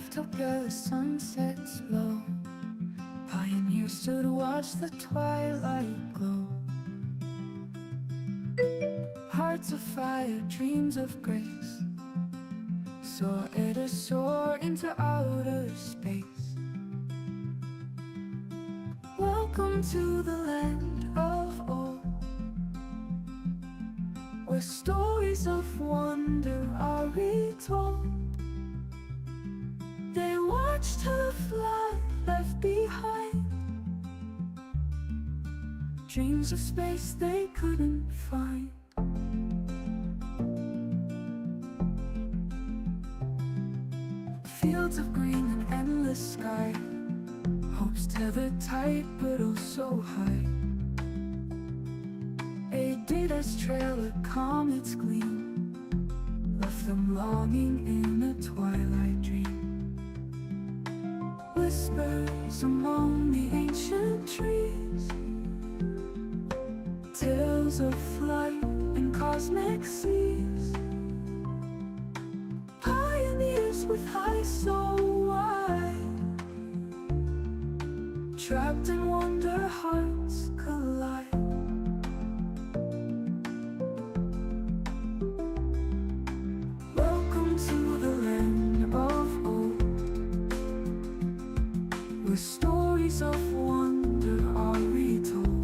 laughed up where the sunsets low. Pioneers stood to watch the twilight glow. Hearts of fire, dreams of grace, saw it soar into outer space. Welcome to the land of old, where stories of wonder are retold. They watched her fly, left behind dreams of space they couldn't find. Fields of green and endless sky, hopes tethered tight but oh so high. A data's trail, a comet's gleam, left them longing in a twilight dream. Whispers among the ancient trees, tales of flight and cosmic seas. Pioneers with eyes so wide, trapped in wonder, hearts collide. Welcome to the land of old, where stories of wonder are retold.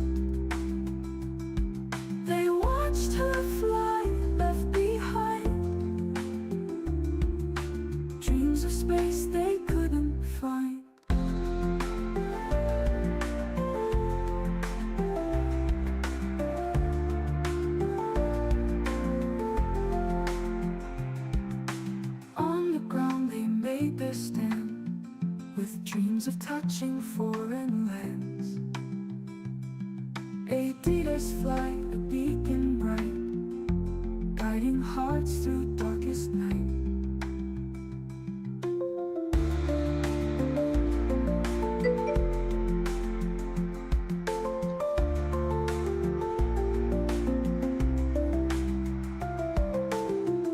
They watched her fly, left behind dreams of space they couldn't find. On the ground they made their stand, with dreams of touching foreign lands. A Adidas fly, a beacon bright, guiding hearts through darkest night.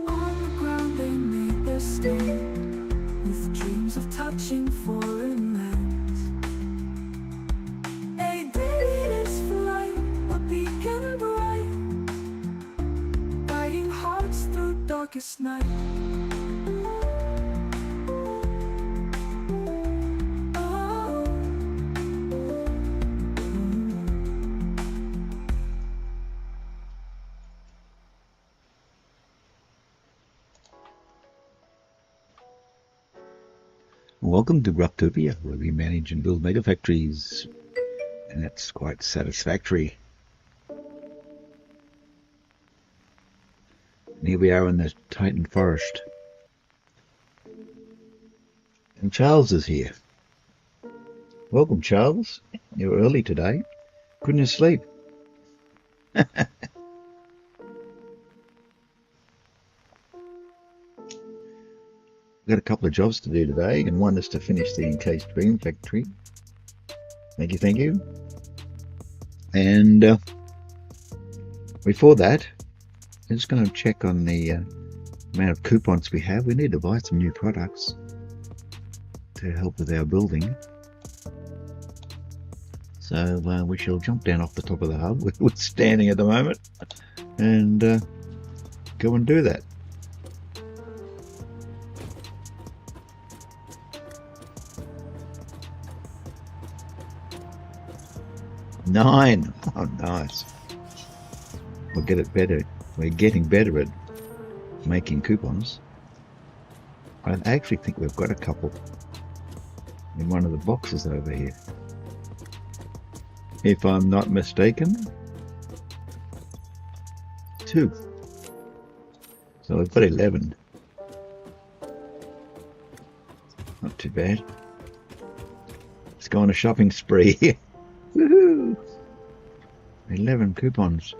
On the ground they made their stand, with dreams of touching foreign lands. A Adidas fly, a beacon bright, guiding hearts through darkest night. Oh. Welcome to Gruftopia, where we manage and build mega factories, and that's quite satisfactory. And here we are in the Titan Forest, and Charles is here. Welcome, Charles. You're early today. Couldn't you sleep? Got a couple of jobs to do today, and one is to finish the Encased dream factory. Thank you. And before that, I'm just going to check on the amount of coupons we have. We need to buy some new products to help with our building. So we shall jump down off the top of the hub, we're standing at the moment, and go and do that. Nine. Oh, nice. We'll get it better. We're getting better at making coupons. I actually think we've got a couple in one of the boxes over here, if I'm not mistaken. 2. So we've got 11. Not too bad. Let's go on a shopping spree. Woohoo! 11 coupons.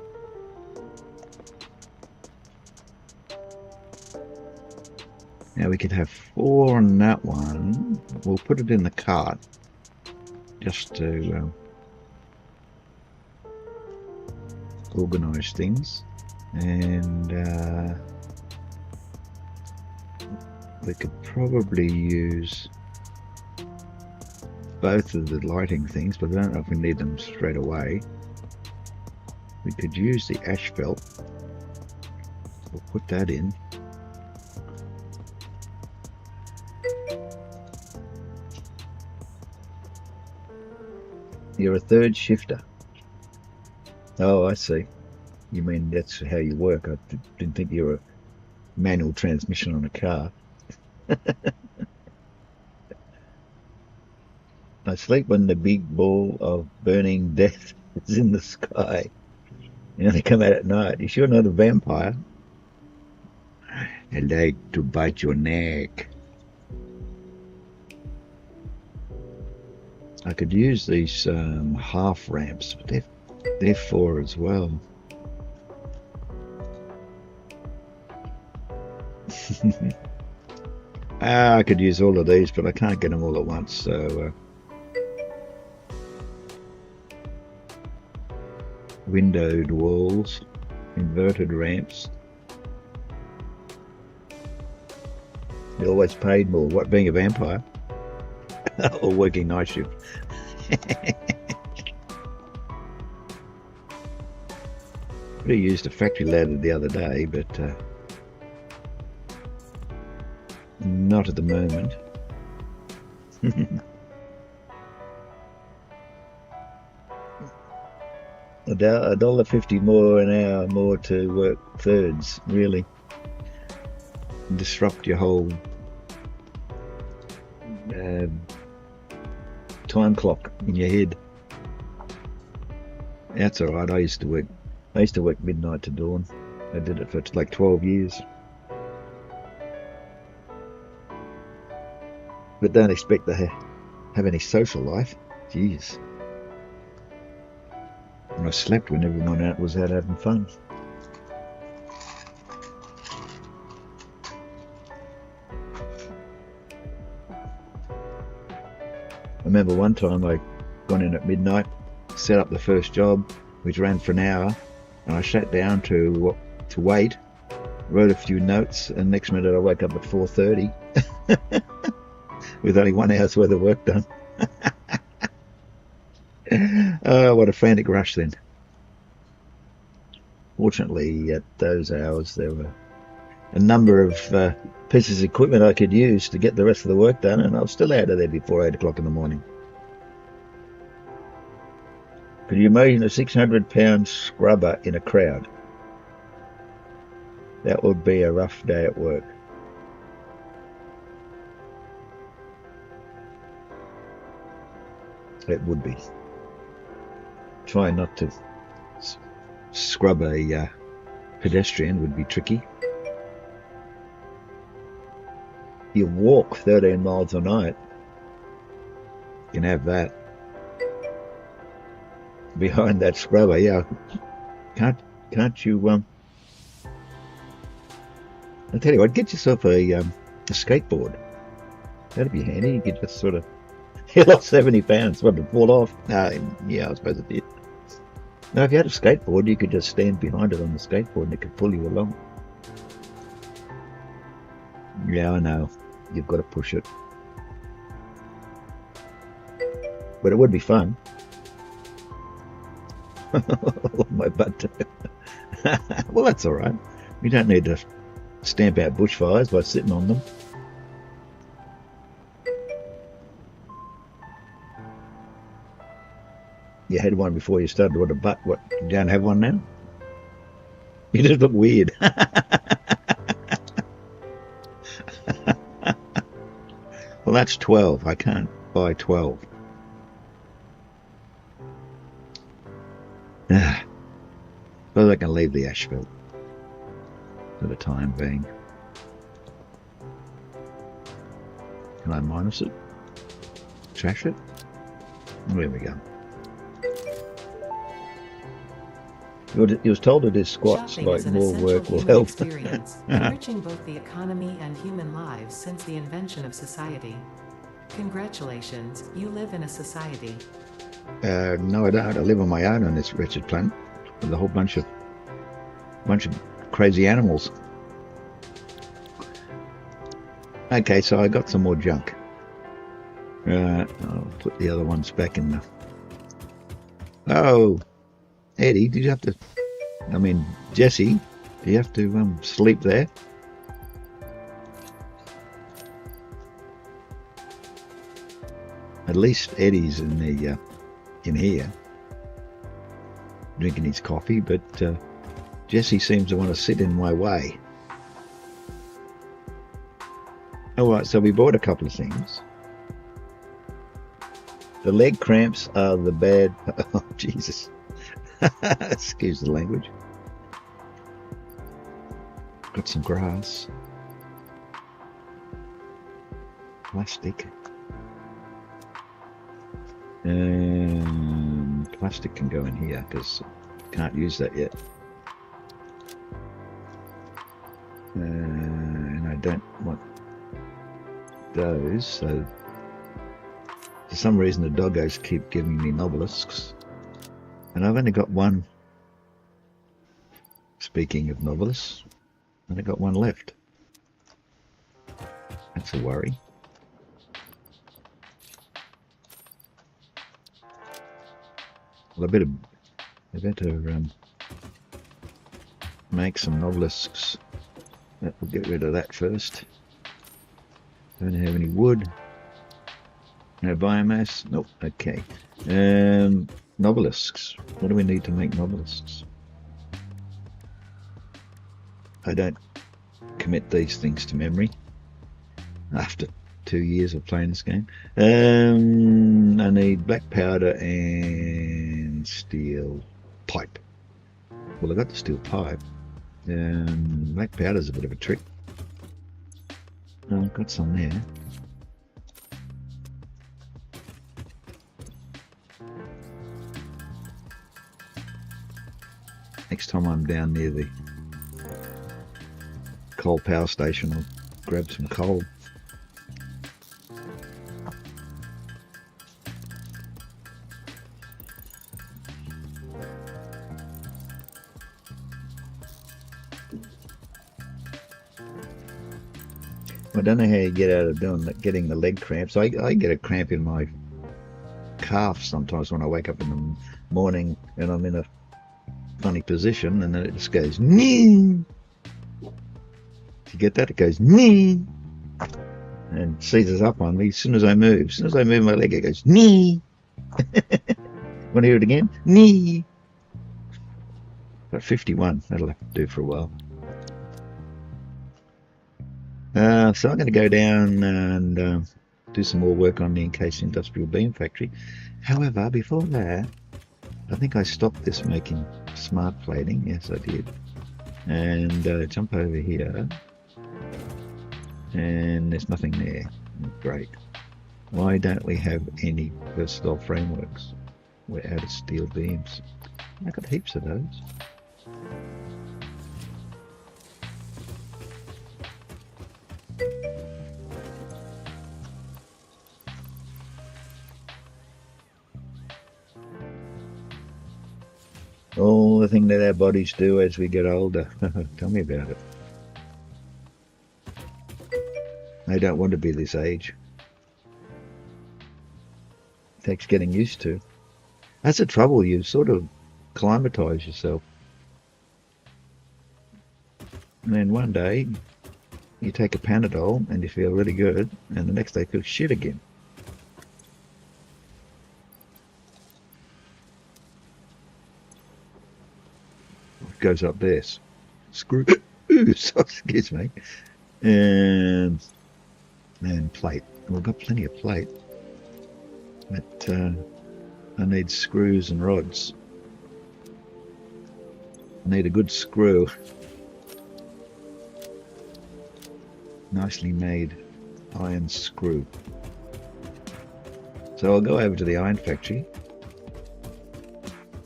Now we could have 4 on that one. We'll put it in the cart just to organise things. And we could probably use both of the lighting things, but I don't know if we need them straight away. We could use the asphalt. We'll put that in. You're a third shifter. Oh, I see. You mean that's how you work. I didn't think you were a manual transmission on a car. I sleep when the big ball of burning death is in the sky. You know, they come out at night. You sure not a vampire? I like to bite your neck. I could use these half ramps, but they're 4 as well. I could use all of these, but I can't get them all at once, so windowed walls, inverted ramps. You always paid more. What, being a vampire? Or working night shift? Could have used a factory ladder the other day, but not at the moment. $1.50 more an hour more to work thirds, really. Disrupt your whole time clock in your head. That's all right. I used to work midnight to dawn. I did it for like 12 years. But don't expect to have any social life. Jeez. And I slept when everyone was out having fun. I remember one time I gone in at midnight, set up the first job, which ran for an hour, and I sat down to wait, wrote a few notes, and next minute I woke up at 4:30 with only 1 hour's worth of work done. Oh, what a frantic rush then. Fortunately, at those hours there were a number of pieces of equipment I could use to get the rest of the work done, and I was still out of there before 8 o'clock in the morning. Could you imagine a 600-pound scrubber in a crowd? That would be a rough day at work. It would be. Trying not to scrub a pedestrian would be tricky. You walk 13 miles a night. You can have that. Behind that scrubber, yeah. Can't you I'll tell you what, get yourself a skateboard. That'd be handy. You could just sort of, you lost 70 pounds. What, did it fall off? Yeah, I suppose it did. Now, if you had a skateboard, you could just stand behind it on the skateboard and it could pull you along. Yeah, I know. You've got to push it. But it would be fun. My butt. Well, that's all right. We don't need to stamp out bushfires by sitting on them. You had one before you started. What a butt. What, you don't have one now? You just look weird. Well, that's 12. I can't buy 12. Suppose I can leave the asphalt for the time being. Can I minus it? Trash it? There we go. He was told to do squats, Shopping like is an more essential work will human help. experience, enriching both the economy and human lives since the invention of society. Congratulations, you live in a society. No, I don't. I live on my own on this wretched planet with a whole bunch of crazy animals. Okay, so I got some more junk. I'll put the other ones back in the... Oh, Eddie, did you have to... I mean, Jesse, do you have to sleep there? At least Eddie's in the in here, drinking his coffee, but Jesse seems to want to sit in my way. All right, so we bought a couple of things. The leg cramps are the bad... Oh, Jesus. Excuse the language. Got some grass. Plastic. Plastic can go in here because can't use that yet. And I don't want those, so for some reason the doggos keep giving me novelisks, and I've only got one. Speaking of novelisks, I've only got one left. That's a worry. Well, I better make some novelisks. We'll get rid of that first. Don't have any wood. No biomass. Nope. Okay. Novelisks. What do we need to make novelisks? I don't commit these things to memory after 2 years of playing this game. I need black powder and steel pipe. Well, I got the steel pipe. Black powder's a bit of a trick. I've got some there. Next time I'm down near the coal power station, I'll grab some coal. I don't know how you get out of getting the leg cramps. I get a cramp in my calf sometimes when I wake up in the morning and I'm in a funny position, and then it just goes nee. You get that? It goes nee, and seizes up on me as soon as I move. As soon as I move my leg, it goes nee. Want to hear it again? Nee. Got 51. That'll have to do for a while. So I'm going to go down and do some more work on the Encased industrial beam factory. However, before that, I think I stopped this making smart plating. Yes, I did. And jump over here. And there's nothing there. Great. Why don't we have any versatile frameworks? We're out of steel beams. I've got heaps of those. All the thing that our bodies do as we get older. Tell me about it. I don't want to be this age. It takes getting used to. That's the trouble, you sort of acclimatise yourself. And then one day, you take a Panadol and you feel really good, and the next day you feel shit again. It goes up this. Screw. Excuse me. And plate. We've got plenty of plate. But I need screws and rods. I need a good screw. Nicely made iron screw. So I'll go over to the iron factory.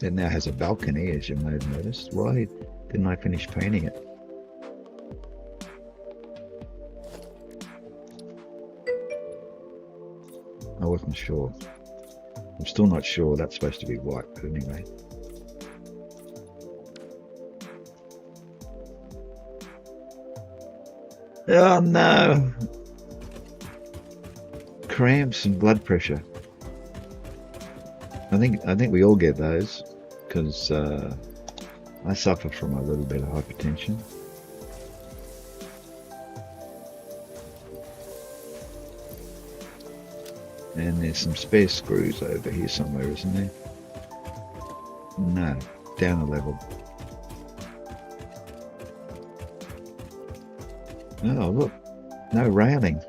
It now has a balcony, as you may have noticed. Why didn't I finish painting it? I wasn't sure. I'm still not sure. That's supposed to be white, but anyway. Oh no! cramps and blood pressure. I think we all get those because I suffer from a little bit of hypertension. And there's some spare screws over here somewhere, isn't there? No, down a level. Oh, look, no railing.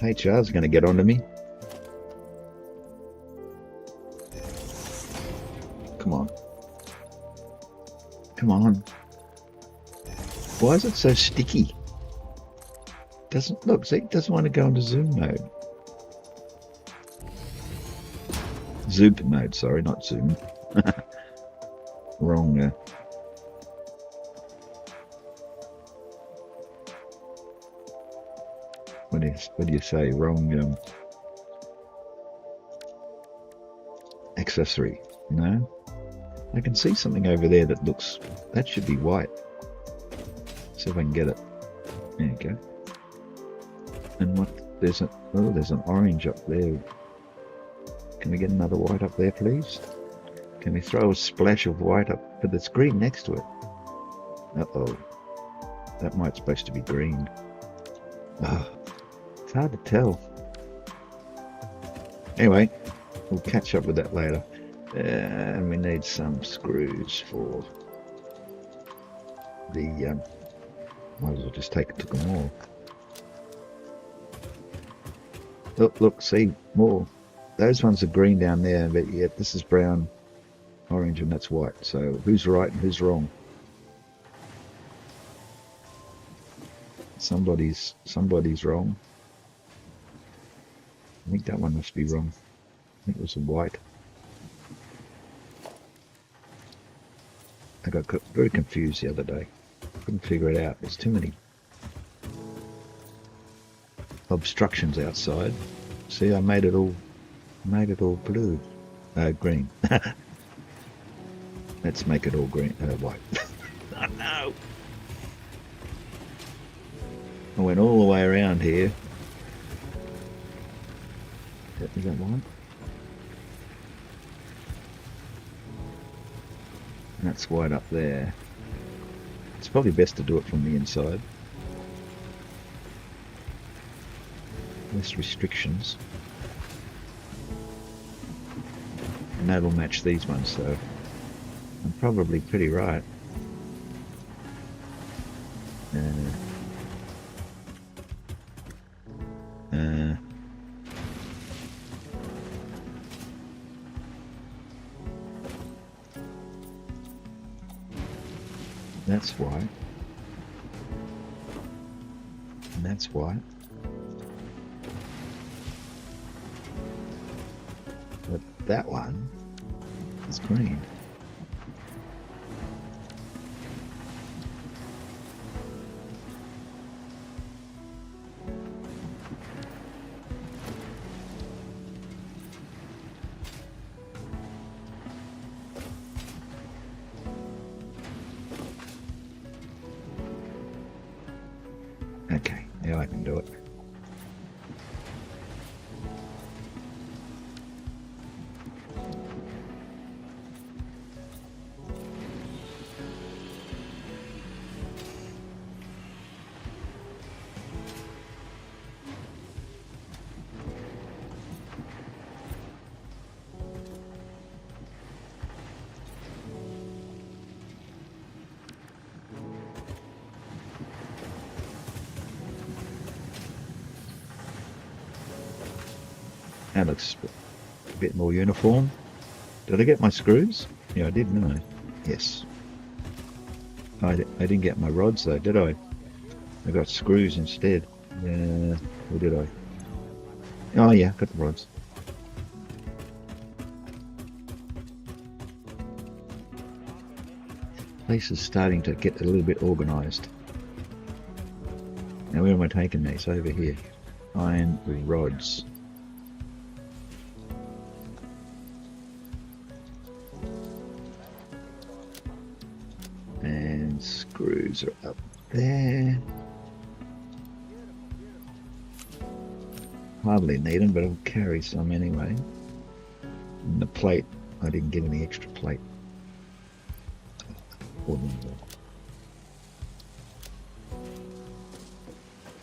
HR's going to get onto me. Come on. Come on. Why is it so sticky? Doesn't look, see, it doesn't want to go into zoom mode. Zoom mode, sorry, not zoom. Wrong. What do you say? Wrong accessory. No? I can see something over there that should be white. See if I can get it. There you go. And what? There's an orange up there. Can we get another white up there, please? Can we throw a splash of white up? But it's green next to it. Uh-oh. That might's supposed to be green. Oh, it's hard to tell. Anyway, we'll catch up with that later. And we need some screws for the... might as well just took them all. Look, see, more. Those ones are green down there, but yet this is brown, orange, and that's white. So who's right and who's wrong? Somebody's wrong. I think that one must be wrong. I think it was a white. I got very confused the other day. Couldn't figure it out. There's too many obstructions outside. See, I made it all blue, green. Let's make it all green, white. Oh no! I went all the way around here. Is that one? And that's white up there. It's probably best to do it from the inside. Less restrictions. And that'll match these ones, so I'm probably pretty right. That's white. And that's white. But that one is green. Okay, now I can do it. That looks a bit more uniform. Did I get my screws? Yeah, I did, didn't I? Yes. I didn't get my rods though, did I? I got screws instead. Or did I? Oh yeah, got the rods. Place is starting to get a little bit organised. Now where am I taking these? Over here. Iron with rods. And screws are up there. hardly need them, but I'll carry some anyway. And the plate, I didn't get any extra plate.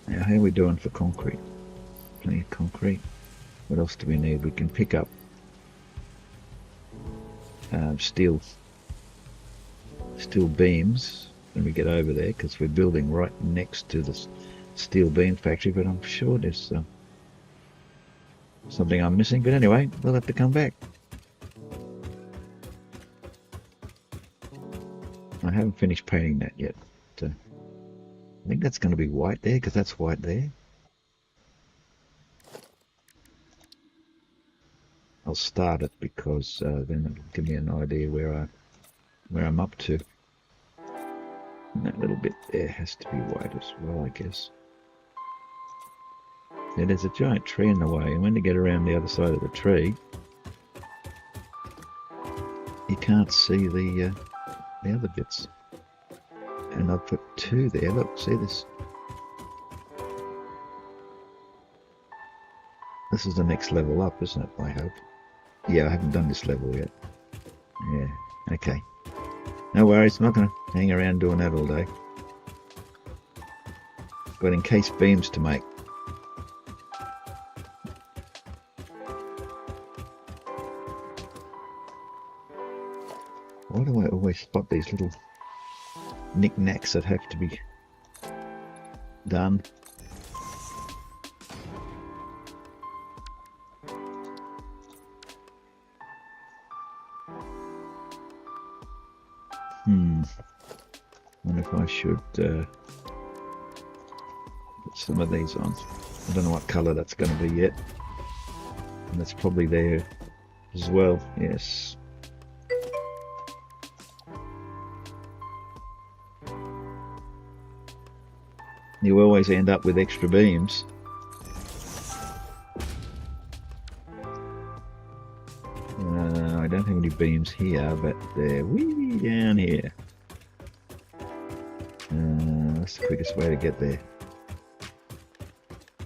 Now, how are we doing for concrete? Plenty of concrete. What else do we need? We can pick up steel beams when we get over there, because we're building right next to the steel beam factory, but I'm sure there's something I'm missing. But anyway, we'll have to come back. I haven't finished painting that yet. I think that's going to be white there, because that's white there. I'll start it, because then it'll give me an idea where I'm up to. And that little bit there has to be white as well, I guess. Yeah, there's a giant tree in the way, and when you get around the other side of the tree, you can't see the other bits. And I've put two there. Look, see this? This is the next level up, isn't it? I hope. Yeah, I haven't done this level yet. Yeah, okay. No worries, I'm not going to hang around doing that all day. Got encased beams to make. Why do I always spot these little knick-knacks that have to be done? Wonder if I should put some of these on. I don't know what colour that's going to be yet. And that's probably there as well, yes. You always end up with extra beams. I don't have any beams here, but they're way down here. That's the quickest way to get there.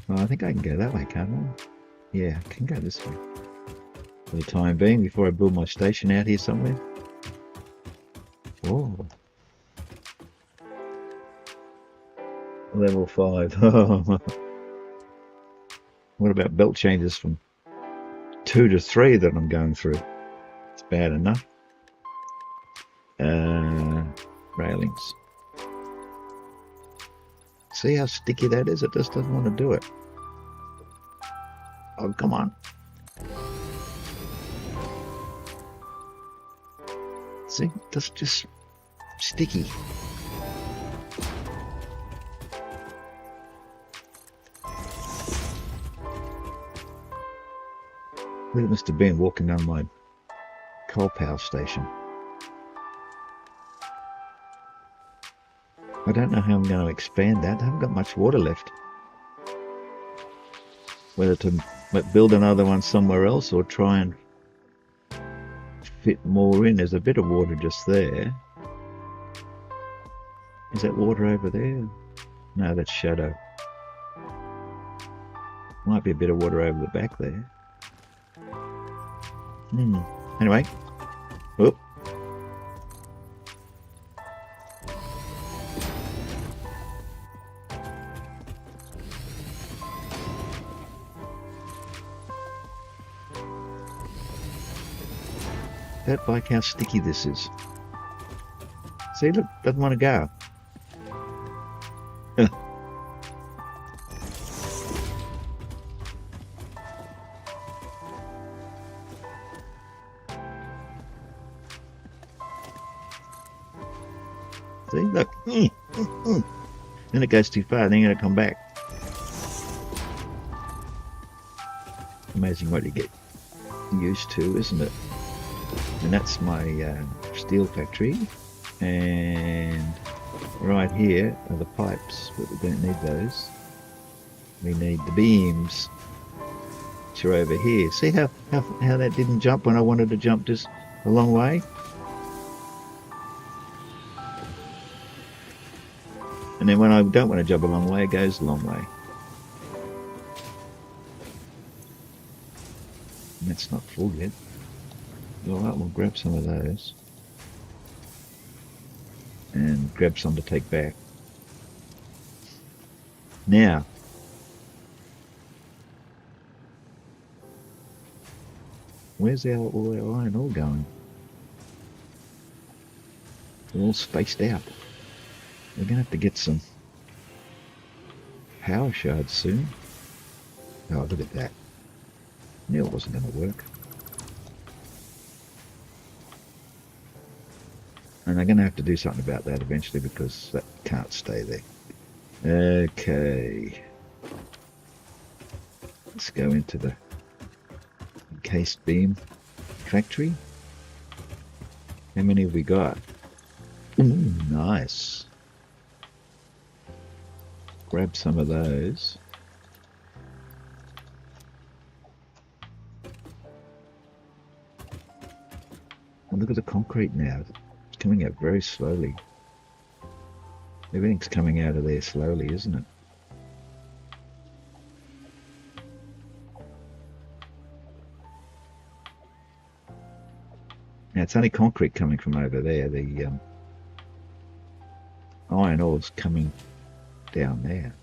Oh, I think I can go that way, can't I? Yeah, I can go this way. For the time being, before I build my station out here somewhere. Oh. Level 5. What about belt changes from 2 to 3 that I'm going through? It's bad enough. Railings. See how sticky that is? It just doesn't want to do it. Oh, come on. See, that's just sticky. Look at Mr. Ben walking down my coal power station. I don't know how I'm going to expand that. I haven't got much water left. Whether to build another one somewhere else or try and fit more in. There's a bit of water just there. Is that water over there? No, that's shadow. Might be a bit of water over the back there. Anyway. Whoop. Don't like how sticky this is. See, look, doesn't want to go. See, look. Then it goes too far, then you're going to come back. Amazing what you get used to, isn't it? And that's my steel factory. And right here are the pipes, but we don't need those. We need the beams, which are over here. See how that didn't jump when I wanted to jump just a long way? And then when I don't want to jump a long way, it goes a long way. It's not full yet. Alright, we'll grab some of those. And grab some to take back. Now, where's all our iron ore going? They're all spaced out. We're going to have to get some power shards soon. Oh, look at that. Knew it wasn't going to work. And I'm going to have to do something about that eventually because that can't stay there. Okay. Let's go into the encased beam factory. How many have we got? Ooh, nice. Grab some of those. And look at the concrete now. It's coming out very slowly. Everything's coming out of there slowly, isn't it? Now it's only concrete coming from over there. The iron ore's coming down there.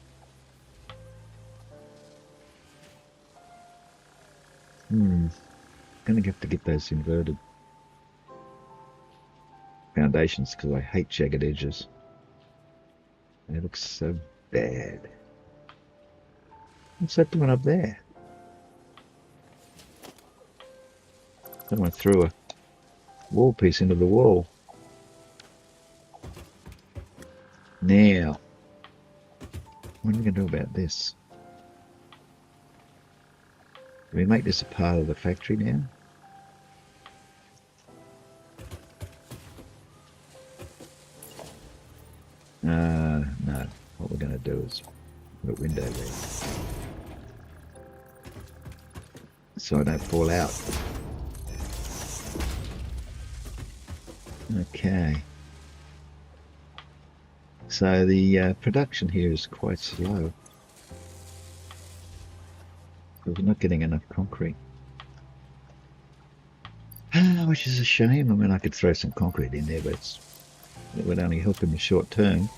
Gonna have to get those inverted foundations because I hate jagged edges. They look so bad. What's that doing up there? Someone threw a wall piece into the wall. Now, what are we going to do about this? Do we make this a part of the factory now? No. What we're going to do is put a window there. So I don't fall out. Okay. So the production here is quite slow. We're not getting enough concrete. Which is a shame. I mean, I could throw some concrete in there, but it would only help in the short term.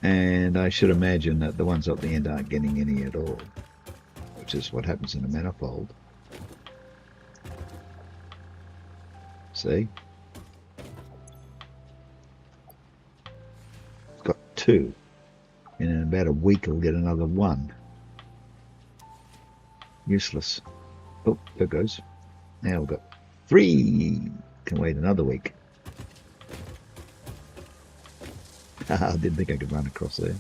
And I should imagine that the ones up the end aren't getting any at all, which is what happens in a manifold. See? It's got 2. And in about a week I'll get another 1. Useless. Oh, there goes. Now we've got 3. Can wait another week. I didn't think I could run across there.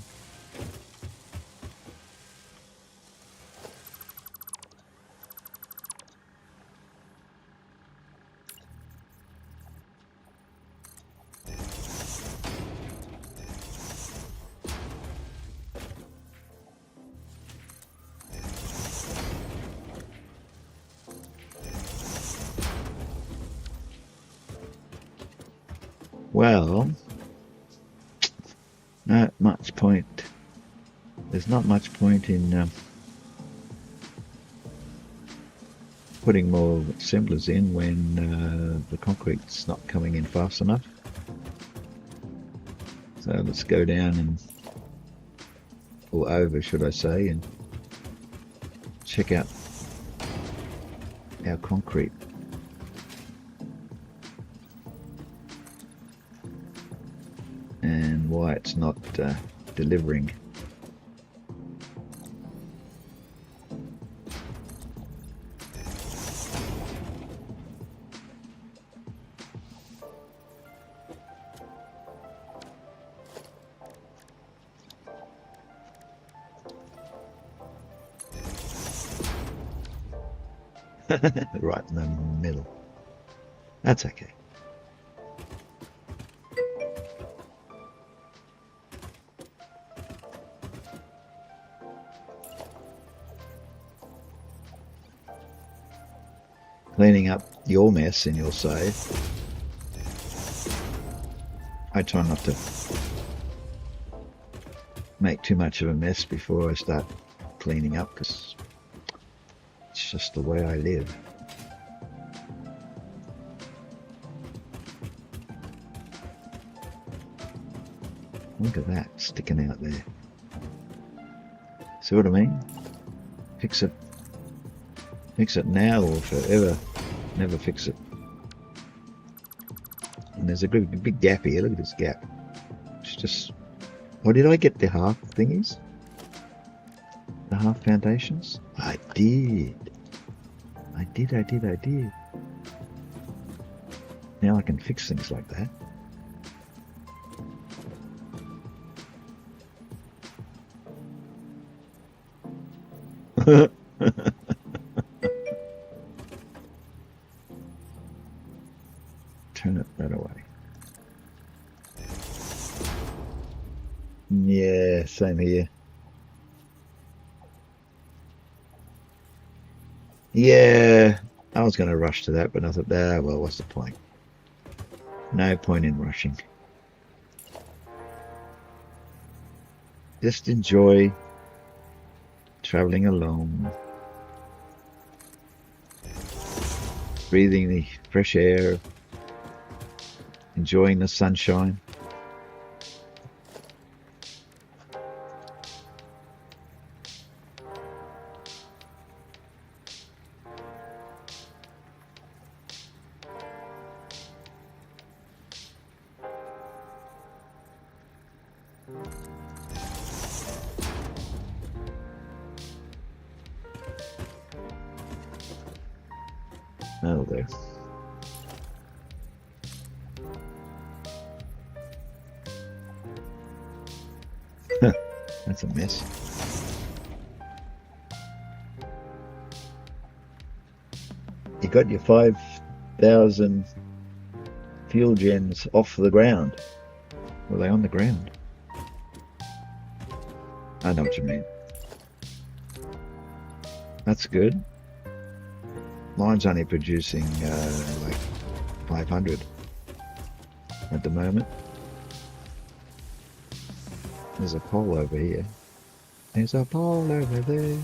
Well, not much point. There's not much point in putting more assemblers in when the concrete's not coming in fast enough. So let's go down and, or over should I say, and check out our concrete. And why it's not delivering. Right in the middle. That's okay. Cleaning up your mess in your save. I try not to make too much of a mess before I start cleaning up, because it's just the way I live. Look at that sticking out there. See what I mean? Fix it now or forever. Never fix it. And there's a big gap here. Look at this gap. It's just... What did I get the half thingies? The half foundations? I did. I did. Now I can fix things like that. Turn it that away. Yeah, same here. Yeah, I was going to rush to that, but I thought, well, what's the point? No point in rushing. Just enjoy traveling along, breathing the fresh air, enjoying the sunshine. That'll do. That's a mess. You got your 5,000 fuel gens off the ground. Were they on the ground? I know what you mean. That's good. Mine's only producing like 500 at the moment. There's a pole over here. There's a pole over there.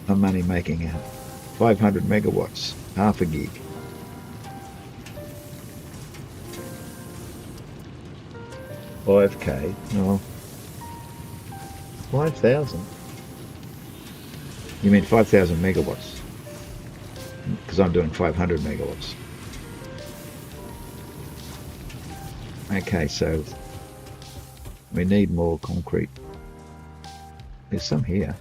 I'm only making 500 megawatts, half a gig. $5K, no. 5,000. You mean 5,000 megawatts? Because I'm doing 500 megawatts. Okay, so we need more concrete. There's some here.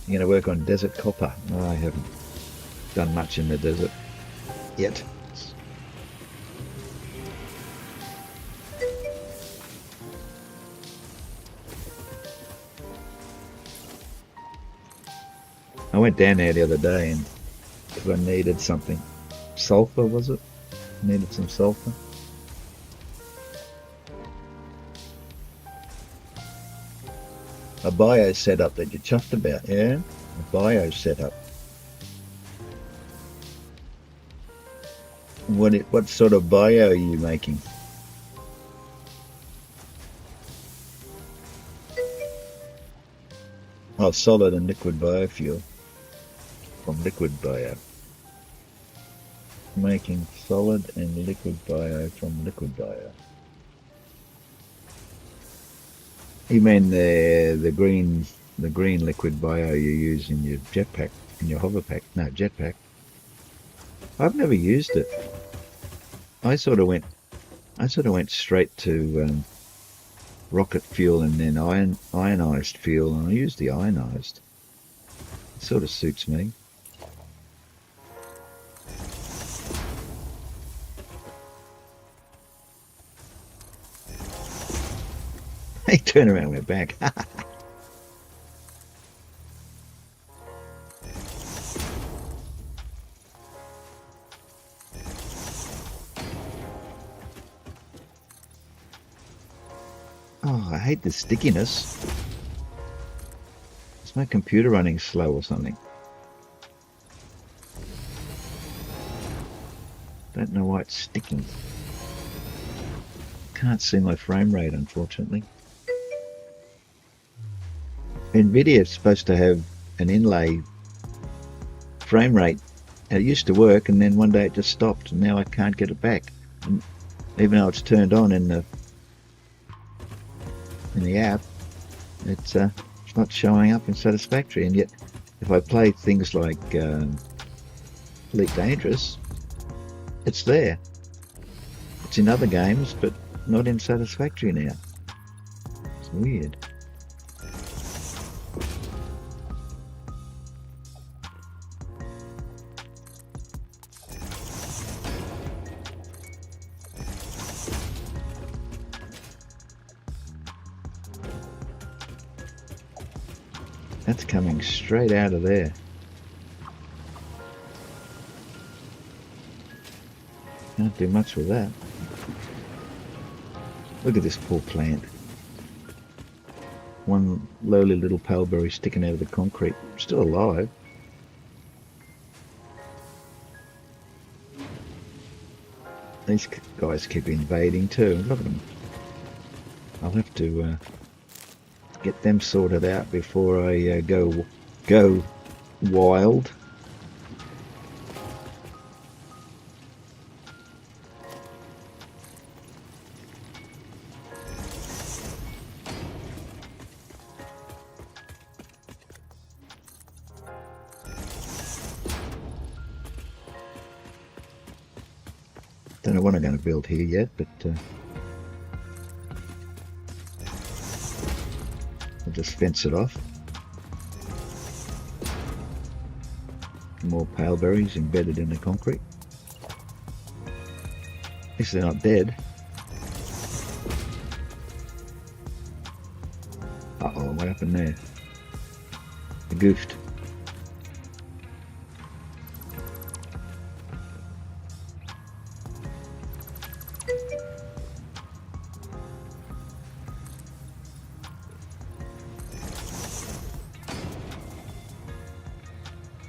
You're going to work on desert copper? No, I haven't done much in the desert yet. I went down there the other day and because I needed something. Sulfur, was it? Needed some sulfur. A bio setup that you're chuffed about, yeah? A bio setup. What sort of bio are you making? Oh, solid and liquid biofuel from liquid bio. Making solid and liquid bio from liquid bio. You mean the green liquid bio you use in your jetpack, in your hover pack? No, jetpack. I've never used it. I sort of went straight to rocket fuel and then ionized fuel, and I use the ionized. It sort of suits me. Hey, turn around, we're back. Oh, I hate the stickiness. Is my computer running slow or something? Don't know why it's sticking. Can't see my frame rate, unfortunately. NVIDIA is supposed to have an inlay frame rate. It used to work, and then one day it just stopped, and now I can't get it back. And even though it's turned on in the app, it's not showing up in Satisfactory. And yet, if I play things like Elite Dangerous, it's there. It's in other games, but not in Satisfactory now. It's weird. That's coming straight out of there. Can't do much with that. Look at this poor plant. One lowly little paleberry sticking out of the concrete. Still alive. These guys keep invading too. Look at them. I'll have to get them sorted out before I go wild. Don't know what I'm going to build here yet, but I'll just fence it off. More paleberries embedded in the concrete. At least they're not dead. Uh-oh, what happened there? I goofed.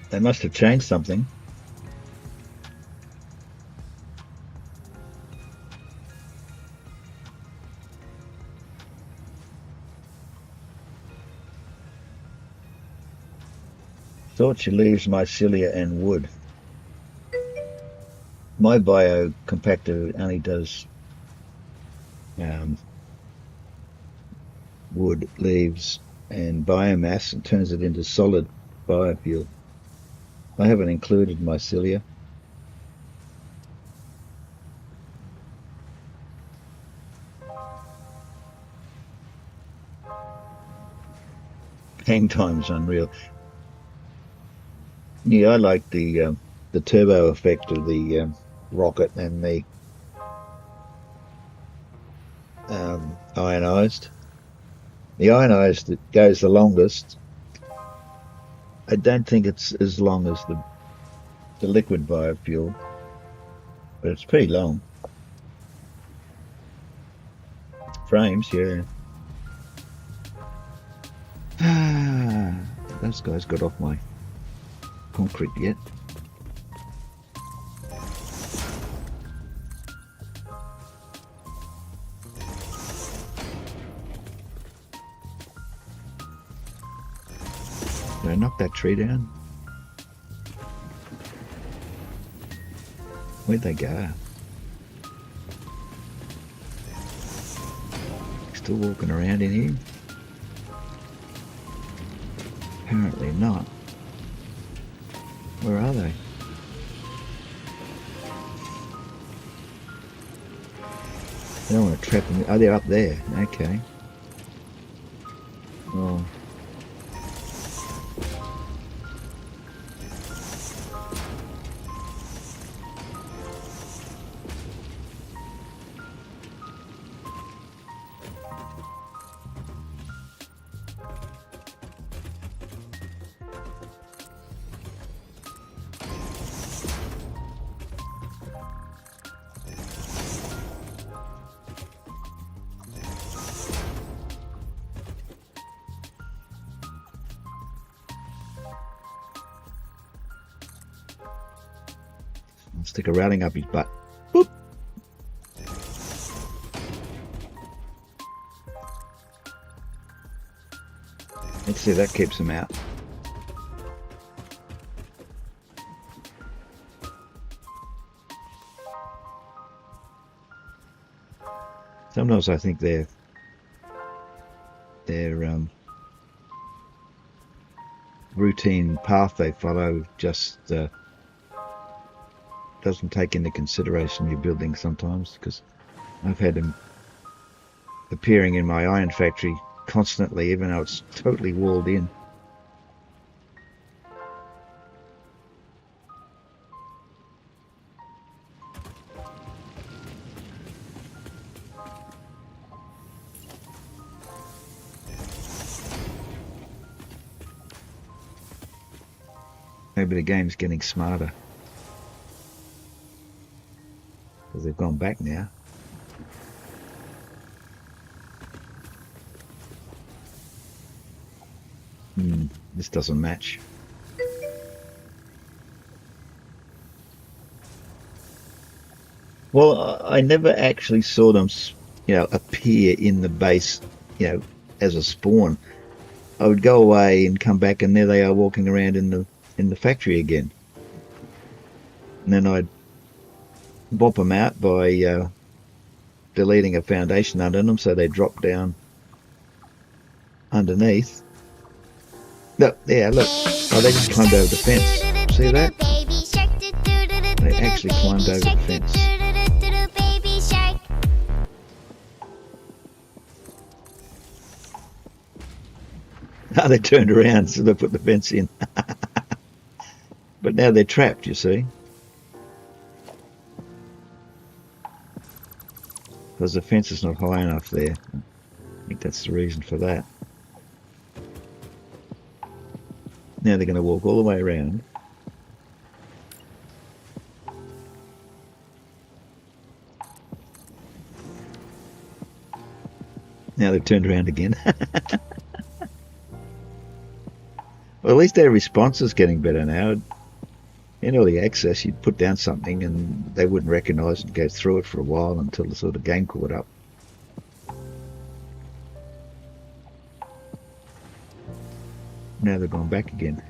They must have changed something. Thought she leaves mycelia and wood. My biocompactor only does wood, leaves and biomass and turns it into solid biofuel. I haven't included mycelia. Hang time's unreal. Yeah, I like the turbo effect of the rocket and the ionized. The ionized that goes the longest. I don't think it's as long as the liquid biofuel, but it's pretty long. Frames, yeah. Those guys got off my concrete yet. Did I knock that tree down? Where'd they go? Still walking around in here? Apparently not. Where are they? I don't want to trap them. Oh, they're up there. Okay. Oh. Stick a railing up his butt. Boop. Let's see if that keeps him out. Sometimes I think their routine path they follow just doesn't take into consideration your building sometimes, because I've had them appearing in my iron factory constantly, even though it's totally walled in. Maybe the game's getting smarter because they've gone back now. This doesn't match. Well, I never actually saw them, appear in the base, as a spawn. I would go away and come back, and there they are walking around in the factory again. And then I'd bop them out by deleting a foundation under them, so they drop down underneath. Look, yeah, look. Oh, they just climbed over the fence. See that? They actually climbed over the fence. Oh, they turned around, so they put the fence in. But now they're trapped, you see. Because the fence is not high enough there. I think that's the reason for that. Now they're going to walk all the way around. Now they've turned around again. Well, at least their response is getting better now. In early access, you'd put down something and they wouldn't recognise and go through it for a while until the sort of game caught up. Now they've gone back again.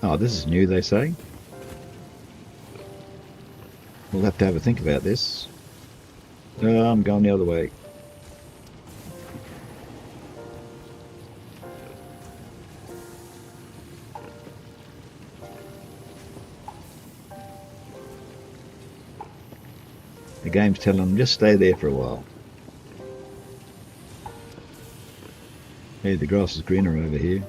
Oh, this is new, they say. We'll have to have a think about this. I'm going the other way. The game's telling them just stay there for a while. Hey, the grass is greener over here.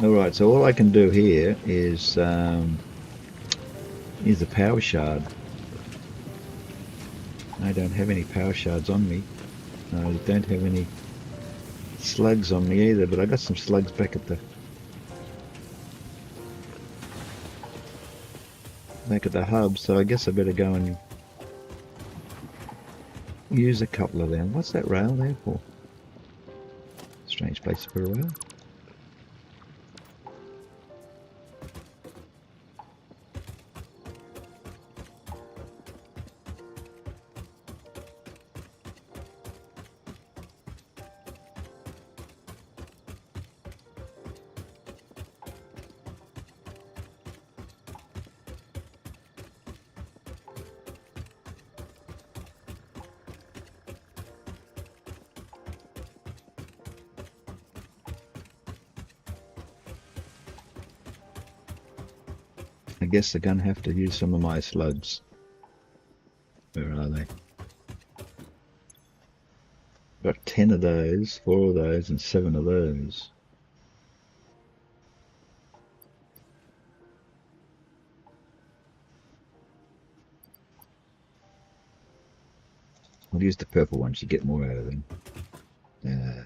Alright, so all I can do here is use a power shard. I don't have any power shards on me. I don't have any slugs on me either, but I got some slugs back at the hub, so I guess I better go and use a couple of them. What's that rail there for? Strange place to put a rail. I guess they're going to have to use some of my slugs. Where are they? Got 10 of those, 4 of those, and 7 of those. I'll use the purple ones to get more out of them. Yeah.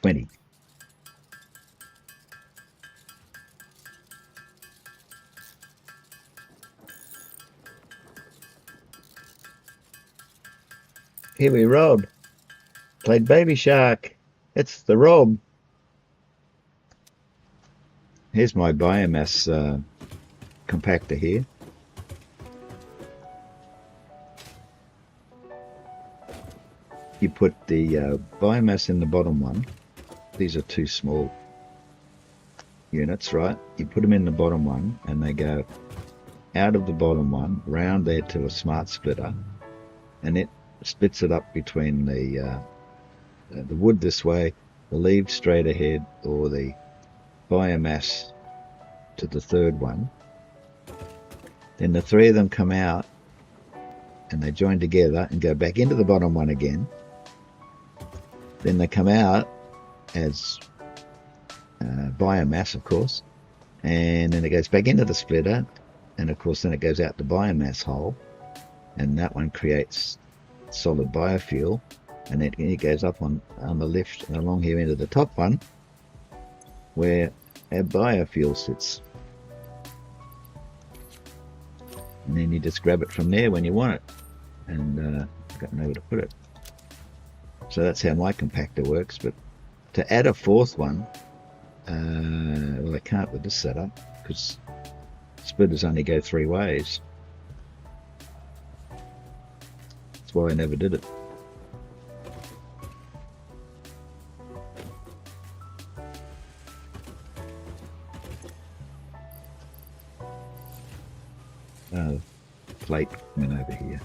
20. Here we Rob. Played Baby Shark. It's the Rob. Here's my biomass compactor here. You put the biomass in the bottom one. These are too small units, right? You put them in the bottom one and they go out of the bottom one, round there to a smart splitter, and it splits it up between the wood this way, the leaves straight ahead, or the biomass to the third one. Then the 3 of them come out and they join together and go back into the bottom one again. Then they come out as biomass, of course, and then it goes back into the splitter, and of course then it goes out the biomass hole, and that one creates solid biofuel, and it goes up on the left and along here into the top one where our biofuel sits, and then you just grab it from there when you want it, and I've got nowhere to put it. So that's how my compactor works. But to add a 4th one, well, I can't with this setup because splitters only go 3 ways. That's why I never did it. Plate went over here.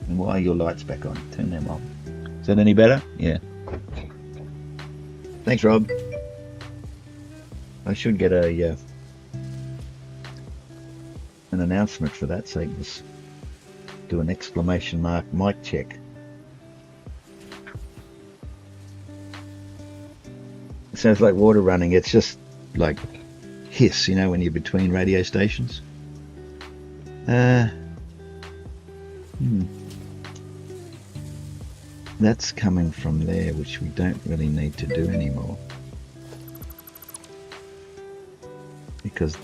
And why are your lights back on? Turn them off. Is that any better? Yeah. Thanks, Rob. I should get an announcement for that, so you can just do an exclamation mark mic check. It sounds like water running. It's just like hiss, you know, when you're between radio stations. That's coming from there, which we don't really need to do anymore. Because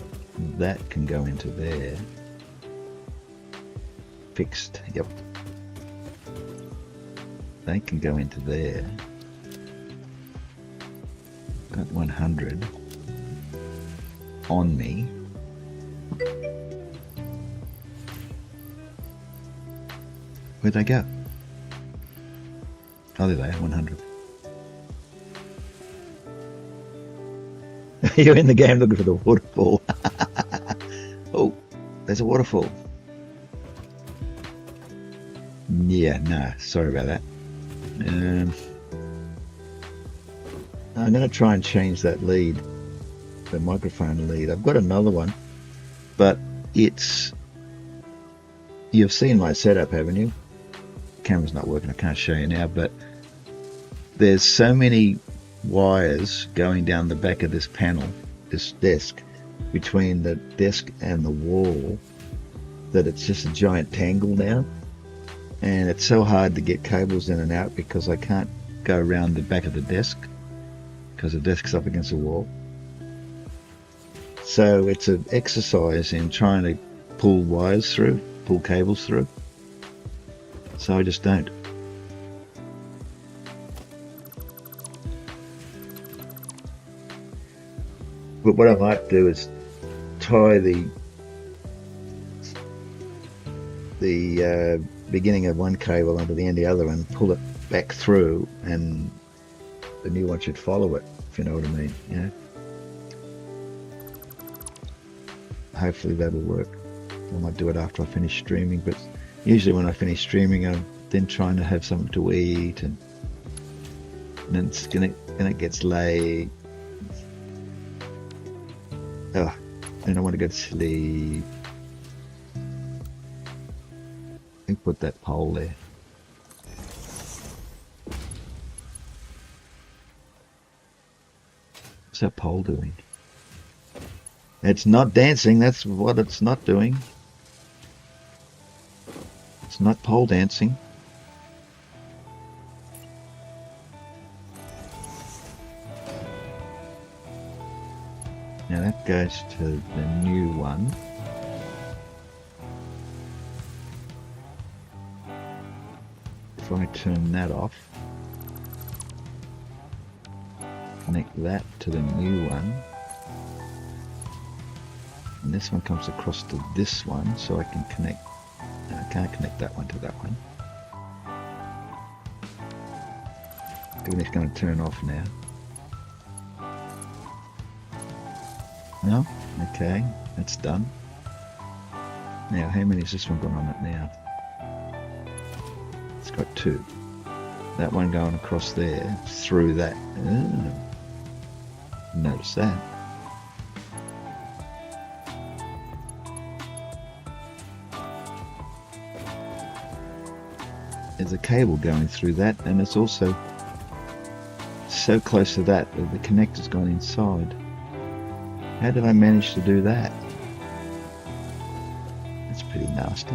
that can go into there. Fixed, yep. They can go into there. Got 100 on me. Where'd they go? Oh, there they are, 100. You're in the game looking for the waterfall. Oh, there's a waterfall. Yeah, no, sorry about that. I'm going to try and change that lead, the microphone lead. I've got another one, but it's... You've seen my setup, haven't you? Camera's not working, I can't show you now, but there's so many wires going down the back of this panel, this desk, between the desk and the wall, that it's just a giant tangle now. And it's so hard to get cables in and out because I can't go around the back of the desk because the desk's up against the wall. So it's an exercise in trying to pull wires through, pull cables through. So I just don't. But what I might do is tie the beginning of one cable onto the end of the other and pull it back through, and the new one should follow it, if you know what I mean. Yeah. Hopefully that'll work. I might do it after I finish streaming, but usually when I finish streaming, I'm then trying to have something to eat, and then it gets late. Oh, and I want to go to sleep. Who put that pole there? What's that pole doing? It's not dancing, that's what it's not doing. It's not pole dancing. Now that goes to the new one. If I turn that off, connect that to the new one, and this one comes across to this one, so I can connect. I can't connect that one to that one. Everything's going to turn off now. No? Okay, that's done. Now, how many has this one got on it now? It's got 2. That one going across there, through that. Oh, notice that. There's a cable going through that, and it's also so close to that that the connector's gone inside. How did I manage to do that? That's pretty nasty.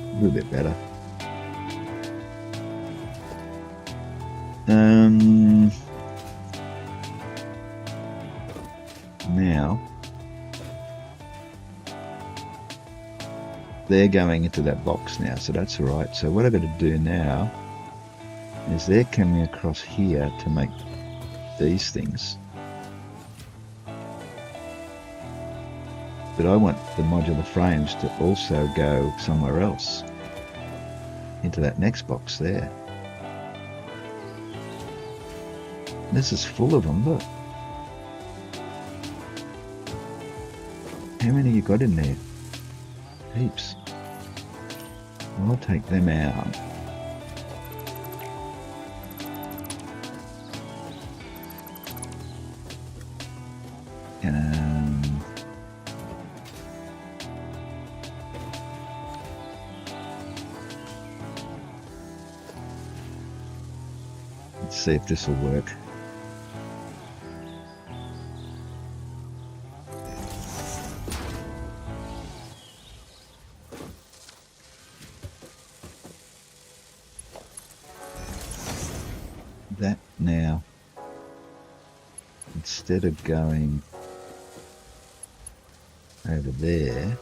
A little bit better. Now they're going into that box now, so that's all right. So what I've got to do now is they're coming across here to make these things, but I want the modular frames to also go somewhere else, into that next box there. This is full of them, look. How many you got in there? Heaps. I'll take them out. Let's see if this will work. instead of going over there,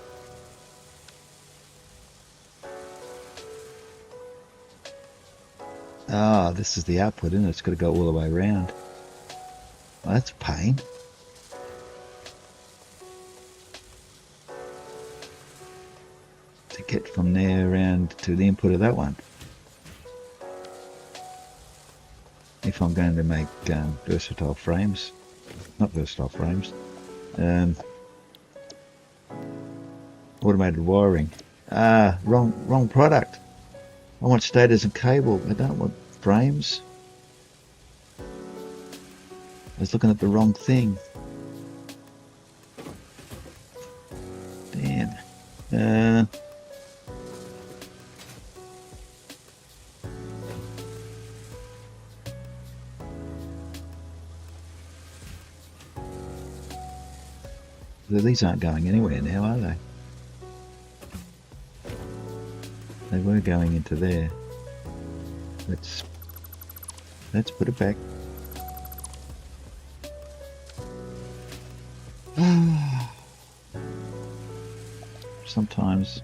this is the output, isn't it? It's got to go all the way around. Well, that's a pain. To get from there around to the input of that one. If I'm going to make versatile frames, not versatile frames, automated wiring. Wrong product. I want stators and cable. I don't want frames. I was looking at the wrong thing. Damn. These aren't going anywhere now, are they? They were going into there. Let's put it back. Sometimes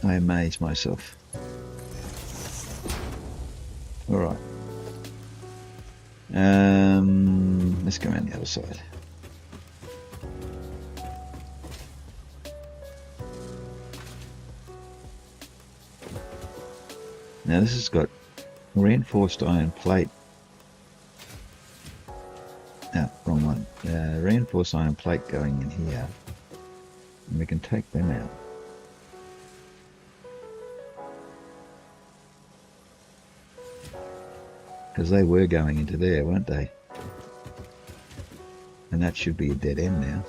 I amaze myself. All right. Let's go around the other side. Now this has got reinforced iron plate. No, wrong one. Reinforced iron plate going in here. And we can take them out. Because they were going into there, weren't they? And that should be a dead end now.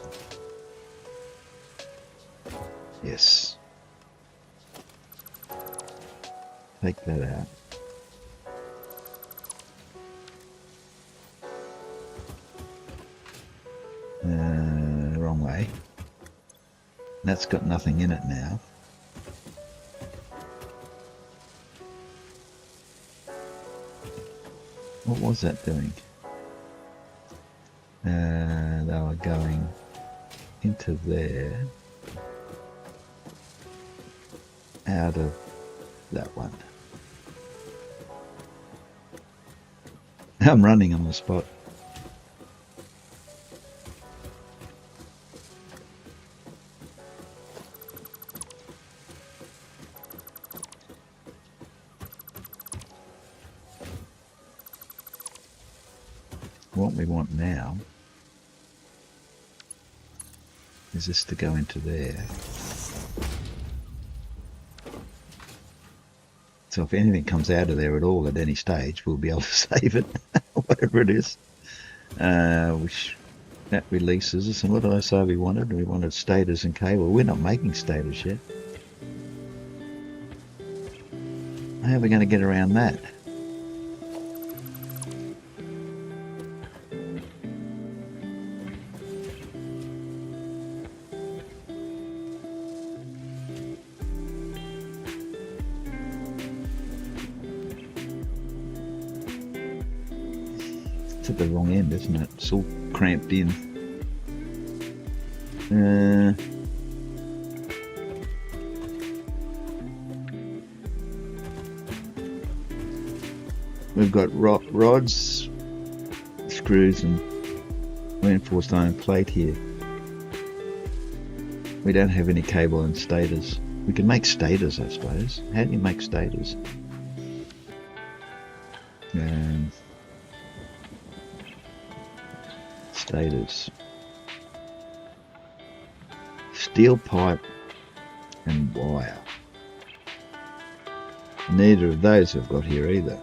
Yes. Take that out. Wrong way. That's got nothing in it now. What was that doing? They were going into there, out of that one. I'm running on the spot. What we want now is this to go into there. So if anything comes out of there at all at any stage, we'll be able to save it, whatever it is. Which that releases us. And what did I say we wanted? We wanted stators and cable. We're not making stators yet. How are we going to get around that? It's at the wrong end, isn't it? It's all cramped in. We've got rods, screws and reinforced iron plate here. We don't have any cable and stators. We can make stators, I suppose. How do you make stators? Stators. Steel pipe and wire. Neither of those I've got here either.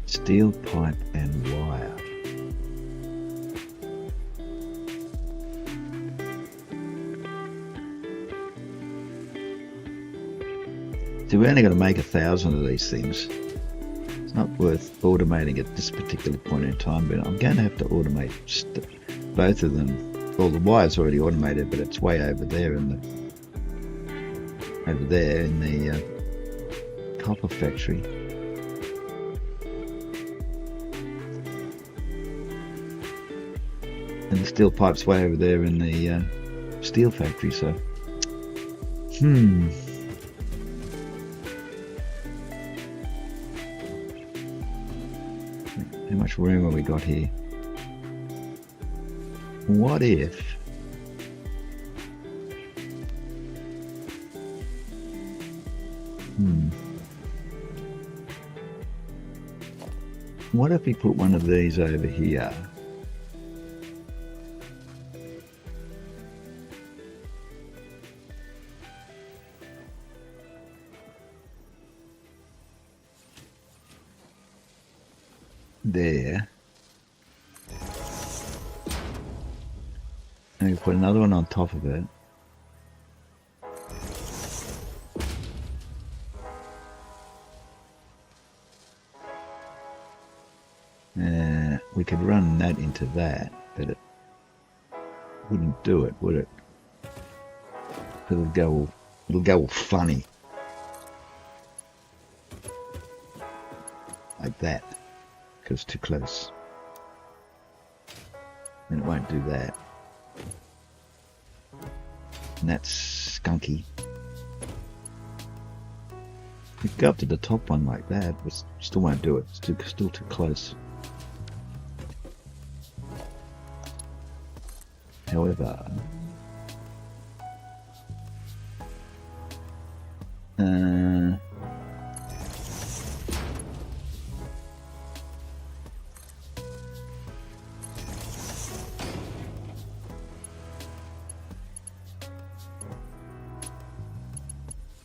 Steel pipe and wire. So we only got to make 1,000 of these things. It's not worth automating at this particular point in time, but I'm going to have to automate both of them. Well, the wire's already automated, but it's way over there in the copper factory. And the steel pipe's way over there in the steel factory, so how much room have we got here? What if what if we put one of these over here? There. And we put another one on top of it. We could run that into that, but it wouldn't do it, would it? It'll go all funny. Like that. Because too close. And it won't do that. And that's skunky. We could go up to the top one like that, but still won't do it. It's still too close. However,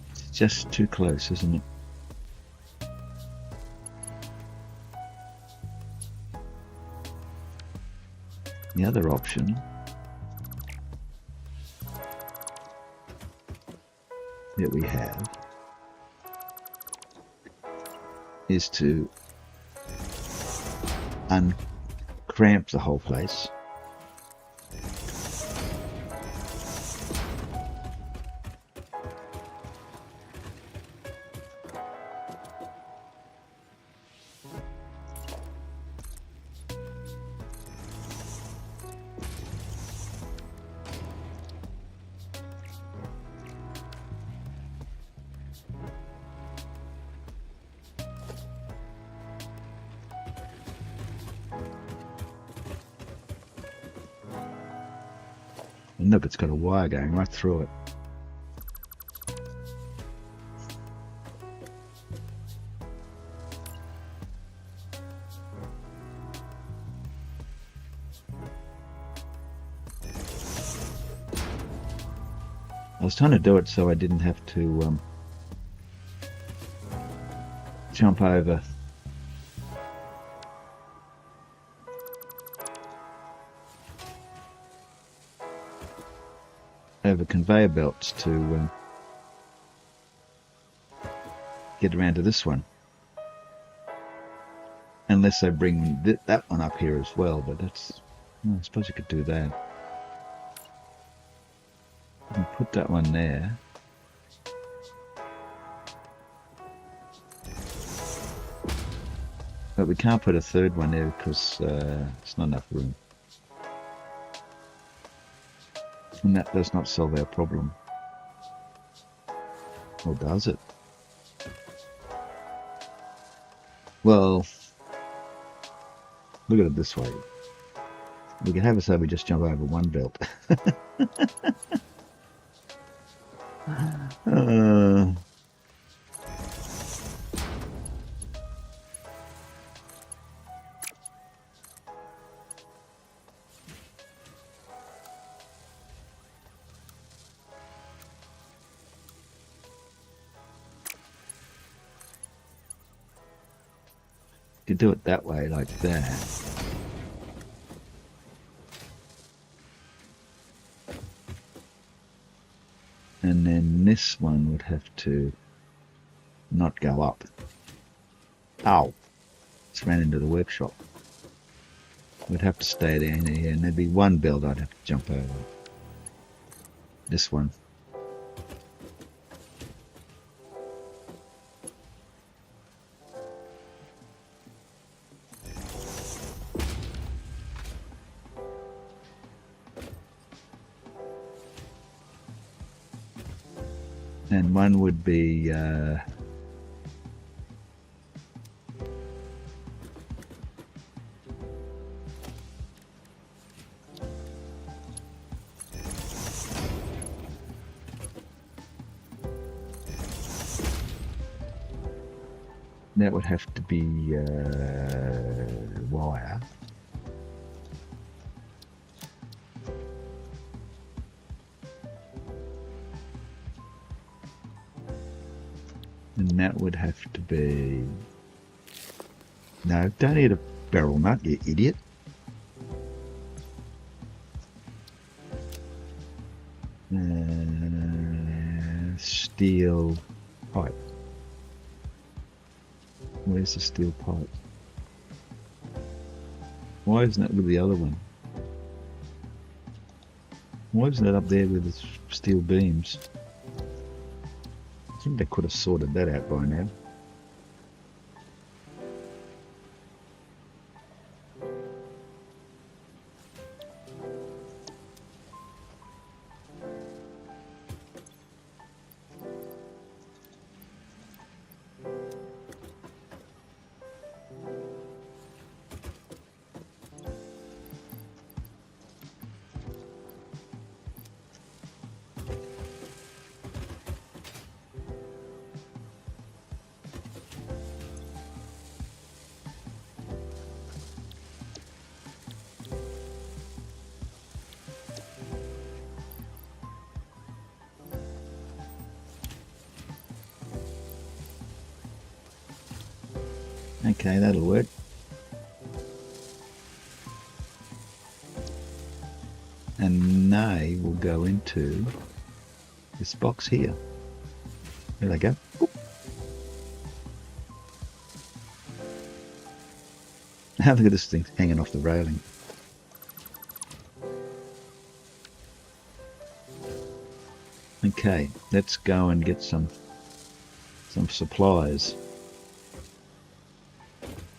it's just too close, isn't it? The other option that we have is to uncramp the whole place. And look, it's got a wire going right through it. I was trying to do it so I didn't have to jump over conveyor belts to get around to this one, unless they bring that one up here as well, but that's, I suppose you could do that and put that one there. But we can't put a third one there because it's not enough room. And that does not solve our problem. Or does it? Well, look at it this way. We can have it so we just jump over one belt. You do it that way, like that. And then this one would have to not go up. Ow! Just ran into the workshop. We'd have to stay down here, and there'd be one belt I'd have to jump over. This one. And one would be that would have to be wire. And that would have to be... No, don't eat a barrel nut, you idiot. Steel pipe. Where's the steel pipe? Why isn't it with the other one? Why isn't it up there with the steel beams? I think they could have sorted that out by now. Okay, that'll work. And they will go into this box here. There they go. Oop. Now look at this thing hanging off the railing. Okay, let's go and get some supplies.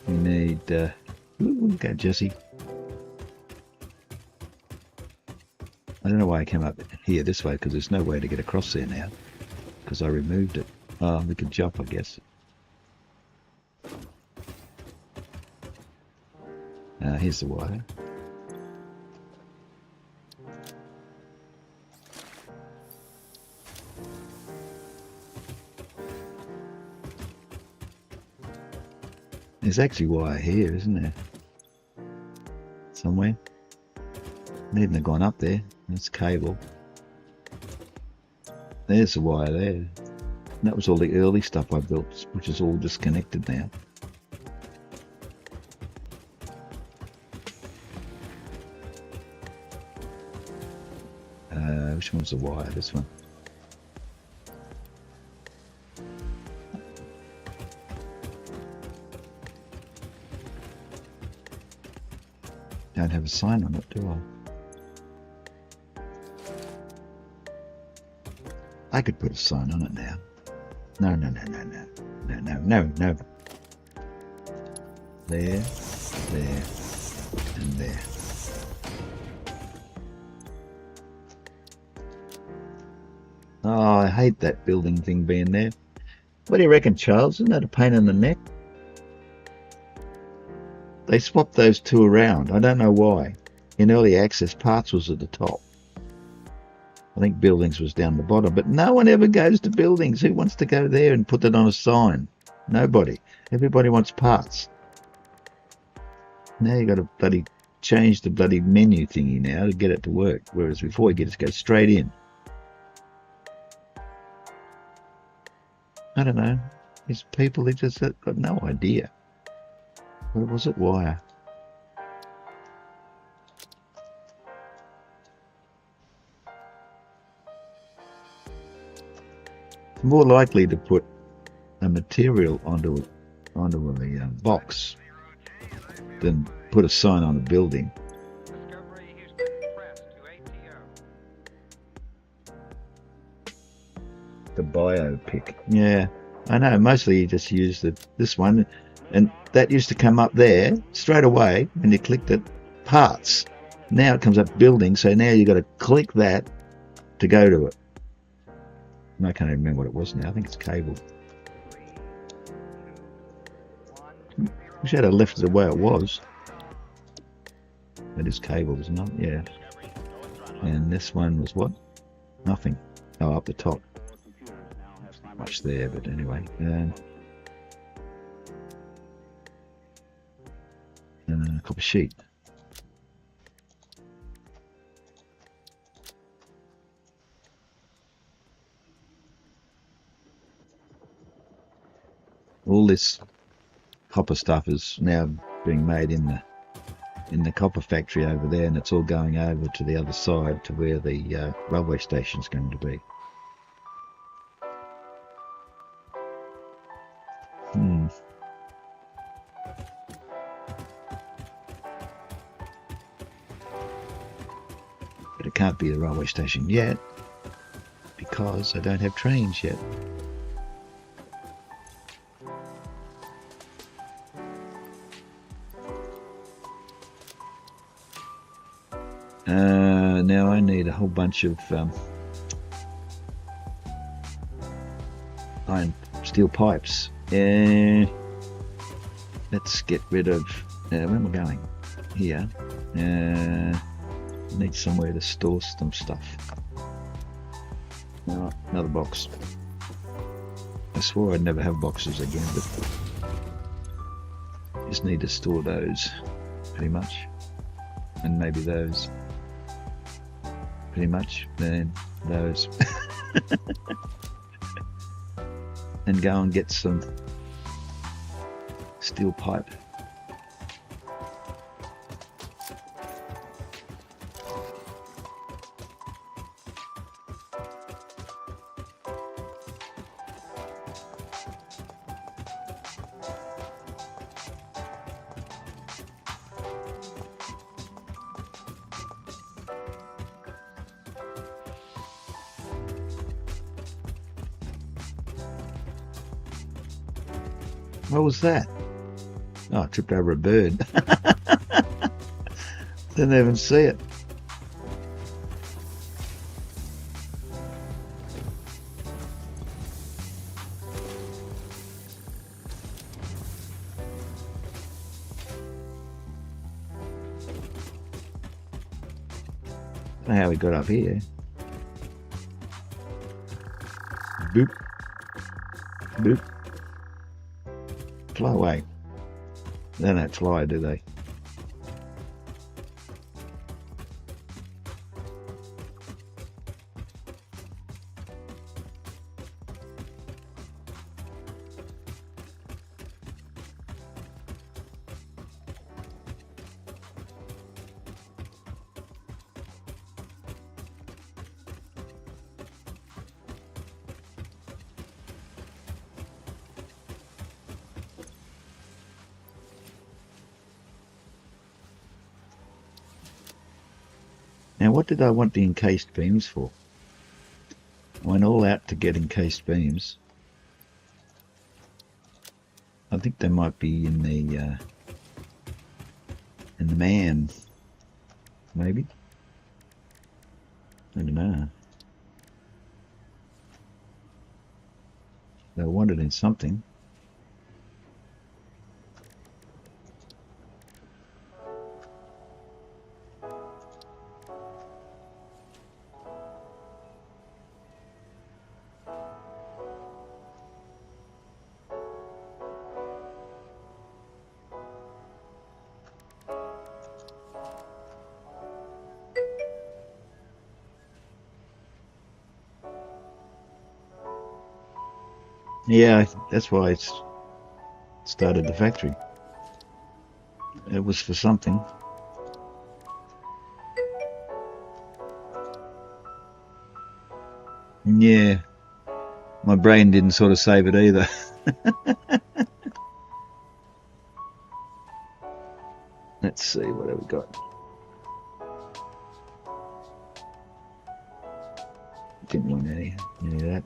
We need, go Jesse. I don't know why I came up here this way, because there's no way to get across there now, because I removed it. Oh, we could jump, I guess. Here's the wire. There's actually wire here, isn't there? Somewhere. Needn't have gone up there. That's cable. There's the wire there. That was all the early stuff I built, which is all disconnected now. Which one's the wire? This one. Don't have a sign on it, do I? I could put a sign on it now. No. There, and there. Oh, I hate that building thing being there. What do you reckon, Charles? Isn't that a pain in the neck? They swapped those two around. I don't know why. In early access, parts was at the top. I think buildings was down the bottom, but no one ever goes to buildings. Who wants to go there and put it on a sign? Nobody. Everybody wants parts. Now you got to bloody change the bloody menu thingy now to get it to work, whereas before you get to go straight in. I don't know. These people, they just got no idea. Where was it? Wire. More likely to put a material onto a box than put a sign on a building. The biopic. Yeah, I know. Mostly you just use this one, and that used to come up there straight away when you clicked it. Parts. Now it comes up building, so now you've got to click that to go to it. And I can't even remember what it was now. I think it's cable. Wish I'd have left it the way it was. That is cable, isn't it? Yeah. And this one was what? Nothing. Oh, up the top. Not much there, but anyway. And a copper sheet. All this copper stuff is now being made in the copper factory over there, and it's all going over to the other side to where the railway station is going to be. But it can't be the railway station yet because I don't have trains yet. Now I need a whole bunch of iron steel pipes. Let's get rid of where am I going? Here. Need somewhere to store some stuff. No, another box. I swore I'd never have boxes again, but just need to store those pretty much, and maybe those. Pretty much, then those. And go and get some steel pipe. What was that? Oh, I tripped over a bird. Didn't even see it. I don't know how we got up here. Boop. Boop. Fly away. They don't fly, do they? Now, what did I want the encased beams for? I went all out to get encased beams. I think they might be in the man, maybe. I don't know. They wanted in something. Yeah, that's why I started the factory. It was for something. Yeah, my brain didn't sort of save it either. Let's see, what have we got? Didn't want any of that.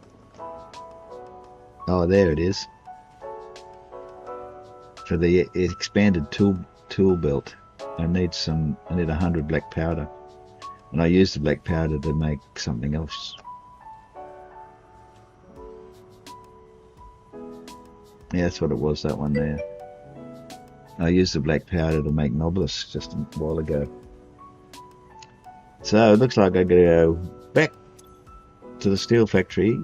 Oh, there it is. For the expanded tool belt, I need 100 black powder. And I used the black powder to make something else. Yeah, that's what it was, that one there. I used the black powder to make Nobilis just a while ago. So it looks like I gotta go back to the steel factory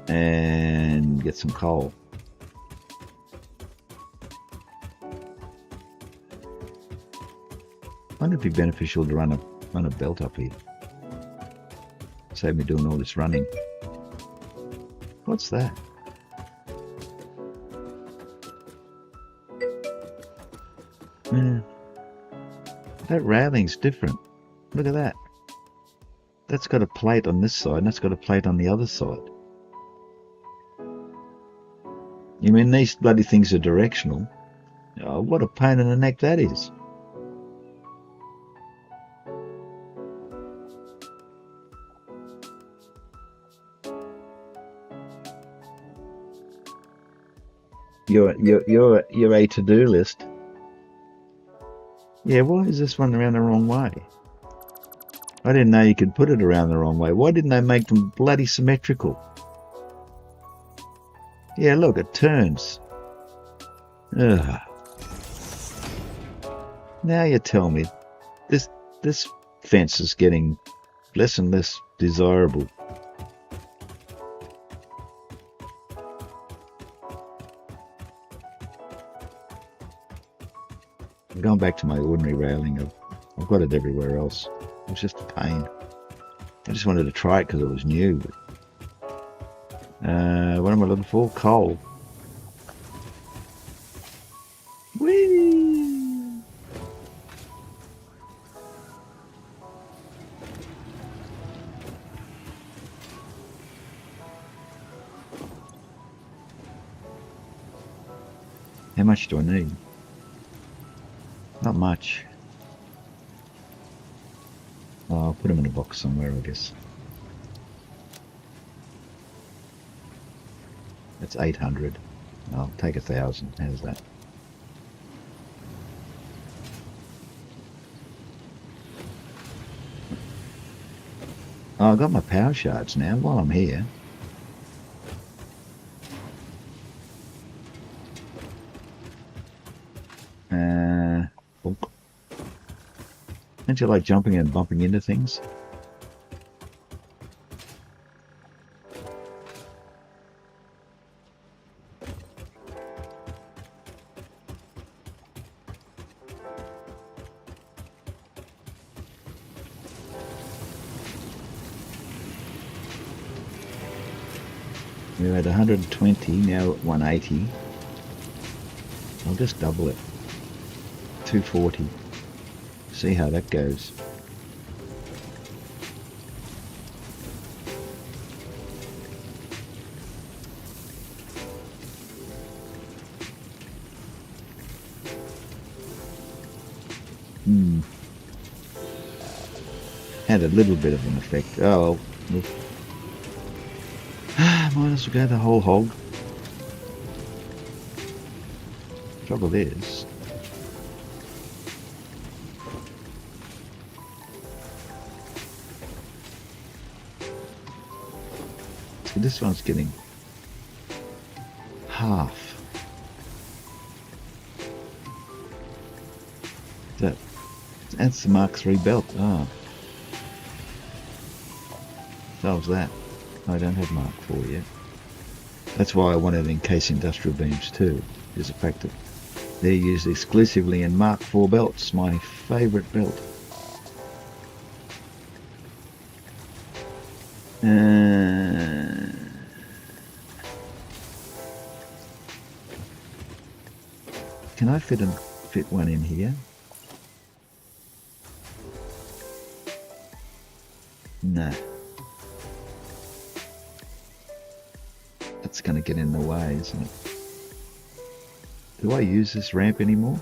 and get some coal. Wouldn't it be beneficial to run a belt up here? Save me doing all this running. What's that? Yeah. That railing's different. Look at that. That's got a plate on this side and that's got a plate on the other side. You mean these bloody things are directional? Oh, what a pain in the neck that is. Your a to-do list. Yeah, why is this one around the wrong way? I didn't know you could put it around the wrong way. Why didn't they make them bloody symmetrical? Yeah, look, it turns. Ugh. Now you tell me, this fence is getting less and less desirable. I'm going back to my ordinary railing. I've got it everywhere else. It's just a pain. I just wanted to try it because it was new. What am I looking for? Coal. Whee! How much do I need? Not much. Oh, I'll put them in a box somewhere, I guess. That's 800. I'll take 1,000. How's that? Oh, I've got my power shards now while I'm here. Don't you like jumping and bumping into things? We're at 120, now at 180. I'll just double it. 240. See how that goes. Had a little bit of an effect. Oh, look. Might as well go the whole hog. Trouble is, see, this one's getting half. That's the Mark III belt. Oh. Solves that. I don't have Mark IV yet. That's why I wanted Encased industrial beams too, is the fact that they're used exclusively in Mark IV belts, my favourite belt. Can I fit one in here? No. It's going to get in the way, isn't it? Do I use this ramp anymore?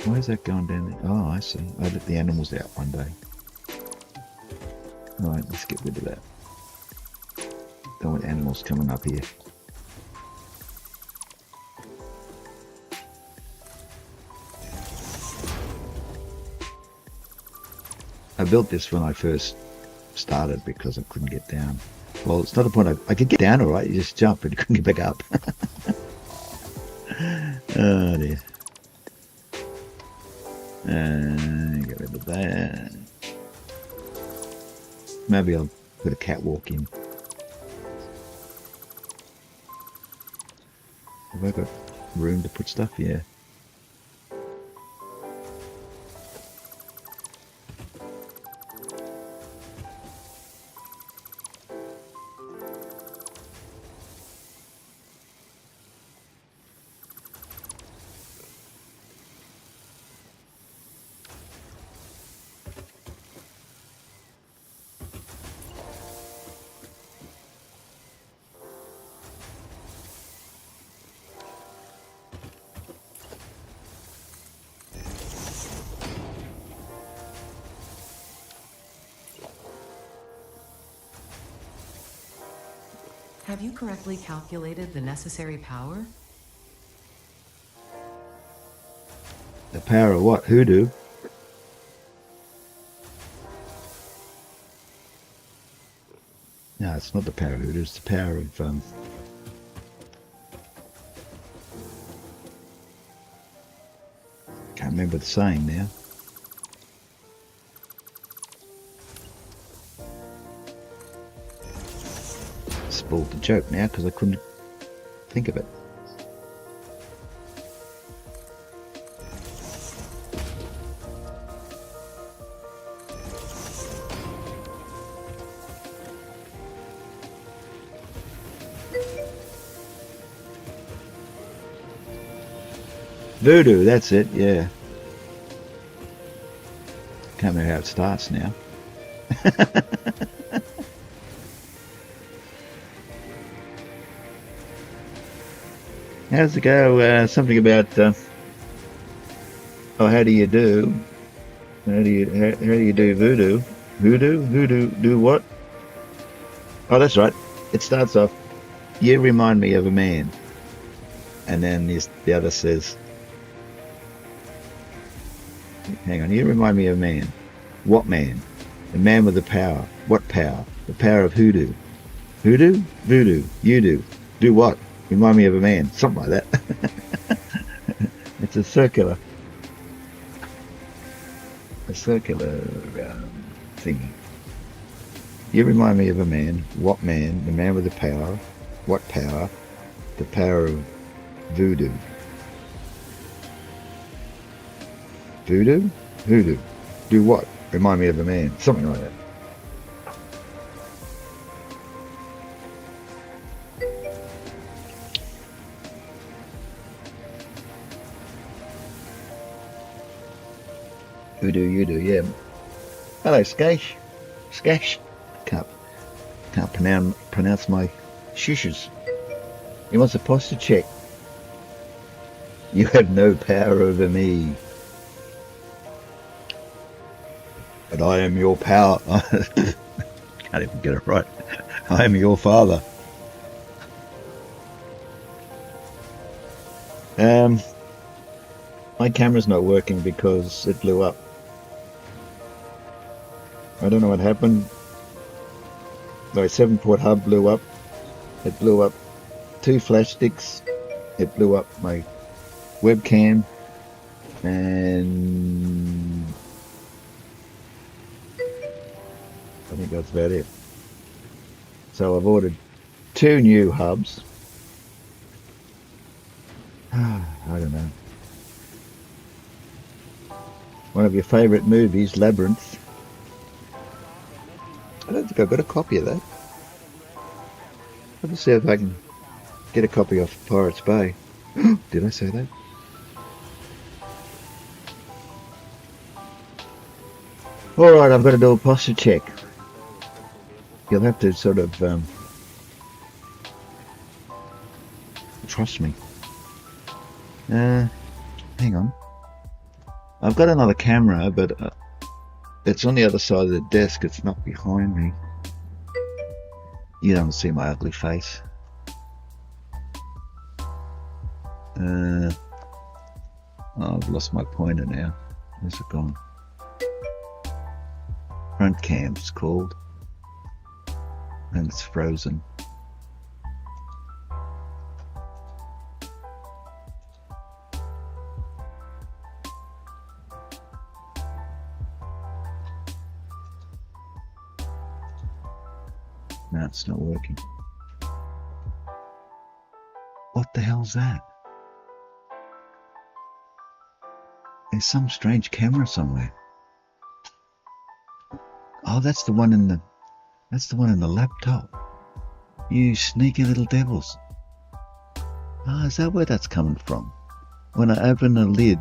Why is that going down there? Oh, I see. I let the animals out one day. Alright, let's get rid of that. Don't want animals coming up here. I built this when I first started because I couldn't get down. Well, it's not a point. I could get down alright, you just jump, but you couldn't get back up. Oh dear. Get rid of that. Maybe I'll put a catwalk in. Have I got room to put stuff? Yeah. Have you correctly calculated the necessary power? The power of what? Hoodoo? No, it's not the power of hoodoo, it's the power of can't remember the saying now. Spoiled the joke now because I couldn't think of it. Voodoo, that's it, yeah. Can't remember how it starts now. How's it go? Something about oh, how do you do? How do you do voodoo? Voodoo do what? Oh, that's right. It starts off, you remind me of a man. And then the other says, hang on, you remind me of a man. What man? The man with the power. What power? The power of hoodoo. Hoodoo? Voodoo. You do. Do what? Remind me of a man. Something like that. It's a circular thingy. You remind me of a man. What man? The man with the power. What power? The power of voodoo. Voodoo? Voodoo. Do what? Remind me of a man. Something like that. Voodoo, you do, yeah. Hello, Skash. Skash. Can't pronounce my shushes. He wants a posture check. You have no power over me. But I am your power. Can't even get it right. I am your father. My camera's not working because it blew up. I don't know what happened. My 7-port hub blew up. It blew up 2 flash sticks. It blew up my webcam. And I think that's about it. So I've ordered 2 new hubs. I don't know. One of your favourite movies, Labyrinth. I don't think I've got a copy of that. I'll just see if I can get a copy off Pirates Bay. Did I say that? Alright, I've got to do a posture check. You'll have to sort of trust me. Hang on. I've got another camera, but it's on the other side of the desk. It's not behind me. You don't see my ugly face. Oh, I've lost my pointer now. Where's it gone? Front cam, it's called. And it's frozen. No, it's not working. What the hell's that? There's some strange camera somewhere. Oh, that's the one in the laptop. You sneaky little devils. Ah, is that where that's coming from? When I open the lid,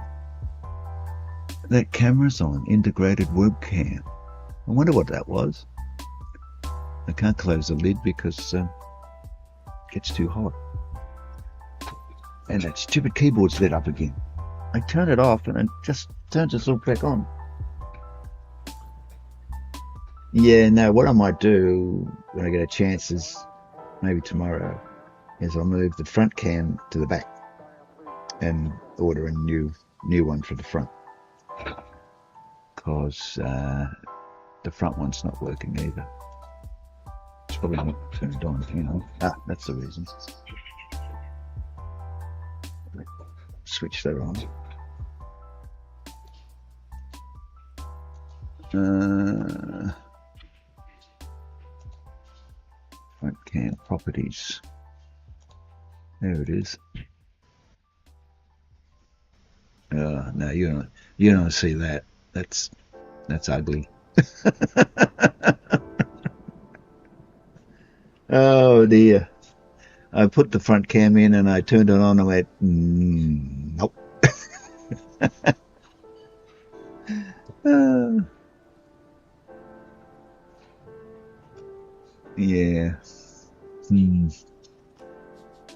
that camera's on, integrated webcam. I wonder what that was. I can't close the lid because it gets too hot. And that stupid keyboard's lit up again. I turn it off and it just turns itself back on. Yeah, no, what I might do when I get a chance is, maybe tomorrow, is I'll move the front cam to the back and order a new one for the front. Because the front one's not working either. It's probably not turned on, you know. Ah, that's the reason. Switch that on. Front cam properties. There it is. No, you don't see that. That's ugly. Oh dear. I put the front cam in and I turned it on and went, nope. Yeah.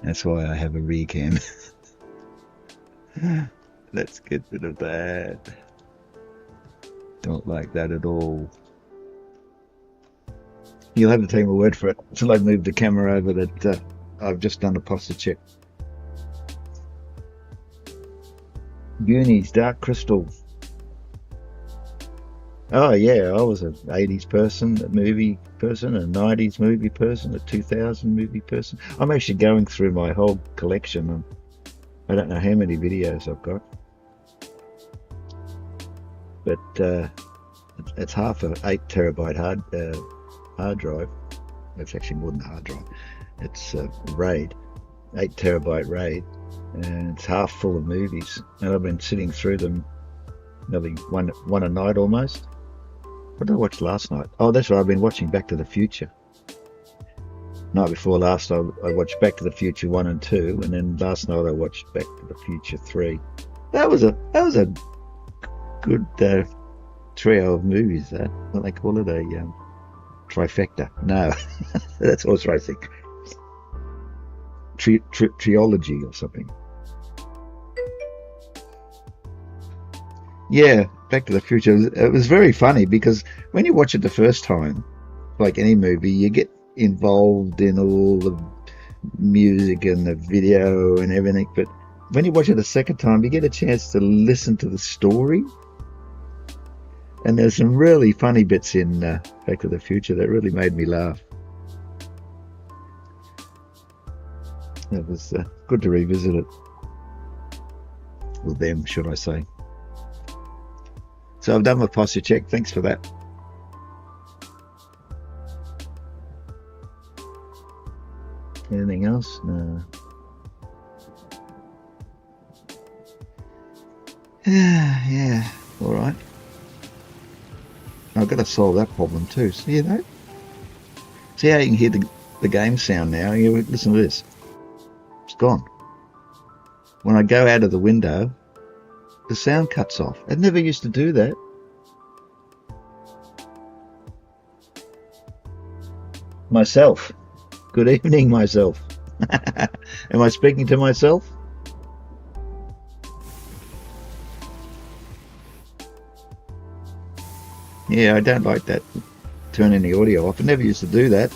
That's why I have a rear cam. Let's get rid of that. Don't like that at all. You'll have to take my word for it until I move the camera over that I've just done a posture check. Goonies, Dark Crystal. Oh yeah, I was an 80s person, a movie person, a 90s movie person, a 2000 movie person. I'm actually going through my whole collection and I don't know how many videos I've got. But it's half a 8 terabyte hard drive. It's actually more than a hard drive. It's a RAID, 8 terabyte RAID, and it's half full of movies. And I've been sitting through them nearly one a night almost. What did I watch last night? Oh, that's right. I've been watching Back to the Future. Night before last, I watched Back to the Future 1 and 2, and then last night I watched Back to the Future 3. That was a good trio of movies. That what they call it, a trifecta. No, that's horse racing. Trilogy or something. Yeah, Back to the Future. It was very funny because when you watch it the first time, like any movie, you get involved in all the music and the video and everything. But when you watch it the second time, you get a chance to listen to the story. And there's some really funny bits in Back to the Future that really made me laugh. It was good to revisit it. With them, should I say. So I've done my posture check. Thanks for that. Anything else? No. Yeah, all right. I've got to solve that problem too. See that? See how you can hear the game sound now? You listen to this. It's gone. When I go out of the window, the sound cuts off. It never used to do that. Myself. Good evening, myself. Am I speaking to myself? Yeah, I don't like that. Turning the audio off. I never used to do that.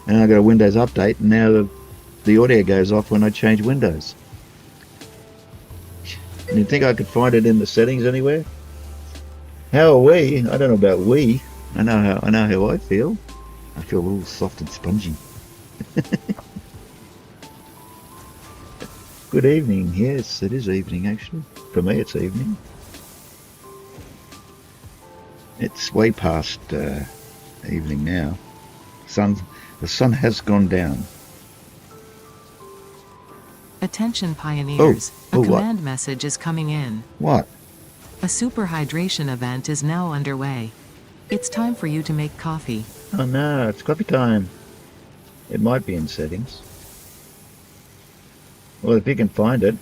And I got a Windows update, and now the audio goes off when I change Windows. And you think I could find it in the settings anywhere? How are we? I don't know about we. I know how I feel. I feel all soft and spongy. Good evening. Yes, it is evening actually. For me, it's evening. It's way past evening now. The sun has gone down. Attention pioneers, Oh, a what? command message is coming in. What? A superhydration event is now underway. It's time for you to make coffee. Oh no, it's coffee time. It might be in settings. Well, if you can find it,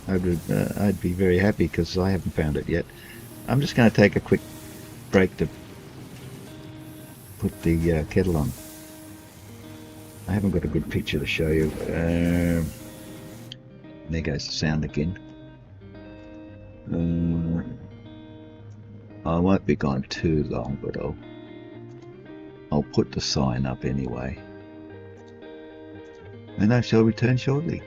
I'd be very happy because I haven't found it yet. I'm just going to take a quick break to put the kettle on. I haven't got a good picture to show you. There goes the sound again. I won't be gone too long, but I'll put the sign up anyway. And I shall return shortly.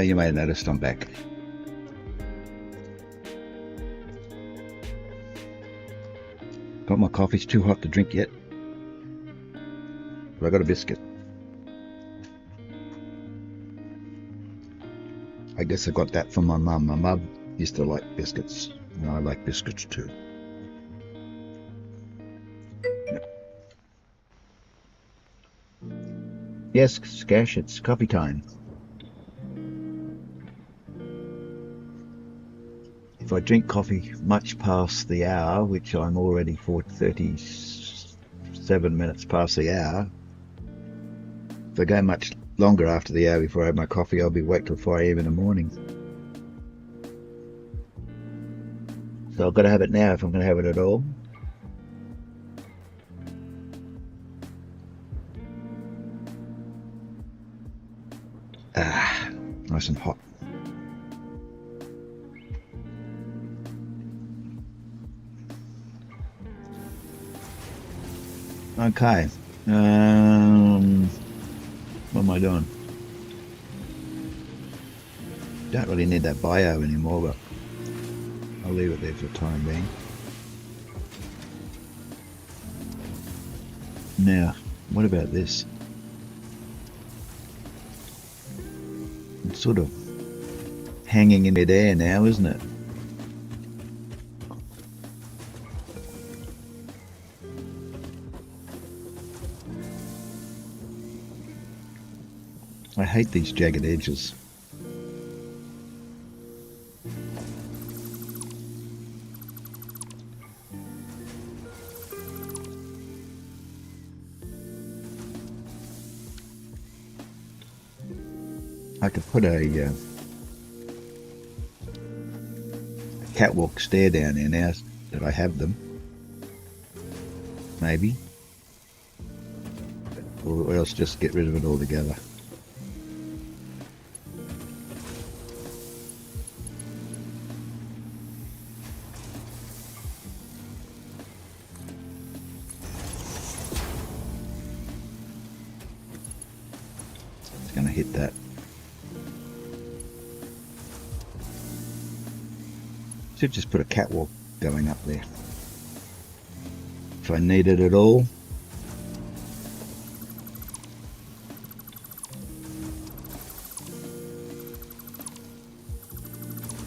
You may have noticed I'm back. Got my coffee. It's too hot to drink yet. But I got a biscuit. I guess I got that from my mum. My mum used to like biscuits, and I like biscuits too. Yes, Skash, it's coffee time. If I drink coffee much past the hour, which I'm already 37 minutes past the hour, if I go much longer after the hour before I have my coffee, I'll be awake till 4 AM in the morning. So I've got to have it now if I'm going to have it at all. Ah, nice and hot. Okay. What am I doing? Don't really need that bio anymore, but I'll leave it there for the time being. Now, what about this? It's sort of hanging in midair now, isn't it? I hate these jagged edges. I could put a catwalk stair down there now that I have them. Maybe. Or else just get rid of it altogether. It's going to hit that. Should just put a catwalk going up there. If I need it at all.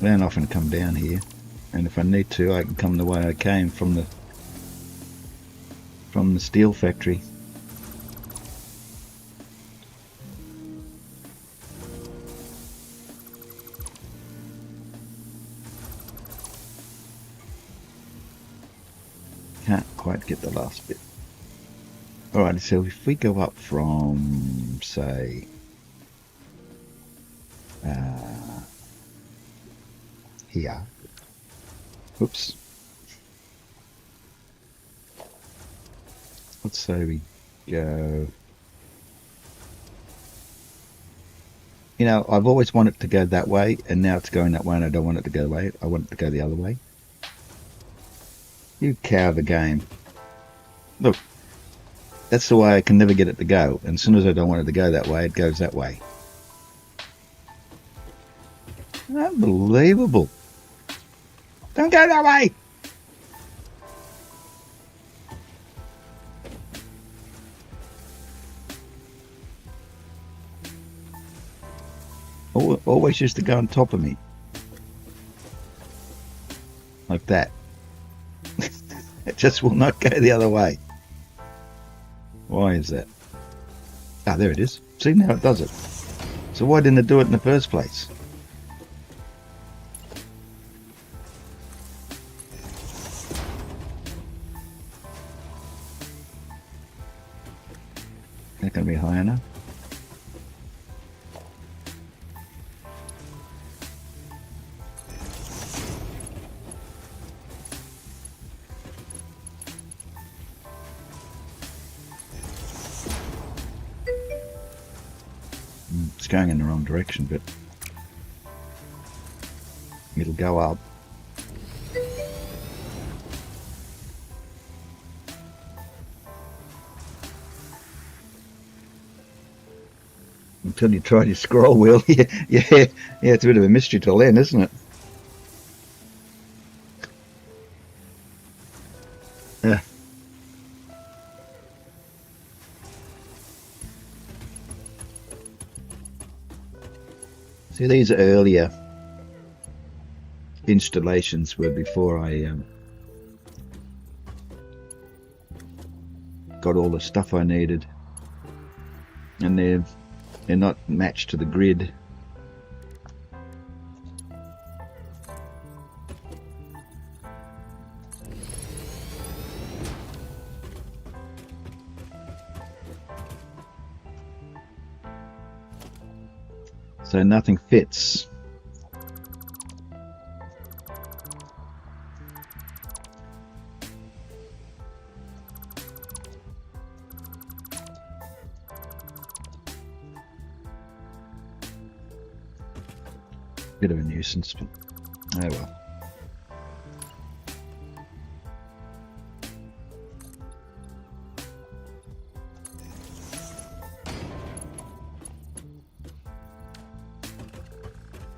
I don't often come down here, and if I need to, I can come the way I came from the steel factory. Can't quite get the last bit. Alright, so if we go up from, say, here. Oops. Let's say we go... You know, I've always wanted to go that way, and now it's going that way, and I don't want it to go that way. I want it to go the other way. You cow the game. Look, that's the way I can never get it to go. And as soon as I don't want it to go that way, it goes that way. Unbelievable. Don't go that way! Always used to go on top of me. Like that. It just will not go the other way. Why is that? Ah, there it is. See, now it does it. So why didn't it do it in the first place? Not going to be high enough. It's going in the wrong direction, but it'll go up. Until you try your scroll wheel. Yeah, it's a bit of a mystery till then, isn't it? Yeah. See, these earlier installations were before I got all the stuff I needed, and they're not matched to the grid. So nothing fits. Bit of a nuisance, but oh well.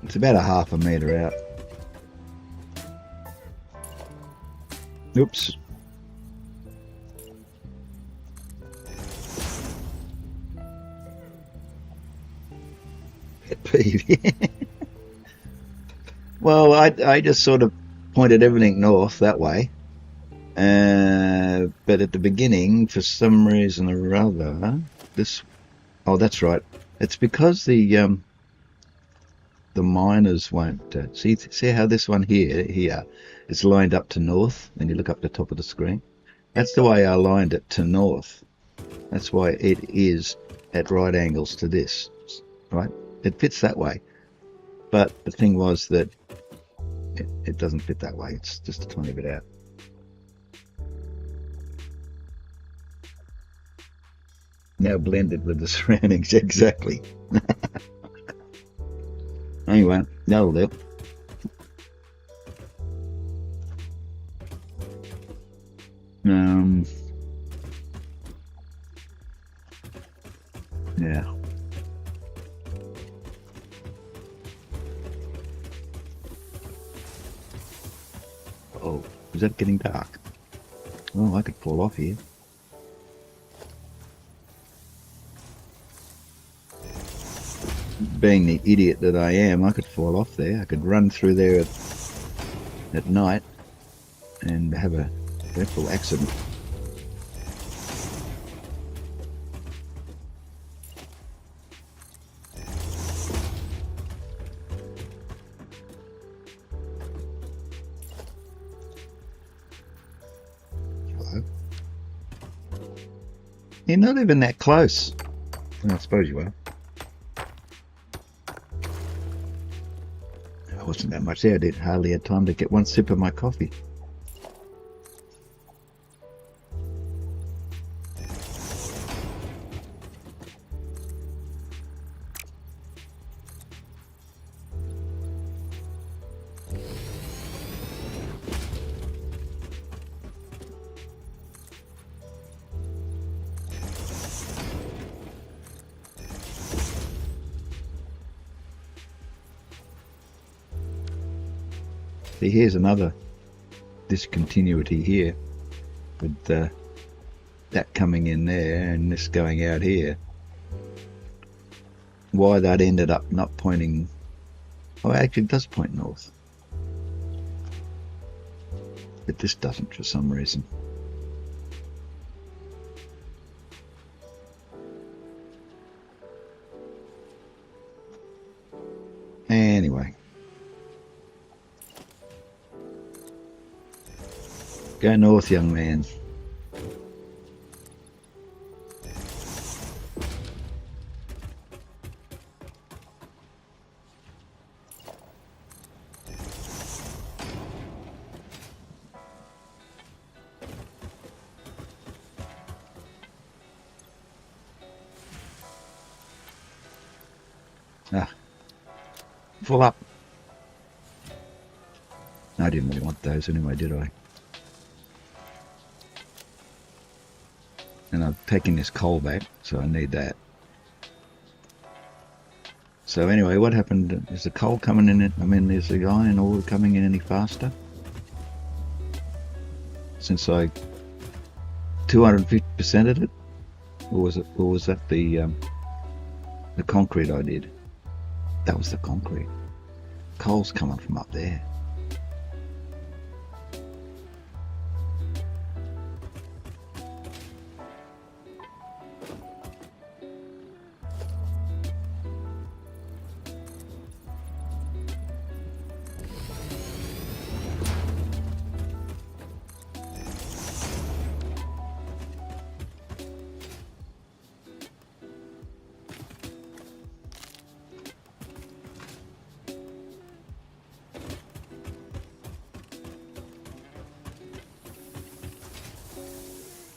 It's about a half a metre out. Oops. Pet peeve. Well, I just sort of pointed everything north that way. But at the beginning, for some reason or other, this... Oh, that's right. It's because the miners won't... see how this one here is lined up to north, and you look up the top of the screen? That's the way I aligned it to north. That's why it is at right angles to this, right? It fits that way. But the thing was that it doesn't fit that way. It's just a tiny bit out. Now blended with the surroundings, exactly. Anyway, that'll do. Yeah. Oh, is that getting dark? Oh, I could fall off here. Being the idiot that I am, I could fall off there. I could run through there at night and have a dreadful accident. Hello? You're not even that close. Well, I suppose you are. It wasn't that much there. I did hardly had time to get one sip of my coffee. See, here's another discontinuity here with that coming in there and this going out here. Why that ended up not pointing... Oh, actually it does point north. But this doesn't for some reason. Anyway. Go north, young man. Ah, full up. I didn't really want those anyway, did I? And I've taken this coal back, so I need that. So anyway, what happened? Is the coal coming in? I mean, is the iron ore coming in any faster? Since I 250%ed it, or was that the concrete I did? That was the concrete. Coal's coming from up there.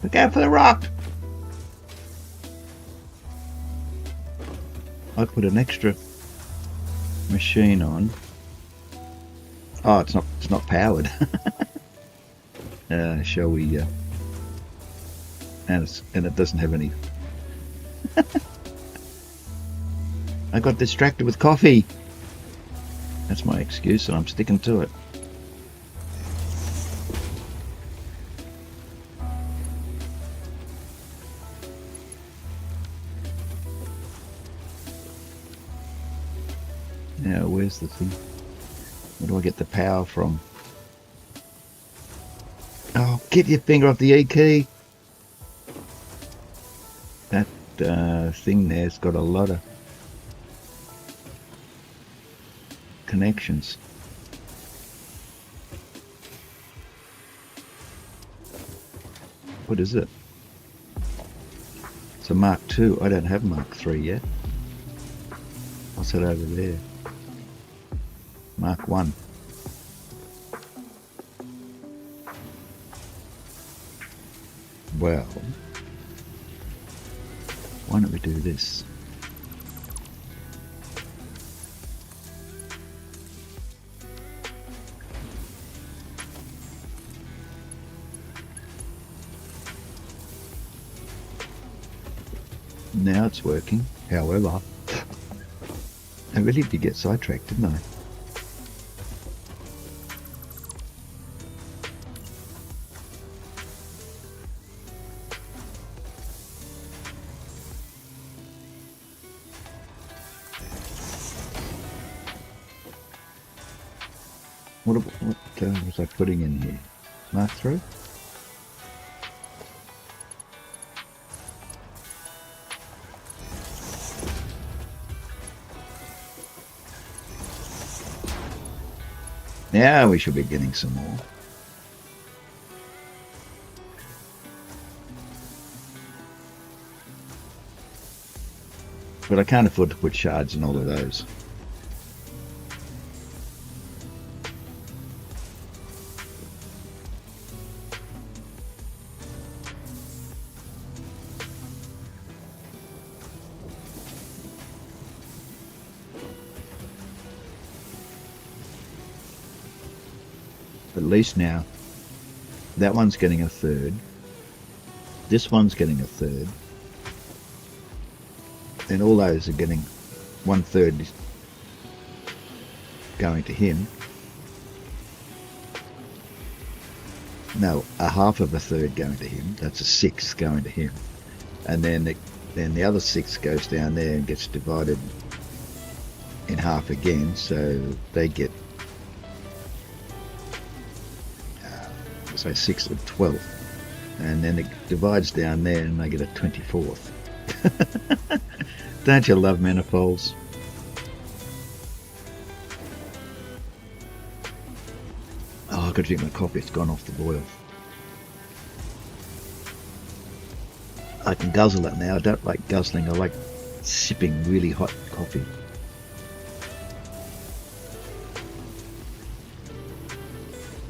Look out for the rock! I put an extra machine on Oh, it's not powered. Shall we? And it doesn't have any. I got distracted with coffee. That's my excuse, and I'm sticking to it. Now, where's the thing? Where do I get the power from? Oh, get your finger off the E key. That thing there's got a lot of connections. What is it? It's a Mark II. I don't have Mark III yet. What's that over there? Mark 1. Well, why don't we do this? Now it's working. However, I really did get sidetracked, didn't I? What was I putting in here? Mark III? Now we should be getting some more. But I can't afford to put shards in all of those. At least now, that one's getting a third. This one's getting a third. And all those are getting 1/3 going to him. No, a half of a third going to him. That's a sixth going to him. And then the other sixth goes down there and gets divided in half again. So they get say 6th of 12th, and then it divides down there and they get a 24th. Don't you love manifolds? Oh, I've got to drink my coffee. It's gone off the boil. I can guzzle it now. I don't like guzzling. I like sipping really hot coffee.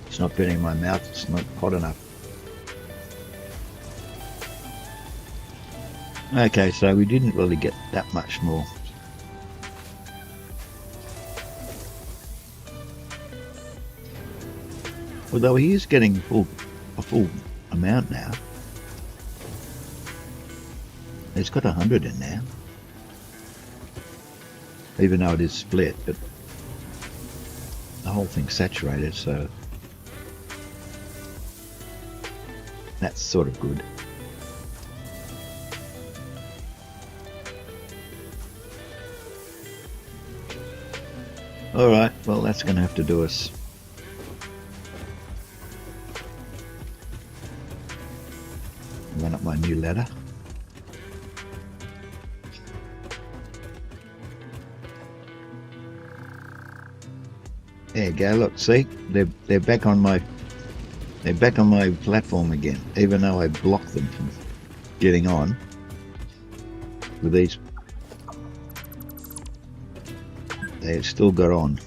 It's not burning my mouth. It's not hot enough. Okay, so we didn't really get that much more. Although he is getting a full amount now. It's got 100 in there. Even though it is split, but the whole thing's saturated, so that's sort of good. Alright, well that's going to have to do us. Run up my new ladder. There you go, look, see? They're back on my platform again, even though I blocked them from getting on with these. They still got on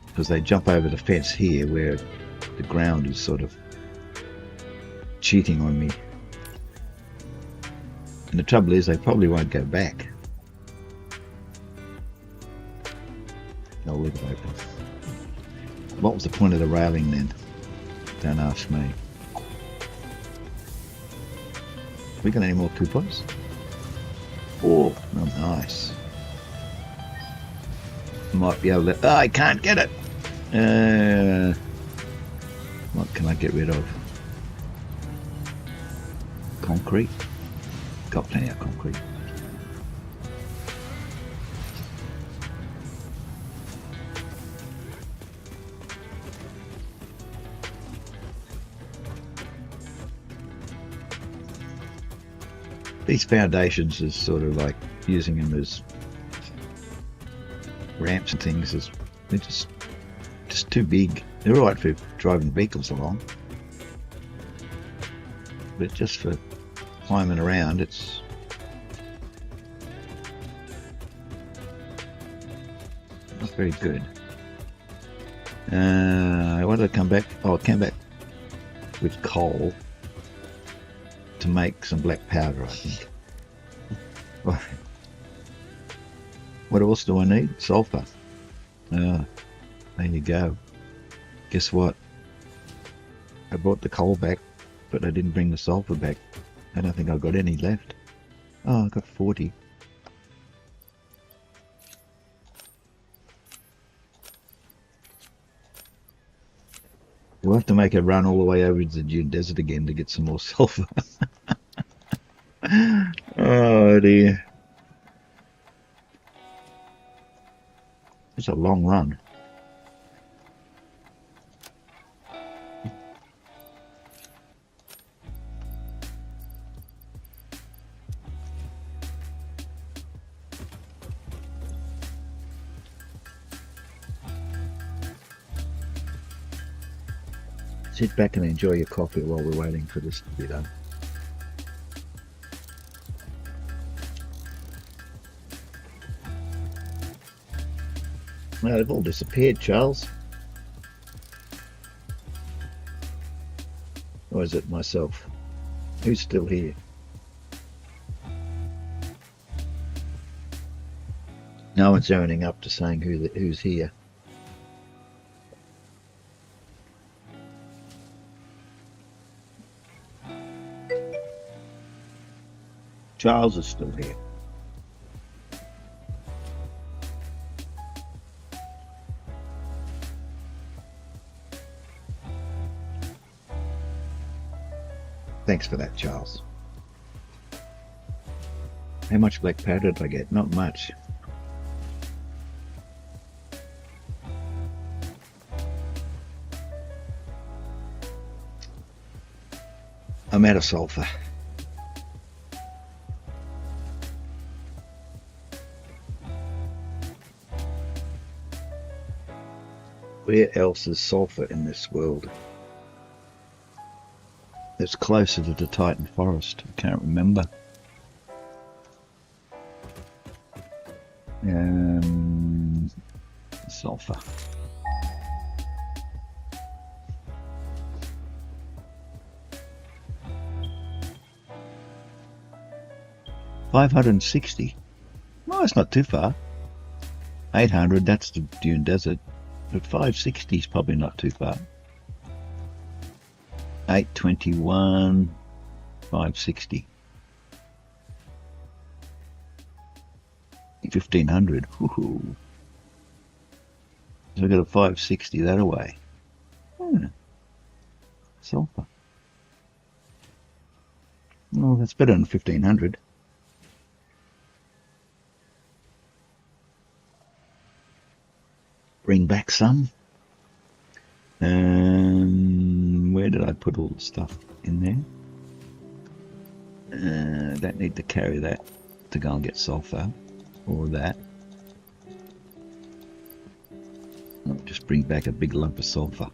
because they jump over the fence here where the ground is sort of cheating on me. And the trouble is they probably won't go back. I'll leave it open. What was the point of the railing then? Don't ask me. We got any more coupons? Oh, nice. Might be able to... Oh, I can't get it! What can I get rid of? Concrete. Got plenty of concrete. These foundations is sort of like using them as ramps and things. They're just too big. They're alright for driving vehicles along, but just for climbing around, it's not very good. What did I come back? Oh, I came back with coal to make some black powder, I think. What else do I need? Sulfur. There you go. Guess what? I brought the coal back, but I didn't bring the sulfur back. I don't think I got any left. Oh, I got 40. We'll have to make a run all the way over to the Dune Desert again to get some more sulfur. Oh dear. It's a long run. Sit back and enjoy your coffee while we're waiting for this to be done. Now they've all disappeared, Charles. Or is it myself? Who's still here? No one's zoning up to saying who's here. Charles is still here. Thanks for that, Charles. How much black powder did I get? Not much. I'm out of sulfur. Where else is sulfur in this world? It's closer to the Titan Forest. I can't remember. Sulfur. $560. Well, that's not too far. 800. That's the Dune Desert. But 560 is probably not too far. 821, 560. 1500. Woohoo. So I got a 560 that away. Sulfur. Well, that's better than 1500. Bring back some. Where did I put all the stuff in there? Don't need to carry that to go and get sulfur or that. I'll just bring back a big lump of sulfur.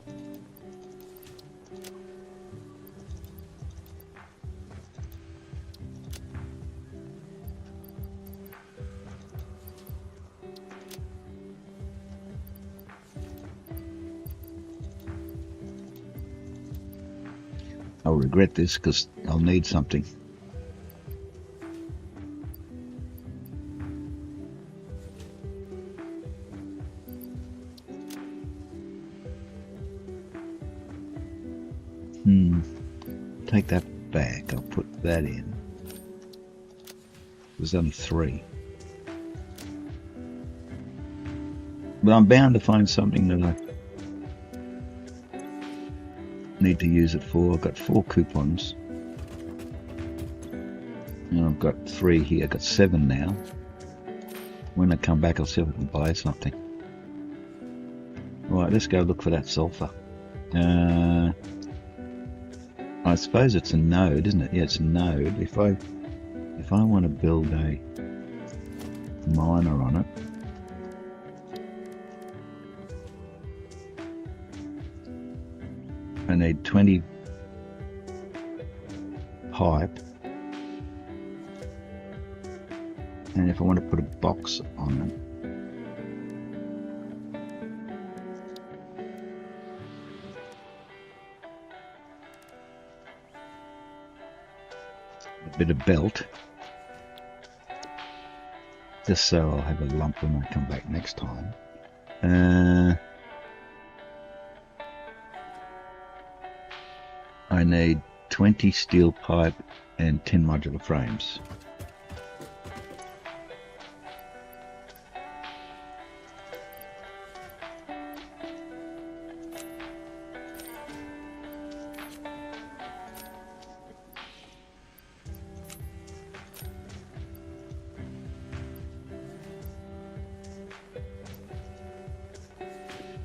I'll regret this because I'll need something. back. I'll put that in. There's only 3. But I'm bound to find something that I need to use it for. I've got 4 coupons. And I've got 3 here. I've got 7 now. When I come back, I'll see if I can buy something. Right, let's go look for that sulfur. I suppose it's a node, isn't it? Yeah, it's a node. If I want to build a miner on it, I need 20 pipe, and if I want to put a box on it, a bit of belt, just so I'll have a lump when I come back next time. I need 20 steel pipe and 10 modular frames.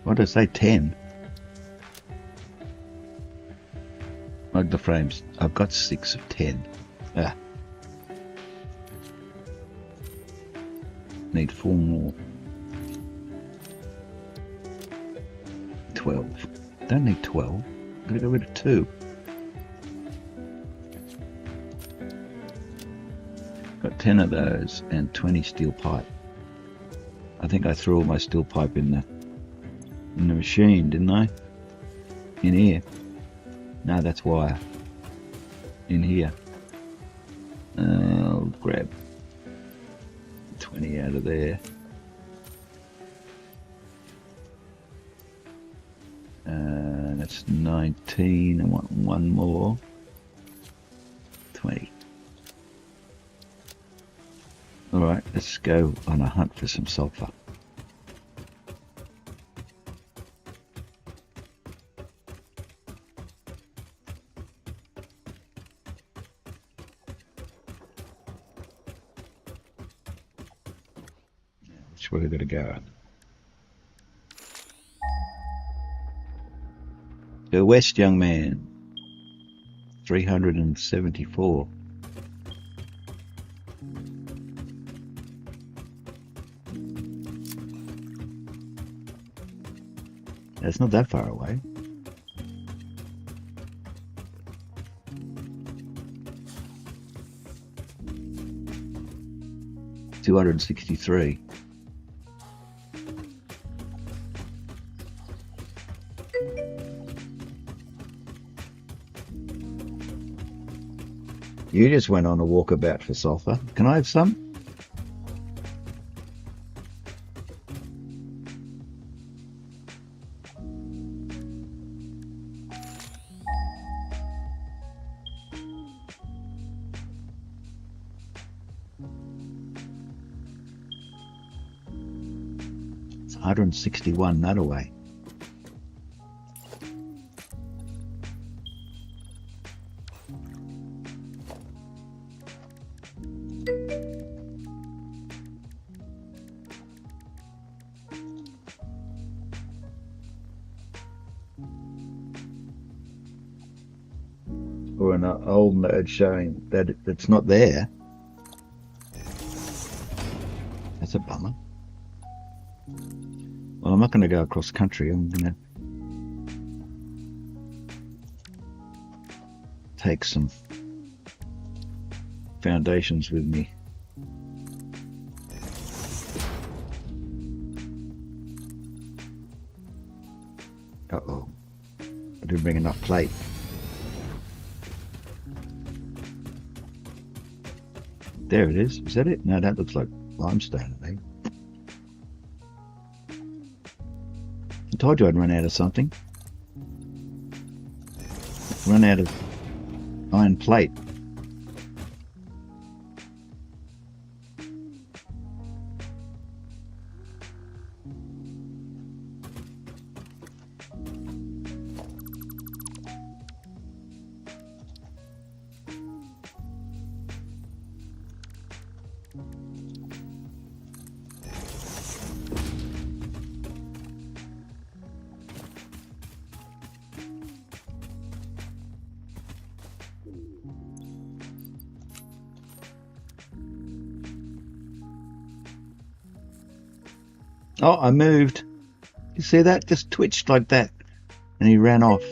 What did I say, 10? Like the frames. I've got 6 of 10. Need 4 more. 12. Don't need 12. I'm gonna go rid of 2. Got 10 of those and 20 steel pipe. I think I threw all my steel pipe in the machine, didn't I? In here. No, that's wire. In here. I'll grab 20 out of there. That's 19. I want 1 more. 20. Alright, let's go on a hunt for some sulfur. Which way we're going to go? Go west, young man. 374. That's not that far away. $263. You just went on a walkabout for sulfur. Can I have some? It's 161 nut away. Or an old node showing that it's not there. That's a bummer. Well, I'm not going to go across country. I'm going to take some foundations with me. Uh-oh. I didn't bring enough plate. There it is. Is that it? No, that looks like limestone, I think. I told you I'd run out of something. Run out of iron plate. Oh, I moved. You see that? Just twitched like that. And he ran off.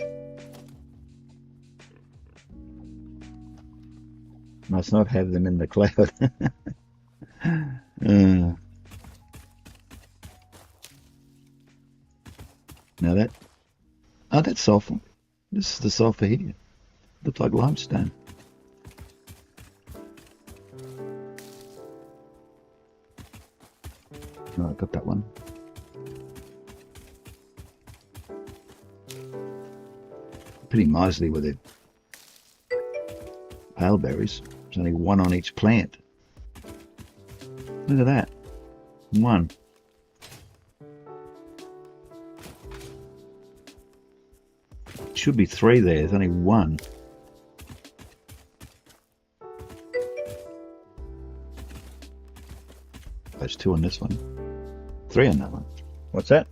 Must not have them in the cloud. Now that... Oh, that's sulfur. This is the sulfur here. Looks like limestone. Oh, I got that one. Pretty miserly with it. Pale berries. There's only one on each plant. Look at that. One. Should be three there. There's only one. There's two on this one. Three on that one. What's that?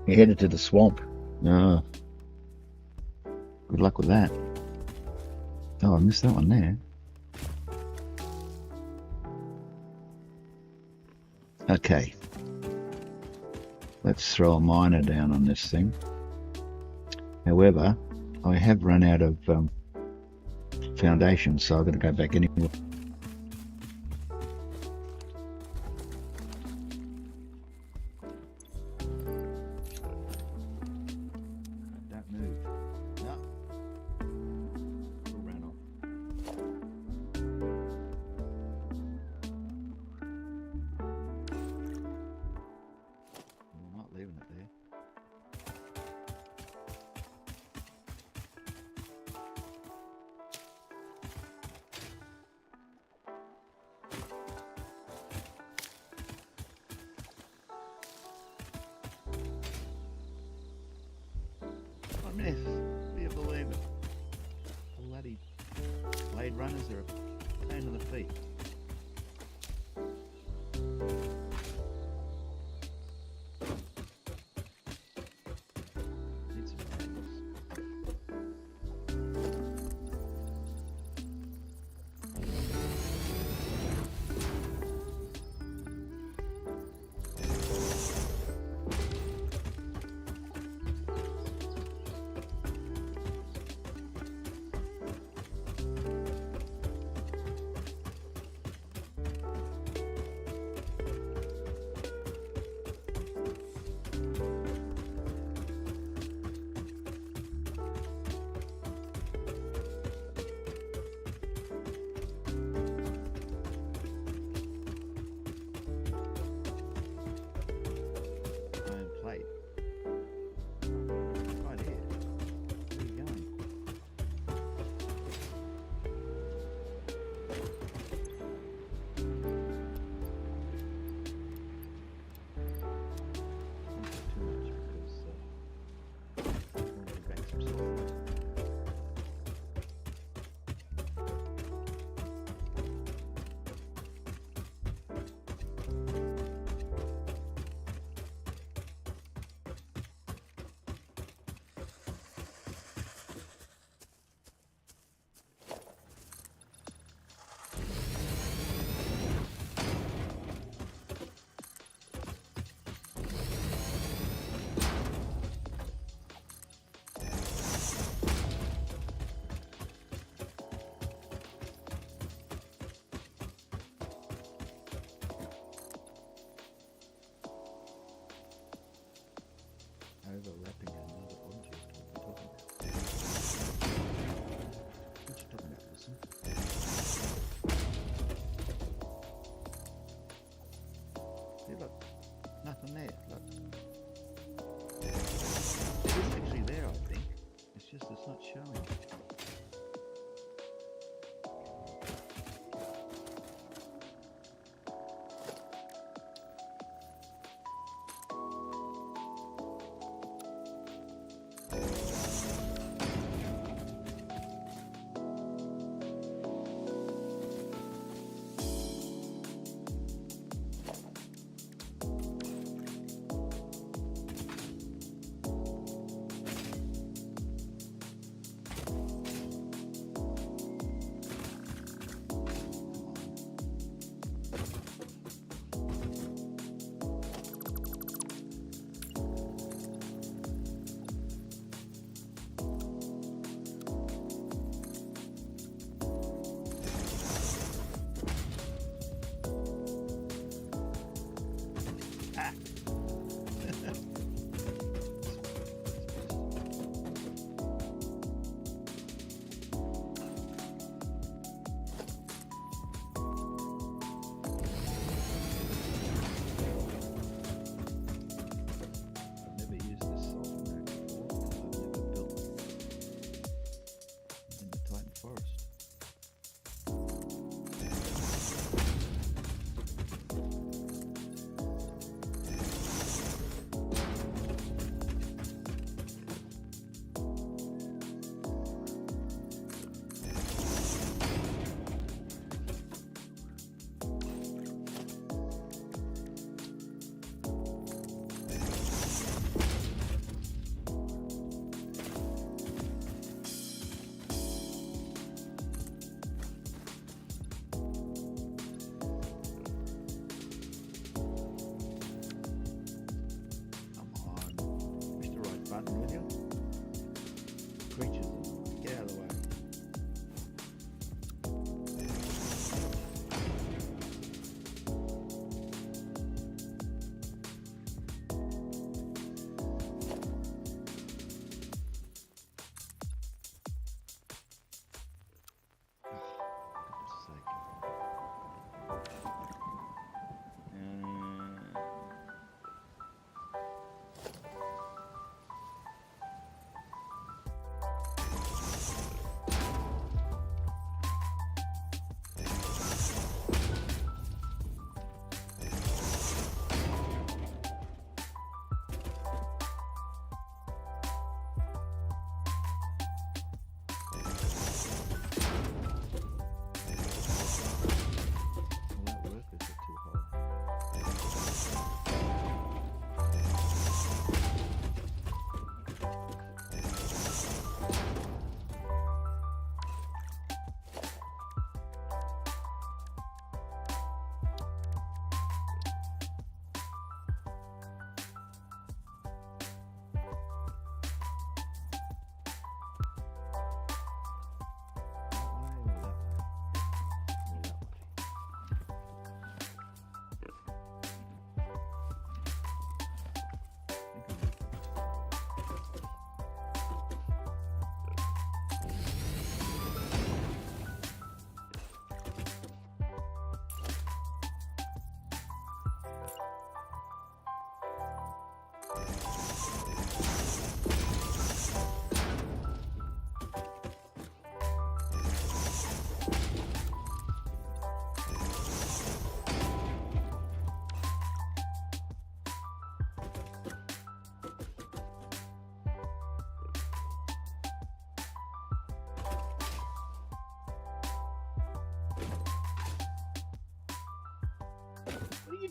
You're headed to the swamp. Oh. Good luck with that. Oh, I missed that one there. Okay. Let's throw a miner down on this thing. However, I have run out of foundations, so I've got to go back anyway. Don't move. No. It ran off. I'm not leaving it there. I mean, do you believe it? Bloody Blade Runners are a pain in the feet. Need some angles.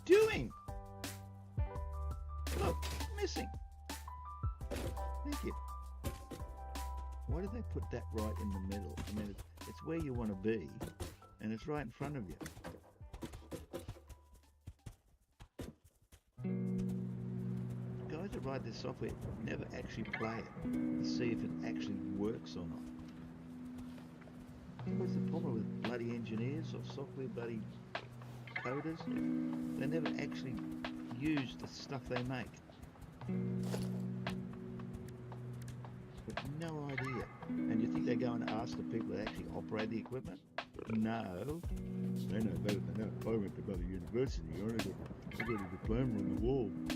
doing? Look, missing. Thank you. Why did they put that right in the middle? I mean, it's where you want to be, and it's right in front of you. Guys that write this software never actually play it to see if it actually works or not. What's the problem with bloody engineers or software bloody coders? They never actually use the stuff they make. But no idea. And you think they go and ask the people that actually operate the equipment? No. They know better than that. I went to bloody university. I got a diploma on the wall. I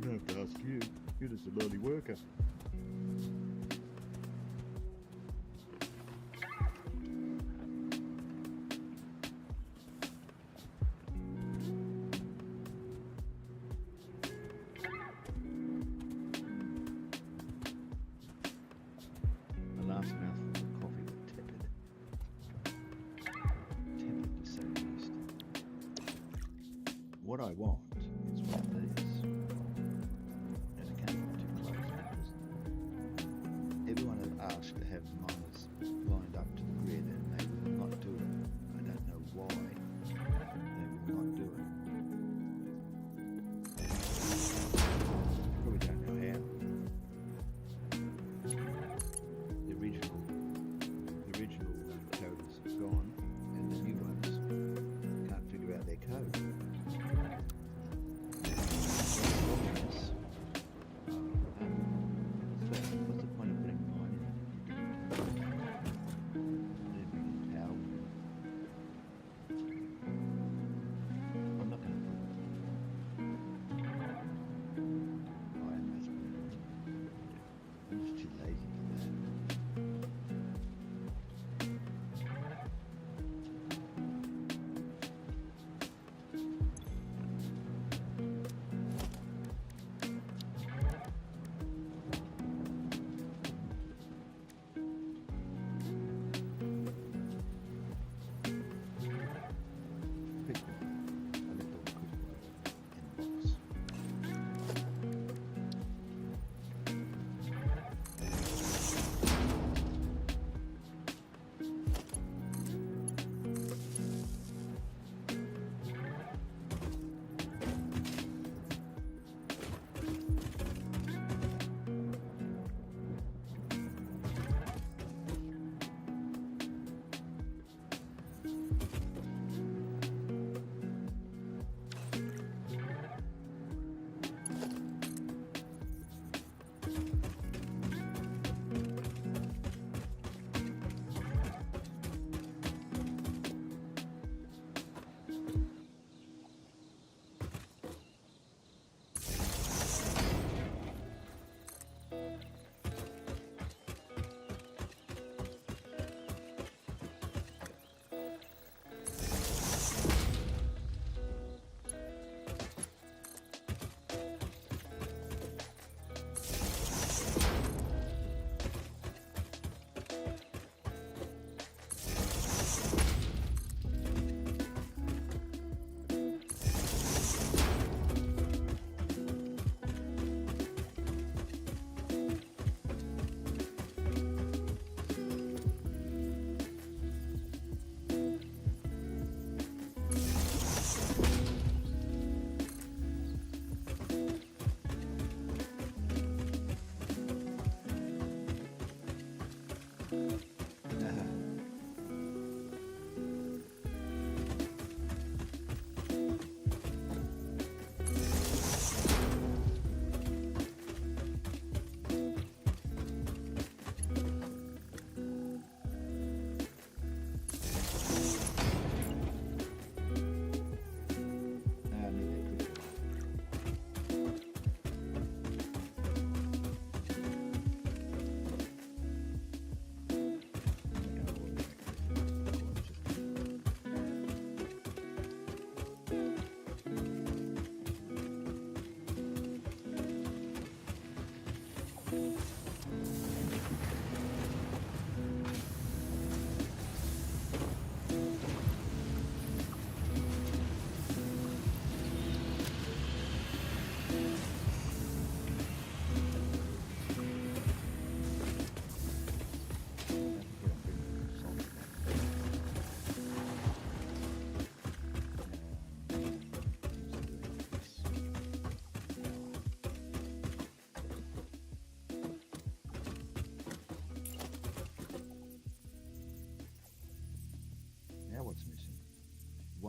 don't have to ask you. You're just a bloody worker. The last mouthful of coffee was tepid. Tepid to say the least. What I want is one of these. And it can't be too close because everyone has asked to have miners lined up to the grid and they will not do it. I don't know why they will not do it. Probably don't know how. The original coders have gone and the new ones can't figure out their code.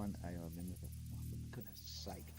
one AI limiter. Oh, for goodness sake.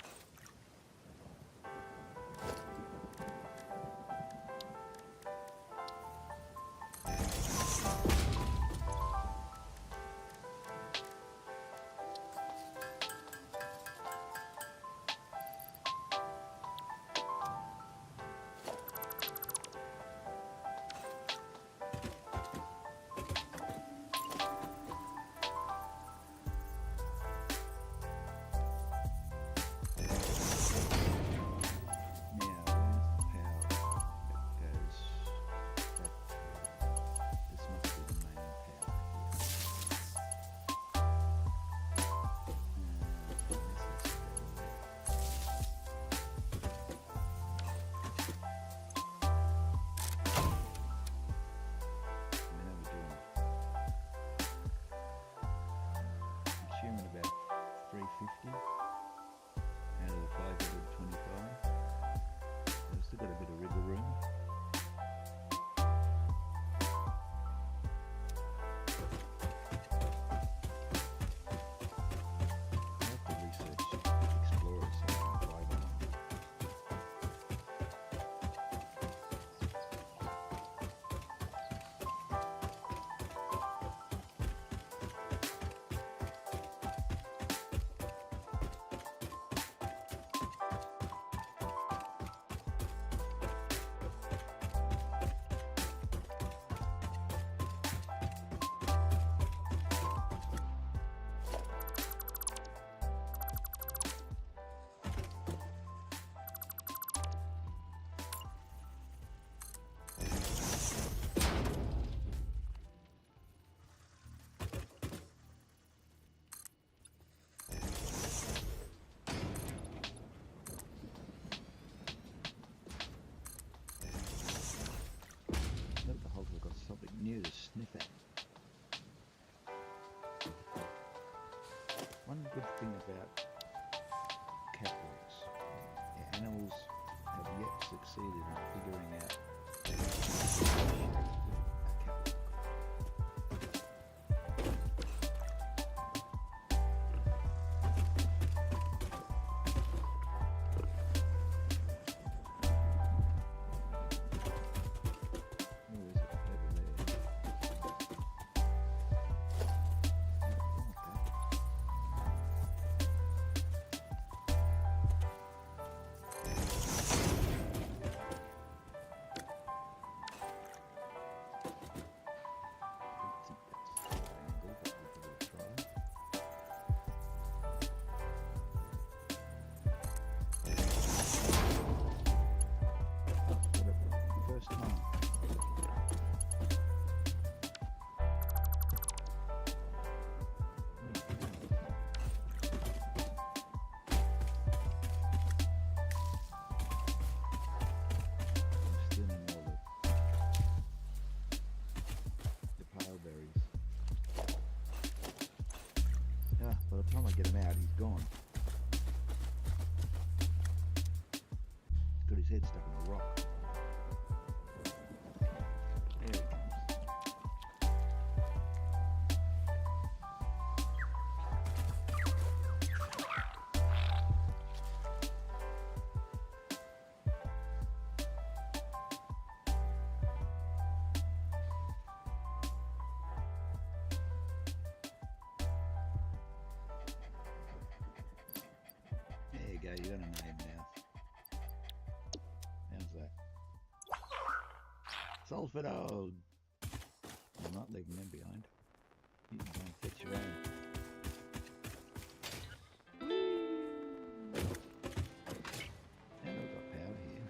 New to sniff at. One good thing about catwalks, animals have yet succeeded in figuring out the shape of a catwalk. By the time I get him out, he's gone. He's got his head stuck in a rock. There he comes. There you go, you got a name now. How's that? Sulfur dog! I'm not leaving them behind. You can go and fetch your own. Now I've got power here.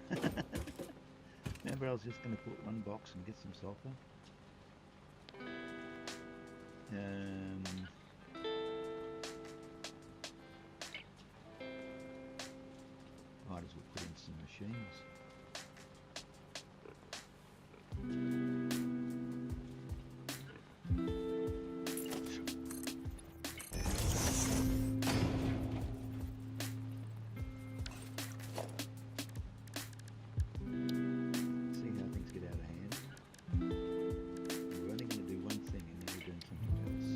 Remember I was just going to put one box and get some sulfur? Might as well put in some machines. See how things get out of hand. We're only going to do one thing and then we're doing something else.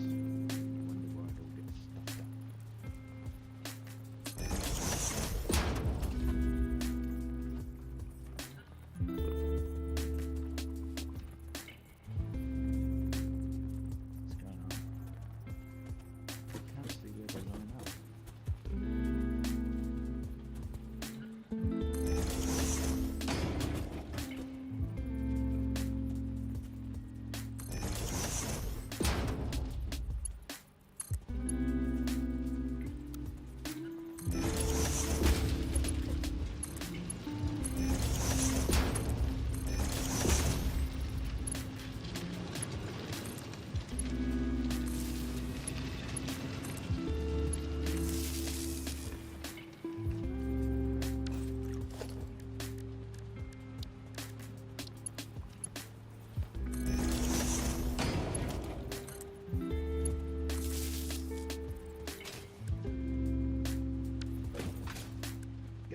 I wonder why it all gets stuffed up.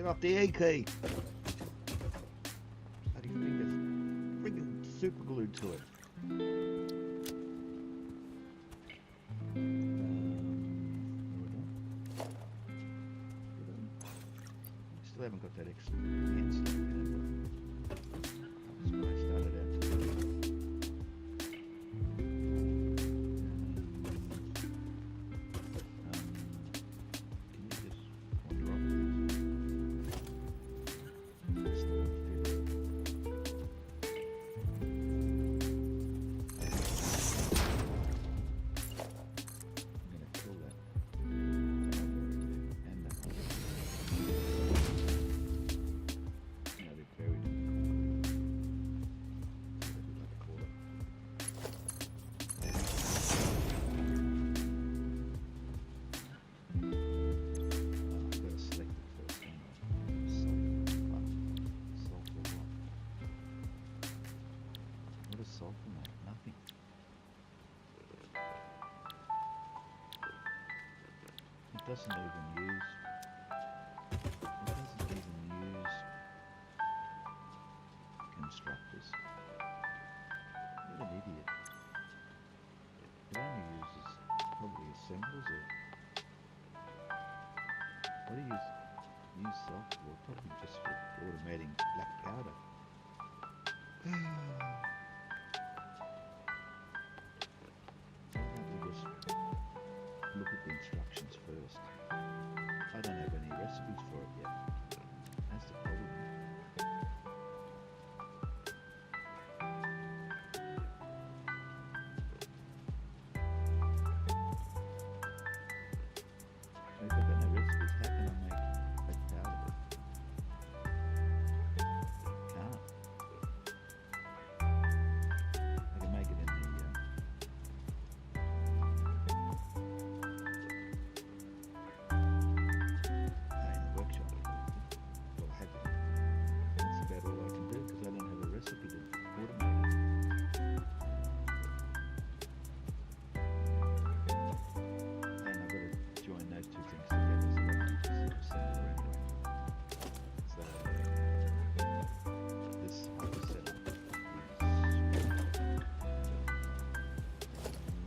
Get off the E key. Bloody fingers. Freaking super glued to it. Still haven't got that extra hand slot in it, but that was when I started out to do it. Can you just wander off, please? Just let it fit. I'm gonna kill that. And that one. Now they're buried in the concrete. That's what we like to call it. I've got to select it first, haven't I? Sulfur what? What does sulfur make? Nothing. It doesn't even use. It doesn't even use constructors. What an idiot. It only uses probably assemblers or what do you use sulfur for? Probably just for automating black powder. I have to just look at the instructions first. I don't have any recipes for it yet. That's the problem. If I've got no recipes, how can I make black powder? Can't. I can make it in the workshop. Well, I have to. That's about all I can do because I don't have a recipe to automate it. And I've got to join those two things together so that I can just sort of send it around. So this other setup is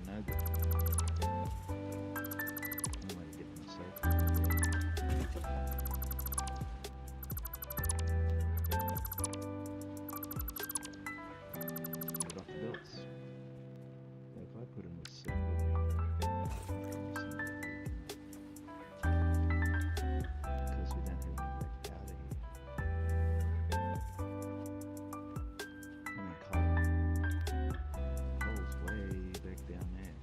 no good. I'm going to get myself put off the belts. So if I put in the symbol, because we don't have any black powder here. I mean coal. Coal's way back down there.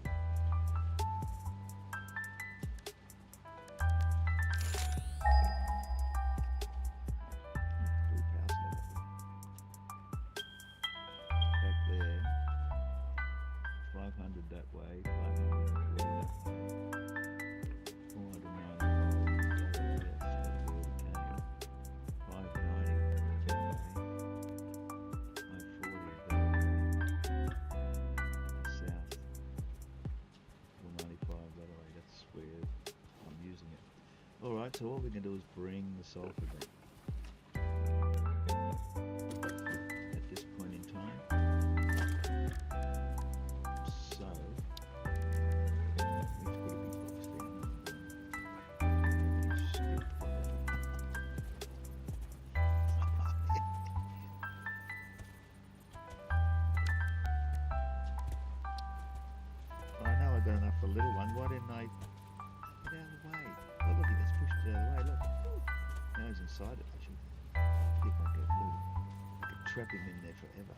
Blue power slot back there. 500 that way, 540 that way, 495 that way, that's where we came. 590 that way, 540 that way, south, 495 that way, that's where I'm using it. Alright, so what we can do is bring the sulfur back. At this point in time. So, let's put a big box down. Skip. I know I got enough for a little one. Why didn't I get out of the way? Oh look, he gets pushed out of the way. Look, now he's inside it. I should see if I could trap him in there forever.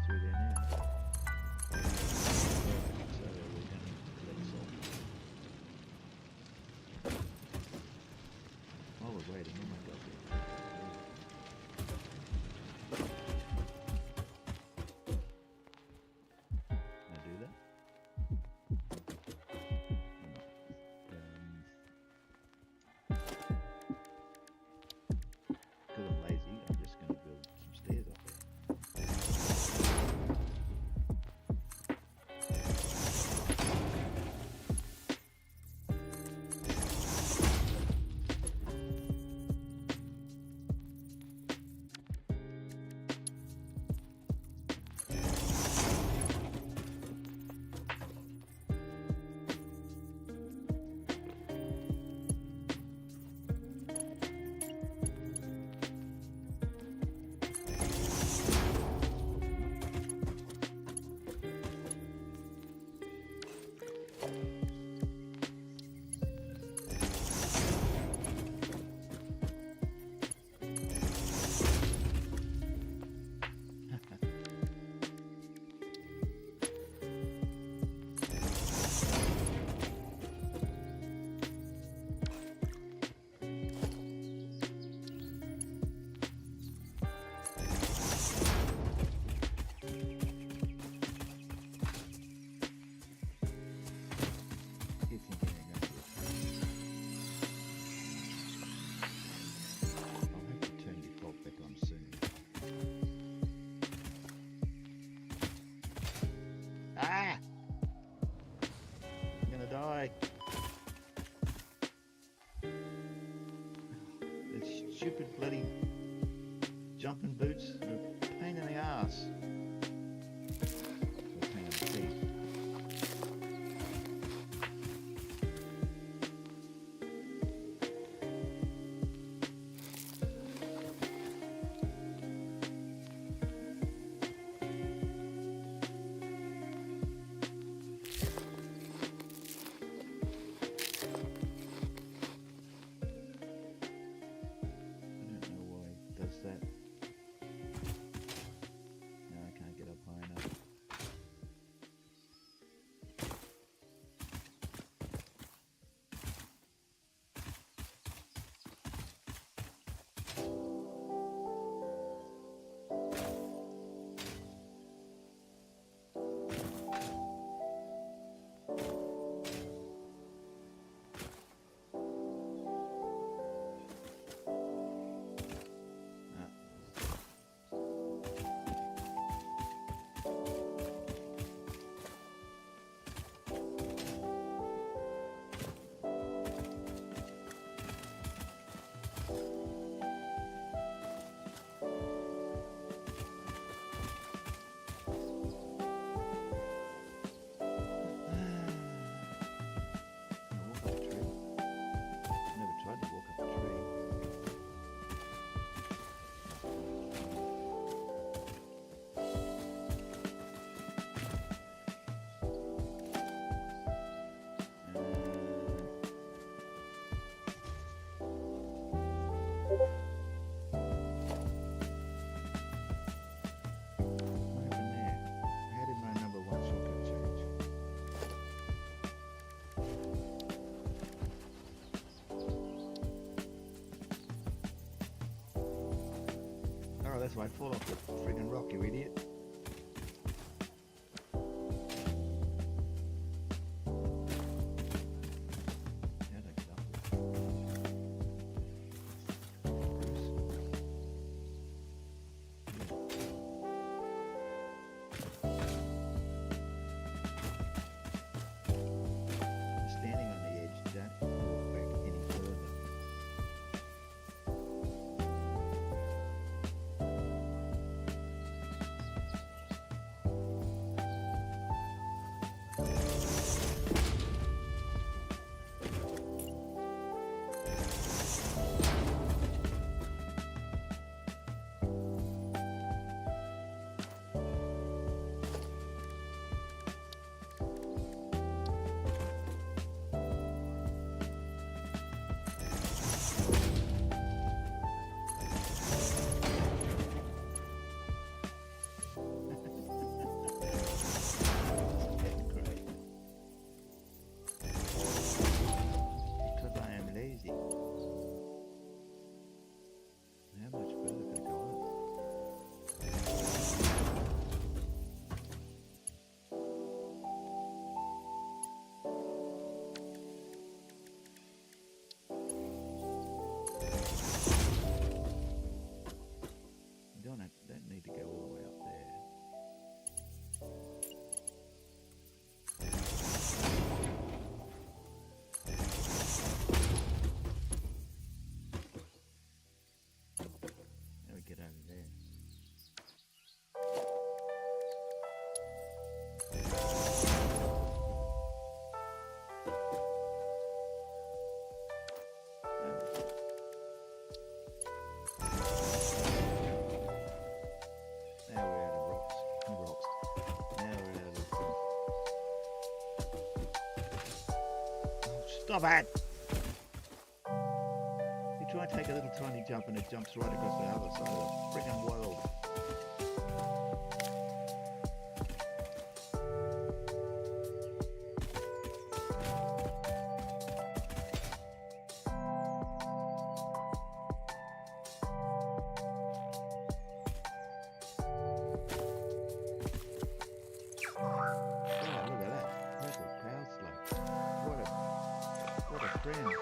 Through there now. So we're going to let us off. While we're waiting, oh my god. Can I do that? No. stupid bloody jumping boots are a pain in the ass. A pain in the feet. That. No, I can't get up high enough. That's why I fall off the friggin' rock, you idiot. How'd I get up there? Standing on the edge, don't walk back any further. Don't need to go all the way up there. Now we get over there. Stop it! You try and take a little tiny jump and it jumps right across the other side of the friggin' world. Friend.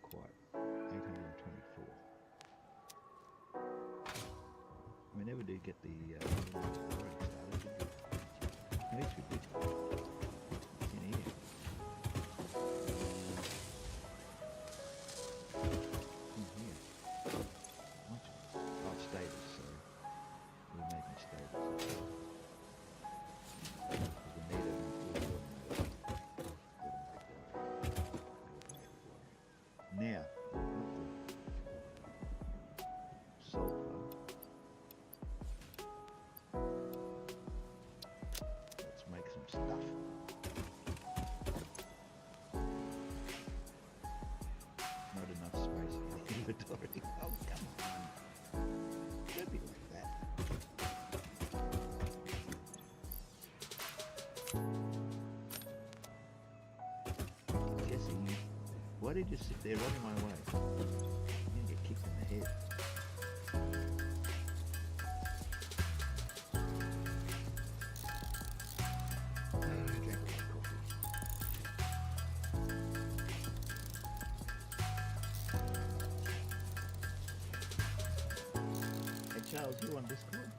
not quite. 824. We never did get the wiring started, did we? At least we did. It's in here. It's in here. What's it? Oh, it's status, so we're making status. We need it. Now, sulfur. Let's make some stuff. Not enough space in the inventory. Oh, come on. Don't be like that. Jesse, why did you sit there right in my way? You're gonna get kicked in the head. Drank a lot of coffee. Hey Charles, you on Discord?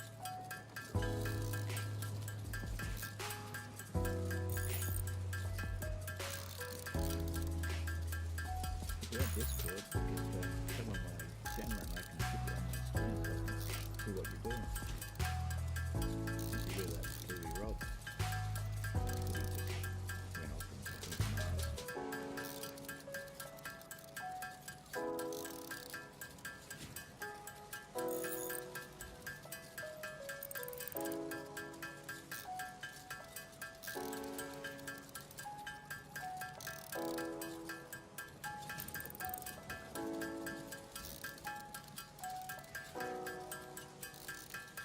Yeah, Discord, because some of my channel and I can put it on my screen so I can see what you're doing. Since you do that Kiwi Rob. Went off into Mars.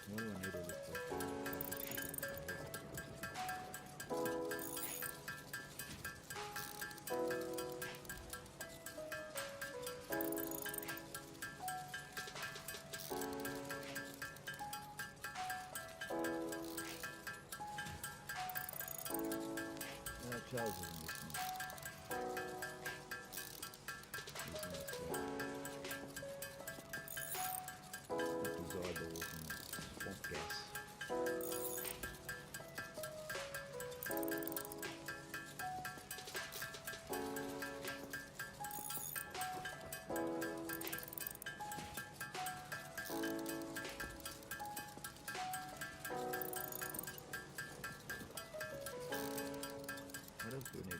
What do I need all this for? Charles isn't listening. He's in his eyeballs and swamp gas. What else do we need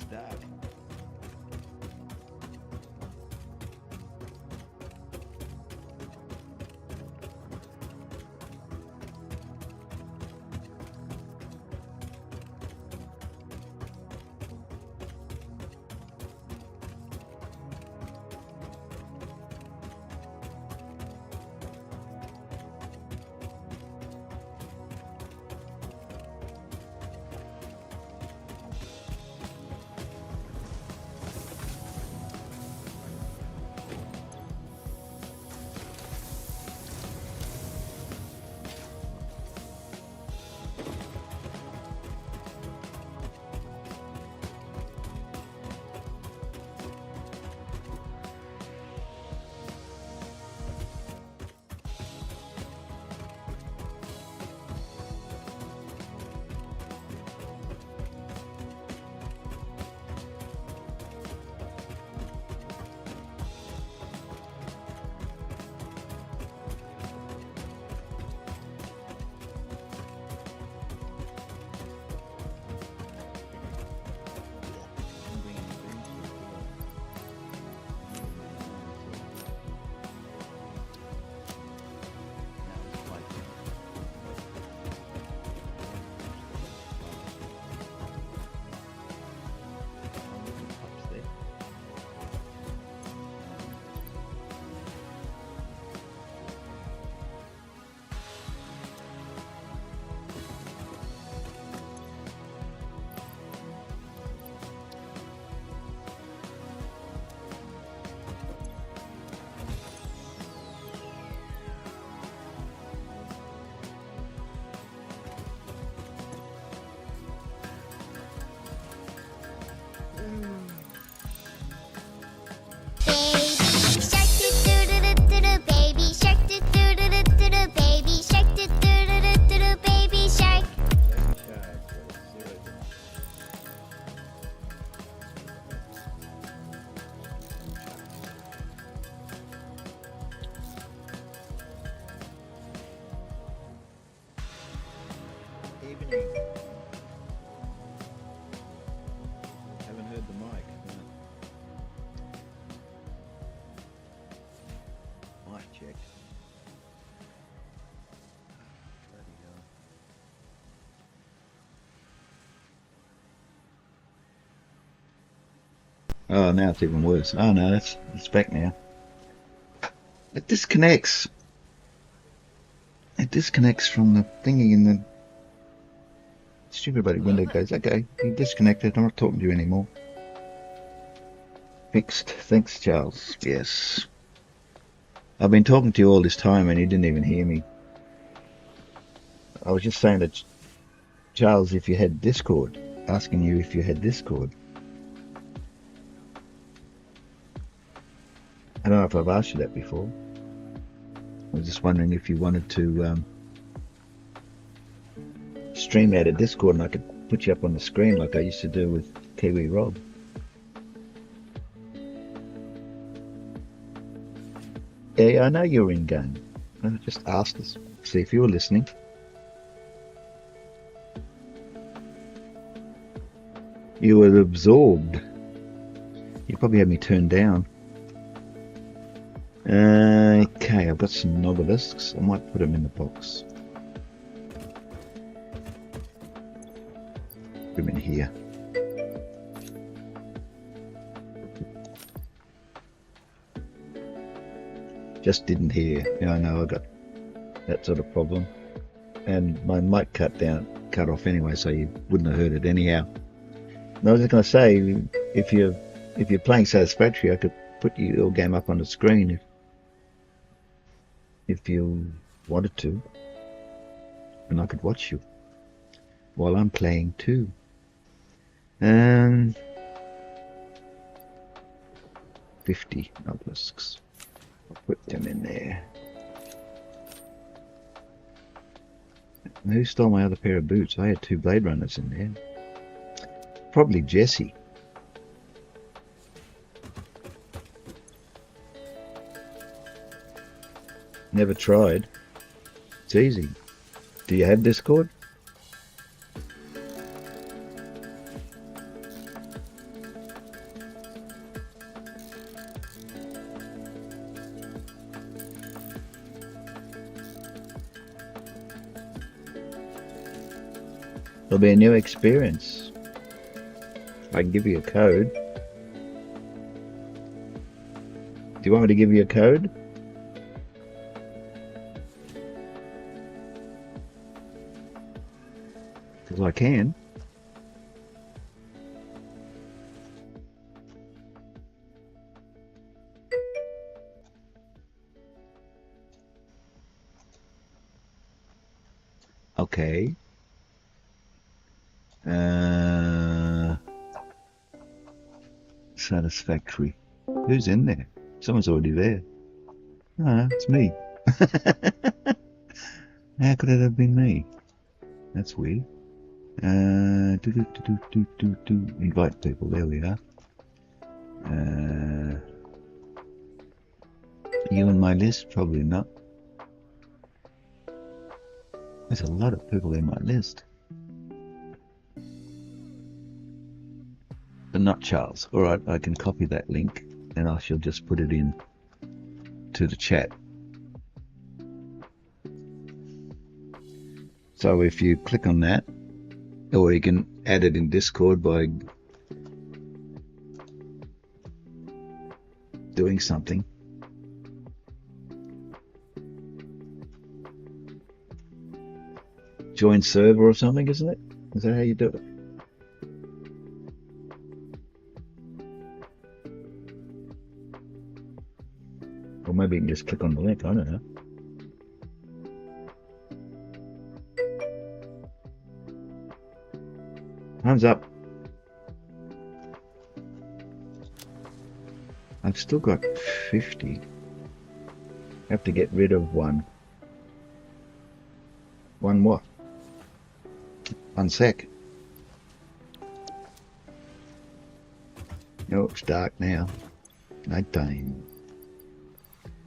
dark. Baby shark doo doo doo doo doo doo, baby shark doo doo doo doo doo doo, baby shark. Evening. Haven't heard the mic. Mic check. Bloody hell. Oh, now it's even worse. Oh no, it's back now. It disconnects. It disconnects from the thingy in the stupid bloody window. Goes, okay, you disconnected. I'm not talking to you anymore. Fixed. Thanks, Charles. Yes. I've been talking to you all this time and you didn't even hear me. I was just saying to Charles if you had Discord, asking you if you had Discord. I don't know if I've asked you that before. I was just wondering if you wanted to stream out of Discord and I could put you up on the screen like I used to do with Kiwi Rob. Yeah, I know you're in game. I just asked us, see if you were listening. You were absorbed. You probably had me turned down. Okay, I've got some novelisks. I might put them in the box. Put them in here. Just didn't hear. Yeah, I know I got that sort of problem. And my mic cut off anyway, so you wouldn't have heard it anyhow. And I was just going to say, if you're playing Satisfactory, I could put your game up on the screen if you wanted to, and I could watch you while I'm playing too. 50 obelisks. I'll put them in there. And who stole my other pair of boots? I had 2 Blade Runners in there. Probably Jesse. Never tried. It's easy. Do you have Discord? It'll be a new experience. I can give you a code. Do you want me to give you a code? Because I can. Okay. Satisfactory. Who's in there? Someone's already there. Ah, it's me. How could it have been me? That's weird. Invite people. There we are. You on my list? Probably not. There's a lot of people in my list. But not Charles. Alright, I can copy that link and I shall just put it in to the chat. So if you click on that, or you can add it in Discord by doing something. Join server or something, isn't it? Is that how you do it? Or maybe you can just click on the link, I don't know. Hands up. I've still got 50. I have to get rid of one. One what? One sec. Oh, it's dark now. Nighttime.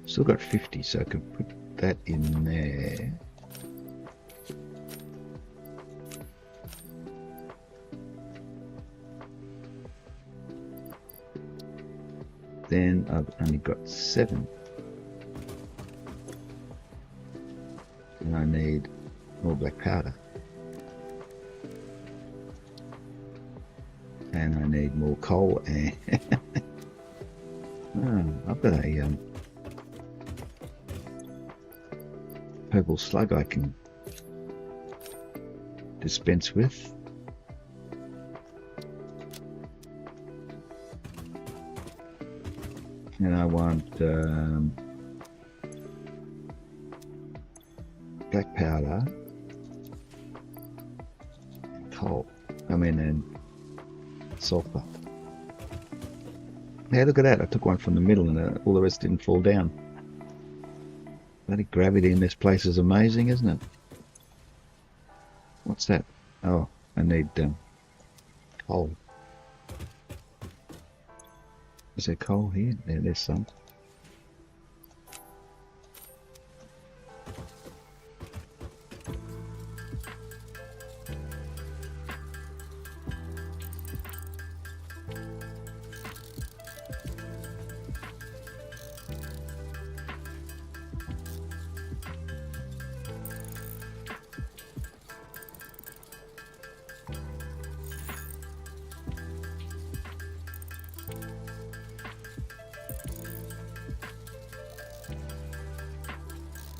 Still got 50, so I could put that in there. Then I've only got 7. And I need more black powder. And I need more coal and I've got a purple slug I can dispense with. And I want black powder, coal, and sulfur. Yeah, look at that. I took one from the middle and all the rest didn't fall down. Bloody gravity in this place is amazing, isn't it? What's that? Oh, I need coal. Is there coal here? There's some.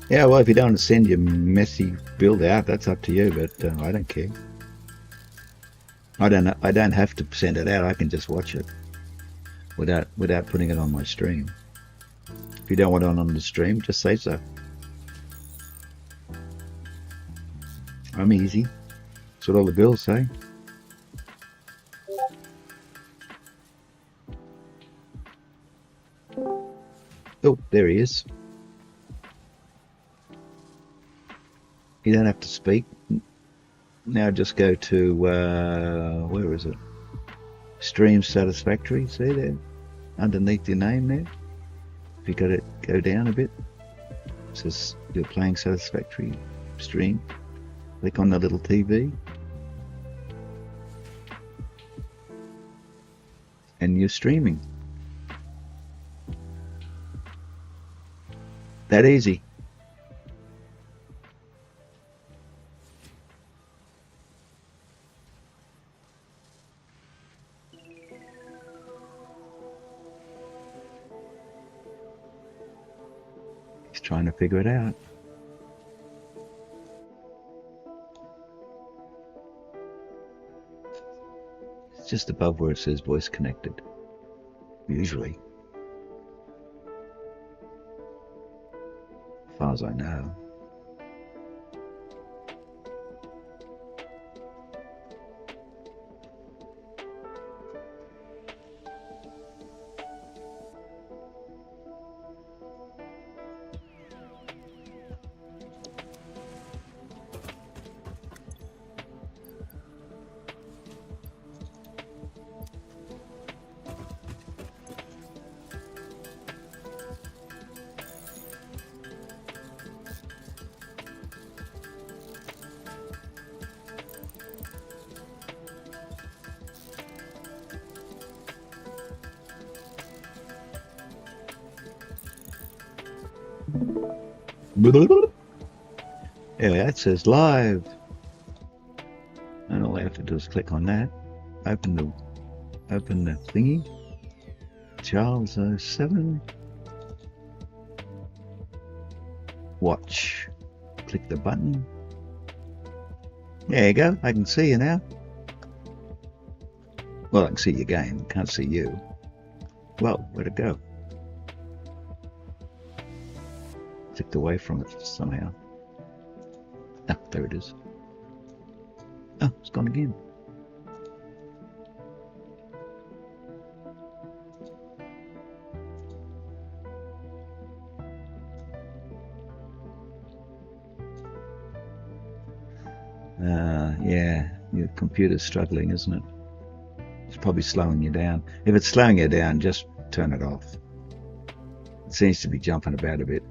Yeah, well, if you don't want to send your messy build out, that's up to you. But I don't care. I don't have to send it out. I can just watch it without putting it on my stream. If you don't want it on the stream, just say so. I'm easy. That's what all the girls say. Oh, there he is. You don't have to speak. Now just go to, where is it? Stream Satisfactory, see there? Underneath your name there. If you got it, go down a bit. It says you're playing Satisfactory stream. Click on the little TV. And you're streaming. That easy. trying to figure it out. It's just above where it says voice connected. Usually. As far as I know. Yeah, it says live. And all I have to do is click on that. Open the thingy. Charles 07. Watch. Click the button. There you go. I can see you now. Well, I can see your game. Can't see you. Well, where'd it go? Clicked away from it somehow. Ah, there it is. Oh, it's gone again. Yeah, your computer's struggling, isn't it? It's probably slowing you down. If it's slowing you down, just turn it off. It seems to be jumping about a bit.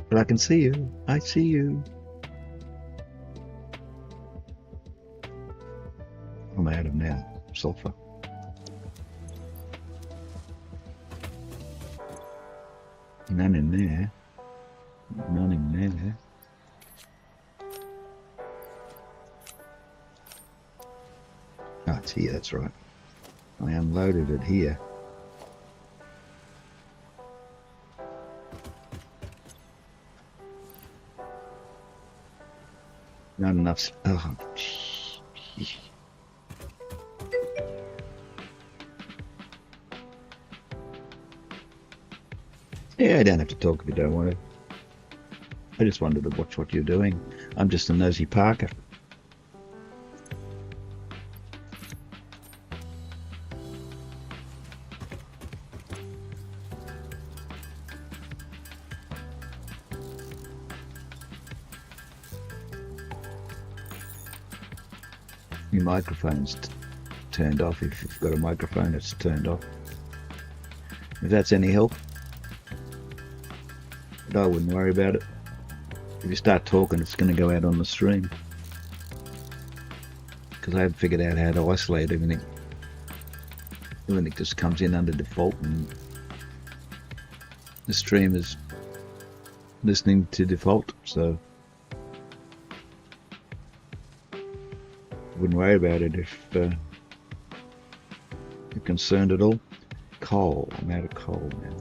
But I can see you. I see you. I'm out of now. Sulfur. None in there. None in there. Oh, it's here, that's right. I unloaded it here. Not enough. Oh, gee. Yeah, I don't have to talk if you don't want to. I just wanted to watch what you're doing. I'm just a nosy Parker. Your microphone's turned off. If you've got a microphone, it's turned off. If that's any help. But I wouldn't worry about it. If you start talking, it's going to go out on the stream. Because I haven't figured out how to isolate everything. Everything just comes in under default and the stream is listening to default, so I wouldn't worry about it if you're concerned at all. Coal. I'm out of coal now.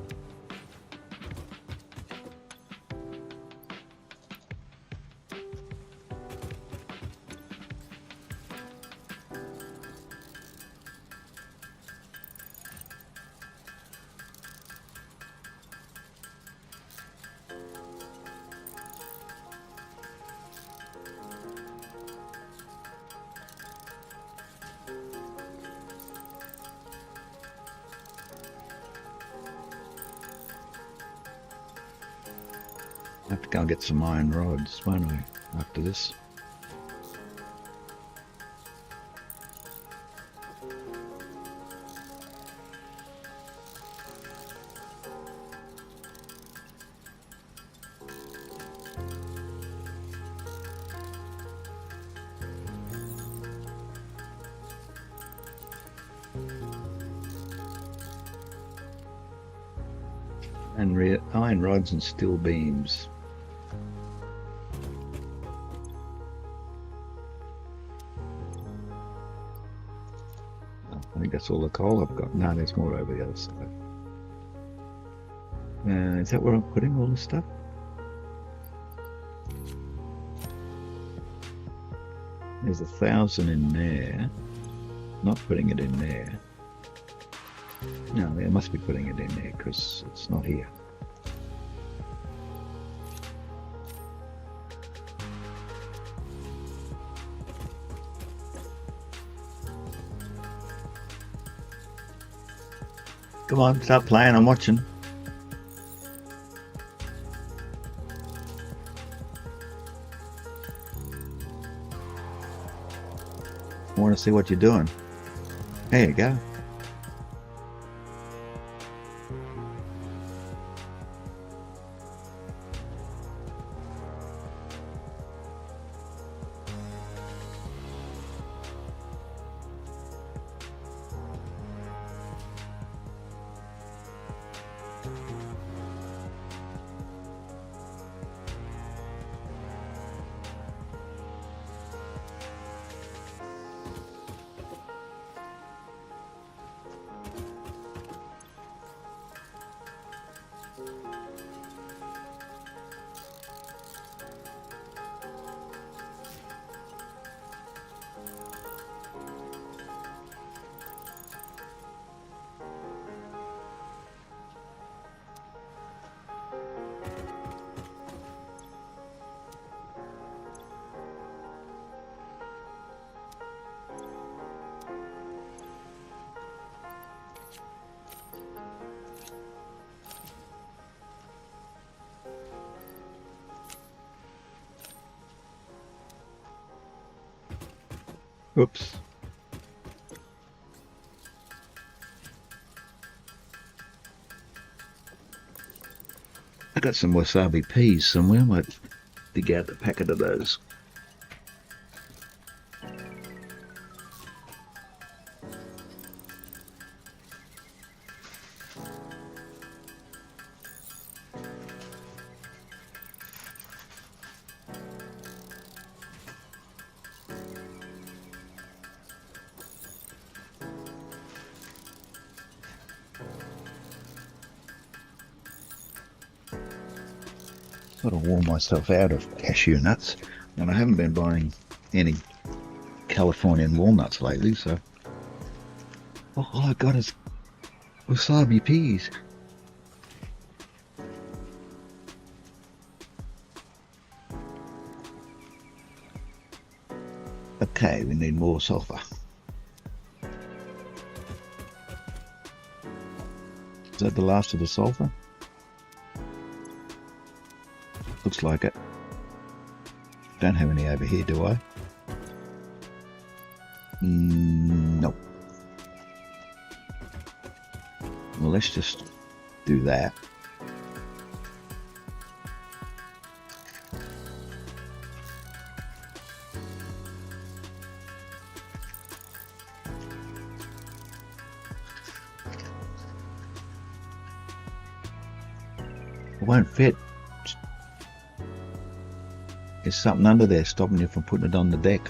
I have to go and get some iron rods, won't I, after this? And iron rods and steel beams. I think that's all the coal I've got. No, there's more over the other side. Is that where I'm putting all this stuff? There's 1,000 in there. Not putting it in there. No, I must be putting it in there because it's not here. Come on, start playing, I'm watching. I want to see what you're doing. There you go. Oops. I got some wasabi peas somewhere. I might dig out a packet of those. Got to warm myself out of cashew nuts, and I haven't been buying any Californian walnuts lately, so all I got is wasabi peas. Okay, we need more sulfur. Is that the last of the sulfur? Looks like it. Don't have any over here, do I? Nope. Well, let's just do that. It won't fit. There's something under there stopping you from putting it on the deck.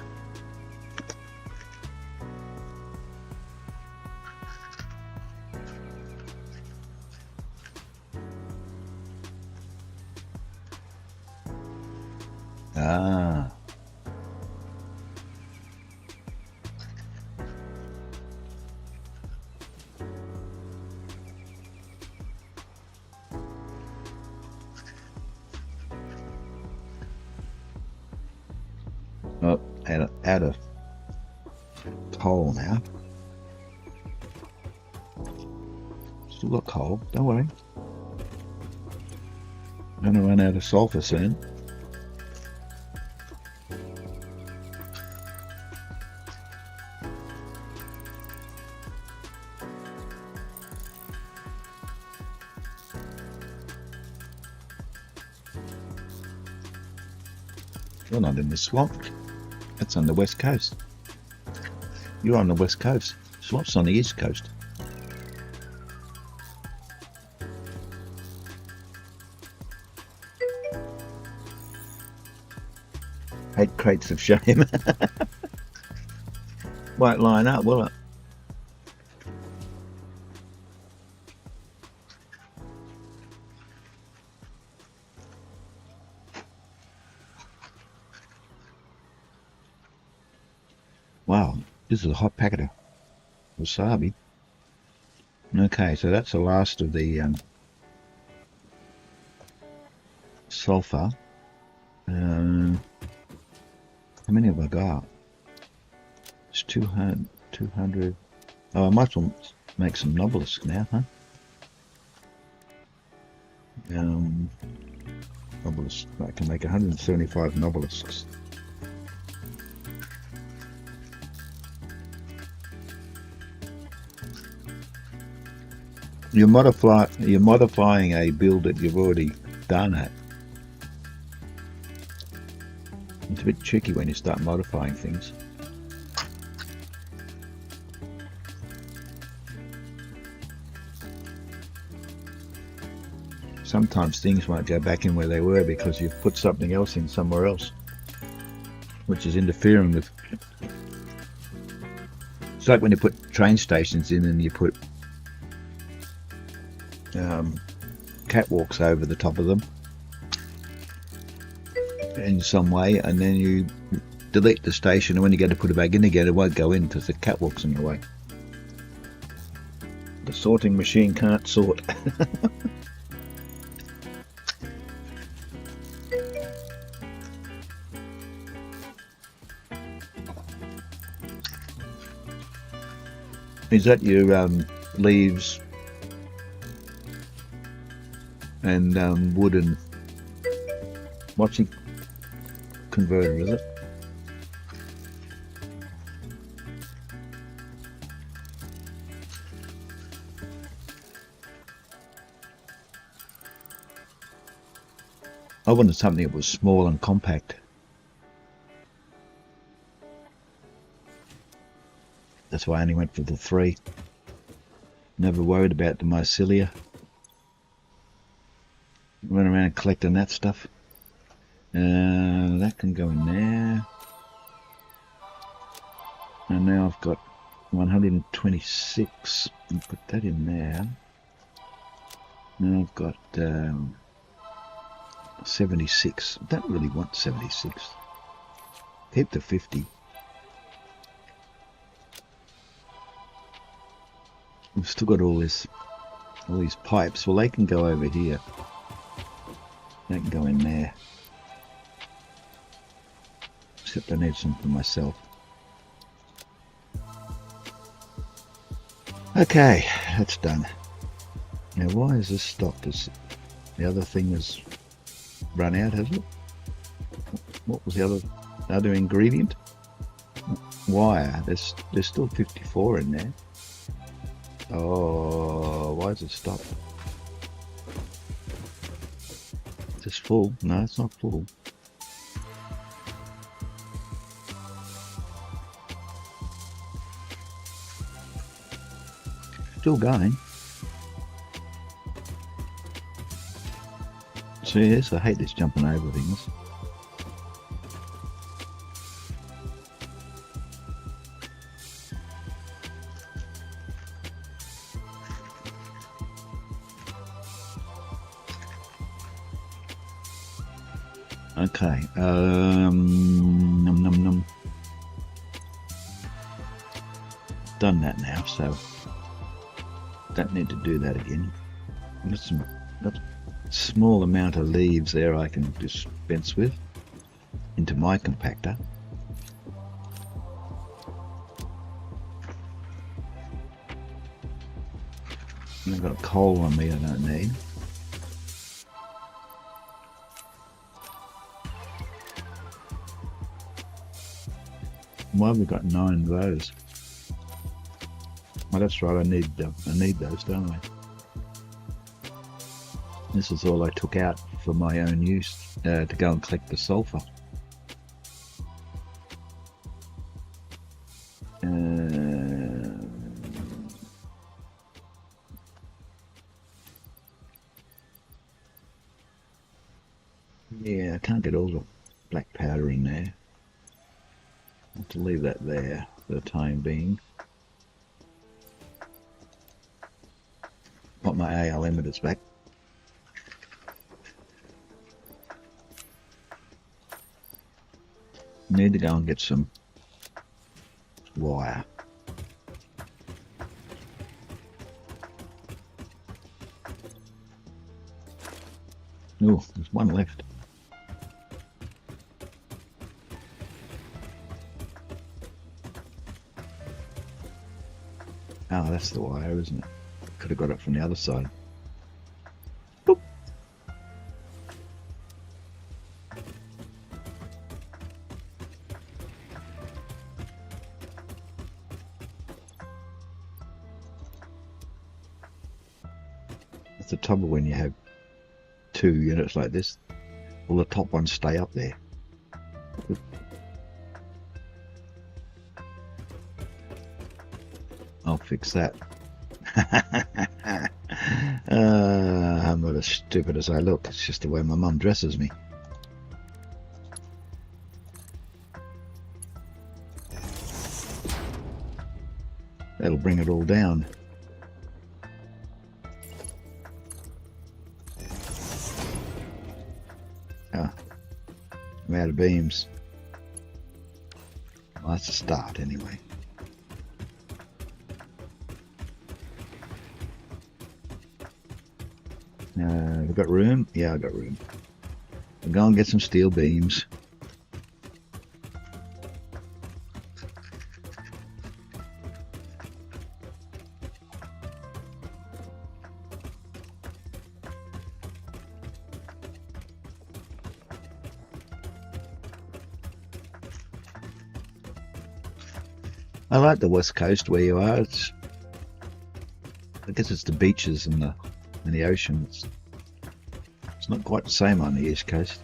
Ah. Oh, out of coal now. Still got coal, don't worry. I'm gonna run out of sulfur soon. You're not in the swamp. That's on the west coast. You're on the west coast. Swamp's on the east coast. 8 crates of shame. Won't line up, will it? Wow, this is a hot packet of wasabi. Okay, so that's the last of the sulfur. How many have I got? It's 200. 200. Oh, I might as well make some nobelisks now, huh? Nobelisks. I can make 175 nobelisks. You're modifying a build that you've already done it. It's a bit tricky when you start modifying things. Sometimes things won't go back in where they were because you've put something else in somewhere else, which is interfering with. It's like when you put train stations in and you put catwalks over the top of them in some way, and then you delete the station, and when you go to put it back in again, it won't go in because the catwalk's in the way. The sorting machine can't sort. Is that your leaves and wooden watching converter, is it? I wanted something that was small and compact. That's why I only went for the 3. Never worried about the mycelia. Run around collecting that stuff. That can go in there. And now I've got 126. I'll put that in there. Now I've got 76. I don't really want 76. Keep the 50. We've still got all these pipes. Well, they can go over here. They can go in there. Except I need some for myself. Okay, that's done. Now, why is this stopped? Is the other thing has run out, has it? What was the other ingredient? Wire. There's still 54 in there. Oh, why is it stopped? Is this full? No, it's not full. Still going. See this? I hate this jumping over things. Okay, num. Done that now, so don't need to do that again. Got a small amount of leaves there I can dispense with into my compactor. And I've got a coal on me I don't need. Why have we got 9 of those? Well, that's right. I need those, don't I? This is all I took out for my own use to go and collect the sulfur. Yeah, I can't get all the black powder in there. I'll have to leave that there for the time being. Put my AL emitters back. Need to go and get some wire. Oh, there's one left. Oh, that's the wire, isn't it? Could have got it from the other side. Boop. That's the trouble when you have two units like this. All the top ones stay up there. I'll fix that. I'm not as stupid as I look. It's just the way my mum dresses me. That'll bring it all down. Ah, I'm out of beams. Well, that's a start anyway. We've got room? Yeah, I've got room. I'll go and get some steel beams. I like the west coast where you are. I guess it's the beaches and the ocean. It's not quite the same on the east coast.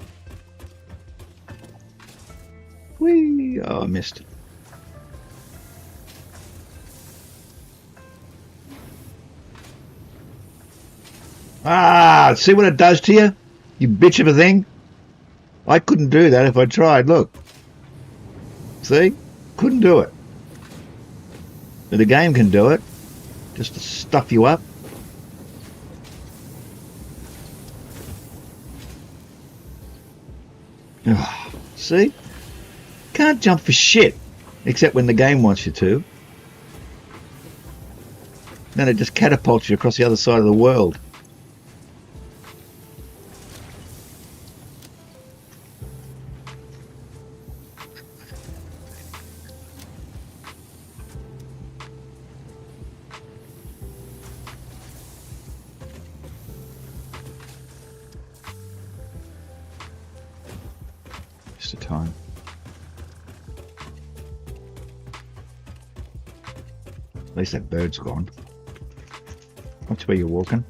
Whee! Oh, I missed. Ah, see what it does to you? You bitch of a thing. I couldn't do that if I tried. Look. See? Couldn't do it. But the game can do it. Just to stuff you up. Oh, see? Can't jump for shit. Except when the game wants you to. Then it just catapults you across the other side of the world. Just a time. At least that bird's gone. Watch where you're walking.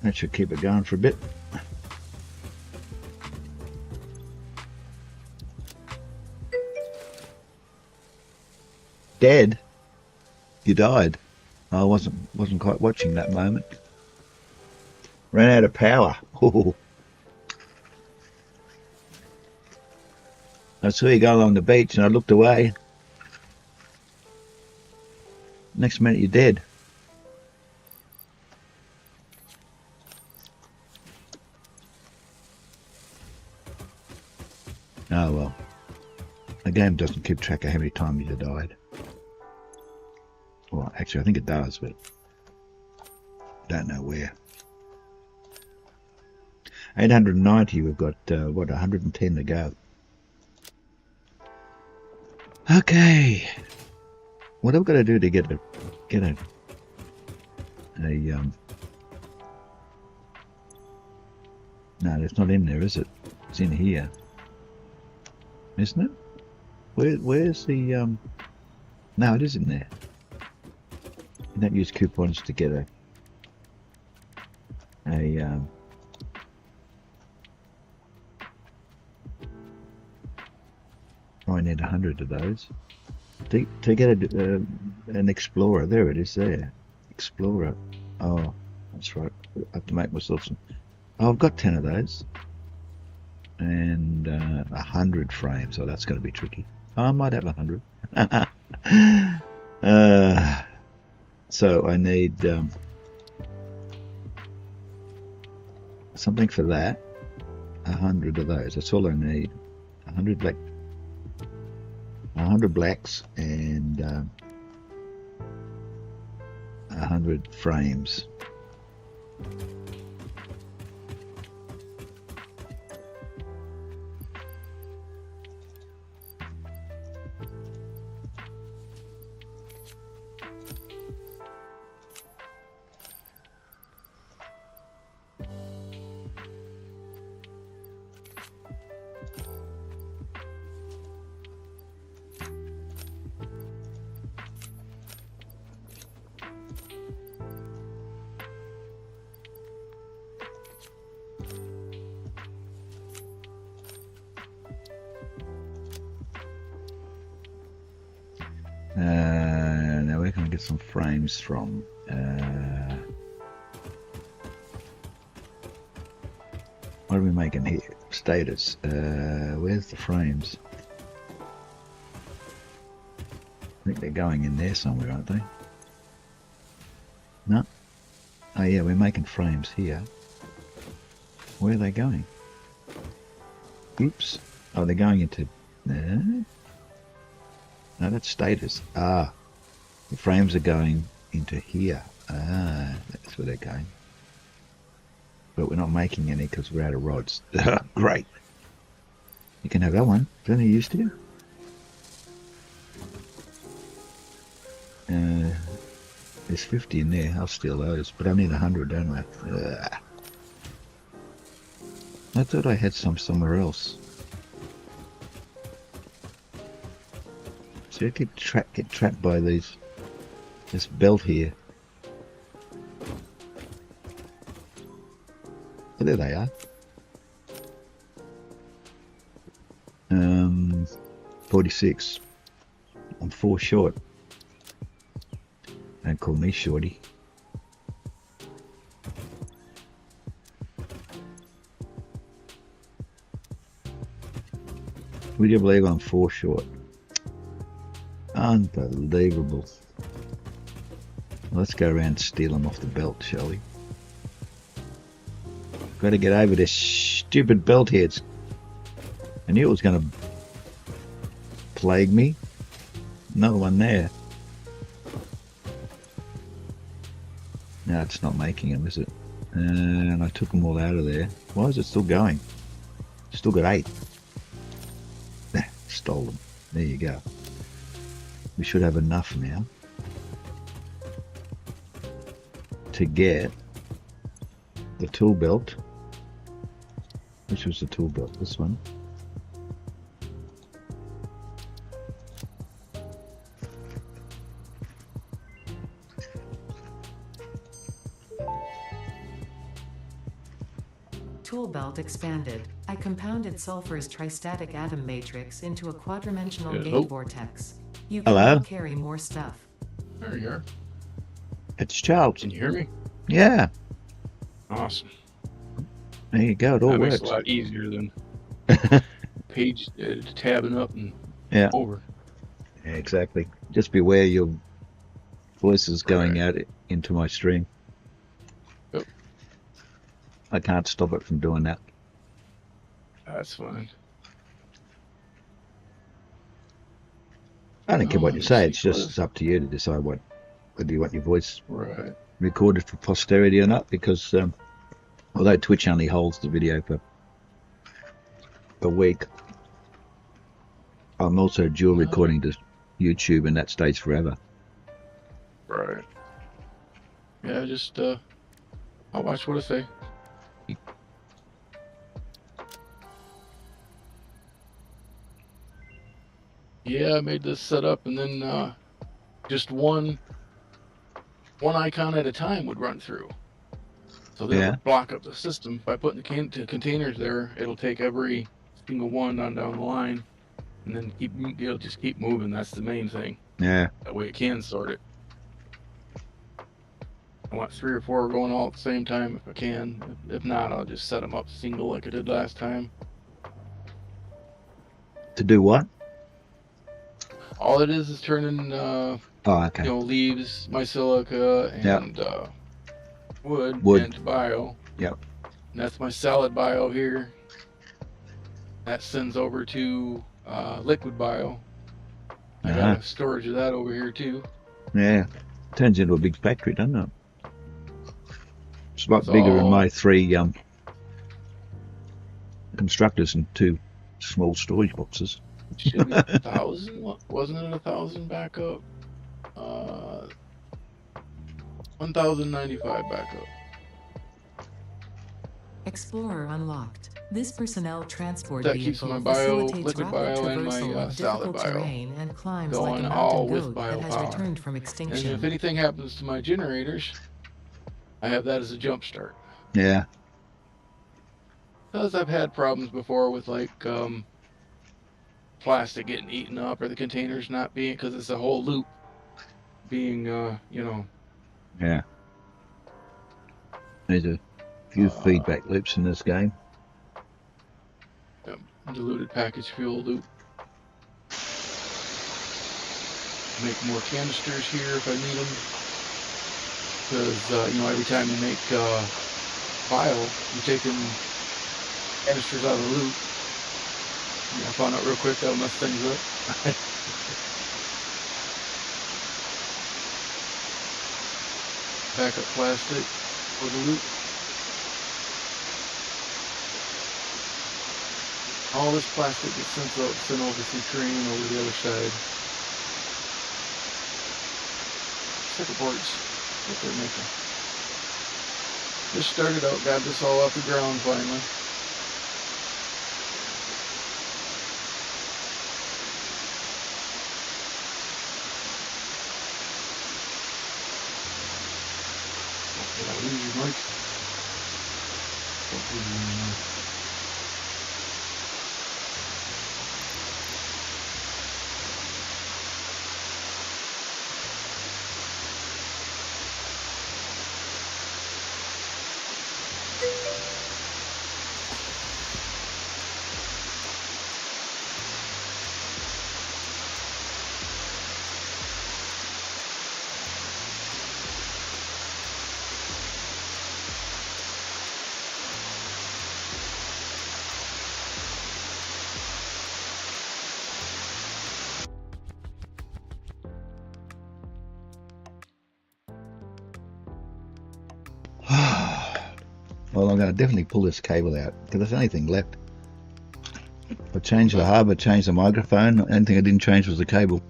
That should keep it going for a bit. Dead? You died? I wasn't quite watching that moment. Ran out of power. Ooh. I saw you go along the beach and I looked away. Next minute you're dead. Oh well, the game doesn't keep track of how many times you died. Well, actually I think it does, but don't know where. 890, we've got, what, 110 to go. Okay, what have we got to do to get a no, it's not in there, is it? It's in here. Isn't it? Where's the no, it is in there. You don't use coupons to get need 100 of those. To get an Explorer, there it is there. Explorer. Oh, that's right. I have to make myself some. Oh, I've got 10 of those. And 100 frames. Oh, that's going to be tricky. Oh, I might have 100. So I need something for that. 100 of those. That's all I need. 100 blacks and 100 frames. Now where can I get some frames from? What are we making here? Status. Where's the frames? I think they're going in there somewhere, aren't they? No? Oh yeah, we're making frames here. Where are they going? Oops. Oh, they're going into... No, that's status. Ah, the frames are going into here. Ah, that's where they're going. But we're not making any because we're out of rods. Great. You can have that one. Is that any use to you? There's 50 in there. I'll steal those. But I need 100, don't I? I thought I had some somewhere else. See, I get trapped by this belt here. Oh, there they are. 46. I'm 4 short. Don't call me shorty. Would you believe I'm 4 short? Unbelievable. Let's go around and steal them off the belt, shall we? Got to get over this stupid belt heads. I knew it was going to plague me. Another one there. No, it's not making them, is it? And I took them all out of there. Why is it still going? Still got 8. Stole them. There you go. We should have enough now to get the tool belt. Which was the tool belt? This one. Tool belt expanded. I compounded sulfur's tristatic atom matrix into a quadrimensional Hello. gate vortex. You can Hello. now carry more stuff. There you are. It's Charles. Can you hear me? Yeah. Awesome. There you go. It all That makes works. it a lot easier than page tabbing up and Yeah. over. Yeah, exactly. Just beware your voice is going out into my stream. Yep. I can't stop it from doing that. That's fine. I don't care what you let's say. see, It's just Cliff. it's up to you to decide whether you want your voice Right. recorded for posterity or not. Because although Twitch only holds the video for a week, I'm also dual recording to YouTube, and that stays forever. Right. Yeah, just I'll watch what I say. Yeah, I made this setup, and then just one icon at a time would run through. So that Yeah. would block up the system. By putting the containers there, it'll take every single one on down the line, and then just keep moving. That's the main thing. Yeah. That way it can sort it. I want 3 or 4 going all at the same time if I can. If not, I'll just set them up single like I did last time. To do what? All it is turning, Oh, okay. leaves, mycelica, and wood into bio. Yep. And that's my solid bio here. That sends over to liquid bio. I got a storage of that over here too. Yeah. Turns into a big factory, doesn't it? It's a lot bigger than my 3 constructors and 2 small storage boxes. Should be 1,000. Wasn't it 1,000 backup? 1,095 backup. Explorer unlocked. This personnel transport That keeps vehicle my bio, facilitates liquid rapid bio, and my traversal of solid difficult bio terrain and climbs going like a all mountain with goat bio that has power. returned from And extinction. if anything happens to my generators, I have that as a jump start. Yeah. Because I've had problems before with like plastic getting eaten up or the containers not being, because it's a whole loop being, Yeah. There's a few feedback loops in this game. Diluted package fuel loop. Make more canisters here if I need them. Because, every time you make bio, you're taking canisters out of the loop. I found out real quick that'll mess things up. Backup plastic for the loop. All this plastic gets sent over through train over the other side. Circuit boards. That's what they're making. Just started out, got this all off the ground finally. Did I lose your mic? Don't lose your mic. Well, I'm going to definitely pull this cable out because there's anything left. I changed the hub, I changed the microphone. The only thing I didn't change was the cable.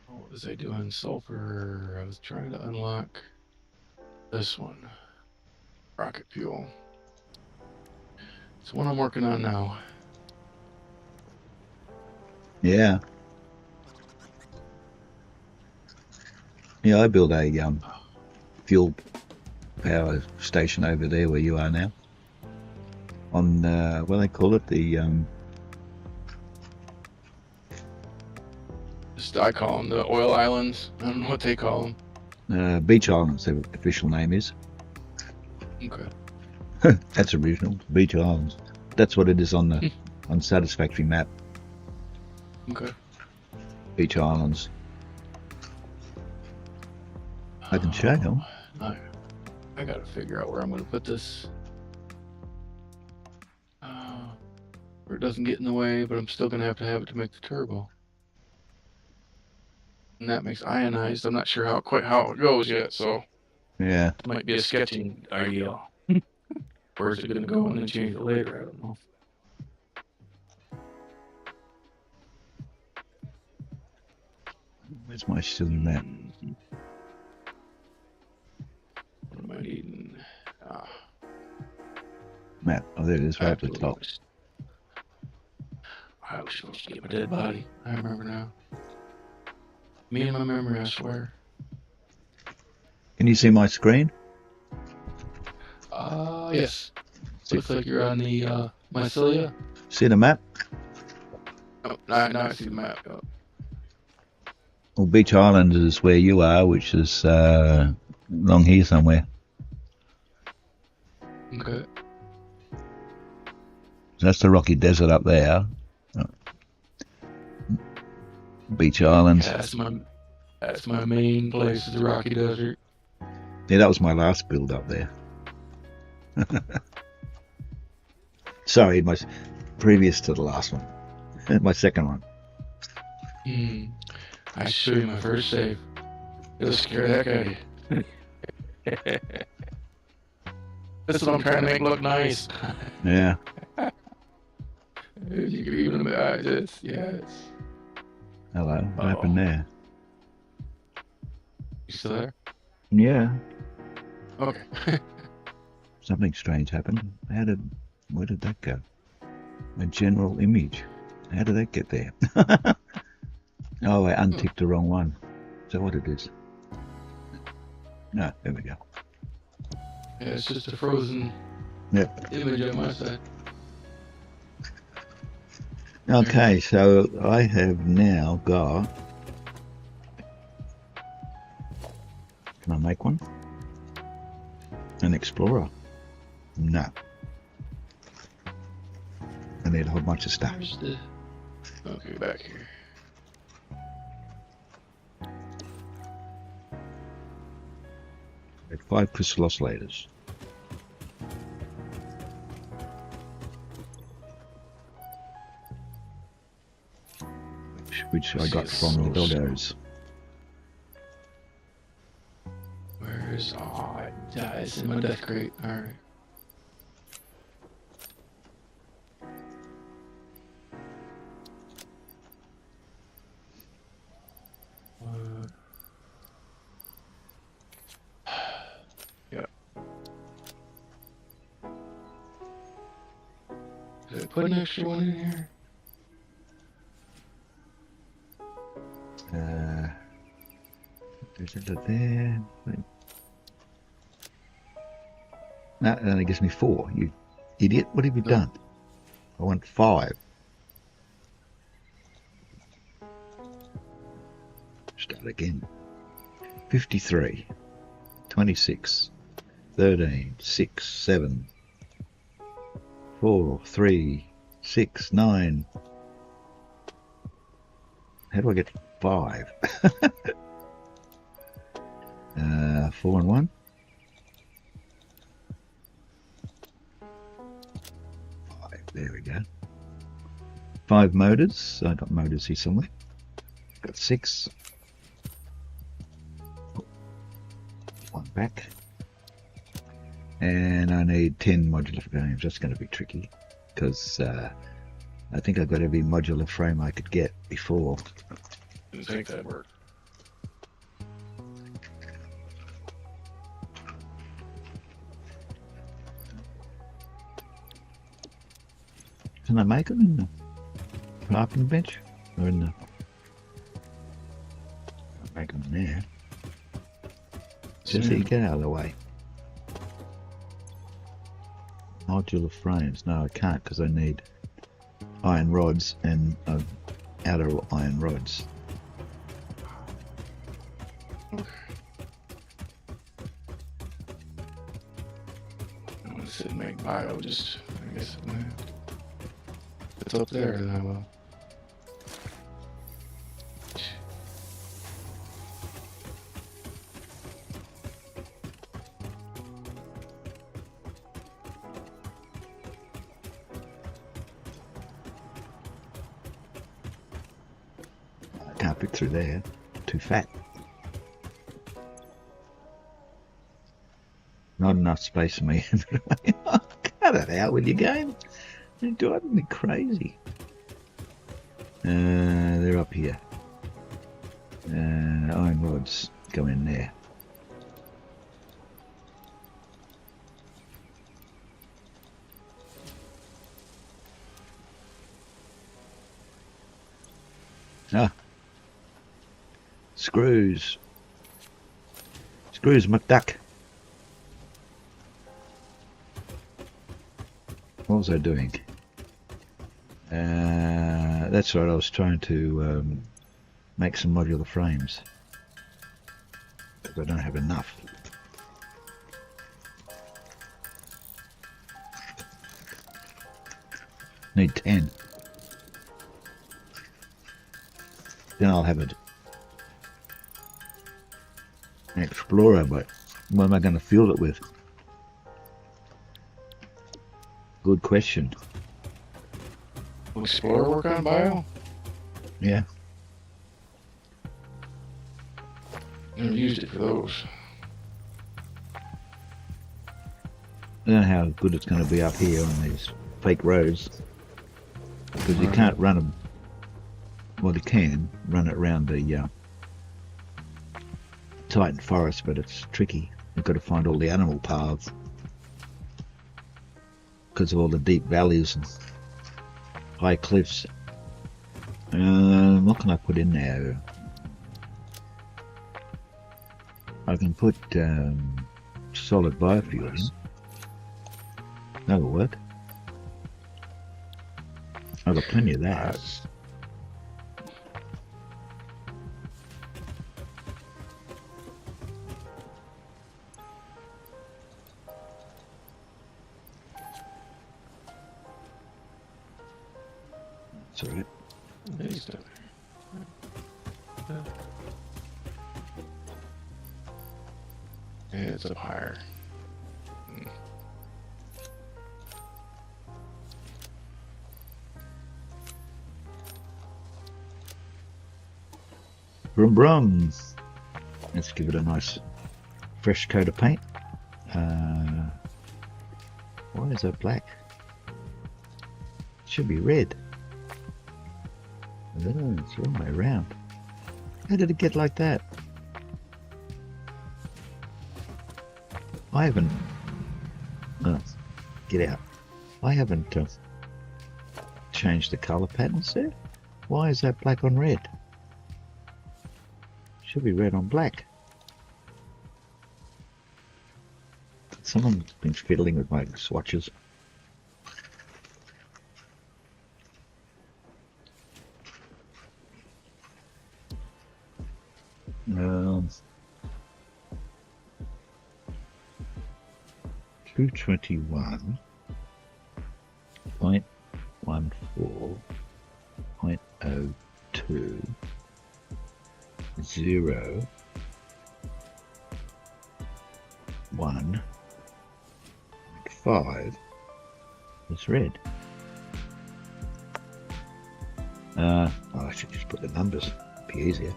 What was I doing? Sulfur. I was trying to unlock this one. Rocket fuel. It's the one I'm working on now. Yeah. Yeah, I built a fuel power station over there where you are now. On, what do they call it? The, I call them the oil islands. I don't know what they call them. Beach Islands, their official name is. Okay. That's original, Beach Islands. That's what it is on the on Satisfactory map. Okay. Beach Islands. I can show you. I gotta figure out where I'm gonna put this. Where it doesn't get in the way, but I'm still gonna have it to make the turbo. And that makes ionized. I'm not sure how it goes yet, so Yeah. it might be a sketching idea. Where's it gonna go and then change it later? I don't know. Where's my silly map? What am I needing? Map. Oh, there it is, right at the top. I was supposed to get my dead body. I remember now. Me and my memory, I swear. Can you see my screen? Yes. Looks like you're on the mycelia. See the map? Oh, now I see the map. Oh. Well, Beach Island is where you are, which is along here somewhere. Okay. So that's the rocky desert up there. Beach Island. Yeah, that's my main place, is the Rocky Desert. Yeah, that was my last build up there. Sorry, my previous to the last one. My second one. I show you my first save. It'll scare the heck out of you. This is what I'm trying to make look nice. Yeah. You can even this, yes. Hello. What happened there? You still there? Yeah. Okay. Something strange happened. Where did that go? A general image. How did that get there? Oh, I unticked the wrong one. Is that what it is? No, there we go. Yeah, it's just a frozen image on my side. Okay, so I have now got... Can I make one? An explorer? No. I need a whole bunch of stuff. Where's the... Okay, back here. At 5 crystal oscillators. Which I got from the doggos. Where's... Oh, it's in my death crate. Alright. Yeah. Did I put an extra one in here? There's it there. No, it only gives me 4. You idiot! What have you done? I want 5. Start again. 53, 26, 13, 6, 7, 4, 3, 6, 9. How do I get 5? 4 and 1. 5. There we go. 5 motors. I got motors here somewhere. Got 6. 1 back. And I need 10 modular frames. That's going to be tricky because I think I've got every modular frame I could get before. Didn't think that'd work. Can I make them in the parking bench or in the? I'll make them there. Just so you get out of the way. Modular frames. No, I can't because I need iron rods and outer iron rods. I'm gonna sit and make bio. Just I guess it's up there, then I will. I can't fit through there. Too fat. Not enough space for me. Cut it out with your game. You're driving me crazy. They're up here. Iron rods go in there. Ah. Screws. Screws, McDuck. What was I doing? That's right, I was trying to make some modular frames. But I don't have enough. Need 10. Then I'll have an Explorer, but what am I going to fuel it with? Good question. Will Explorer work on bio? Yeah. Never used it for those. I don't know how good it's going to be up here on these fake roads. Because you can't run them. Well, you can run it around the Titan forest, but it's tricky. You've got to find all the animal paths. Because of all the deep valleys and high cliffs. What can I put in there? I can put solid biofuel in. That'll work. I've got plenty of that. That's alright. Yeah, it's up higher. Brum brum. Let's give it a nice fresh coat of paint. Why is that black? It should be red. Oh, it's the wrong way around. How did it get like that? I haven't... Oh, get out. I haven't changed the colour patterns there. Why is that black on red? Should be red on black. Someone's been fiddling with my swatches. Um, 221.14.02 0 1 5 is red. I should just put the numbers, be easier.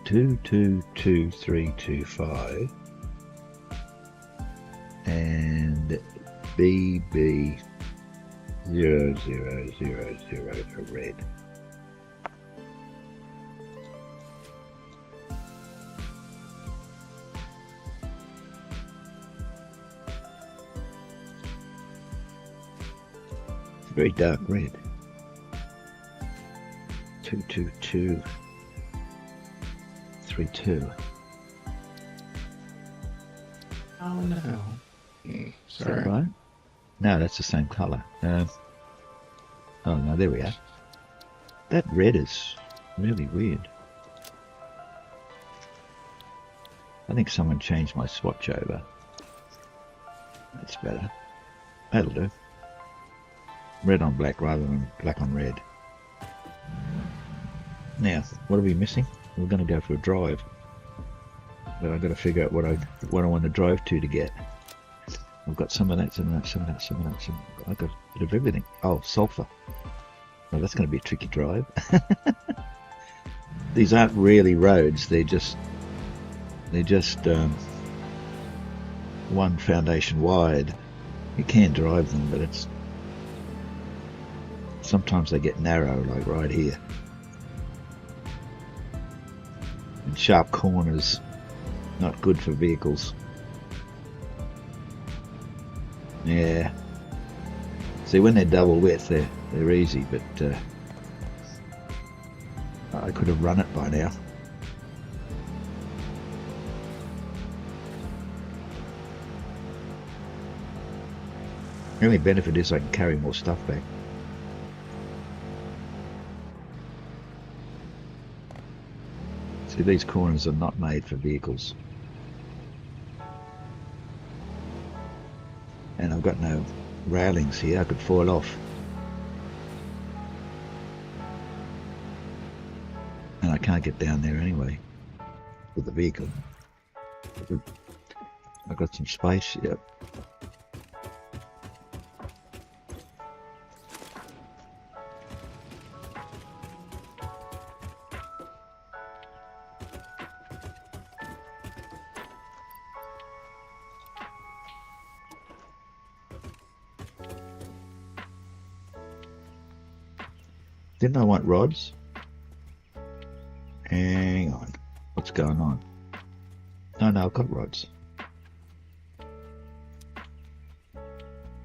222325 and BB 0000 for red. Very dark red. 22232. Oh no. Sorry. Right? No, that's the same colour. Oh no, there we are. That red is really weird. I think someone changed my swatch over. That's better. That'll do. Red on black rather than black on red. Now, what are we missing? We're going to go for a drive. But I've got to figure out what I want to drive to get. We've got some of that, some of that, some of that, some of that. I've got a bit of everything. Oh, sulfur. Well, that's going to be a tricky drive. These aren't really roads. They're just one foundation wide. You can drive them, but it's sometimes they get narrow, like right here. And sharp corners, not good for vehicles. Yeah. See, when they're double width, they're easy, but I could have run it by now. The only benefit is I can carry more stuff back. See, these corners are not made for vehicles. And I've got no railings here, I could fall off. And I can't get down there anyway with the vehicle. I've got some space, yep. Didn't I want rods? Hang on. What's going on? No, I've got rods.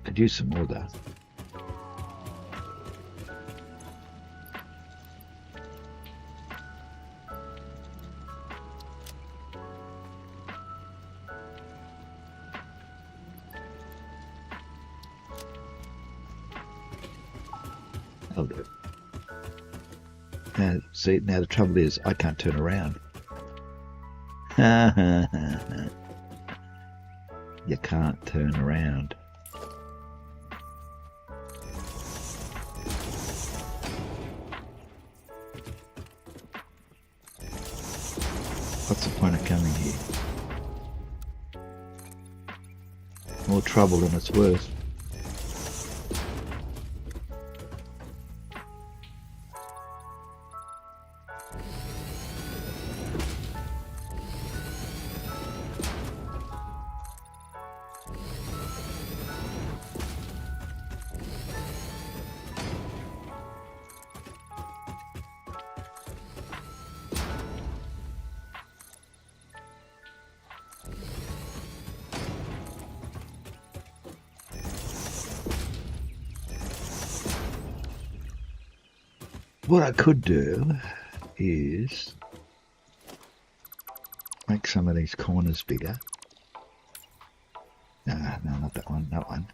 Could use some more though. I'll do it. Now, see, now the trouble is I can't turn around. You can't turn around. What's the point of coming here? More trouble than it's worth. What I could do is make some of these corners bigger. No, not that one, that one.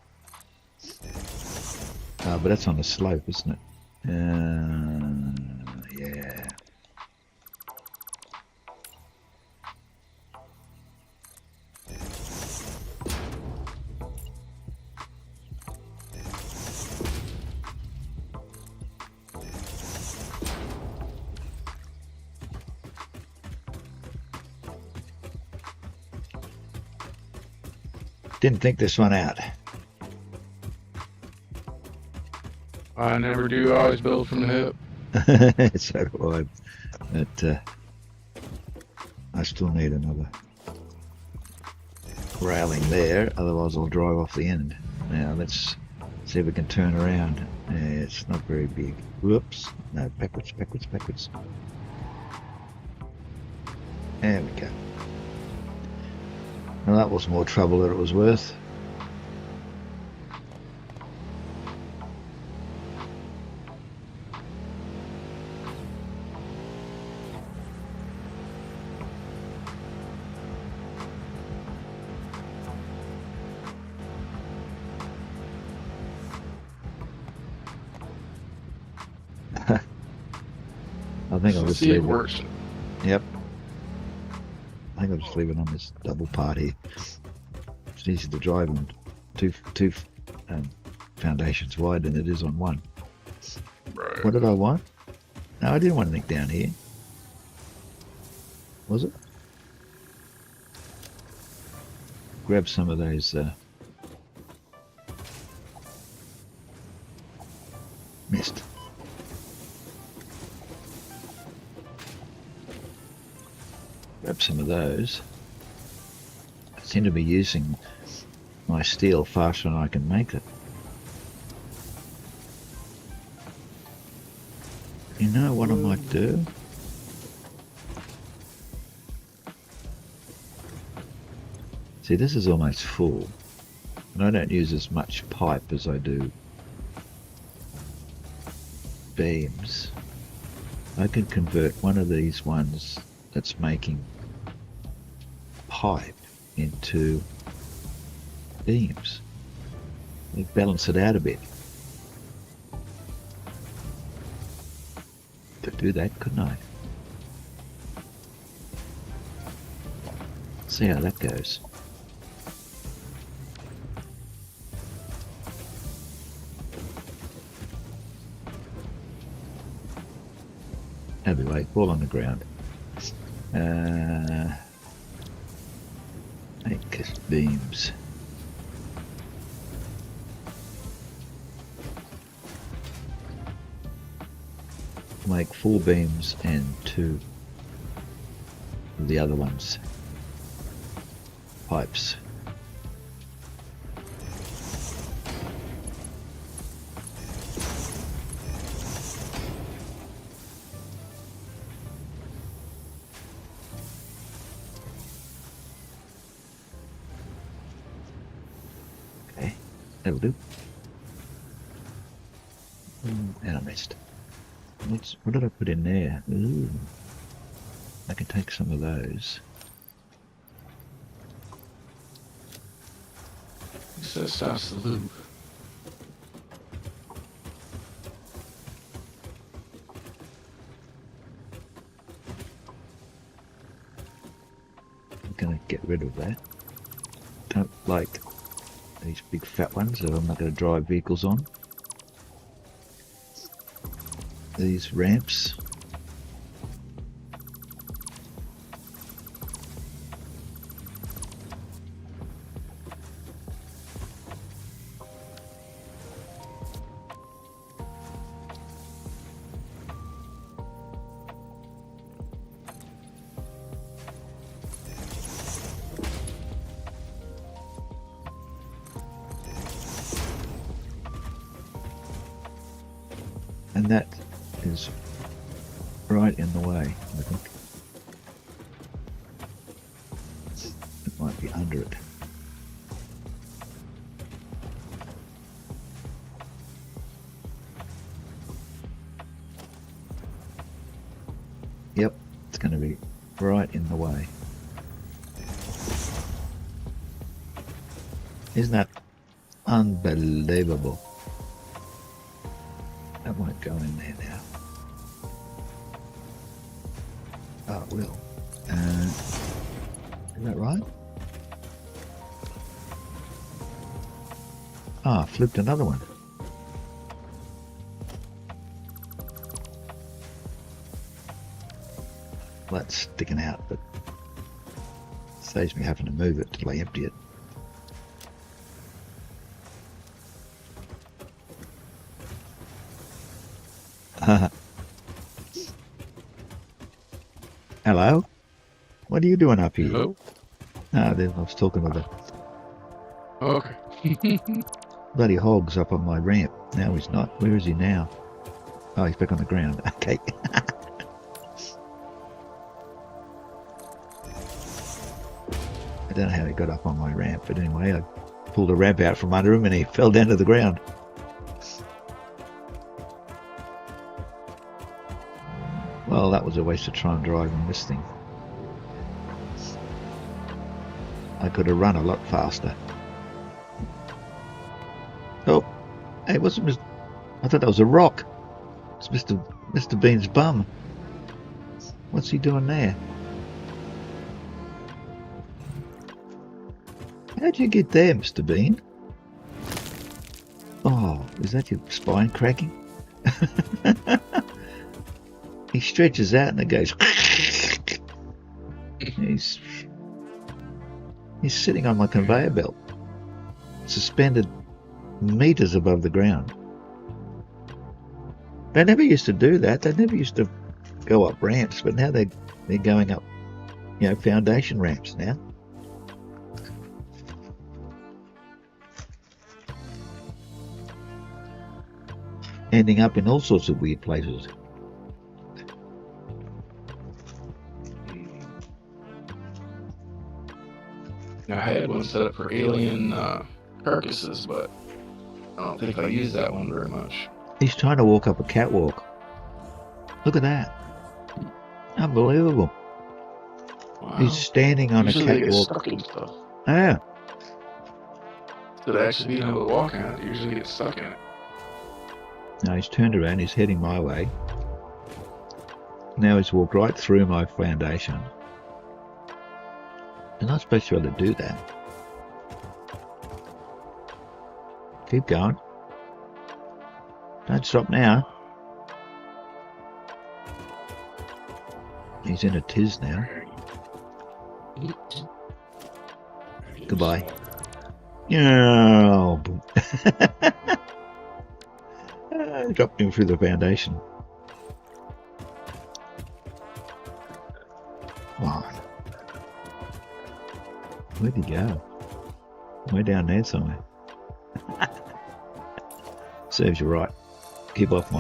But that's on the slope, isn't it? Yeah. Didn't think this one out. I never do. I always build from the hip. So do I. But I still need another railing there, otherwise I'll drive off the end. Now let's see if we can turn around. Yeah, it's not very big. Whoops. No, backwards. There we go. Well, that was more trouble than it was worth. I think I'll just see, leave it works. Yep. I think I'll just leave it on this double part here. It's easier to drive on two foundations wide than it is on one. Right. What did I want? No, I didn't want anything down here. Was it? Grab some of those missed. Grab some of those. I seem to be using my steel faster than I can make it. You know what I might do? See, this is almost full, and I don't use as much pipe as I do beams. I can convert one of these ones that's making pipe into beams. It'd balance it out a bit. Could do that, couldn't I? See how that goes. Anyway, fall on the ground. Encased beams. Make 4 beams and 2 of the other ones. Pipes. Okay, that'll do. And I missed. What did I put in there? Ooh, I can take some of those. It says stops the loop. I'm gonna get rid of that. Don't like these big fat ones that I'm not going to drive vehicles on. These ramps. And that is right in the way, I think. It might be under it. Yep, it's going to be right in the way. Isn't that unbelievable? That won't go in there now. Oh, it will. Is that right? Ah, flipped another one. Well, that's sticking out, but saves me having to move it till I empty it. Hello? What are you doing up here? Hello? Ah, then I was talking with the Okay. bloody hog's up on my ramp. Now he's not. Where is he now? Oh, he's back on the ground. Okay. I don't know how he got up on my ramp, but anyway, I pulled a ramp out from under him and he fell down to the ground. Well, that was a waste of time driving this thing. I could have run a lot faster. Oh, hey, it wasn't I thought that was a rock. It's Mr. Bean's bum. What's he doing there? How'd you get there, Mr. Bean? Oh, is that your spine cracking? He stretches out and it goes. He's sitting on my conveyor belt, suspended meters above the ground. They never used to do that. They never used to go up ramps, but now they're going up, foundation ramps now. Ending up in all sorts of weird places. I had one set up for alien carcasses, but I don't think I use that one very much. He's trying to walk up a catwalk. Look at that. Unbelievable. Wow. He's standing on Usually a they get catwalk. stuck in stuff. Yeah. that I actually being able to walk on it. Usually get stuck in it. Now he's turned around, he's heading my way. Now he's walked right through my foundation. You're not supposed to be able to do that. Keep going. Don't stop now. He's in a tiz now. Goodbye. No. Dropped him through the foundation. Wow. Where'd he go? Way down there somewhere. Serves you right. Keep off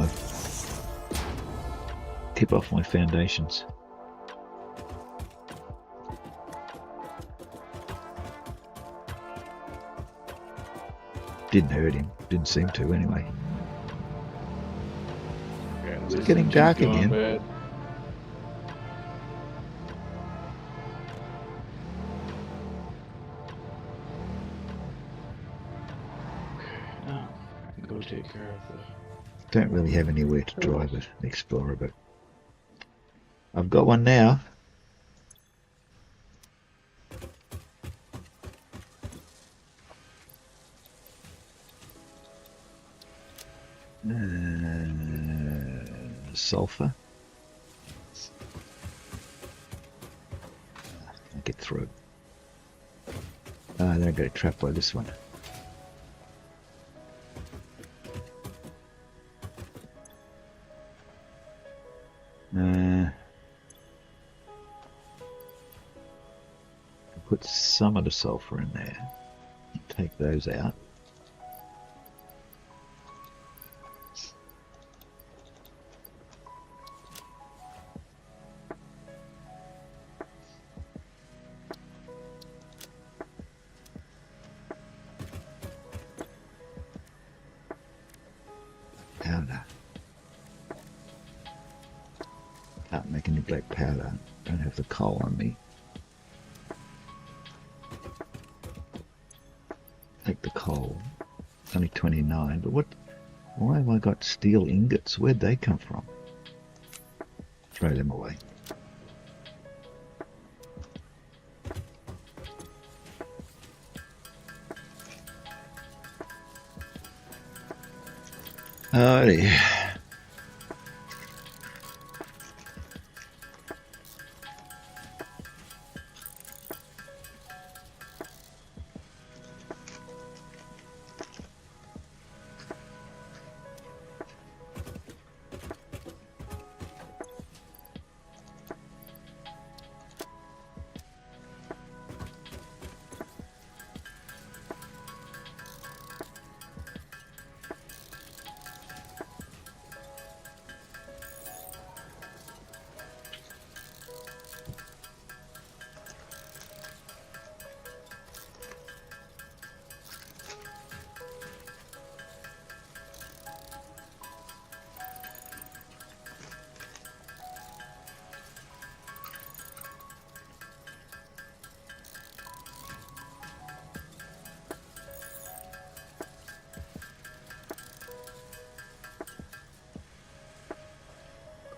my foundations. Didn't hurt him. Didn't seem to anyway. Yeah, It's getting dark again. Bad. Now, I can go take care of the... Don't really have anywhere to drive it, Explorer, but I've got one now. Sulfur. I'll get through. Then I got trapped by this one. Put some of the sulfur in there. Take those out. Powder. Can't make any black powder. Don't have the coal on me. Take the coal. It's only 29, but why have I got steel ingots? Where'd they come from? Throw them away. Alrighty.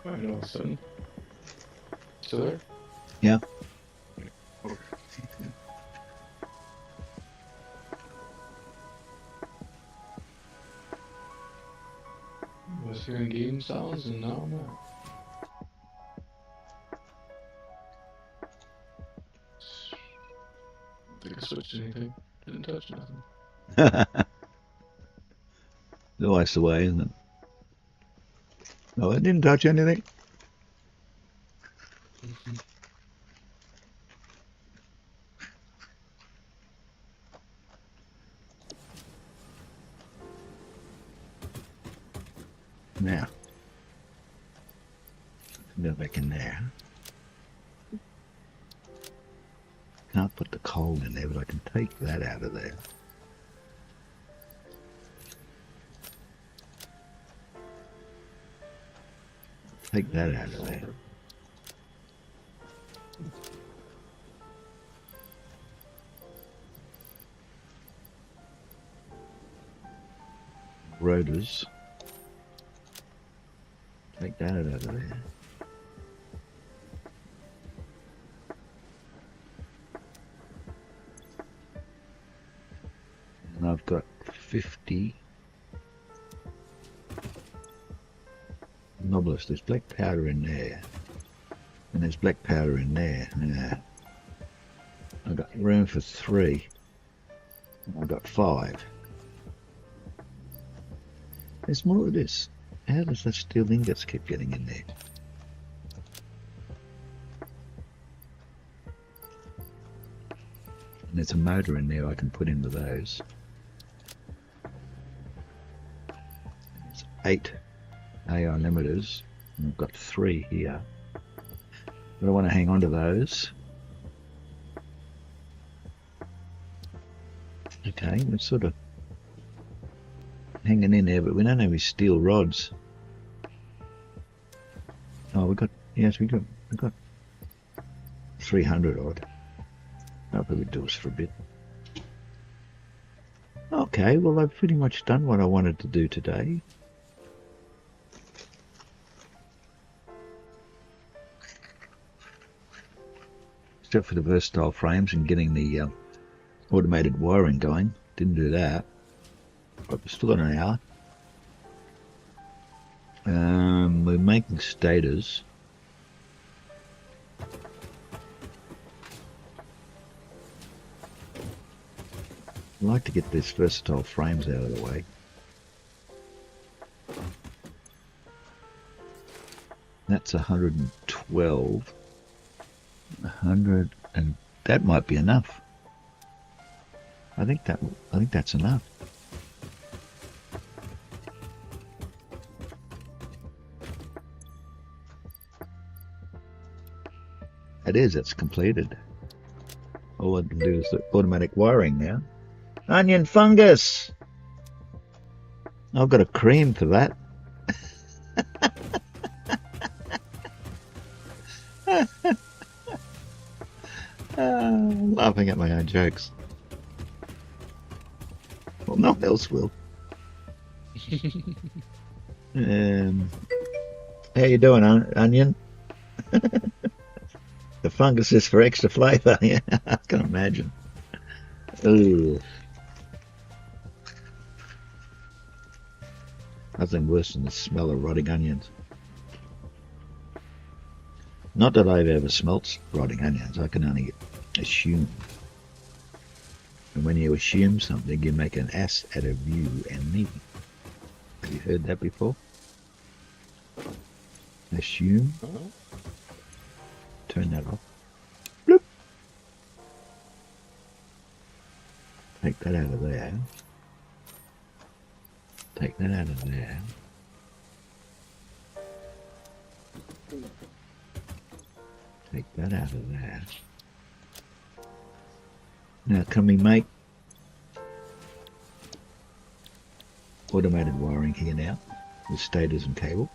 Quite all of a sudden. Still there? Yeah. Was hearing game sounds and now I'm not. Think I switched anything. Didn't touch nothing. Always the way, isn't it? Oh, I didn't touch anything. Now, go back in there. Can't put the coal in there, but I can take that out of there. Take that out of there. rotors. Take that out of there. And I've got 50 Noblest. There's black powder in there. And there's black powder in there. Yeah. I've got room for 3. I've got 5. There's more of this. How does that steel ingots keep getting in there? And there's a motor in there I can put into those. There's 8 AI limiters. And I've got 3 here. But I want to hang on to those. Okay, we're sort of hanging in there, but we don't have any steel rods. Oh, we got 300 odd. That'll probably do us for a bit. Okay, well I've pretty much done what I wanted to do today. Except for the versatile frames and getting the automated wiring going. Didn't do that. But we've still got an hour. We're making stators. I'd like to get these versatile frames out of the way. That's 112. 100, and that might be enough. I think that's enough. It is. It's completed. All I can do is the automatic wiring now. Onion fungus. I've got a cream for that. Laughing at my own jokes. Well, no one else will. How you doing, Onion? The fungus is for extra flavour. Yeah, I can imagine. Ugh. Nothing worse than the smell of rotting onions. Not that I've ever smelt rotting onions. I can only assume. And when you assume something, you make an ass out of you and me. Have you heard that before? Assume. Turn that off. Bloop. Take that out of there. Take that out of there. Take that out of there. Now can we make automated wiring here now with stators and cable?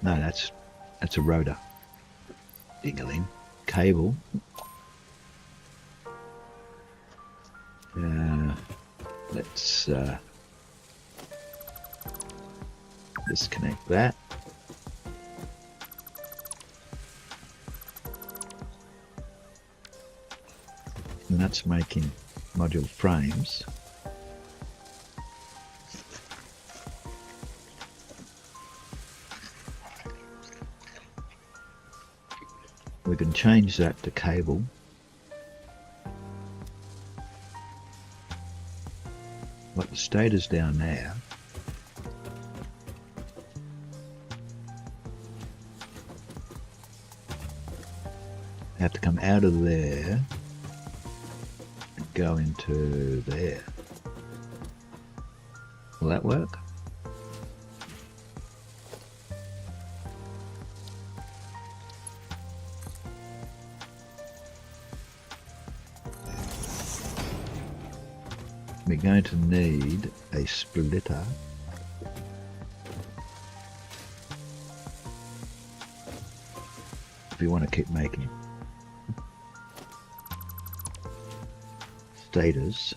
No, that's a rotor. Ding-a-ling. Cable. Let's disconnect that. And that's making module frames. We can change that to cable. Like the stator's down there. Have to come out of there and go into there. Will that work? We're going to need a splitter. if you want to keep making stators.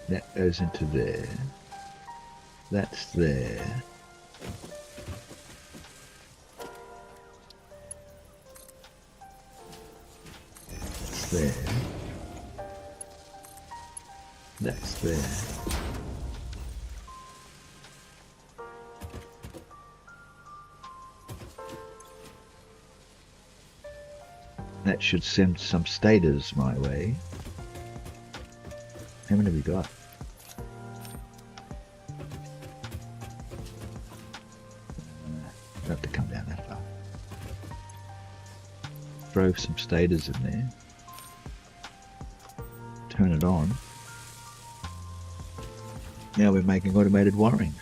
That goes into there. That's there. That's there. That's there. That should send some stators my way. How many have we got? Don't have to come down that far. Throw some stators in there. Turn it on. Now we're making automated wiring.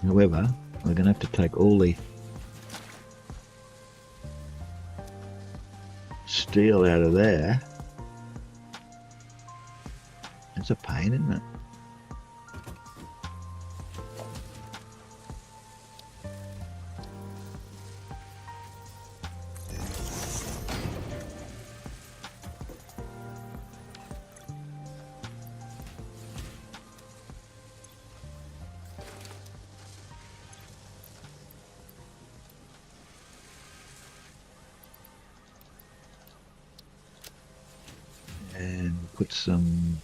However, we're going to have to take all the steel out of there. It's a pain, isn't it? And put some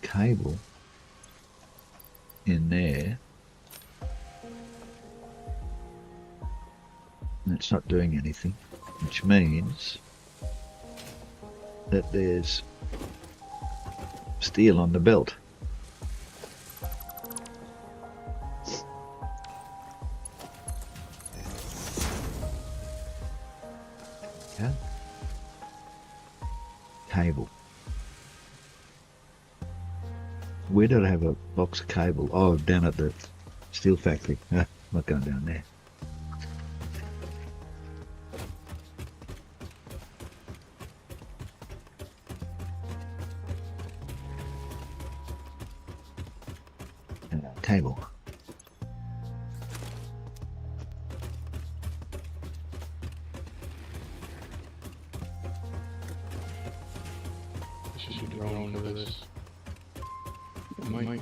cable in there. And it's not doing anything, which means that there's steel on the belt. Okay. Cable. Where did I have a box of cable? Oh, down at the steel factory. I'm not going down there. Cable. This should be drawn to this. It might.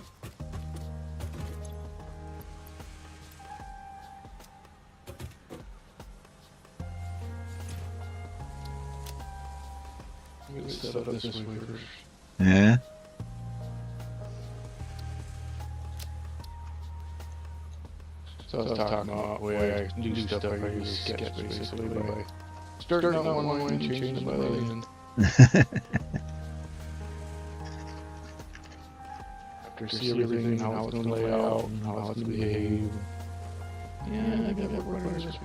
Let's set up this way first. Yeah. So I was talking about the way I do stuff, I use sketch basically by starting out one way and changing it by the end. After see everything, how it's going to lay out, and how it's going to behave. Yeah, I got that right this way.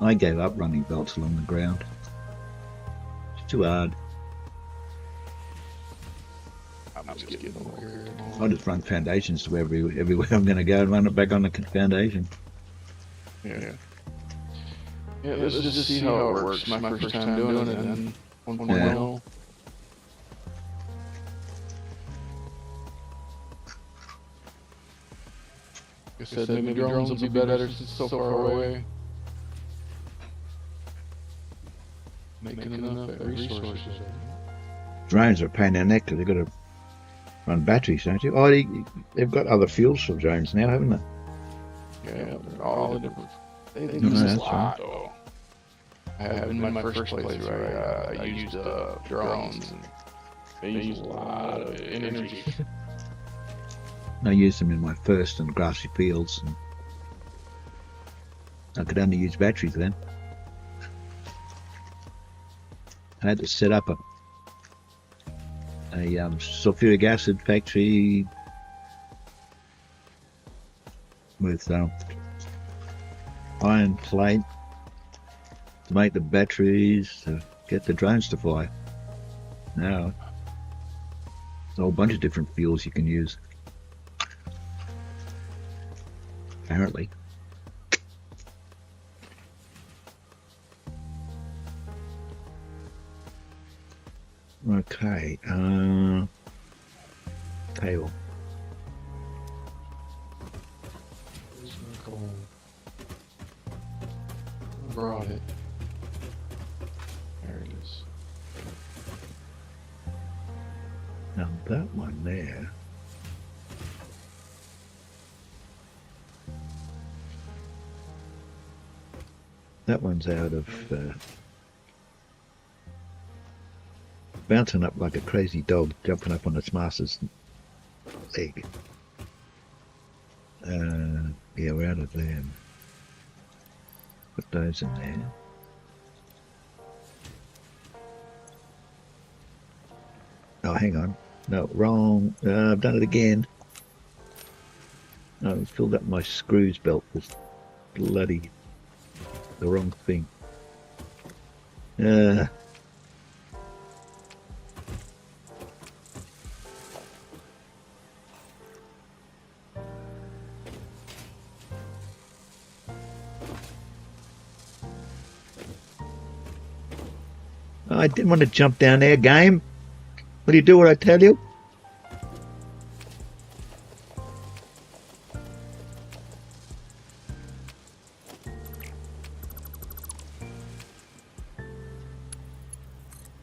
I gave up running belts along the ground. It's too hard. I'm just getting over here. I just run foundations to everywhere I'm going to go and run it back on the foundation. Yeah. Yeah, let's just see how it works. My first time doing it, and 1.0. I said maybe drones will be better since it's so far away. Making enough resources. Drones are a pain in the neck because they've got to run batteries, don't you? Oh, they've got other fuels for drones now, haven't they? Yeah, they're all different. They No, use a that's lot, though. I have in my first playthrough, I used drones, and they use a lot of energy. I used them in my first and grassy fields, and I could only use batteries then. I had to set up a sulfuric acid factory with iron plate to make the batteries to get the drones to fly. Now, there's a whole bunch of different fuels you can use. Apparently. Okay, table. Where's my coal? I brought it. There it is. Now that one there. That one's out of bouncing up like a crazy dog, jumping up on its master's leg. Yeah, we're out of them. Put those in there. Oh, hang on. No, wrong. I've done it again. I filled up my screws belt with bloody the wrong thing. I didn't want to jump down there, game. Will you do what I tell you?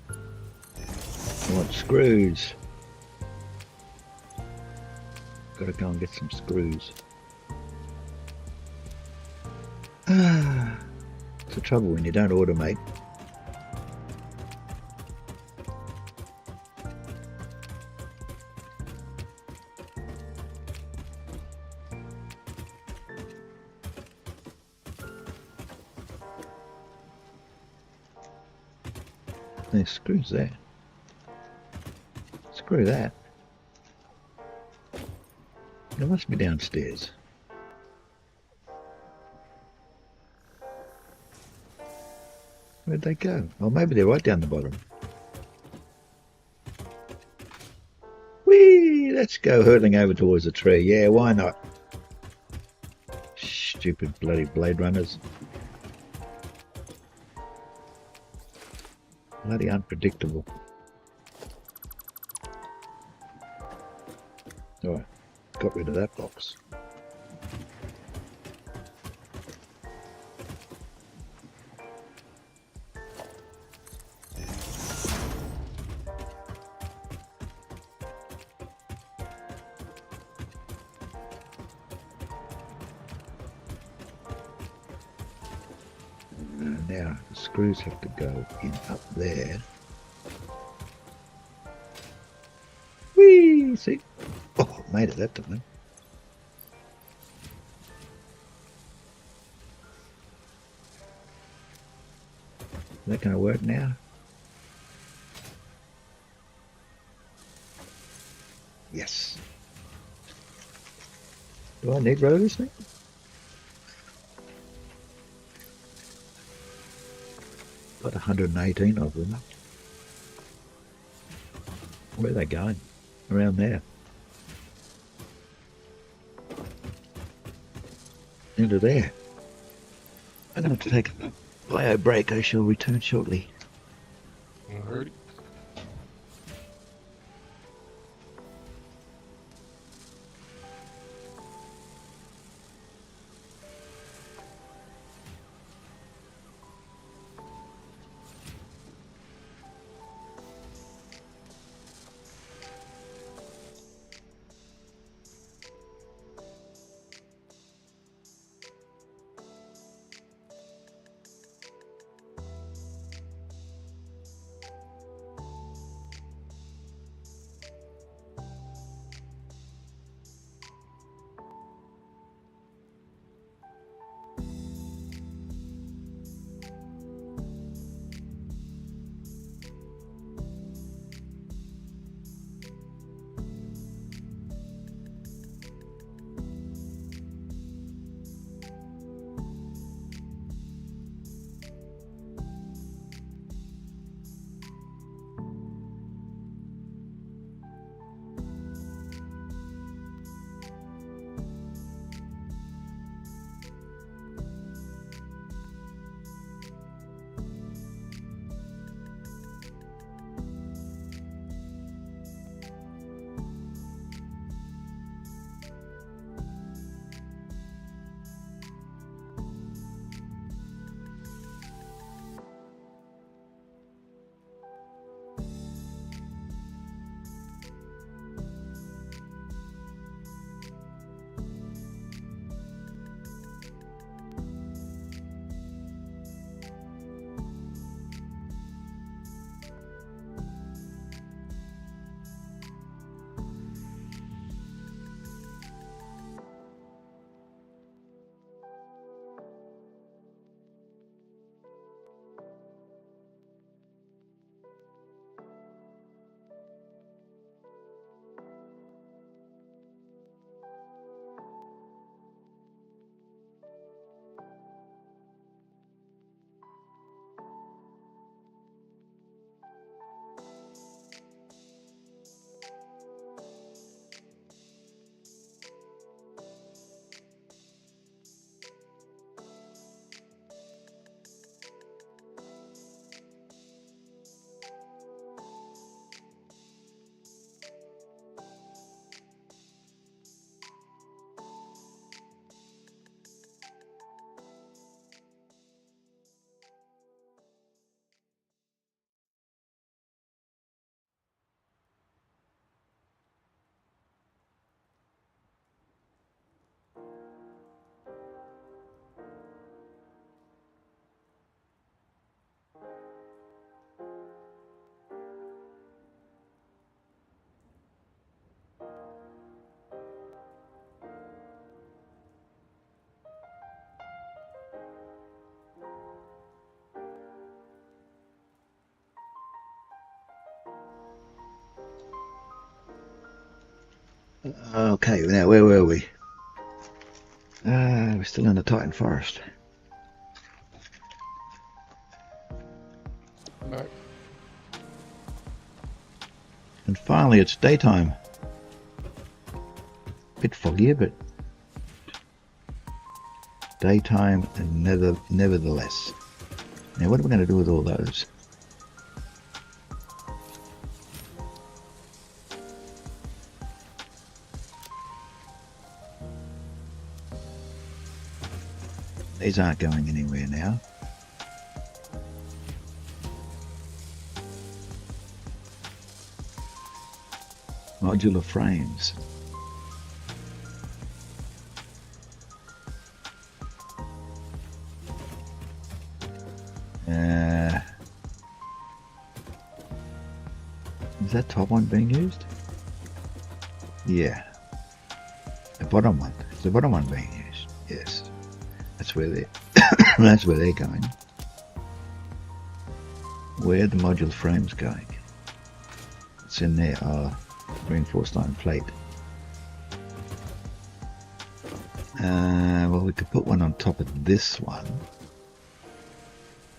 I want screws. Gotta go and get some screws. It's the trouble when you don't automate. There's screws there. Screw that. They must be downstairs. Where'd they go? Oh, maybe they're right down the bottom. Whee! Let's go hurtling over towards the tree. Yeah, why not? Stupid bloody Blade Runners. Bloody unpredictable. Alright, got rid of that box. Now the screws have to go in up there. Whee! See? Oh, made it that time. Is that going to work now? Yes. Do I need rotors now? Got 118 of them. Where are they going? Around there. Into there. I'm going to have to take a bio break. I shall return shortly. Alrighty. Okay, now where were we? We're still in the Titan Forest. Right. And finally it's daytime. Bit foggier, but daytime and nevertheless. Now what are we going to do with all those? These aren't going anywhere now. Modular frames. Is that top one being used? Yeah. The bottom one. Is the bottom one being used? Yes. That's where they're that's where they're going. Where are the modular frames going? It's in there. Reinforced iron plate. Well, we could put one on top of this one.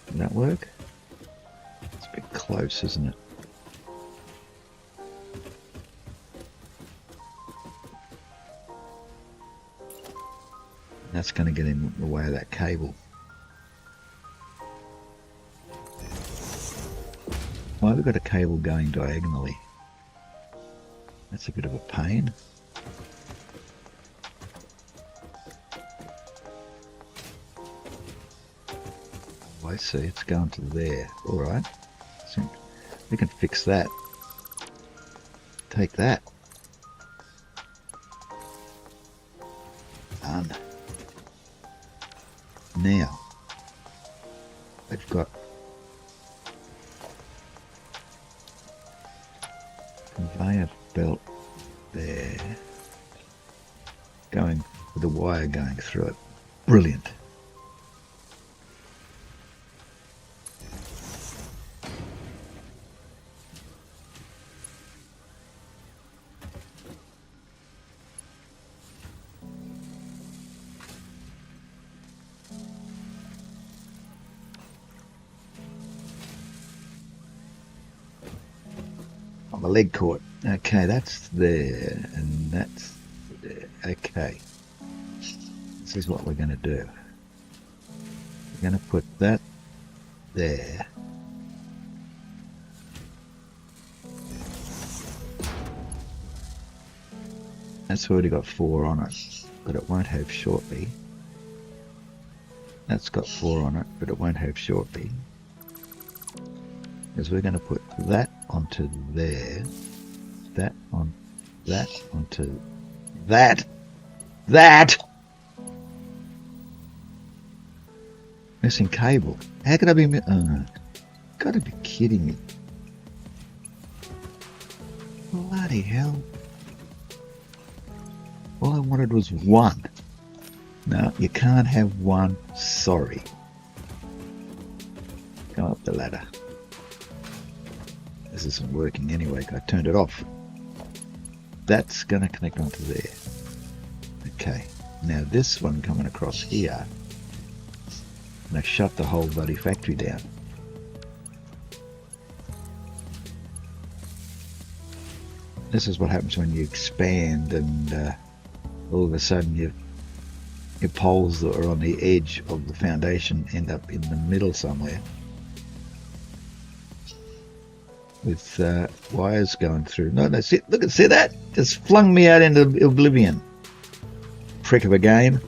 Would that work? It's a bit close, isn't it? That's going to get in the way of that cable. Why have we got a cable going diagonally? That's a bit of a pain. Oh, I see, it's going to there. Alright. So we can fix that. Take that. Done. Now, we've got conveyor belt there, going with the wire going through it. Brilliant. My leg caught. Okay, that's there, and that's there. Okay. This is what we're going to do. We're going to put that there. That's already got 4 on it, but it won't have shortly. That's got 4 on it, but it won't have shortly. Because we're going to put that onto there, that on that onto that, missing cable. How could I be? Gotta be kidding me! Bloody hell! All I wanted was 1. No, you can't have 1. Sorry. Go up the ladder. This isn't working anyway. I turned it off. That's going to connect onto there. Okay. Now this one coming across here. And I shut the whole bloody factory down. This is what happens when you expand and all of a sudden your poles that are on the edge of the foundation end up in the middle somewhere. With wires going through. No, that's it. Look, see that? Just flung me out into oblivion. Prick of a game.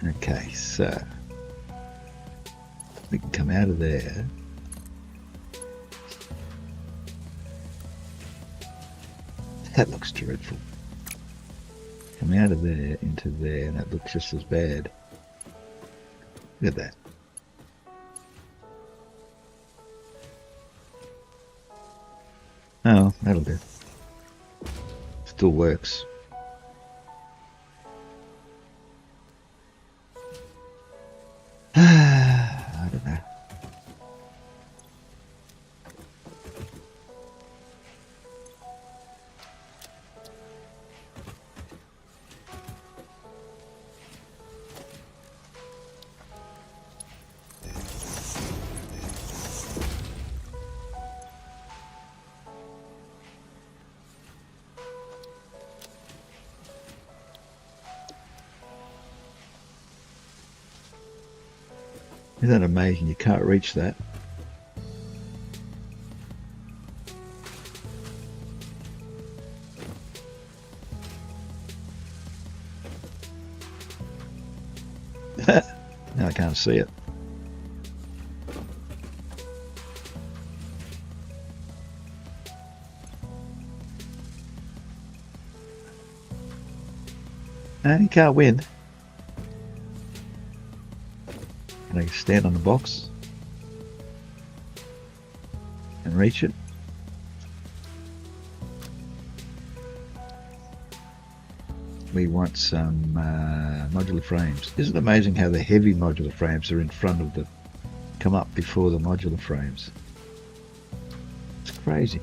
Okay, so we can come out of there. That looks dreadful. Come out of there into there, and it looks just as bad. Look at that. Oh, that'll do. Still works. I don't know. Isn't that amazing? You can't reach that. Now I can't see it. And you can't win. Can I stand on the box and reach it? We want some modular frames. Isn't it amazing how the heavy modular frames are in front of the, come up before the modular frames? It's crazy.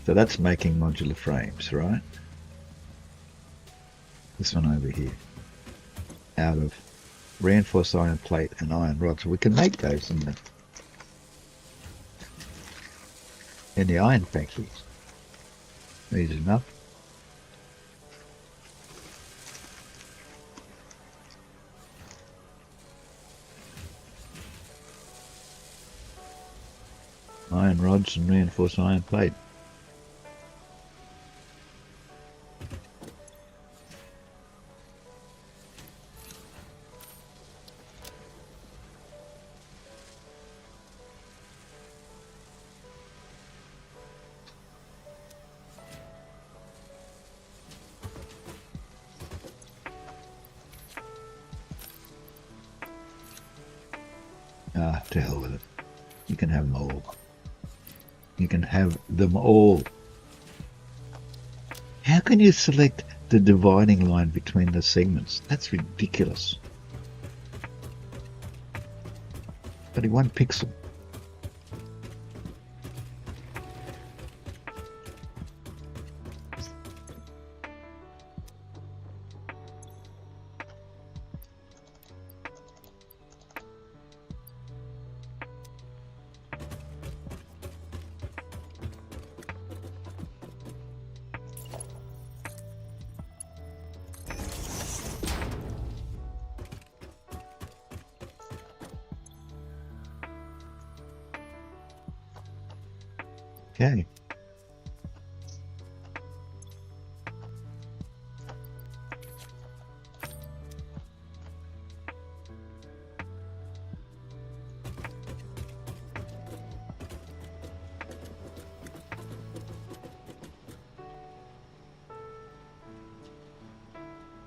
So that's making modular frames, right? This one over here, out of reinforced iron plate and iron rod. So we can make those in the iron factories. Easy enough. Iron rods and reinforced iron plate. Ah, to hell with it. You can have them all. You can have them all. How can you select the dividing line between the segments? That's ridiculous. Only 1 pixel. Okay.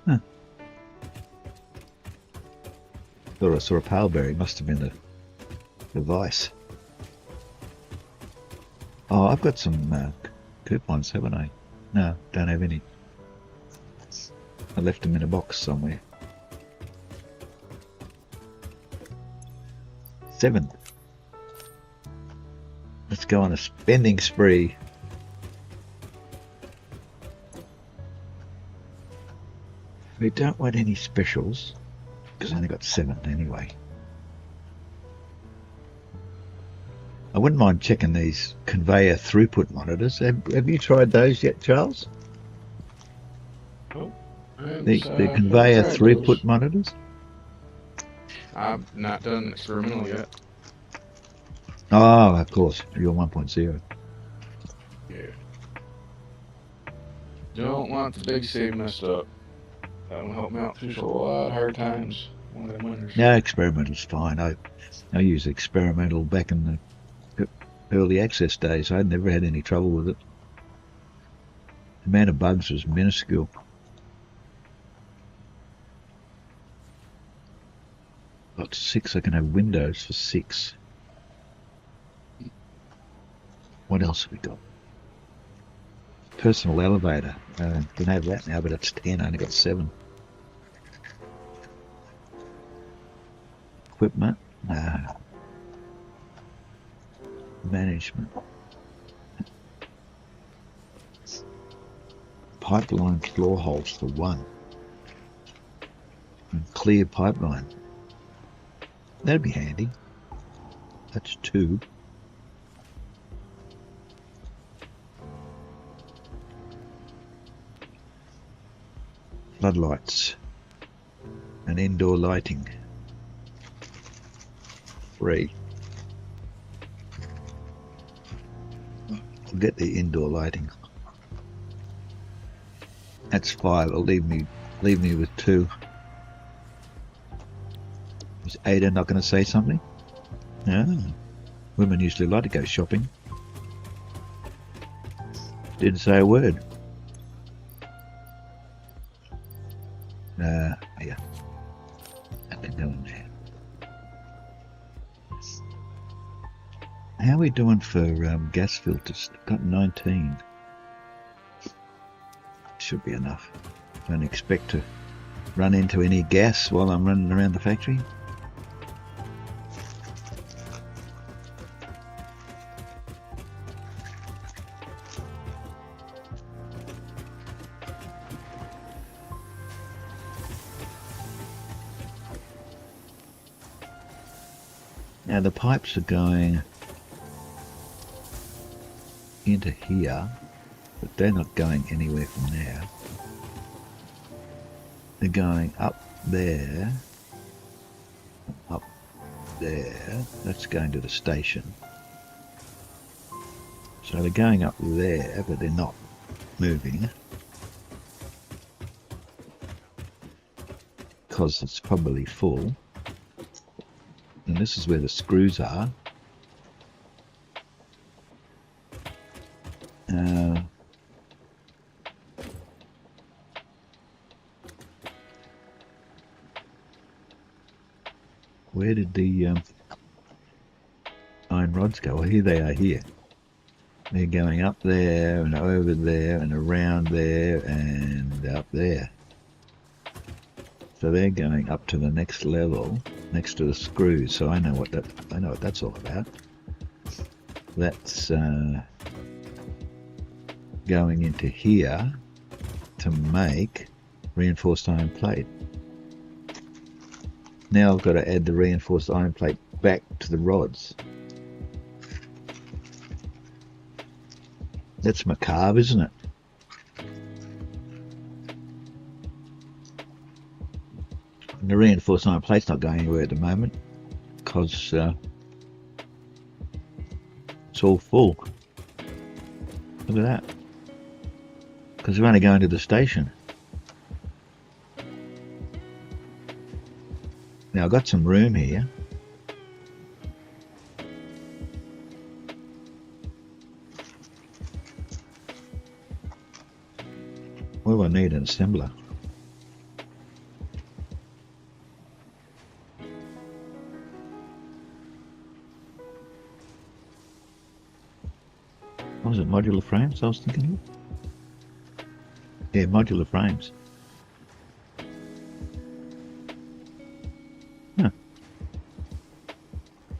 Huh. Thought I saw a pale bearing. Must have been the device. Oh, I've got some coupons, haven't I? No, don't have any. I left them in a box somewhere. 7. Let's go on a spending spree. We don't want any specials, because I only got 7 anyway. I wouldn't mind checking these conveyor throughput monitors. Have you tried those yet, Charles? Oh, The conveyor throughput monitors? I've not done experimental yet. Oh, of course. You're 1.0. Yeah. Don't want the big save messed up. That will help me out through a lot of hard times. One of them winners. No, experimental's fine. I used experimental back in the early access days. I never had any trouble with it. The amount of bugs was minuscule. Got 6. I can have Windows for 6. What else have we got? Personal elevator. Can have that now, but it's 10. I only got 7. Equipment. Management. Pipeline floor holes for 1. And clear pipeline. That'd be handy. That's 2. Floodlights and indoor lighting. 3. I'll get the indoor lighting. That's 5. It'll leave me with 2. Is Ada not going to say something? No. Women usually like to go shopping. Didn't say a word. Yeah. That can go in there. How are we doing for gas filters? Got 19. Should be enough. Don't expect to run into any gas while I'm running around the factory. Now the pipes are going into here, but they're not going anywhere from there. They're going up there, up there. That's going to the station. So they're going up there, but they're not moving because it's probably full. And this is where the screws are. Where did the iron rods go? Well, here they are here. They're going up there and over there and around there and up there. So they're going up to the next level, next to the screws. So I know what that's all about. That's going into here to make reinforced iron plate. Now I've got to add the reinforced iron plate back to the rods. That's macabre, isn't it? And the reinforced iron plate's not going anywhere at the moment because it's all full. Look at that. Because we're only going to the station. Now I've got some room here. What do I need? An assembler. What was it, modular frames I was thinking of? Yeah, modular frames. Huh.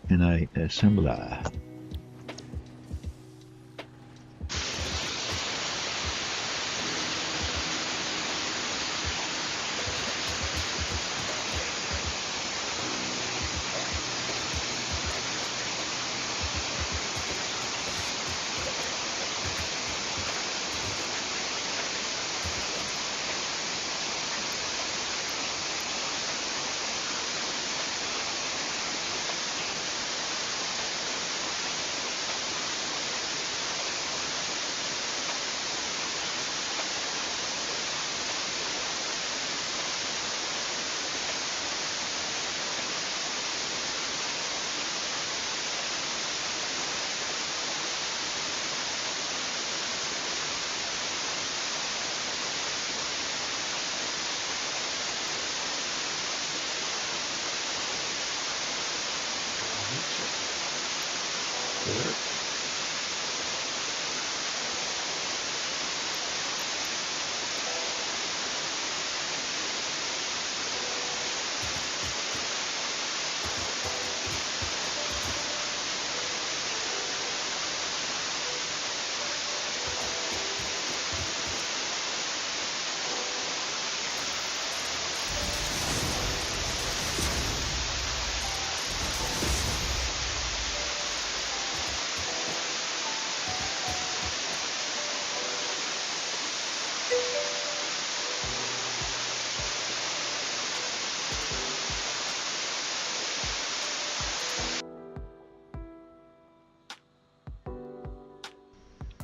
And a assembler.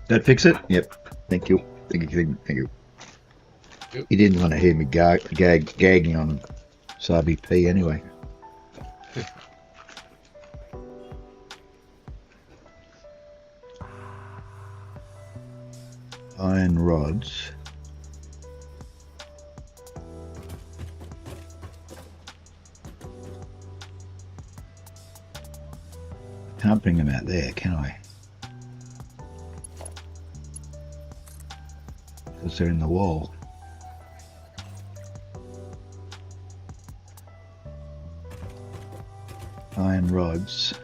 That fix it? Yep. Thank you. Thank you. Thank you. Yep. He didn't want to hear me gagging on Sabi P anyway. Iron rods. Can't bring them out there, can I? Because they're in the wall. Iron rods.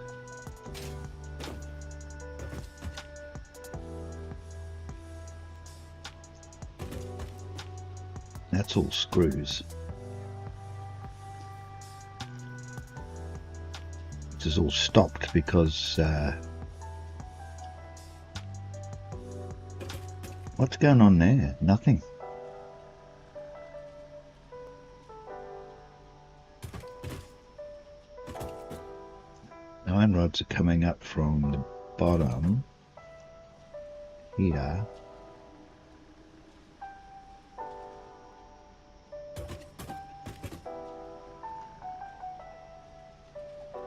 That's all screws. Which is all stopped because what's going on there? Nothing. The iron rods are coming up from the bottom here.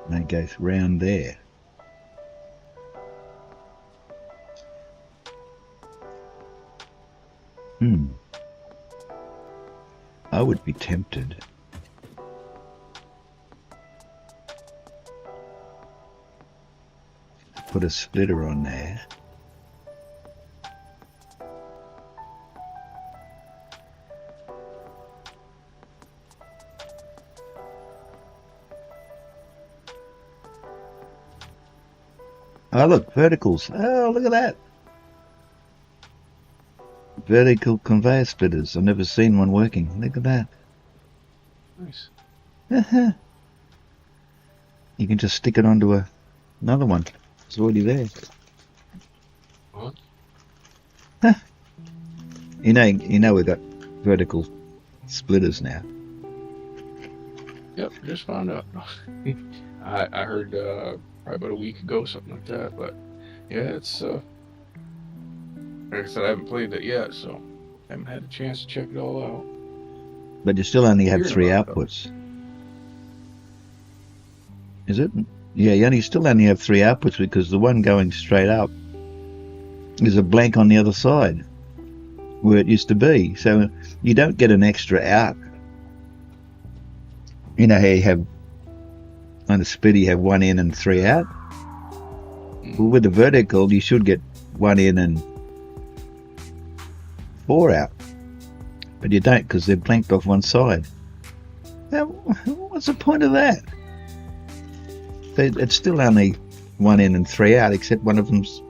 And they go round there. I would be tempted to put a splitter on there. Oh look, verticals. Oh, look at that. Vertical conveyor splitters. I've never seen one working. Look at that. Nice. You can just stick it onto another one. It's already there. What? You know we've got vertical splitters now. Yep, just found out. I heard probably about a week ago, something like that. But yeah, it's like I said, I haven't played that yet, so I haven't had a chance to check it all out. But you still only have Hearing 3 about it, though. outputs. Is it? Yeah, you still only have 3 outputs because the one going straight up is a blank on the other side where it used to be. So you don't get an extra out. You know how you have on the splitter you have 1 in and 3 out? Well, with the vertical you should get 1 in and 4 out. But you don't because they're blanked off one side. Now, what's the point of that? It's still only 1 in and 3 out, except one of them's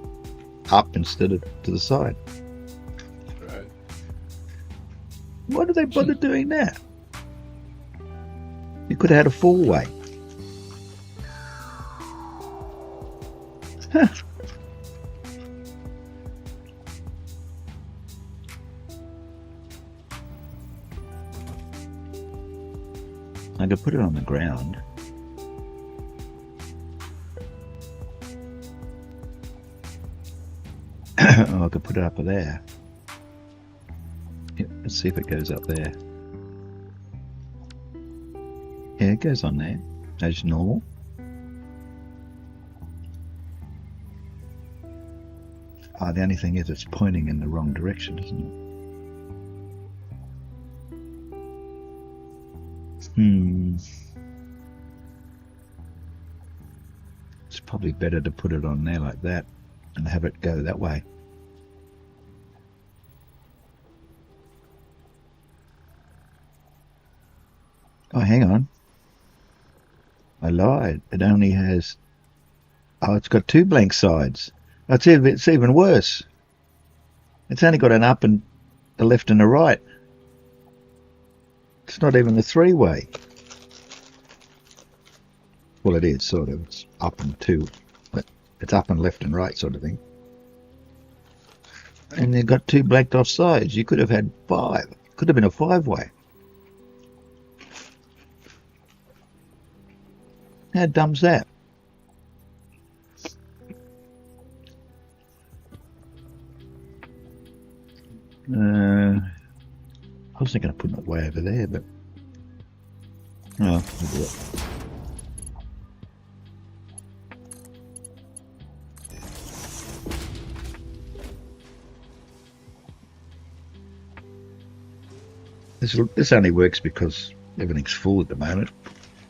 up instead of to the side. Right. Why do they bother doing that? You could have had a 4-way. Huh. I could put it on the ground. Oh, I could put it up there. Yeah, let's see if it goes up there. Yeah, it goes on there, as normal. Oh, the only thing is it's pointing in the wrong direction, isn't it? It's probably better to put it on there like that and have it go that way. Oh, hang on. I lied. It only has... Oh, it's got 2 blank sides. It's even worse. It's only got an up and a left and a right. It's not even a 3-way. Well, it is, sort of. It's up and 2. But it's up and left and right sort of thing. And they've got 2 blanked off sides. You could have had 5. Could have been a 5-way. How dumb's that? I was thinking of putting it way over there, but oh, we'll do it. This only works because everything's full at the moment.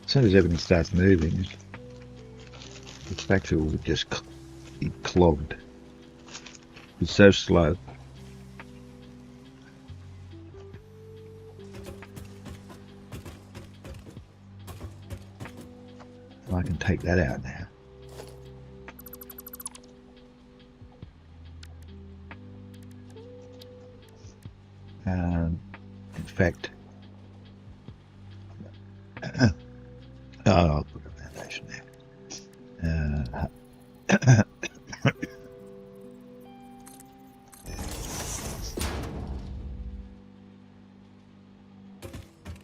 As soon as everything starts moving, the factory will just be clogged. It's so slow. I can take that out now. In fact, I'll put a foundation there.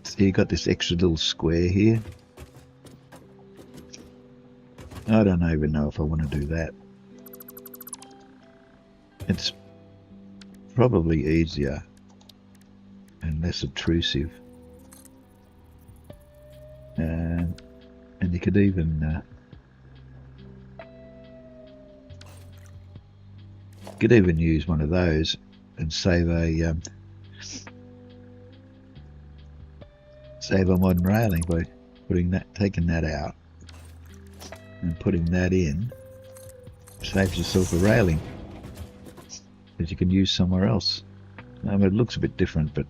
So you got this extra little square here. I don't even know if I want to do that. It's probably easier and less obtrusive. And you could even use one of those and save a modern railing by taking that out and putting that in. Saves yourself a railing that you can use somewhere else. I mean, it looks a bit different, but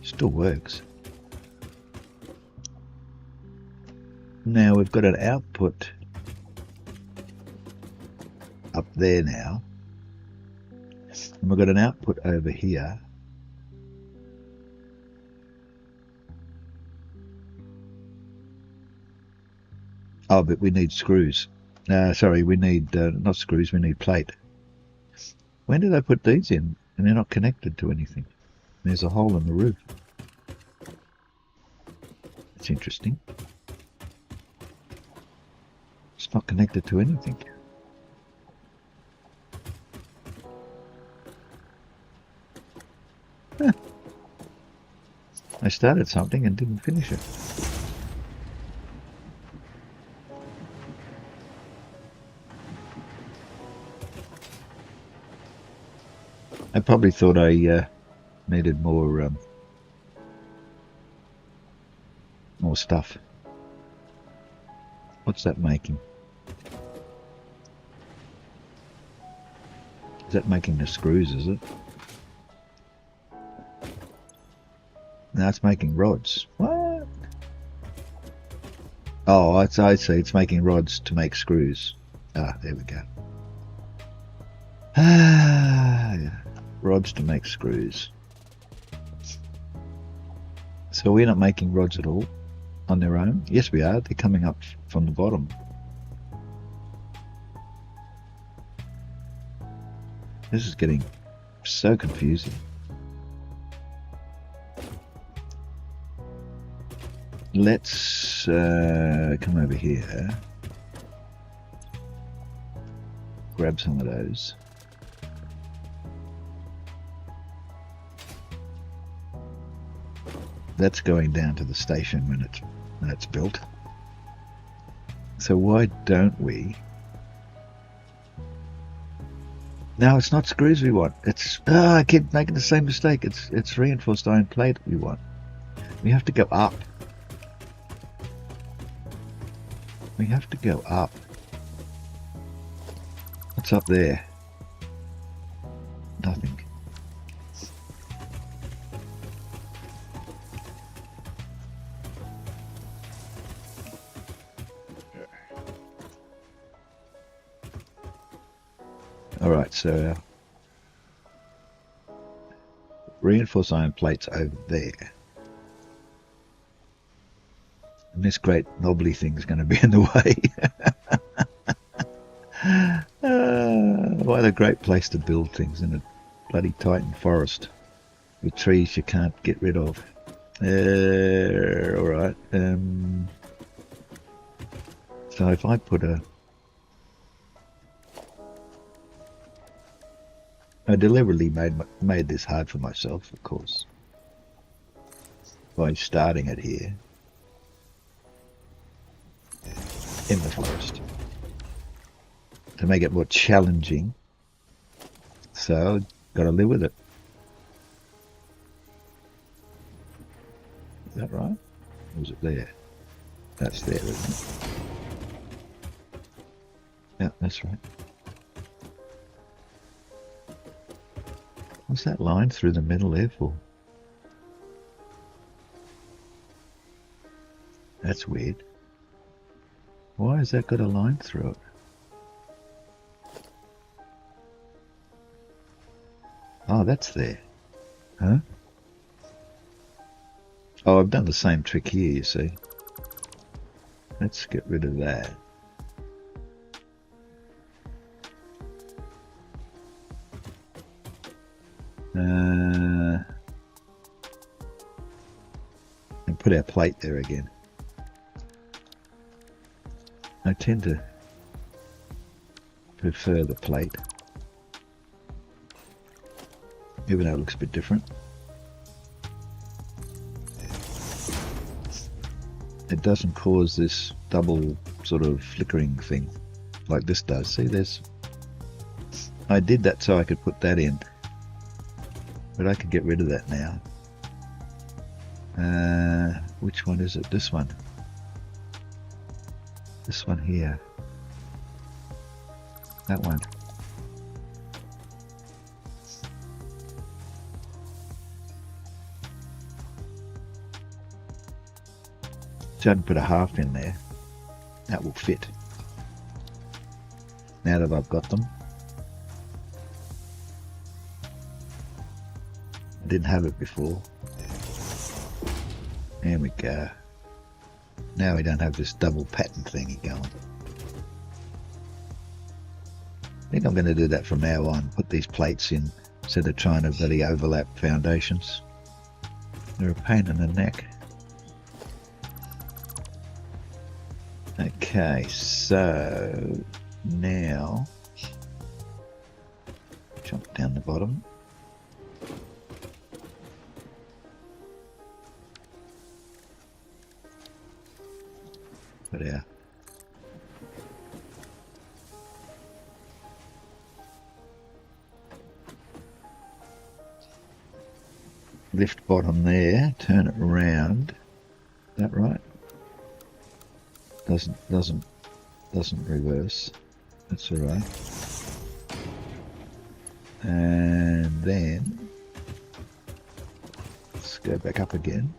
still works. Now we've got an output up there now, and we've got an output over here. Oh, but we need screws. Sorry, we need not screws, we need plate. When did I put these in? And they're not connected to anything. There's a hole in the roof. It's interesting. It's not connected to anything. Huh. I started something and didn't finish it. I probably thought I needed more stuff. What's that making? Is that making the screws, is it? No, it's making rods. What? Oh, I see. It's making rods to make screws. Ah, there we go. Ah, yeah. Rods to make screws. So we're not making rods at all on their own? Yes, we are. They're coming up from the bottom. This is getting so confusing. Let's come over here. Grab some of those. That's going down to the station when it's built. So why don't we? No, it's not screws we want. It's I keep making the same mistake. It's reinforced iron plate we want. We have to go up. We have to go up. What's up there? Nothing. Alright, so reinforced iron plates over there. And this great knobbly thing's going to be in the way. What a great place to build things in a bloody Titan forest with trees you can't get rid of. Alright. So if I put a... I deliberately made this hard for myself, of course, by starting it here in the forest to make it more challenging. So, got to live with it. Is that right? Or was it there? That's there, isn't it? Yeah, that's right. What's that line through the middle there for? That's weird. Why has that got a line through it? Oh, that's there. Huh? Oh, I've done the same trick here, you see. Let's get rid of that. And put our plate there again. I tend to prefer the plate, even though it looks a bit different. It doesn't cause this double sort of flickering thing like this does. See, I did that so I could put that in, but I could get rid of that now. Which one is it? This one. This one here. That one. So I can put a half in there. That will fit. Now that I've got them. I didn't have it before. There we go. Now we don't have this double pattern thingy going. I think I'm going to do that from now on. Put these plates in instead of trying to bloody overlap foundations. They're a pain in the neck. Okay, so now jump down the bottom. Put our lift bottom there, turn it around. Is that right? Doesn't reverse. That's all right. And then let's go back up again.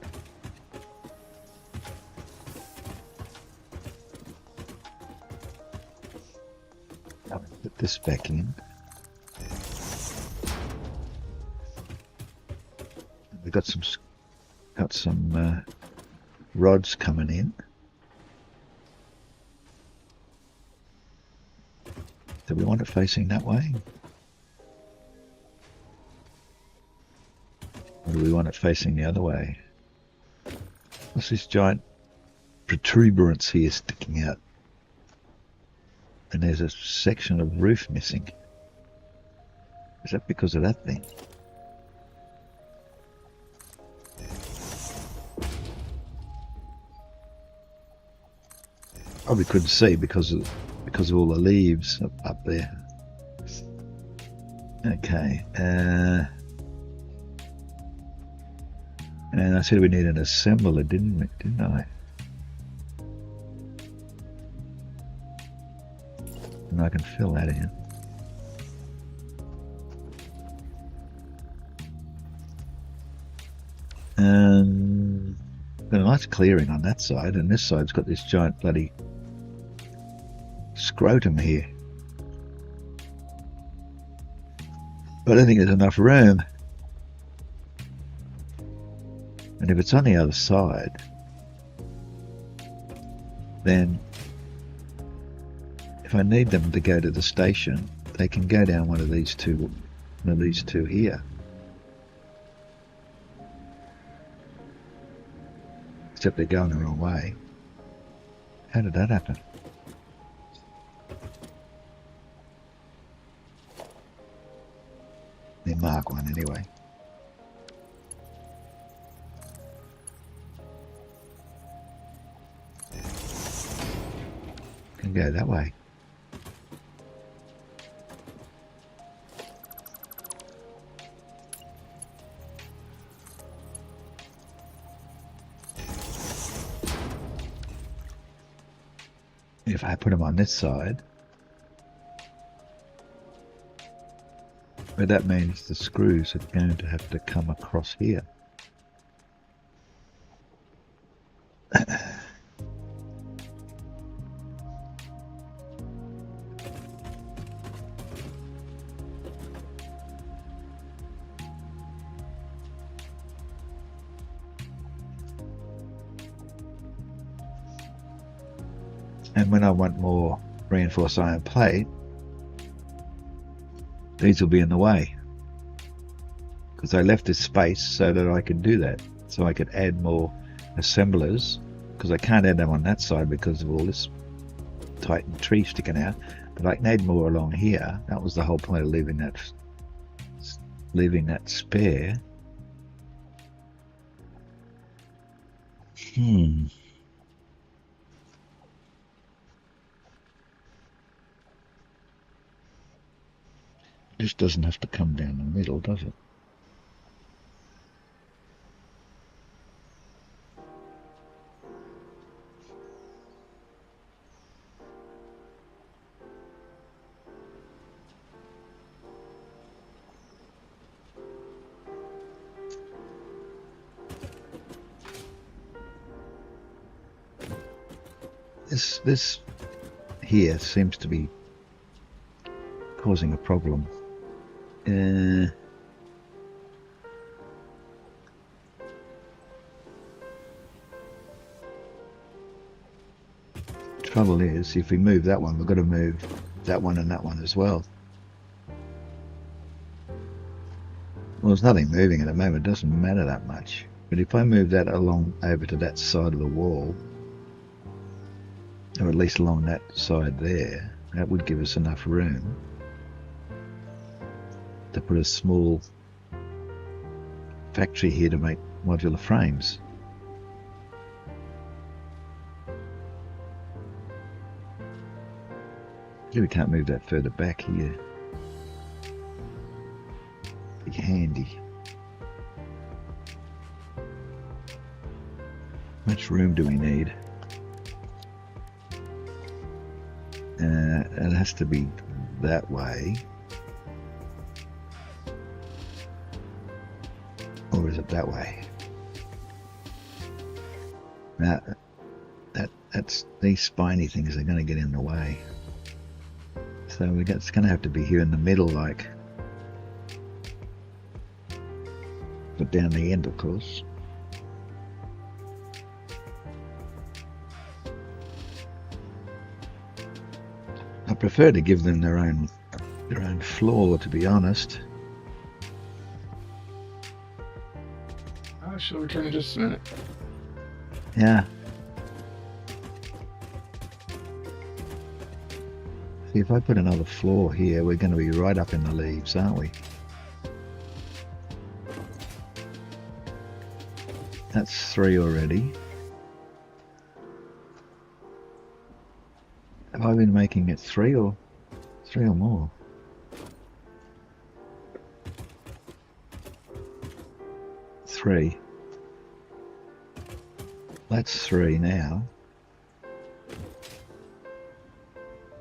Put this back in. We've got some rods coming in. Do we want it facing that way? Or do we want it facing the other way? What's this giant protuberance here sticking out? And there's a section of roof missing. Is that because of that thing? Probably couldn't see because of all the leaves up there. Okay, and I said we need an assembler, didn't I? And I can fill that in. And got a nice clearing on that side, and this side's got this giant bloody scrotum here. But I don't think there's enough room. And if it's on the other side, then if I need them to go to the station, they can go down one of these two here. Except they're going the wrong way. How did that happen? me mark one anyway. Can go that way. If I put them on this side, but that means the screws are going to have to come across here. And when I want more reinforced iron plate, these will be in the way. Because I left this space so that I could do that. So I could add more assemblers. Because I can't add them on that side because of all this titan tree sticking out. But I can add more along here. That was the whole point of leaving that spare. This doesn't have to come down the middle, does it? This here seems to be causing a problem. Trouble is, if we move that one, we've got to move that one and that one as well. Well, there's nothing moving at the moment, it doesn't matter that much. But if I move that along over to that side of the wall, or at least along that side there, that would give us enough room to put a small factory here to make modular frames. We can't move that further back here. Be handy. How much room do we need? It has to be that way. Or is it that way? Now, that's these spiny things are going to get in the way. So it's going to have to be here in the middle, like. But down the end, of course. I prefer to give them their own floor, to be honest. I shall return in just a minute. Yeah. See, if I put another floor here, we're going to be right up in the leaves, aren't we? That's 3 already. Have I been making it 3 or more? Three. That's 3 now.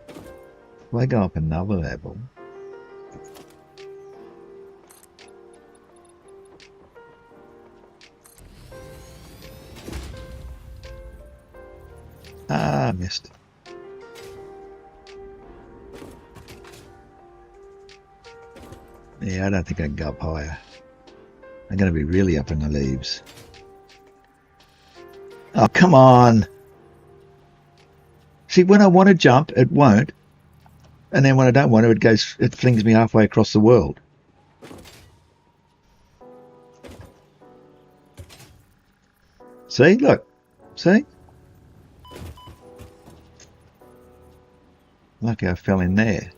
If I go up another level, missed. Yeah, I don't think I can go up higher. I'm going to be really up in the leaves. Oh, come on. See, when I want to jump, it won't. And then when I don't want to, it flings me halfway across the world. See, look. See? Lucky I fell in there.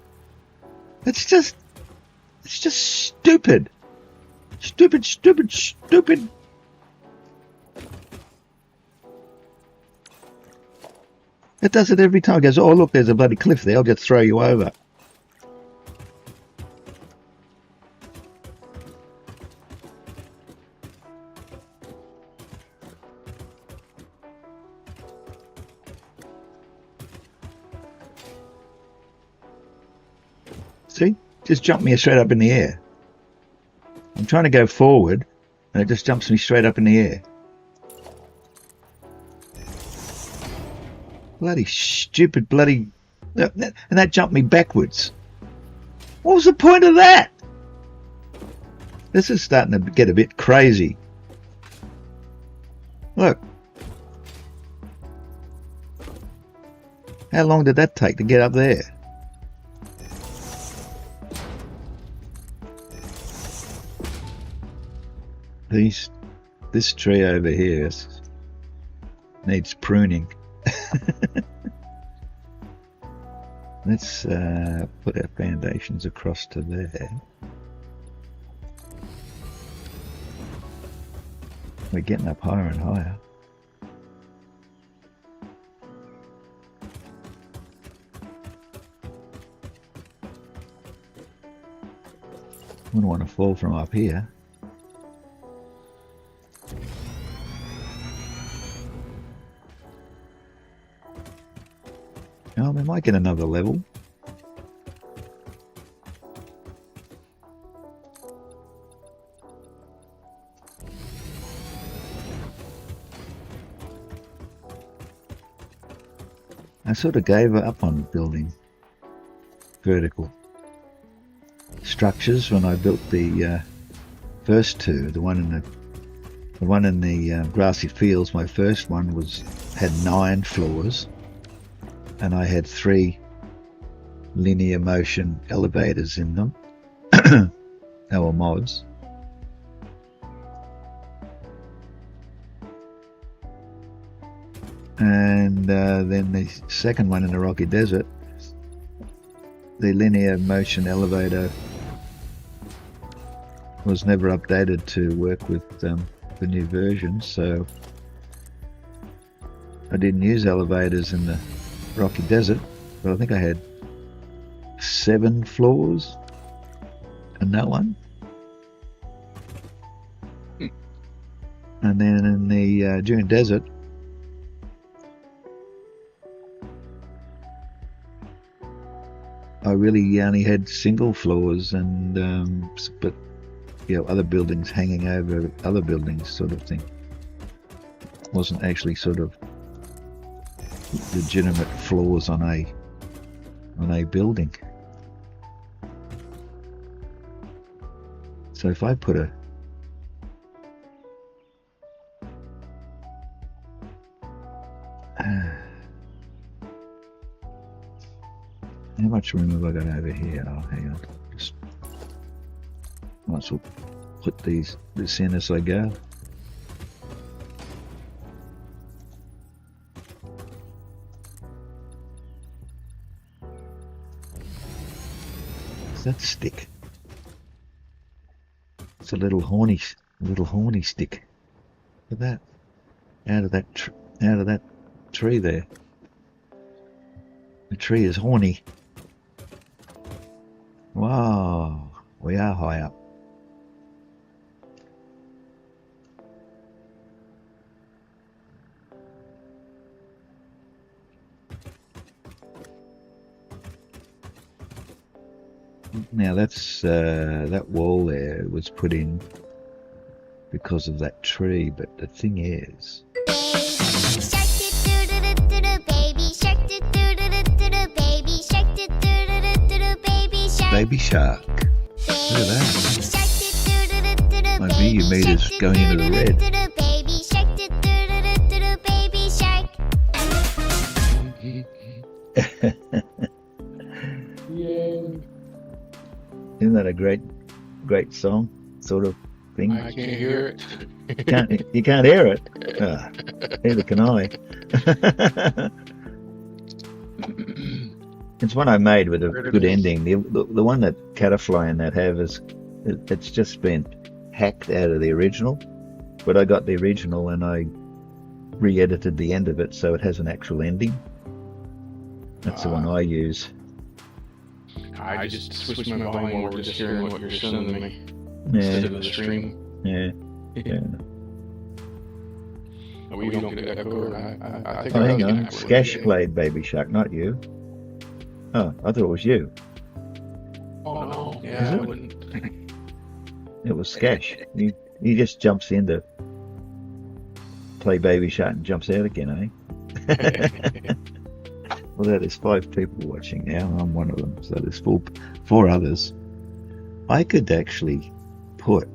It's just It's just stupid. Stupid, stupid, stupid. It does it every time. It goes, oh, look, there's a bloody cliff there. I'll just throw you over. See? Just jumped me straight up in the air. I'm trying to go forward, and it just jumps me straight up in the air. Bloody stupid bloody... And that jumped me backwards. What was the point of that? This is starting to get a bit crazy. Look. How long did that take to get up there? This tree over here needs pruning. Let's put our foundations across to there. We're getting up higher and higher. Wouldn't want to fall from up here. Oh, we might get another level. I sort of gave up on building vertical structures when I built the first two. The one in the grassy fields. My first one had 9 floors. And I had 3 linear motion elevators in them. They were mods. And then the second one in the Rocky Desert, the linear motion elevator was never updated to work with the new version, so I didn't use elevators in the Rocky Desert, but I think I had 7 floors and no one. And then in the Dune Desert, I really only had single floors, and but you know, other buildings hanging over other buildings, sort of thing. Wasn't actually sort of legitimate floors on a building. So if I put a how much room have I got over here? Oh, hang on. Just might as well put this in as I go. That stick? It's a little horny stick. Look at that! Out of that tree there. The tree is horny. Wow, we are high up. Now that's that wall there was put in because of that tree, but the thing is, baby shark. Look at that. My VU meter's going into the red. Isn't that a great song, sort of thing? I can't hear it. You can't hear it? Neither can I. It's one I made with a Where did good it- ending. The one that Caterfly and that have is it's just been hacked out of the original. But I got the original and I re-edited the end of it so it has an actual ending. That's the one I use. I just switched my volume over just hearing what you're sending me instead of Yeah, the stream. yeah, yeah. We don't get echo. Or I think Oh, I hang was on. getting echo. Skash played Baby Shark, not you. Oh, I thought it was you. Oh no, Is yeah, I it? wouldn't. It was Skash. He just jumps in to play Baby Shark and jumps out again, eh? Well, there's 5 people watching now. I'm one of them. So there's 4 others. I could actually put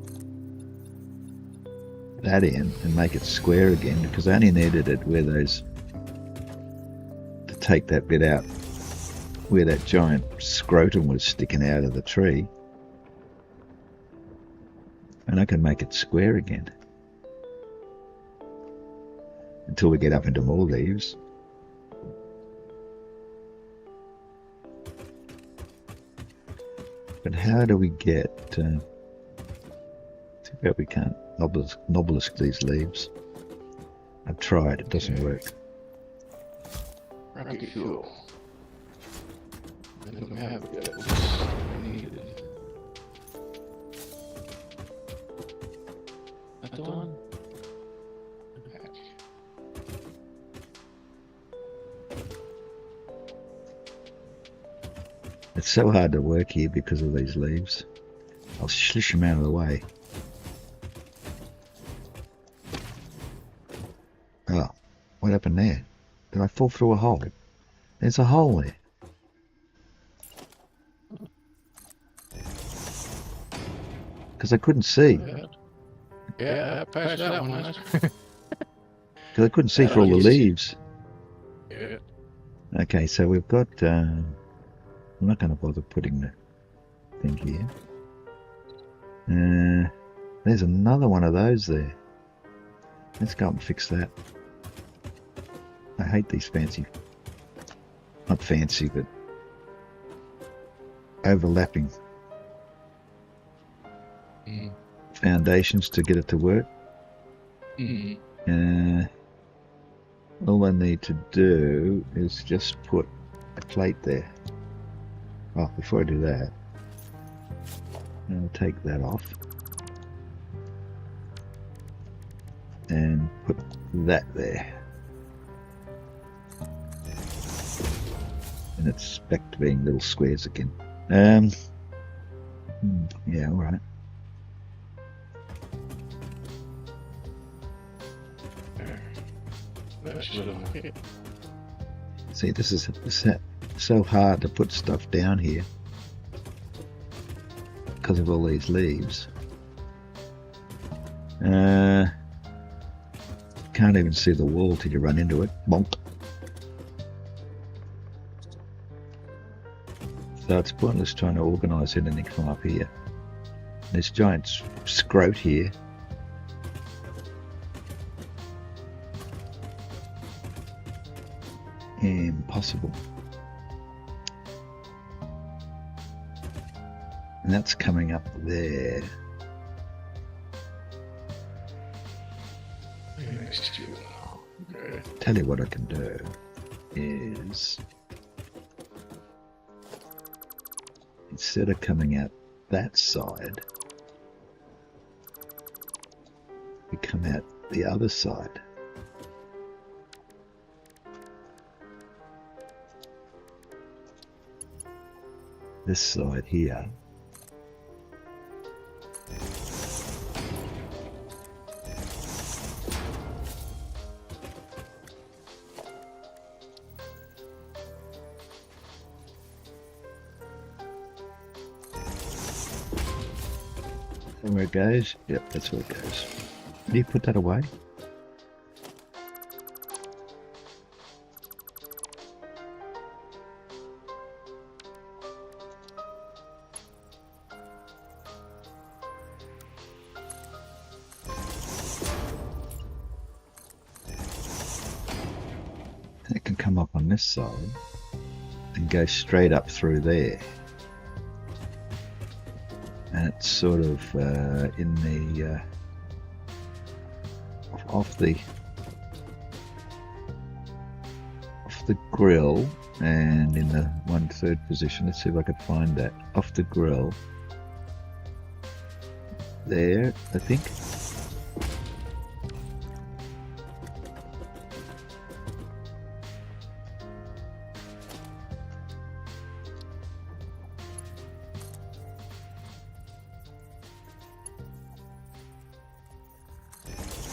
that in and make it square again because I only needed it where those to take that bit out where that giant scrotum was sticking out of the tree, and I can make it square again until we get up into more leaves. But how do we get too bad we can't obelisk these leaves. I've tried, it doesn't work. Rocky fuel. I don't have it yet. It was needed. That's the one. Back. It's so hard to work here because of these leaves. I'll slish them out of the way. Oh, what happened there? Did I fall through a hole? There's a hole there. Because I couldn't see. Yeah, I passed that one. Because I couldn't see for all the leaves. Yeah. Okay, so we've got... I'm not going to bother putting the thing here. There's another one of those there. Let's go up and fix that. I hate these fancy... Not fancy, but... overlapping foundations to get it to work. All I need to do is just put a plate there. Oh, before I do that, I'll take that off and put that there. And it's back to being little squares again. Yeah, all right. See, this is so hard to put stuff down here because of all these leaves. Can't even see the wall till you run into it. Bonk. So it's pointless trying to organise anything from up here. This giant scrote here. Impossible. And that's coming up there. Okay. Tell you what I can do is, instead of coming out that side, we come out the other side. This side here. And where it goes? Yep, that's where it goes. Do you put that away? It can come up on this side and go straight up through there. And it's sort of in the off the grill, and in the 1/3 position. Let's see if I can find that. Off the grill. There, I think.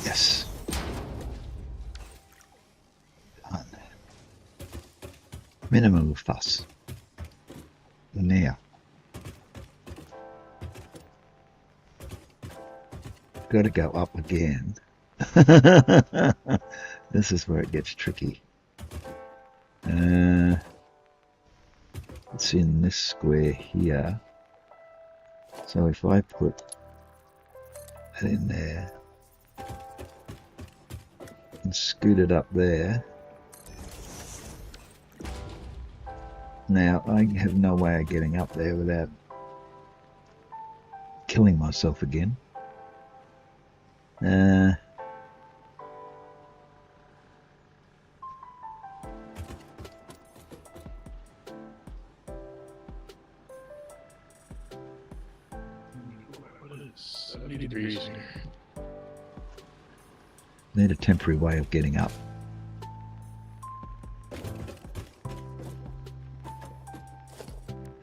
Yes. Done. Minimum of fuss. Now. Got to go up again. This is where it gets tricky. It's in this square here. So if I put that in there and scoot it up there. Now I have no way of getting up there without killing myself again. What is 70 degrees in here? Need a temporary way of getting up.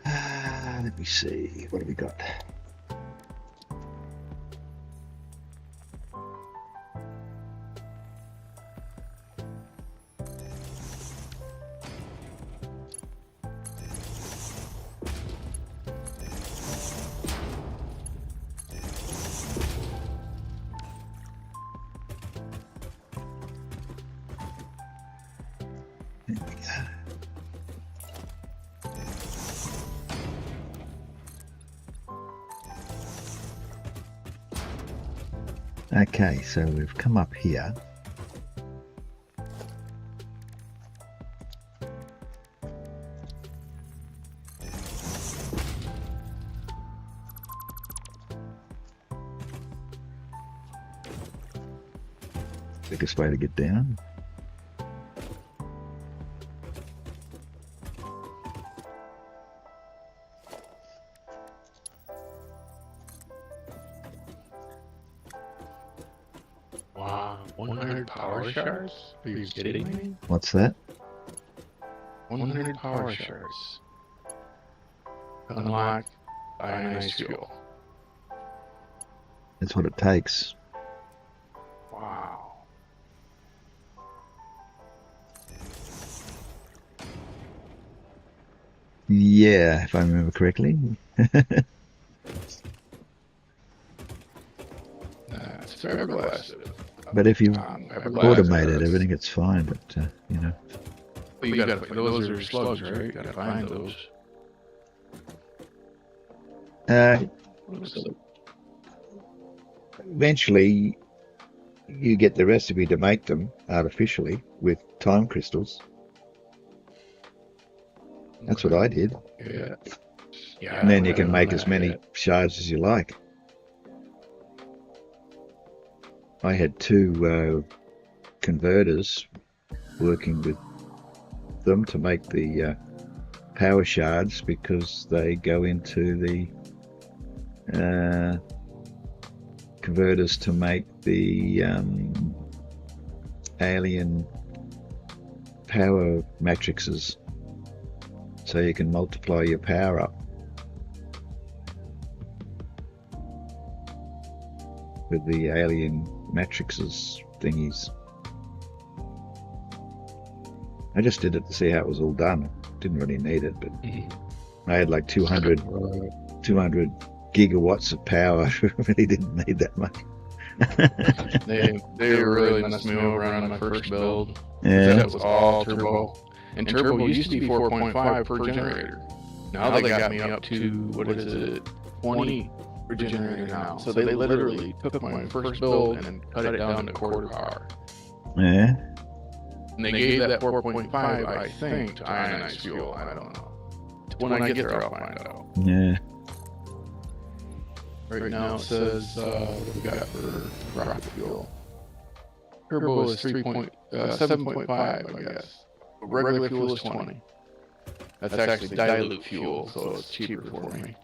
Let me see, what have we got? There we go. Okay, so we've come up here. Quickest way to get down. Wow, 100 power shards? Are you kidding me? What's that? 100 power shards. Unlock ionized fuel. That's what it takes. Wow. Yeah, if I remember correctly. That's fiberglass. But if you Fiberglass automate it, does. everything gets fine. But you know, Well, you gotta, those are slugs, right? You gotta find those. uh, eventually you get the recipe to make them artificially with time crystals. That's what I did. Yeah. Yeah. And then you can I make haven't as done many that yet. shards as you like. I had two converters working with them to make the power shards, because they go into the converters to make the alien power matrices, so you can multiply your power up with the alien matrices thingies. I just did it to see how it was all done. Didn't really need it, but I had like 200 gigawatts of power. Really didn't need that much. They really messed me over on my first build. Yeah. That was all turbo. And turbo used to be 4.5 per generator. Now they got me up to, what is it, 20 per generator now. So they literally took my first build and cut it down to quarter power. Yeah. And they gave that 4.5, I think, to ionized fuel. I don't know. When I get there, I'll find out. Yeah. Right now it says what we got for rocket fuel. Turbo is 7.5, I guess. But regular fuel is 20. That's actually dilute fuel, so it's cheaper for me.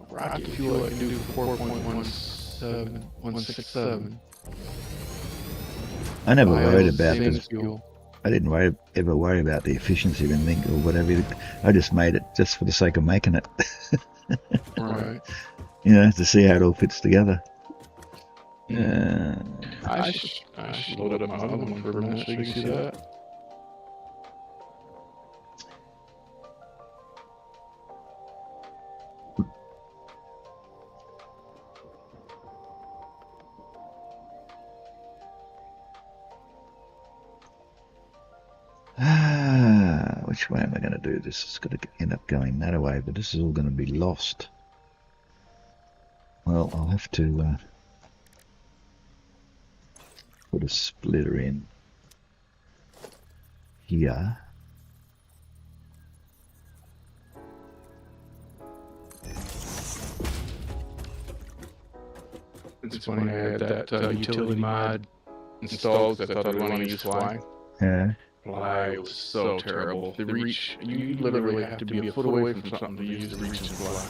Rocket fuel I can do for 4.167. I never worried about Stainless this. fuel. I didn't ever worry about the efficiency of anything or whatever. I just made it just for the sake of making it. Right. You know, to see how it all fits together. I should load up my other one for a minute so you can see that. Which way am I going to do this? It's going to end up going that way, but this is all going to be lost. Well, I'll have to put a splitter in here. It's funny, I had that utility mod installed because I thought I'd want to use fly. Yeah. Fly was so terrible. The reach, you literally have to be a foot away from something to use the reach and fly.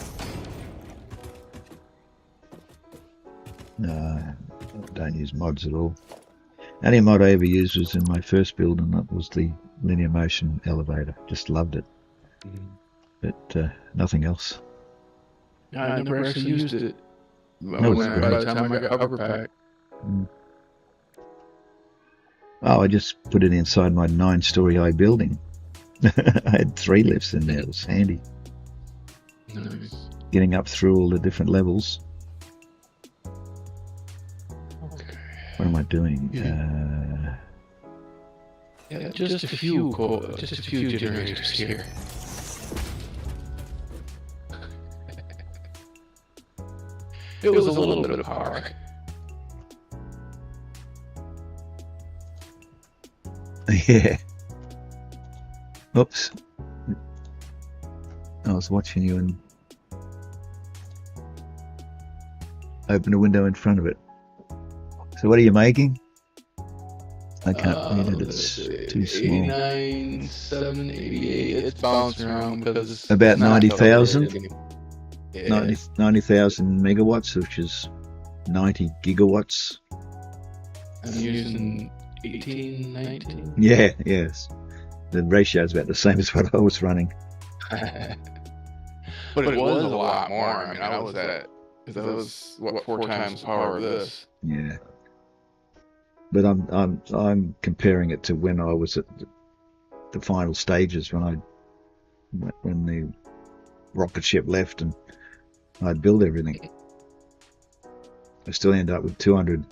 No, I don't use mods at all. Only mod I ever used was in my first build, and that was the linear motion elevator. Just loved it. But nothing else. I never actually used it. No, it's By the time I got hover pack. Oh, I just put it inside my 9-story high building. I had 3 lifts in there. It was handy. Nice. Getting up through all the different levels. Okay. What am I doing? Yeah, just a few generators here. It was a little bit of power. Yeah. Oops. I was watching you and open a window in front of it. So what are you making? I can't read it, it's too small. 89, 7, 88, it's bouncing around because it's About not 90,000? updated. Yeah. 90,000 megawatts, which is 90 gigawatts. I'm using 18, 19. Yeah, yes. The ratio is about the same as what I was running. But it was a lot more. I mean, I was at, that was what, 4 times the power of this. Yeah. But I'm comparing it to when I was at the final stages, when the rocket ship left and I'd build everything. I still end up with 200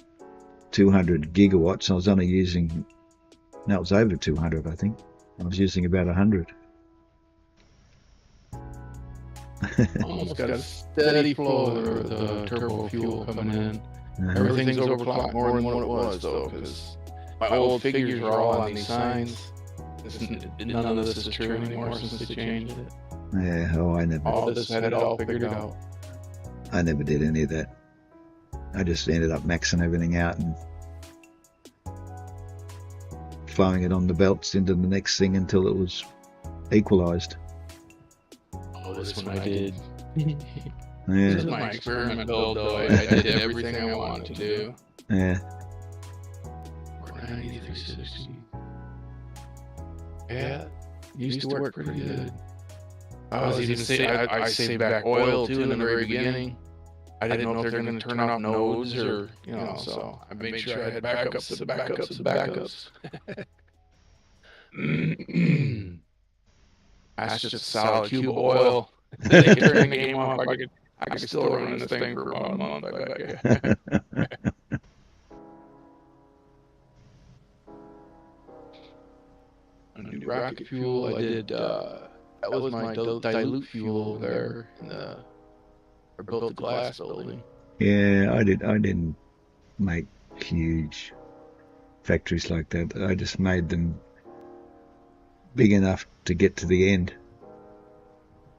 gigawatts. I was only using, no, it was over 200, I think. I was using about 100. Almost got a steady flow of the turbo fuel coming in. Everything's overclocked more than what it was, though, because my old figures are all on these signs. None of this is true anymore since they changed it. Yeah, oh, All this had it all figured out. I never did any of that. I just ended up maxing everything out and flowing it on the belts into the next thing until it was equalized. Oh, this one I did. Yeah. This is my experiment build, though. I did everything I wanted to do. Yeah. 490, 360. Yeah, used to work pretty good. I was even I saved back oil too in the very beginning. I didn't know if they're going to turn off nodes or, you know, so I made sure I had backups of the backups of the backups. That's just a solid cube of oil. They can turn the game off. I could still run this thing for about a month, I bet you. A new rocket fuel, I did, that was my dilute fuel there in the, I built the glass building. Yeah, I didn't make huge factories like that. I just made them big enough to get to the end.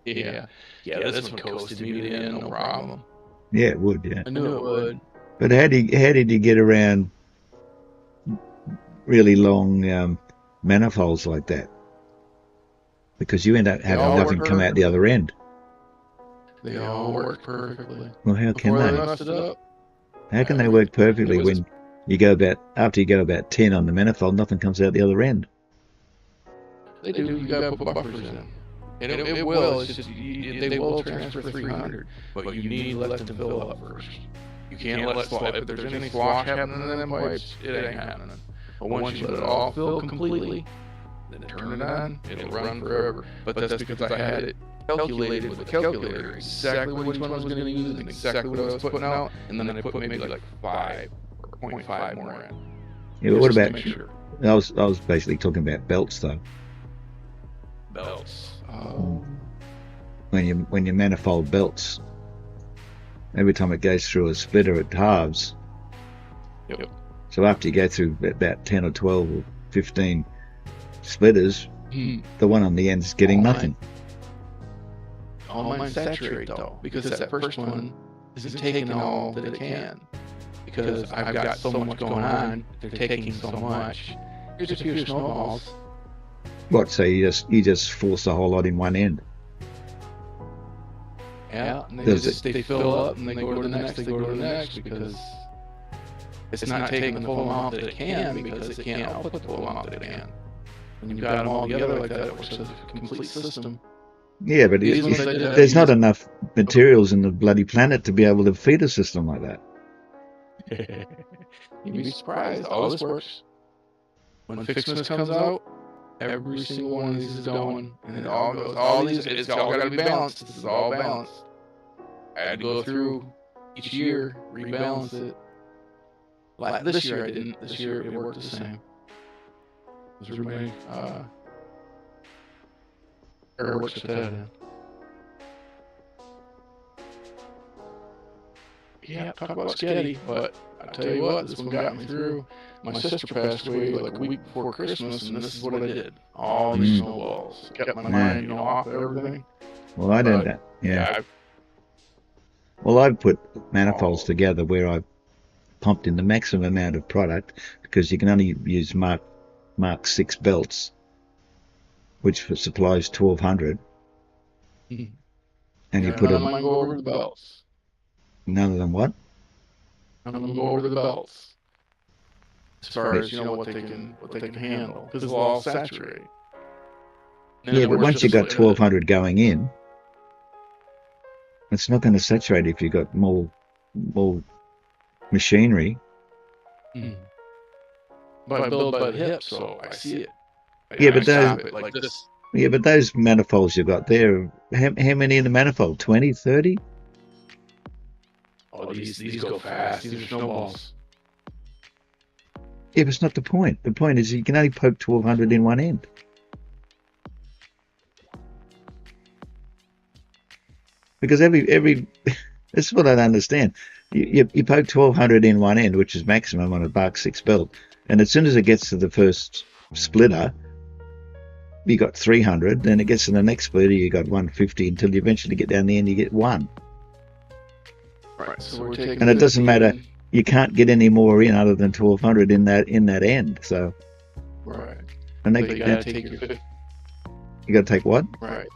Yeah, this one coasted me to the end, no problem. Yeah, it would. Yeah. I knew it would. But how did you get around really long manifolds like that? Because you end up having all nothing work come out the other end. They all worked perfectly. Well, how can Before they? they messed it up, How can they work perfectly when you go after you go about 10 on the manifold, nothing comes out the other end? they do. You gotta put buffers in. And it will. It's just they will transfer 300, but you need to let them fill up first. You can't let if there's any slosh happening in them pipes, it ain't happening. But once you let it all fill completely, then turn it on, it'll run forever. But that's because I had it calculated with a calculator exactly what each one was going to use and exactly what I was putting out, and then I put maybe like 5 or 0.5 more in. Yeah, but what Just to about? make sure. I was basically talking about belts though. Belts? When you manifold belts, every time it goes through a splitter, it halves. Yep. So after you go through about 10 or 12 or 15 splitters, the one on the end is getting nothing. All mine saturate though, because that first one isn't taking all that it can. Because I've got so much going on, they're taking so much. Here's a few snowballs. What? So you just force the whole lot in one end? Yeah, and Does they fill up and they go to the next, they go to the next, because it's not taking the full amount that it can, because it can't output the full amount that it can. When you've got them all together like that, it works as a complete system. Yeah, but These ones I did have there's not used- enough materials in the bloody planet to be able to feed a system like that. You'd be surprised. All this works. When Fixmas comes out, every single one of these is going, and it all goes. All these, it's all got to be balanced. This is all balanced. I had to go through each year, rebalance it. Like this year I didn't. This year it worked the same. Those are my error works with that in. Yeah, talk about sketty, but I tell you what, this one got me through. My sister passed away like a week before Christmas, and this is what I did. All these snowballs. Kept my mind, off everything. Well, I did But, that. Yeah. I- Well, I've put manifolds together where I've pumped in the maximum amount of product, because you can only use Mark 6 belts, which supplies 1200, and you put none of them. mine go over the belts. None of them what? None of them go over the belts. As far as what they can handle, because it'll all saturate. And Yeah, then but we're once you just got like- 1200 going in, it's not going to saturate if you've got more machinery. But I build by the hip, so I see it. Yeah, but I stop those- it like this. Yeah, but those manifolds you got there, how many in the manifold? 20, 30? Oh, these go fast. These are snowballs. Yeah, but it's not the point. The point is you can only poke 1200 in one end. Because every this is what I don't understand. You poke 1200 in one end, which is maximum on a Mark 6 belt, and as soon as it gets to the first splitter, you got 300. Then it gets to the next splitter, you got 150, until you eventually get down the end, you get 1. Right. So we're taking. And it doesn't 15. matter. You can't get any more in other than 1200 in that end. So, Right. and So you gotta take your you got to take what? right.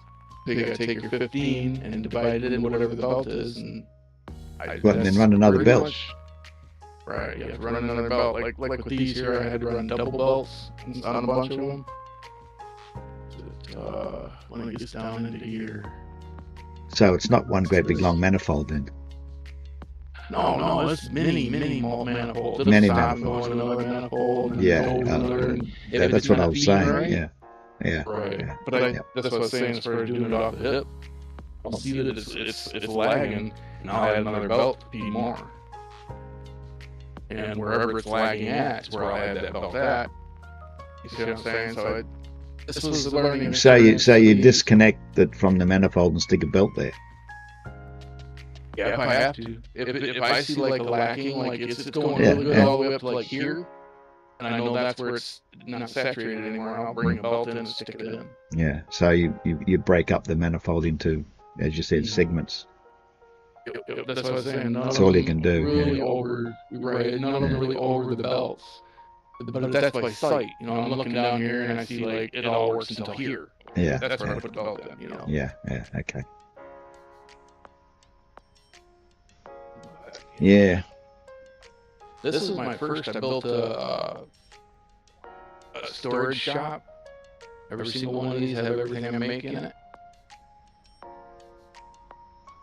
So you gotta take your 15 and divide it in whatever the belt is, and Well, and then run another pretty belt. much- Right. You have to run another belt. Like with these here, I had to run double belts on a bunch of them. When it gets down into here. So it's not one great big long manifold then. No, it's many manifolds. It'll Many stop and manifolds. go in another manifold. And Yeah, go in another, and if That's it's what I not was feeding saying. right, Yeah. Right. Yeah. But that's what I was saying as far as doing it off the hip. I'll see that it's lagging, and I'll add another belt to feed more. And wherever it's lagging at is where I'll add that belt at. You see what I'm saying? So this was a learning So you experience for me. disconnect it from the manifold and stick a belt there. Yeah, if I have to. If I see like a lacking, like it's going Yeah, really good yeah. all the way up to like here, and I know that's where it's not saturated anymore. I'll bring a belt in and stick it in. Yeah. So you break up the manifold into, as you said, Mhm. segments. Yep, that's what I was saying. None That's of all you them can do, really yeah. over, right? None of them really over the belts. But that's by sight. You know, I'm looking down here and I see like it all works until here. Yeah. That's where I put the belt in. You know. Yeah. Yeah. Okay. Yeah. This is my first. I built a storage shop. Every single one of these have everything I make in it,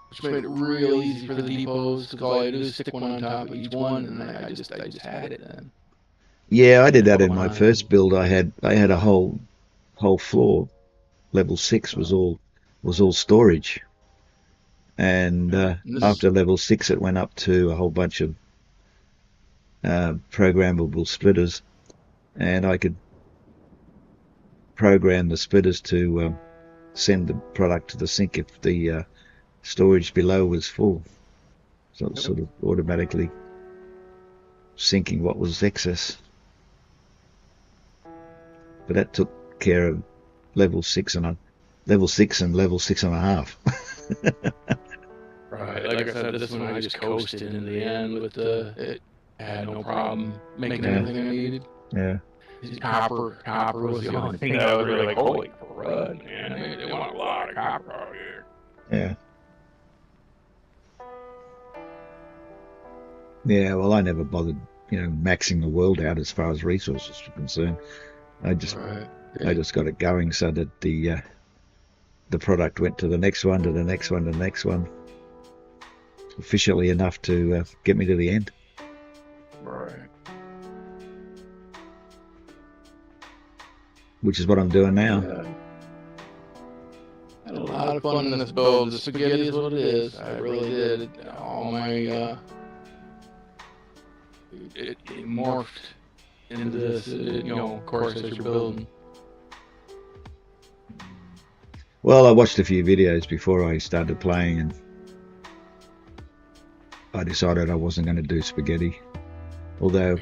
which made it real easy for the depots. Because all I do is stick one on top of each one, and then I just had it then. Yeah, I did that in Put my one on. first build. I had a whole floor. Level 6 was all storage, and And this after level 6, it went up to a whole bunch of programmable splitters, and I could program the splitters to send the product to the sink if the storage below was full. So it's sort of automatically sinking what was excess. But that took care of level 6 and level 6 and level 6.5. Right, like I said, this one I just coasted in the end with it. I had no problem making everything I needed. Yeah. Copper was the only thing that I was really like, holy crud, man, they want a lot of copper out here. Yeah. Yeah, well, I never bothered, maxing the world out as far as resources were concerned. I just got it going so that the product went to the next one, to the next one, to the next one, efficiently enough to get me to the end. Right. Which is what I'm doing now. Yeah. Had a lot of fun in this build. The spaghetti is what it is. I really did. All my it morphed into this. Of course, as you're building. Well, I watched a few videos before I started playing, and I decided I wasn't going to do spaghetti. Although,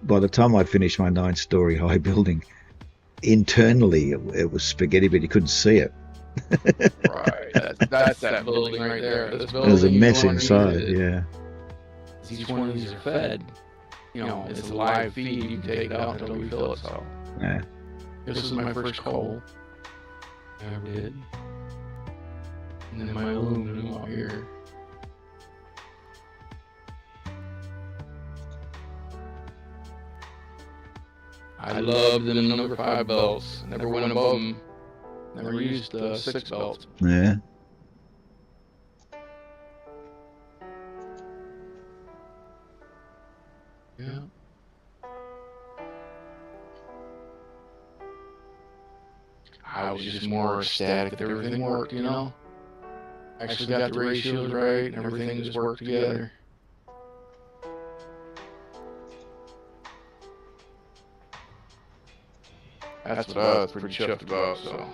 by the time I finished my 9-story high building, internally it was spaghetti, but you couldn't see it. Right, that's that building right there. This building, There's a mess inside, yeah. Each one of these are fed. It's a live feed. You can take it out until we fill it. So, Yeah. this is my first coal. I ever did. And then my aluminum out here. I love them number 5 belts. Never went above them. Never used the 6 belt. Yeah. Yeah. I was just more ecstatic that everything worked, Actually got the ratios right and everything just worked together. That's what I was pretty chuffed about, so.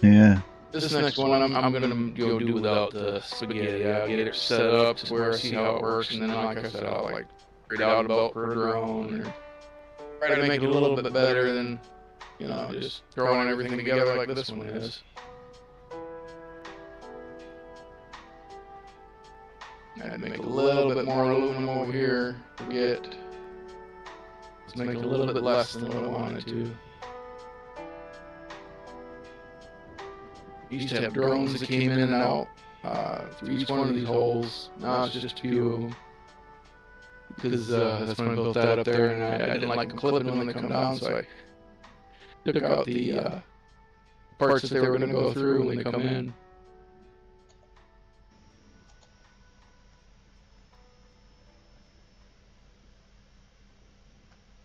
Yeah. This next one I'm gonna go do without the spaghetti. I'll get it set up to where I see how it works, and then like I said, I'll like create out a belt for a drone, or try to make it a little bit better than, just throwing everything together like this one is. I'd make a little bit more aluminum over here. Let's make it a little bit less than what I wanted to. Used to have drones that came in and out through each one of these holes. Now it's just a few of them. Because that's when I built that up there, and I didn't like them clipping when they come down, so I took out the parts that they were going to go through when they come in.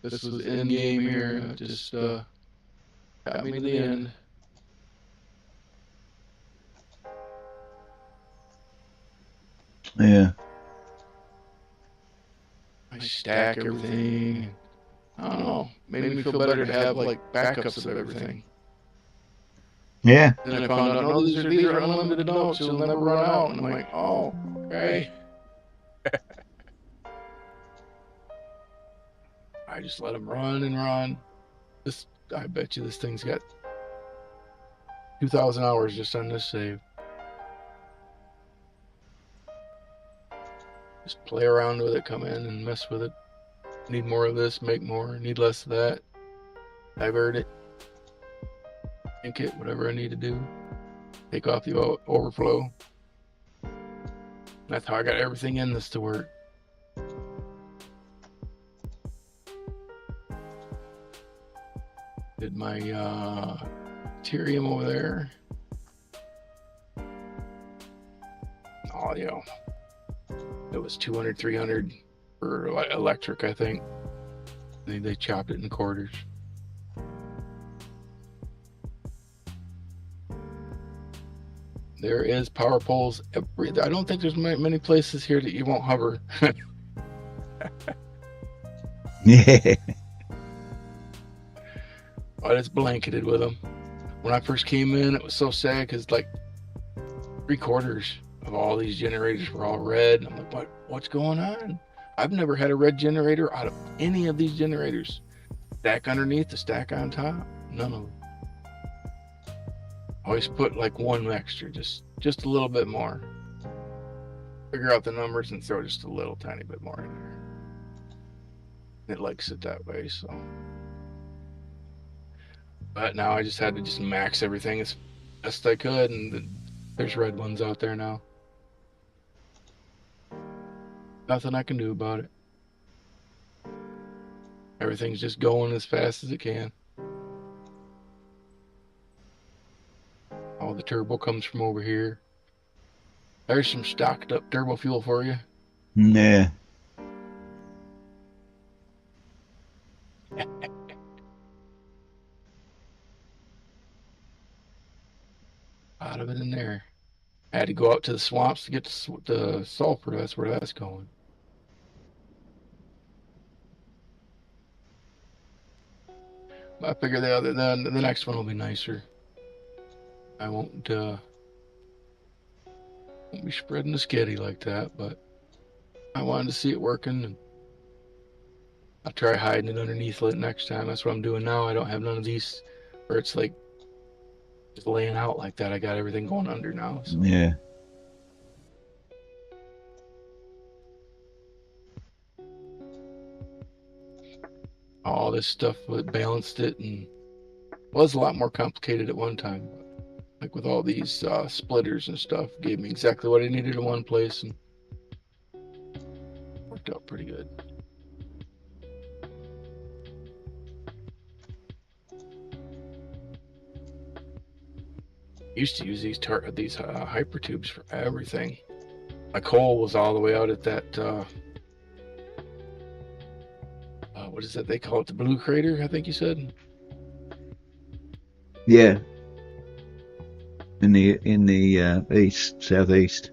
This was end game here. Just got me to the end. Yeah. I stack everything. I don't know. Made me feel better to have like backups of everything. Yeah. And then I found out, no, these are unlimited notes. You'll never run out. And I'm like, oh, okay. I just let them run and run. I bet you this thing's got 2,000 hours just on this save. Just play around with it, come in and mess with it. Need more of this, make more. Need less of that. Divert it. Ink it, whatever I need to do. Take off the overflow. That's how I got everything in this to work. Did my Ethereum over there. Oh, yeah. It was 200, 300 for electric, I think. They chopped it in quarters. There is power poles I don't think there's many places here that you won't hover. Yeah. But it's blanketed with them. When I first came in, it was so sad because like 3/4 of all these generators were all red. I'm like, what's going on? I've never had a red generator out of any of these generators. Stack underneath, the stack on top, none of them. Always put like one extra, just a little bit more. Figure out the numbers and throw just a little tiny bit more in there. It likes it that way, so. But now I just had to just max everything as best I could, and there's red ones out there now. Nothing I can do about it. Everything's just going as fast as it can. All the turbo comes from over here. There's some stocked up turbo fuel for you. Nah. Out of it in there. I had to go out to the swamps to get the sulfur. That's where that's going. I figure the next one will be nicer. I won't be spreading the sketty like that, but I wanted to see it working, and I'll try hiding it underneath it next time. That's what I'm doing now. I don't have none of these where it's like just laying out like that. I got everything going under now. So. Yeah. All this stuff balanced it, and was a lot more complicated at one time. But like with all these splitters and stuff, gave me exactly what I needed in one place, and worked out pretty good. Used to use these hyper tubes for everything. My coal was all the way out at that. What is that they call it? The blue crater, I think you said. Yeah. In the east, southeast.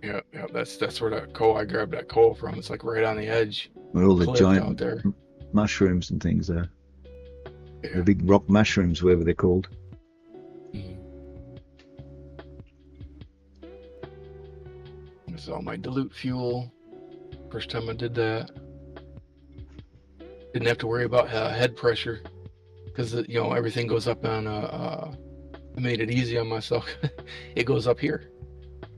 Yeah, that's where that coal I grabbed that coal from. It's like right on the edge. Where all the Cliff giant out there. mushrooms and things are. Yeah. The big rock mushrooms, whatever they're called. This is all my dilute fuel. First time I did that. Didn't have to worry about head pressure because everything goes up on. I made it easy on myself. It goes up here.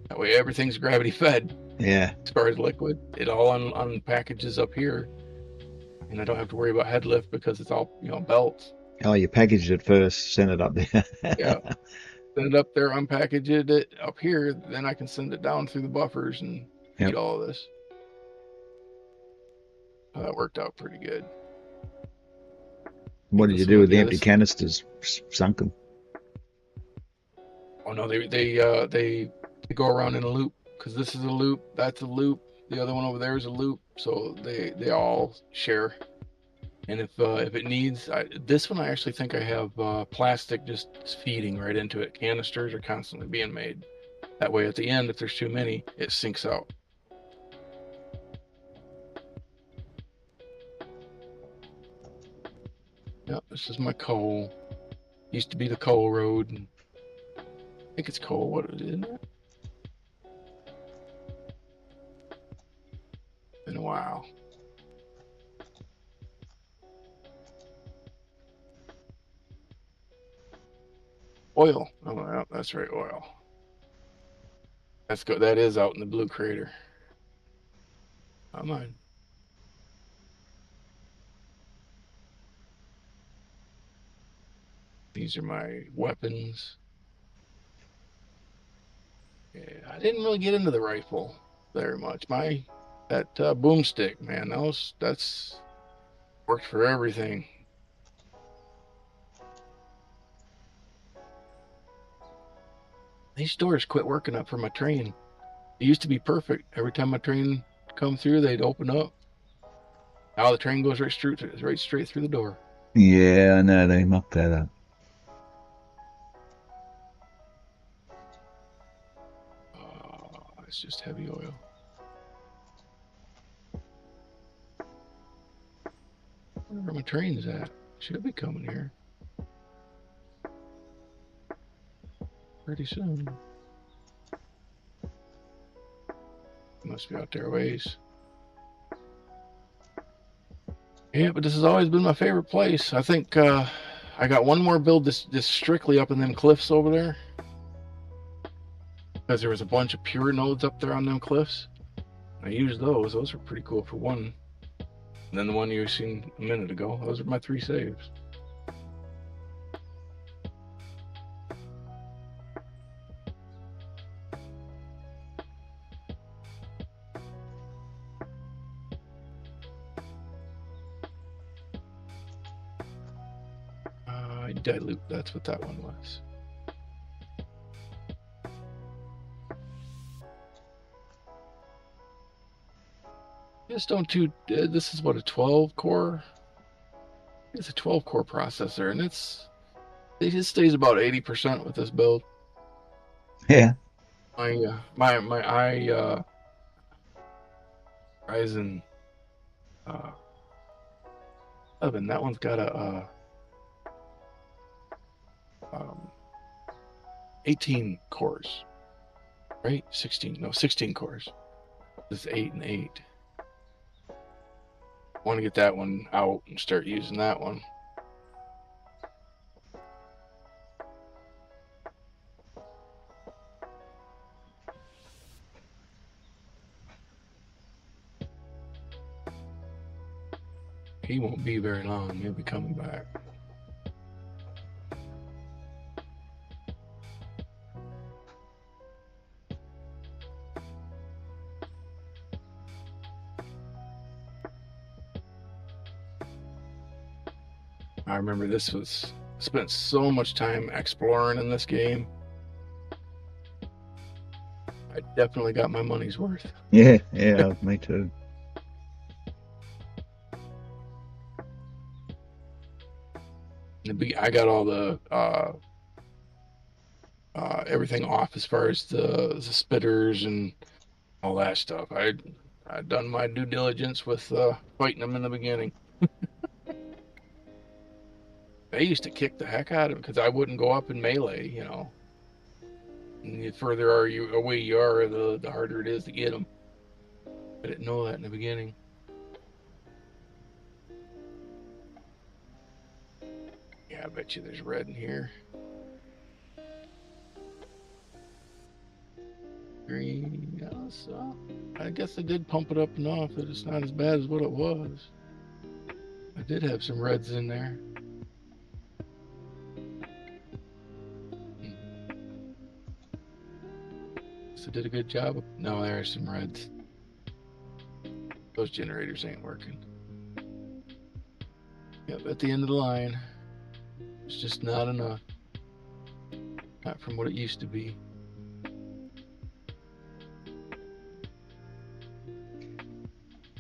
That way everything's gravity fed. Yeah. As far as liquid, it all unpackages up here, and I don't have to worry about head lift because it's all belts. Oh, you packaged it first, send it up there. Yeah. Send it up there, unpackage it up here, then I can send it down through the buffers and get all of this. So that worked out pretty good. What did you do with the empty canisters? Sunk them? Oh no, they go around in a loop because this is a loop, that's a loop, the other one over there is a loop, so they all share. And if it needs, this one I actually think I have plastic just feeding right into it. Canisters are constantly being made. That way at the end, if there's too many, it sinks out. Yep, this is my coal. Used to be the coal road. I think it's coal. What is it, isn't it? Been a while. Oil. Oh, yeah, that's right, oil. That's good. That is out in the blue crater. Not mine. These are my weapons. Yeah, I didn't really get into the rifle very much. That boomstick, man, that's worked for everything. These doors quit working up for my train. It used to be perfect. Every time my train come through, they'd open up. Now the train goes right straight through the door. Yeah, I know, they mucked that up. It's just heavy oil. I wonder where my train's at. Should be coming here pretty soon. Must be out there a ways. Yeah, but this has always been my favorite place. I think I got one more build this strictly up in them cliffs over there. Because there was a bunch of pure nodes up there on them cliffs. I used those. Those were pretty cool for one. And then the one you seen a minute ago. Those are my 3 saves. Dilute, that's what that one was. Just don't this is what, a 12 core? It's a 12 core processor, and it just stays about 80% with this build. Yeah. My Ryzen 11, that one's got a 18 cores, right? 16 cores. This is 8 and 8. I want to get that one out and start using that one. He won't be very long. He'll be coming back. I remember spent so much time exploring in this game. I definitely got my money's worth. Yeah, me too. I got all the everything off as far as the spitters and all that stuff. I'd done my due diligence with fighting them in the beginning. They used to kick the heck out of it because I wouldn't go up in melee, you know. And the further away you are, the harder it is to get them. I didn't know that in the beginning. Yeah, I bet you there's red in here. Green, yeah, so I guess I did pump it up enough that it's not as bad as what it was. I did have some reds in there. So did a good job. No, there are some reds. Those generators ain't working. Yep, at the end of the line. It's just not enough. Not from what it used to be.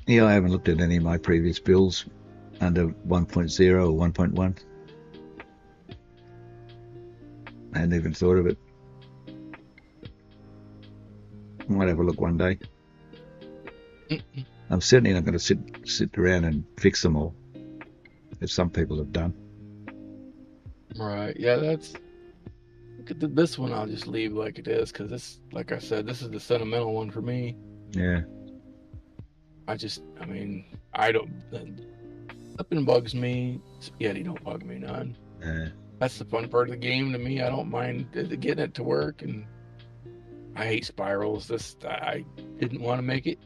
Yeah, I haven't looked at any of my previous builds under 1.0 or 1.1. I hadn't even thought of it. I might have a look one day. I'm certainly not going to sit around and fix them all, as some people have done. Right. Yeah, that's... Look at this one. I'll just leave like it is, because this, like I said, this is the sentimental one for me. Yeah. I mean, I don't... Flipping bugs me. Spaghetti don't bug me none. That's the fun part of the game to me. I don't mind getting it to work, and I hate spirals. I didn't want to make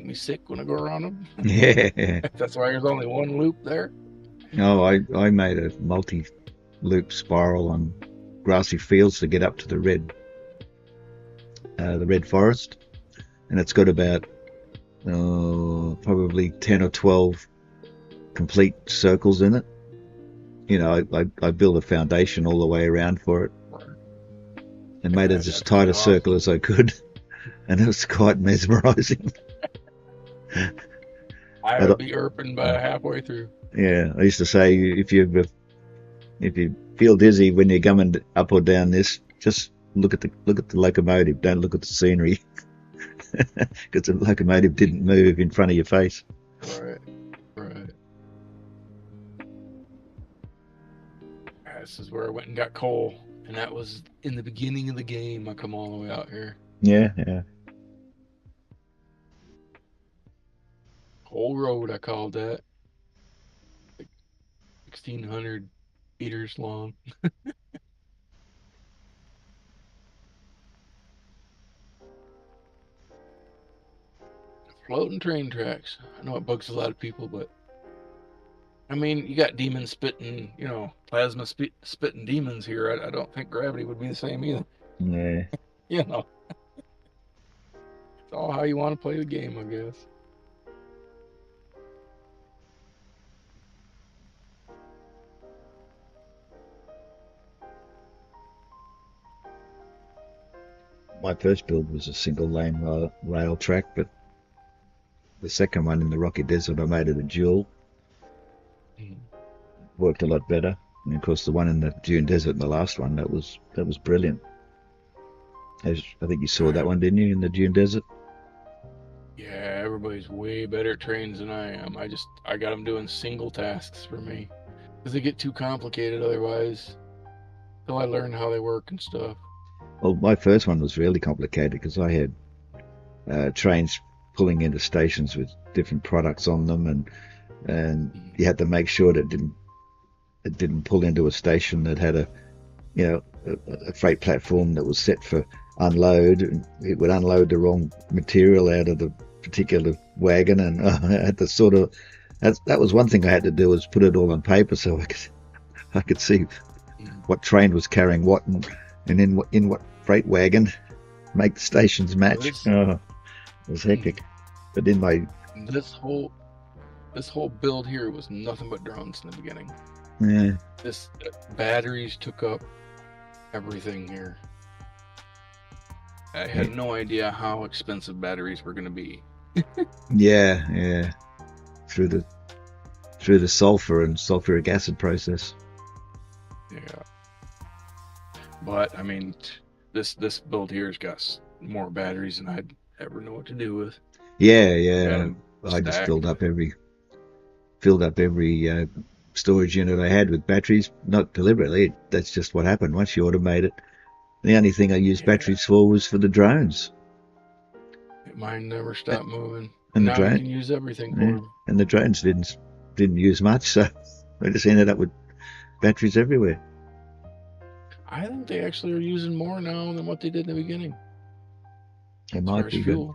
me sick when I go around them. Yeah. That's why there's only one loop there. No, I made a multi-loop spiral on grassy fields to get up to the red forest, and it's got about probably 10 or 12 complete circles in it. You know, I built a foundation all the way around for it and made it as tight a circle as I could, and it was quite mesmerizing. I would be irping by halfway through. Yeah, I used to say if you feel dizzy when you're coming up or down this, just look at the locomotive. Don't look at the scenery, because the locomotive didn't move in front of your face. Right. This is where I went and got coal, and that was in the beginning of the game. I come all the way out here. Yeah. Coal Road, I called that. Like 1,600 meters long. Floating train tracks. I know it bugs a lot of people, but I mean, you got demons spitting, plasma spitting demons here. I don't think gravity would be the same either. Yeah. It's all how you want to play the game, I guess. My first build was a single lane rail track, but the second one in the Rocky Desert, I made it a dual. Worked a lot better. And of course, the one in the Dune Desert, and the last one, that was brilliant. I think you saw that one, didn't you, in the Dune Desert? Yeah, everybody's way better at trains than I am. I got them doing single tasks for me, because they get too complicated otherwise. Till I learn how they work and stuff. Well, my first one was really complicated because I had trains pulling into stations with different products on them, and you had to make sure that it didn't pull into a station that had a freight platform that was set for unload, and it would unload the wrong material out of the particular wagon, and I had to that was one thing I had to do, was put it all on paper so I could see what train was carrying what, and in what freight wagon, make the stations match. It was hectic. But in my this whole build here was nothing but drones in the beginning. Yeah. This batteries took up everything here. I had no idea how expensive batteries were going to be. Yeah. Through the sulfur and sulfuric acid process. Yeah. But I mean, this build here has got more batteries than I'd ever know what to do with. Yeah. I just filled up every storage unit I had with batteries, not deliberately. That's just what happened once you automate it. The only thing I used batteries for was for the drones. Mine never stopped moving. And now you can use everything for them. And the drones didn't use much, so I just ended up with batteries everywhere. I think they actually are using more now than what they did in the beginning. It might be good.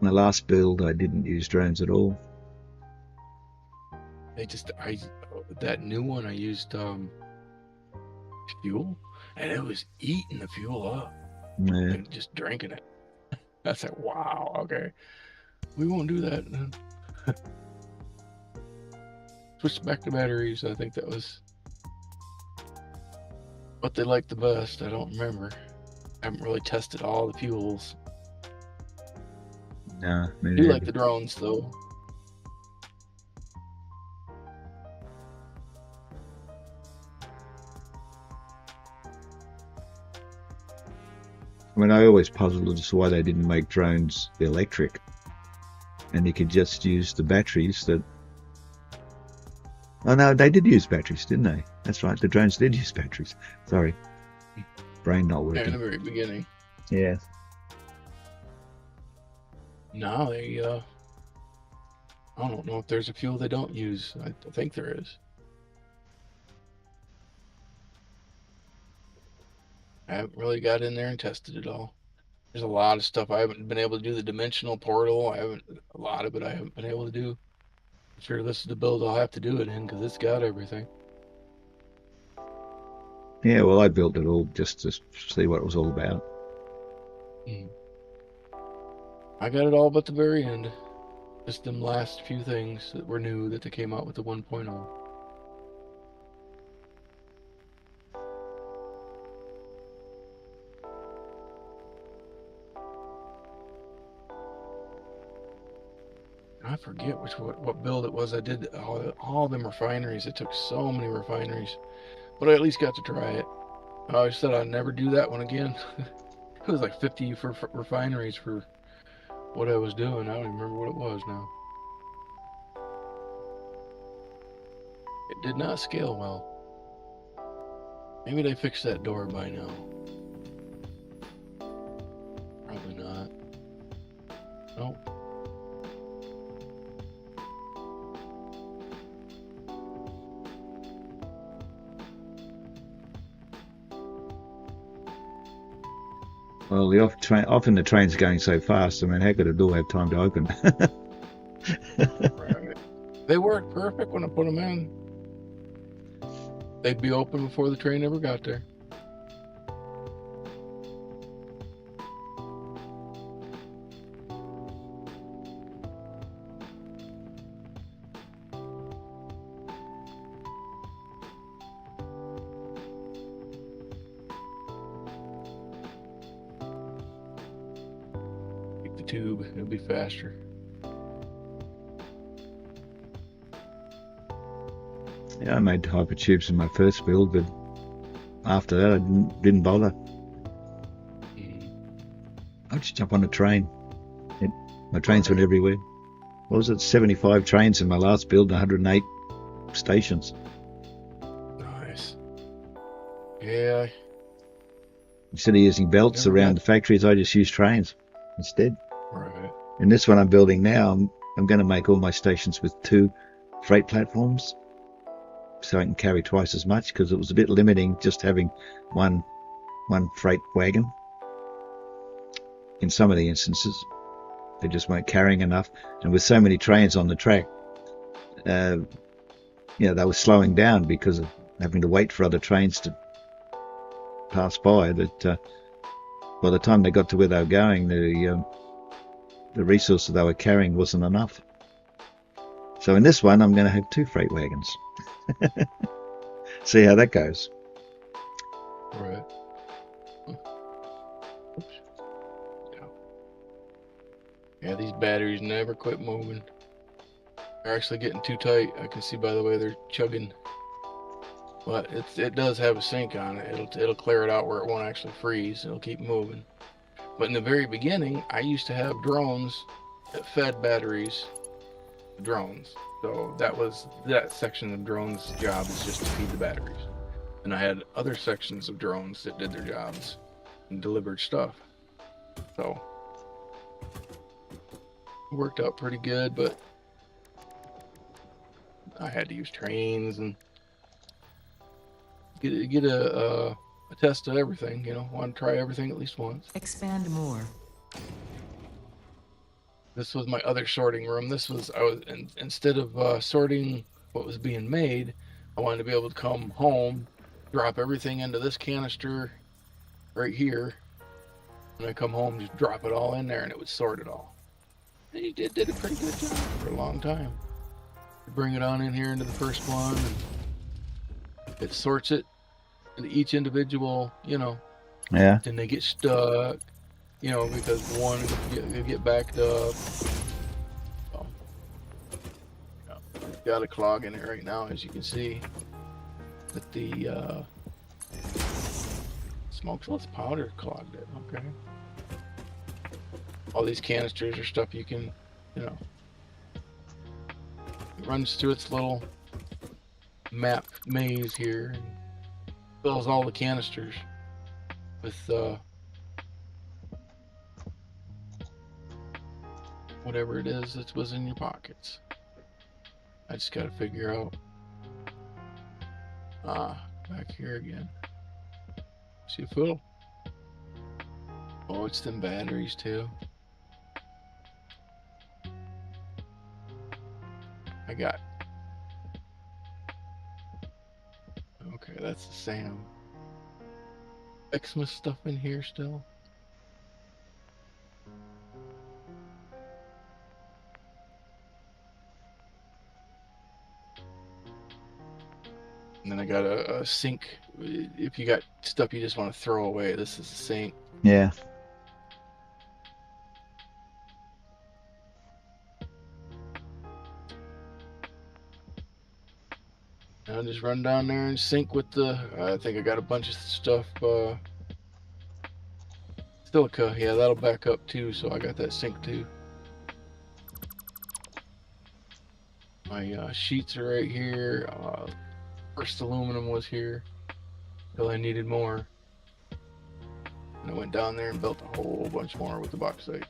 My last build, I didn't use drones at all. That new one I used fuel, and it was eating the fuel up and just drinking it. I said, wow, okay, we won't do that then. Switch back to batteries. I think that was what they liked the best. I don't remember. I haven't really tested all the fuels. No, I do like the drones though. I mean, I always puzzled as to why they didn't make drones electric, and you could just use the batteries that. Oh no, they did use batteries, didn't they? That's right, the drones did use batteries. Sorry, brain not working. In the very beginning. Yeah. No, they. I don't know if there's a fuel they don't use. I think there is. haven't really got in there and tested it all. There's a lot of stuff I haven't been able to do. The dimensional portal, a lot of it I haven't been able to do. I'm sure this is the build I'll have to do it in because it's got everything. Yeah, well, I built it all just to see what it was all about. I got it all but the very end. Just them last few things that were new that they came out with the 1.0. I forget what build it was. I did all them refineries. It took so many refineries, but I at least got to try it. I always said I'd never do that one again. It was like 50 for refineries for what I was doing. I don't even remember what it was now. It did not scale well. Maybe they fixed that door by now. Probably not. Nope. Well, often the train's going so fast. I mean, how could a door have time to open? Right. They worked perfect when I put them in. They'd be open before the train ever got there. Take the tube, it'll be faster. Yeah, I made hypertubes in my first build, but after that I didn't bother. I'd just jump on a train. My trains went everywhere. What was it? 75 trains in my last build, 108 stations. Nice. Yeah. Instead of using belts Never around had- the factories, I just use trains instead. Right. In this one I'm building now, I'm going to make all my stations with 2 freight platforms, so I can carry twice as much, because it was a bit limiting just having one freight wagon. In some of the instances, they just weren't carrying enough, and with so many trains on the track, they were slowing down because of having to wait for other trains to pass by. That by the time they got to where they were going, the resources they were carrying wasn't enough. So in this one, I'm going to have 2 freight wagons. See how that goes. Right. Oops. Yeah, these batteries never quit moving. They're actually getting too tight. I can see by the way they're chugging. But it does have a sink on it. It'll clear it out where it won't actually freeze. It'll keep moving. But in the very beginning, I used to have drones that fed batteries to drones. So that section of drones' job is just to feed the batteries. And I had other sections of drones that did their jobs and delivered stuff. So it worked out pretty good, but I had to use trains and get a test of everything. Want to try everything at least once. Expand more. This was my other sorting room. Instead of sorting what was being made, I wanted to be able to come home, drop everything into this canister right here. When I come home, just drop it all in there and it would sort it all. And he did a pretty good job for a long time. You bring it on in here into the first one and it sorts it into each individual, Yeah. then they get stuck, because one will get backed up. So, got a clog in it right now, as you can see. But the smokeless powder clogged it. Okay. All these canisters are stuff you can, it runs through its little map maze here and fills all the canisters with whatever it is that was in your pockets. I just gotta figure out back here again. See a full Oh, it's them batteries too. I got. Okay, that's the Sam. Xmas stuff in here still. And then I got a sink. If you got stuff you just want to throw away, this is a sink. Yeah. I'll just run down there and sync with the. I think I got a bunch of stuff. Silica, yeah, that'll back up too. So I got that sync too. My sheets are right here. First aluminum was here till I needed more, and I went down there and built a whole bunch more with the bauxite.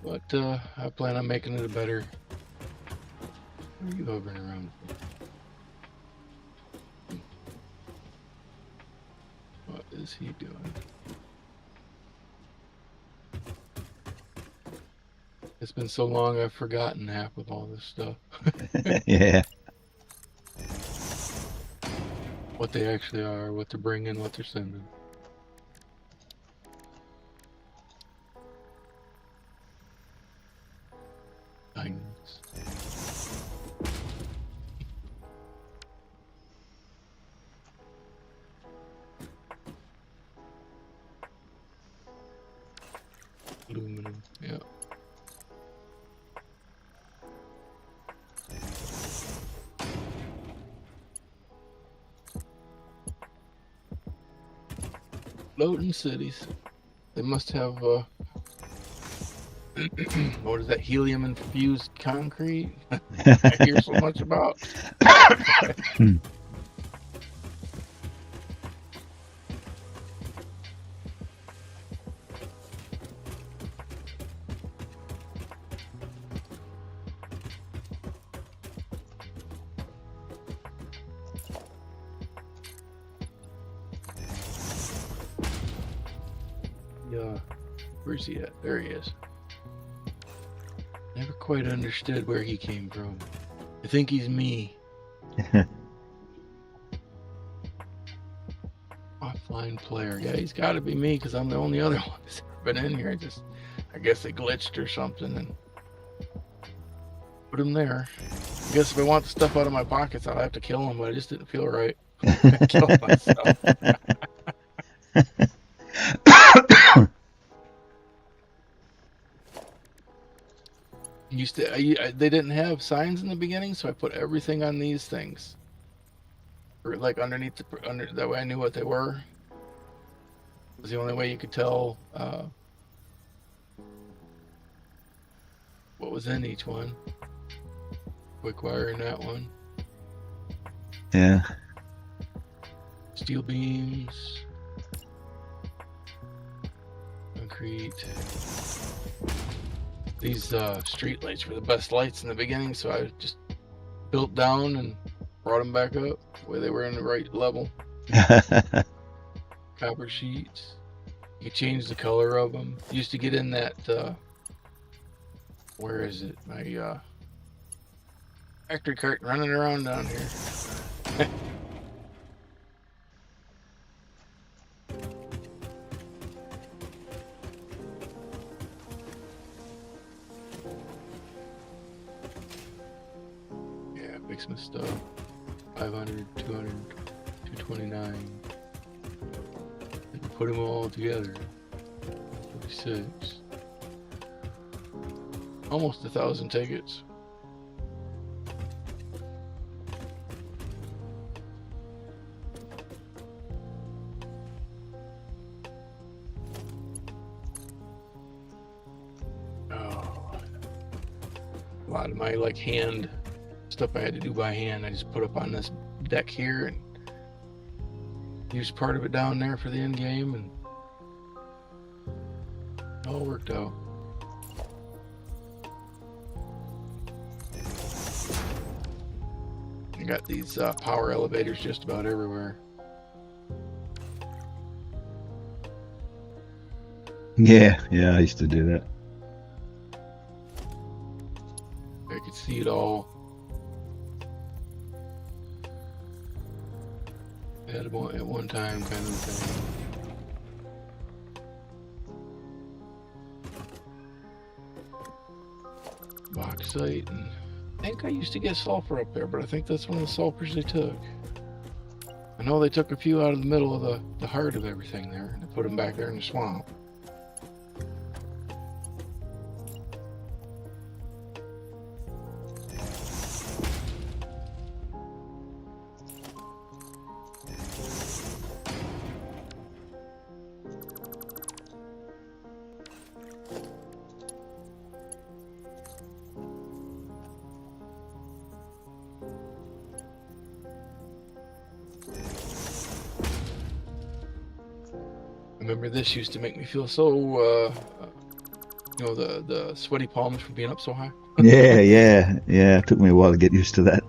But I plan on making it a better. What are you hovering around for? What is he doing? It's been so long I've forgotten half of all this stuff. Yeah. What they actually are, what they're bringing, what they're sending. Diamonds. Aluminum, yeah. Floating cities. They must have what is that, helium infused concrete? I hear so much about. Yeah, where's he at? There he is. Never quite understood where he came from. I think he's me. Offline player. Yeah, he's got to be me because I'm the only other one that's ever been in here. I guess they glitched or something and put him there. I guess if I want the stuff out of my pockets, I'll have to kill him, but I just didn't feel right. Kill myself. They didn't have signs in the beginning, so I put everything on these things, or like underneath that way I knew what they were. It was the only way you could tell what was in each one. Quick wire in that one. Yeah. Steel beams. Concrete. These street lights were the best lights in the beginning, so I just built down and brought them back up where they were in the right level. Copper sheets. You change the color of them. Used to get in that where is it? My factory cart running around down here. Fix my stuff. 500, 200, 229. And put them all together. 46. Almost 1,000 tickets. Oh. A lot of my like hand stuff I had to do by hand, I just put up on this deck here, and used part of it down there for the end game, and it all worked out. I got these power elevators just about everywhere. Yeah, I used to do that. I could see it all. At one time, kind of thing. Bauxite, and I think I used to get sulfur up there, but I think that's one of the sulfurs they took. I know they took a few out of the middle of the heart of everything there, and they put them back there in the swamp. Remember, this used to make me feel so, you know, the sweaty palms from being up so high. Yeah. It took me a while to get used to that.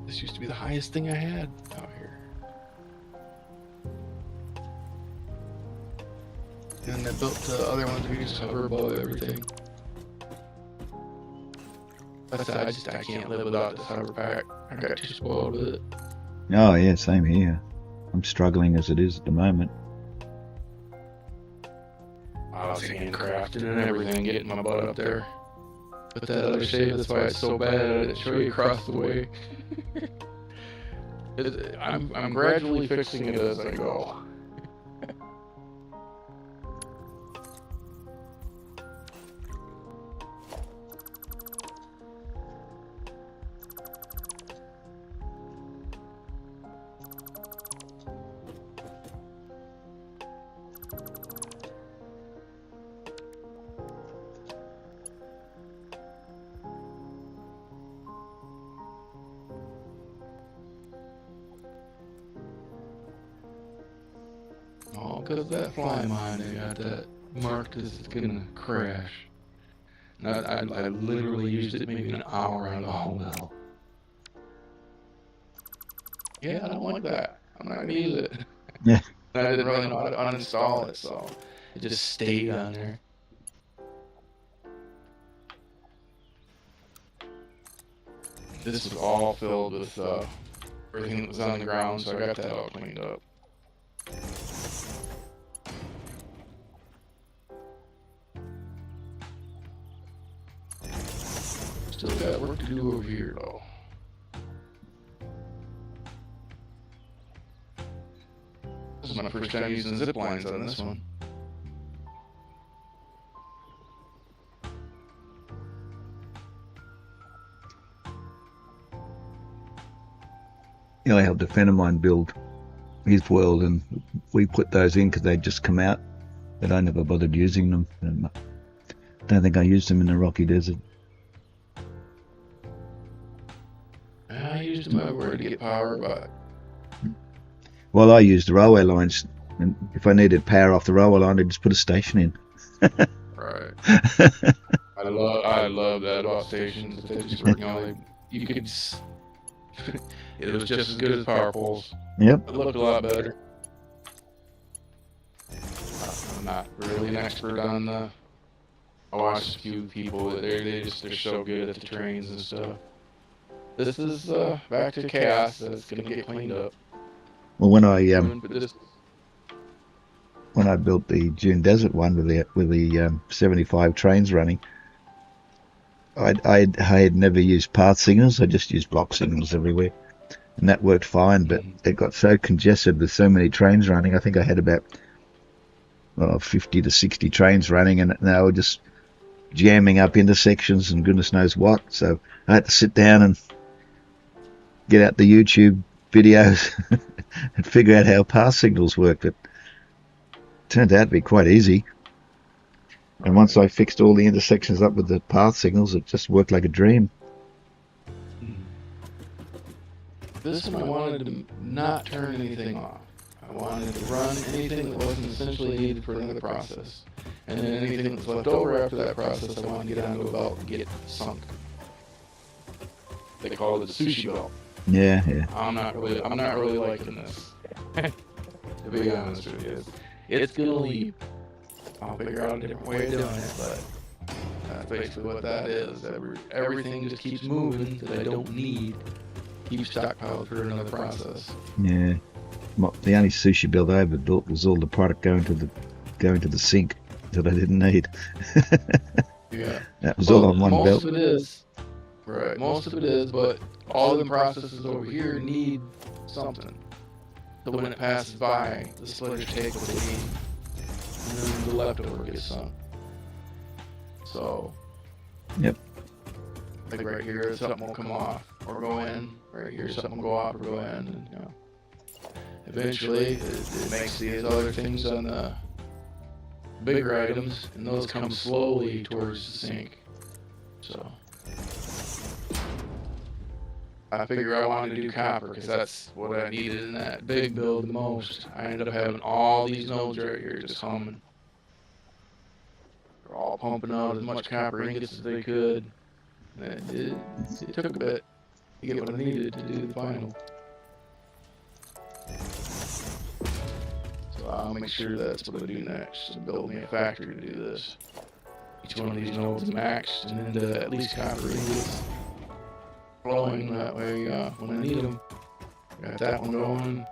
This used to be the highest thing I had out here. And I built the other ones where you just hover above everything. I can't live without this hover pack. I got too spoiled with it. Oh yeah, same here. I'm struggling as it is at the moment. I was handcrafting and everything, getting my butt up there. But that other save, that's why it's so bad at it. Show you across the way. I'm gradually fixing it as I go. All because of that fly mine, they got that marked as it's gonna crash. And I literally used it maybe an hour on the whole mill. Yeah, I don't like that. I'm not gonna use it. Yeah. And I didn't really know how to uninstall it, so it just stayed on there. This was all filled with everything that was on the ground, so I got that all cleaned up. Still got work to do over here, though. This is my first time using zip lines on this one. I helped a friend of mine build his world, and we put those in because they'd just come out, but I never bothered using them. And I don't think I used them in the Rocky Desert. I used them everywhere to get power, but Well, I used the railway lines, and if I needed power off the railway line, I'd just put a station in. right. I love that off stations. They just work, you could. It was just as good as power poles. Yep. It looked a lot better. I'm not really an expert on the. I watched a few people. They're so good at the trains and stuff. This is back to chaos. That's gonna get cleaned up. Well, when I built the Dune Desert one with the 75 trains running, I had never used path signals. I just used block signals everywhere, and that worked fine. But it got so congested with so many trains running. I think I had about 50 to 60 trains running, and they were just jamming up intersections and goodness knows what. So I had to sit down and get out the YouTube videos and figure out how path signals work. It turned out to be quite easy. And once I fixed all the intersections up with the path signals, it just worked like a dream. This one I wanted to not turn anything off. I wanted to run anything that wasn't essentially needed for another process. And then anything that's left over after that process, I wanted to get onto a belt and get sunk. They call it the sushi belt. Yeah, yeah. I'm not really liking this. To be honest with you, it's gonna leave. I'll figure out a different way of doing it, but that's basically what that is. Everything just keeps moving that I don't need. Keep stockpiled for another process. Yeah. The only sushi build I ever built was all the product going to the sink that I didn't need. Yeah. That was all on one most belt. Most of it is. Right. Most of it is, but all the processes over here need something. So when it passes by, the splitters take what they need, and then the leftover gets sunk. So. Yep. Like right here, something will come off or go in. Right here, something will go off or go in, and you know. Eventually, it makes these other things on the bigger items, and those come slowly towards the sink. So. I figure I wanted to do copper because that's what I needed in that big build the most. I ended up having all these nodes right here just humming. They're all pumping out as much copper ingots as they could. And it took a bit to get what I needed to do the final. So I'll make sure that's what I do next. Build me a factory to do this. Each one of these nodes is maxed and into at least copper ingots. Flowing that way when I need them. Got that one going.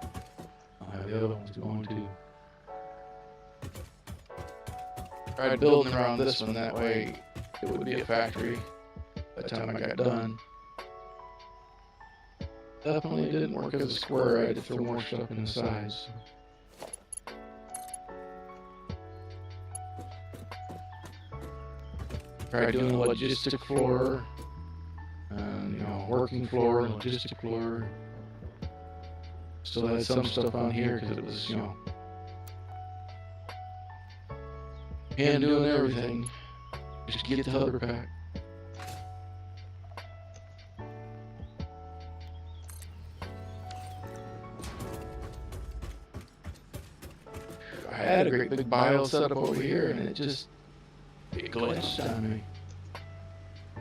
I'll have the other ones going too. Tried building around this one that way it would be a factory by the time I got done. Definitely didn't work as a square. I had to throw more stuff in the sides. Tried doing a logistic floor. You know, working floor, logistic floor. Still had some stuff on here because it was, you know, hand doing everything just to get the hover pack. I had a great big bio set up over here and it glitched on me.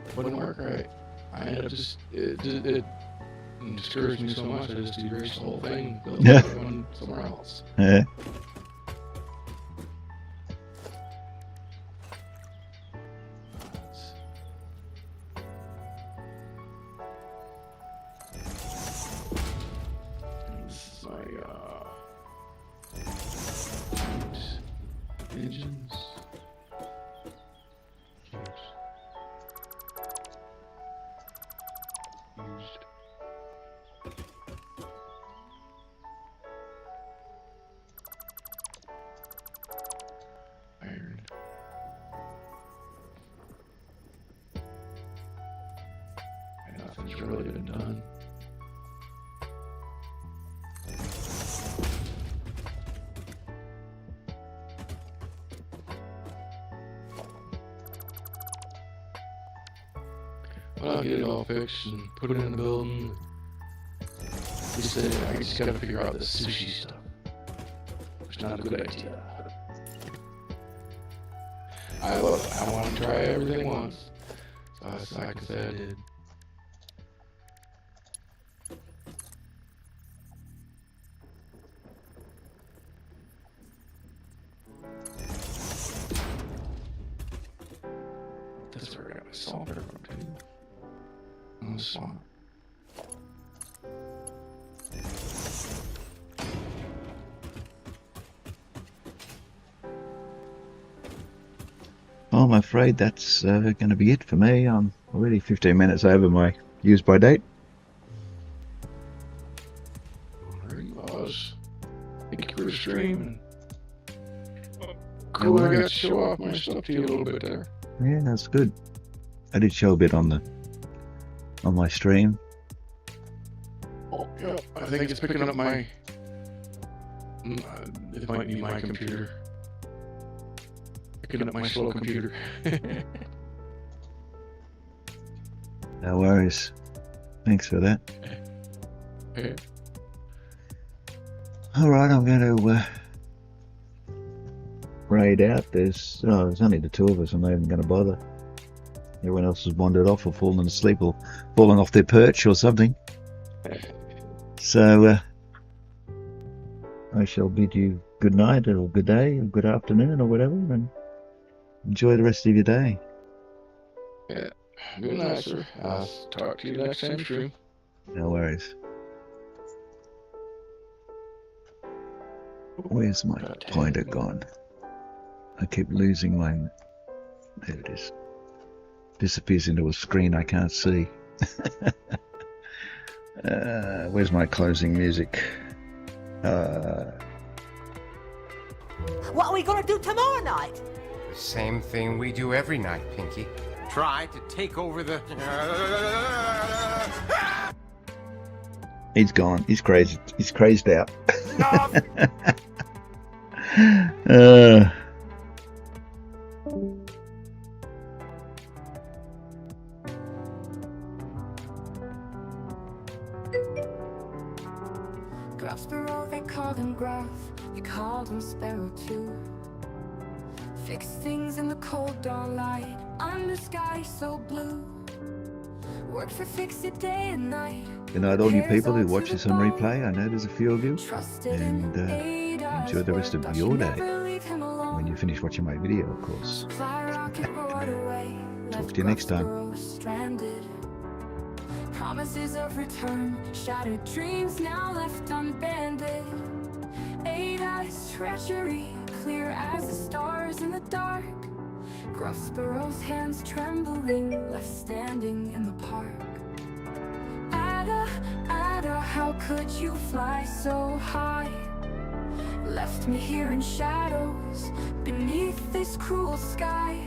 It wouldn't work right. I ended up it discouraged me so much I just erased the whole thing and built one somewhere else. Yeah. This is my engines. Iron. And nothing's really been done. Well, I'll get it all fixed and put it in the building. I just gotta figure out this sushi stuff. It's not a good idea. I want to try everything once. So like I said, I did. That's where I got my solver from too. On the swamp. Well, I'm afraid that's going to be it for me. I'm already 15 minutes over my use by date. There he was. Thank you for the stream. Cool, I got to show off my stuff to you a little bit there. Yeah, that's good. I did show a bit on my stream. Oh, yeah, I think it's picking up my... it might be my computer. Picking up my slow computer. No worries. Thanks for that. Okay. Alright, I'm going to raid out. There's only the two of us. I'm not even going to bother. Everyone else has wandered off or fallen asleep or fallen off their perch or something. So I shall bid you good night or good day or good afternoon or whatever, and enjoy the rest of your day. Yeah. Good night, sir. I'll talk to you next time stream. No worries. Where's my pointer gone? I keep losing mine. There it is. Disappears into a screen I can't see. Where's my closing music? What are we gonna do tomorrow night? The same thing we do every night, Pinky. Try to take over the... He's gone. He's crazy. He's crazed out. Graf Sparrow, they called him Graf. You called him Sparrow too. Fix things in the cold dawn light under sky so blue. Work for fix it day and night. Good night, all you people who watch this on replay. I know there's a few of you. Trusted And enjoy the rest of your day when you finish watching my video, of course. Talk to you next time. Promises of return, shattered dreams now left unbanded. Ada's treachery, clear as the stars in the dark. Graf Sparrow's hands trembling, left standing in the park. Ada, how could you fly so high? Left me here in shadows, beneath this cruel sky.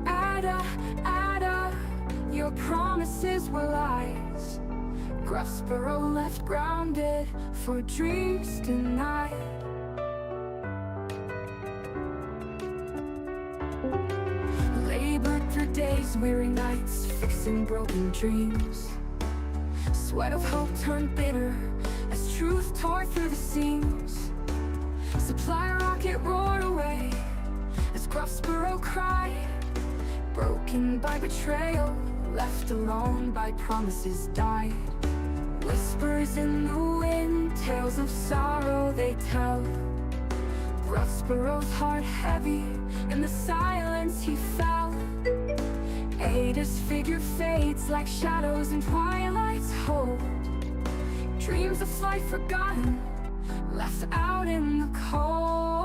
Ada, your promises were lies. Graf Sparrow left grounded for dreams denied. Labored through days, weary nights, fixing broken dreams. Sweat of hope turned bitter as truth tore through the seams. Supply rocket roared away as Graf Sparrow cried. Broken by betrayal, left alone by promises died. Whispers in the wind, tales of sorrow they tell. Graf Sparrow's heart heavy, in the silence he fell. Ada's figure fades like shadows in twilight's hold. Dreams of flight forgotten, left out in the cold.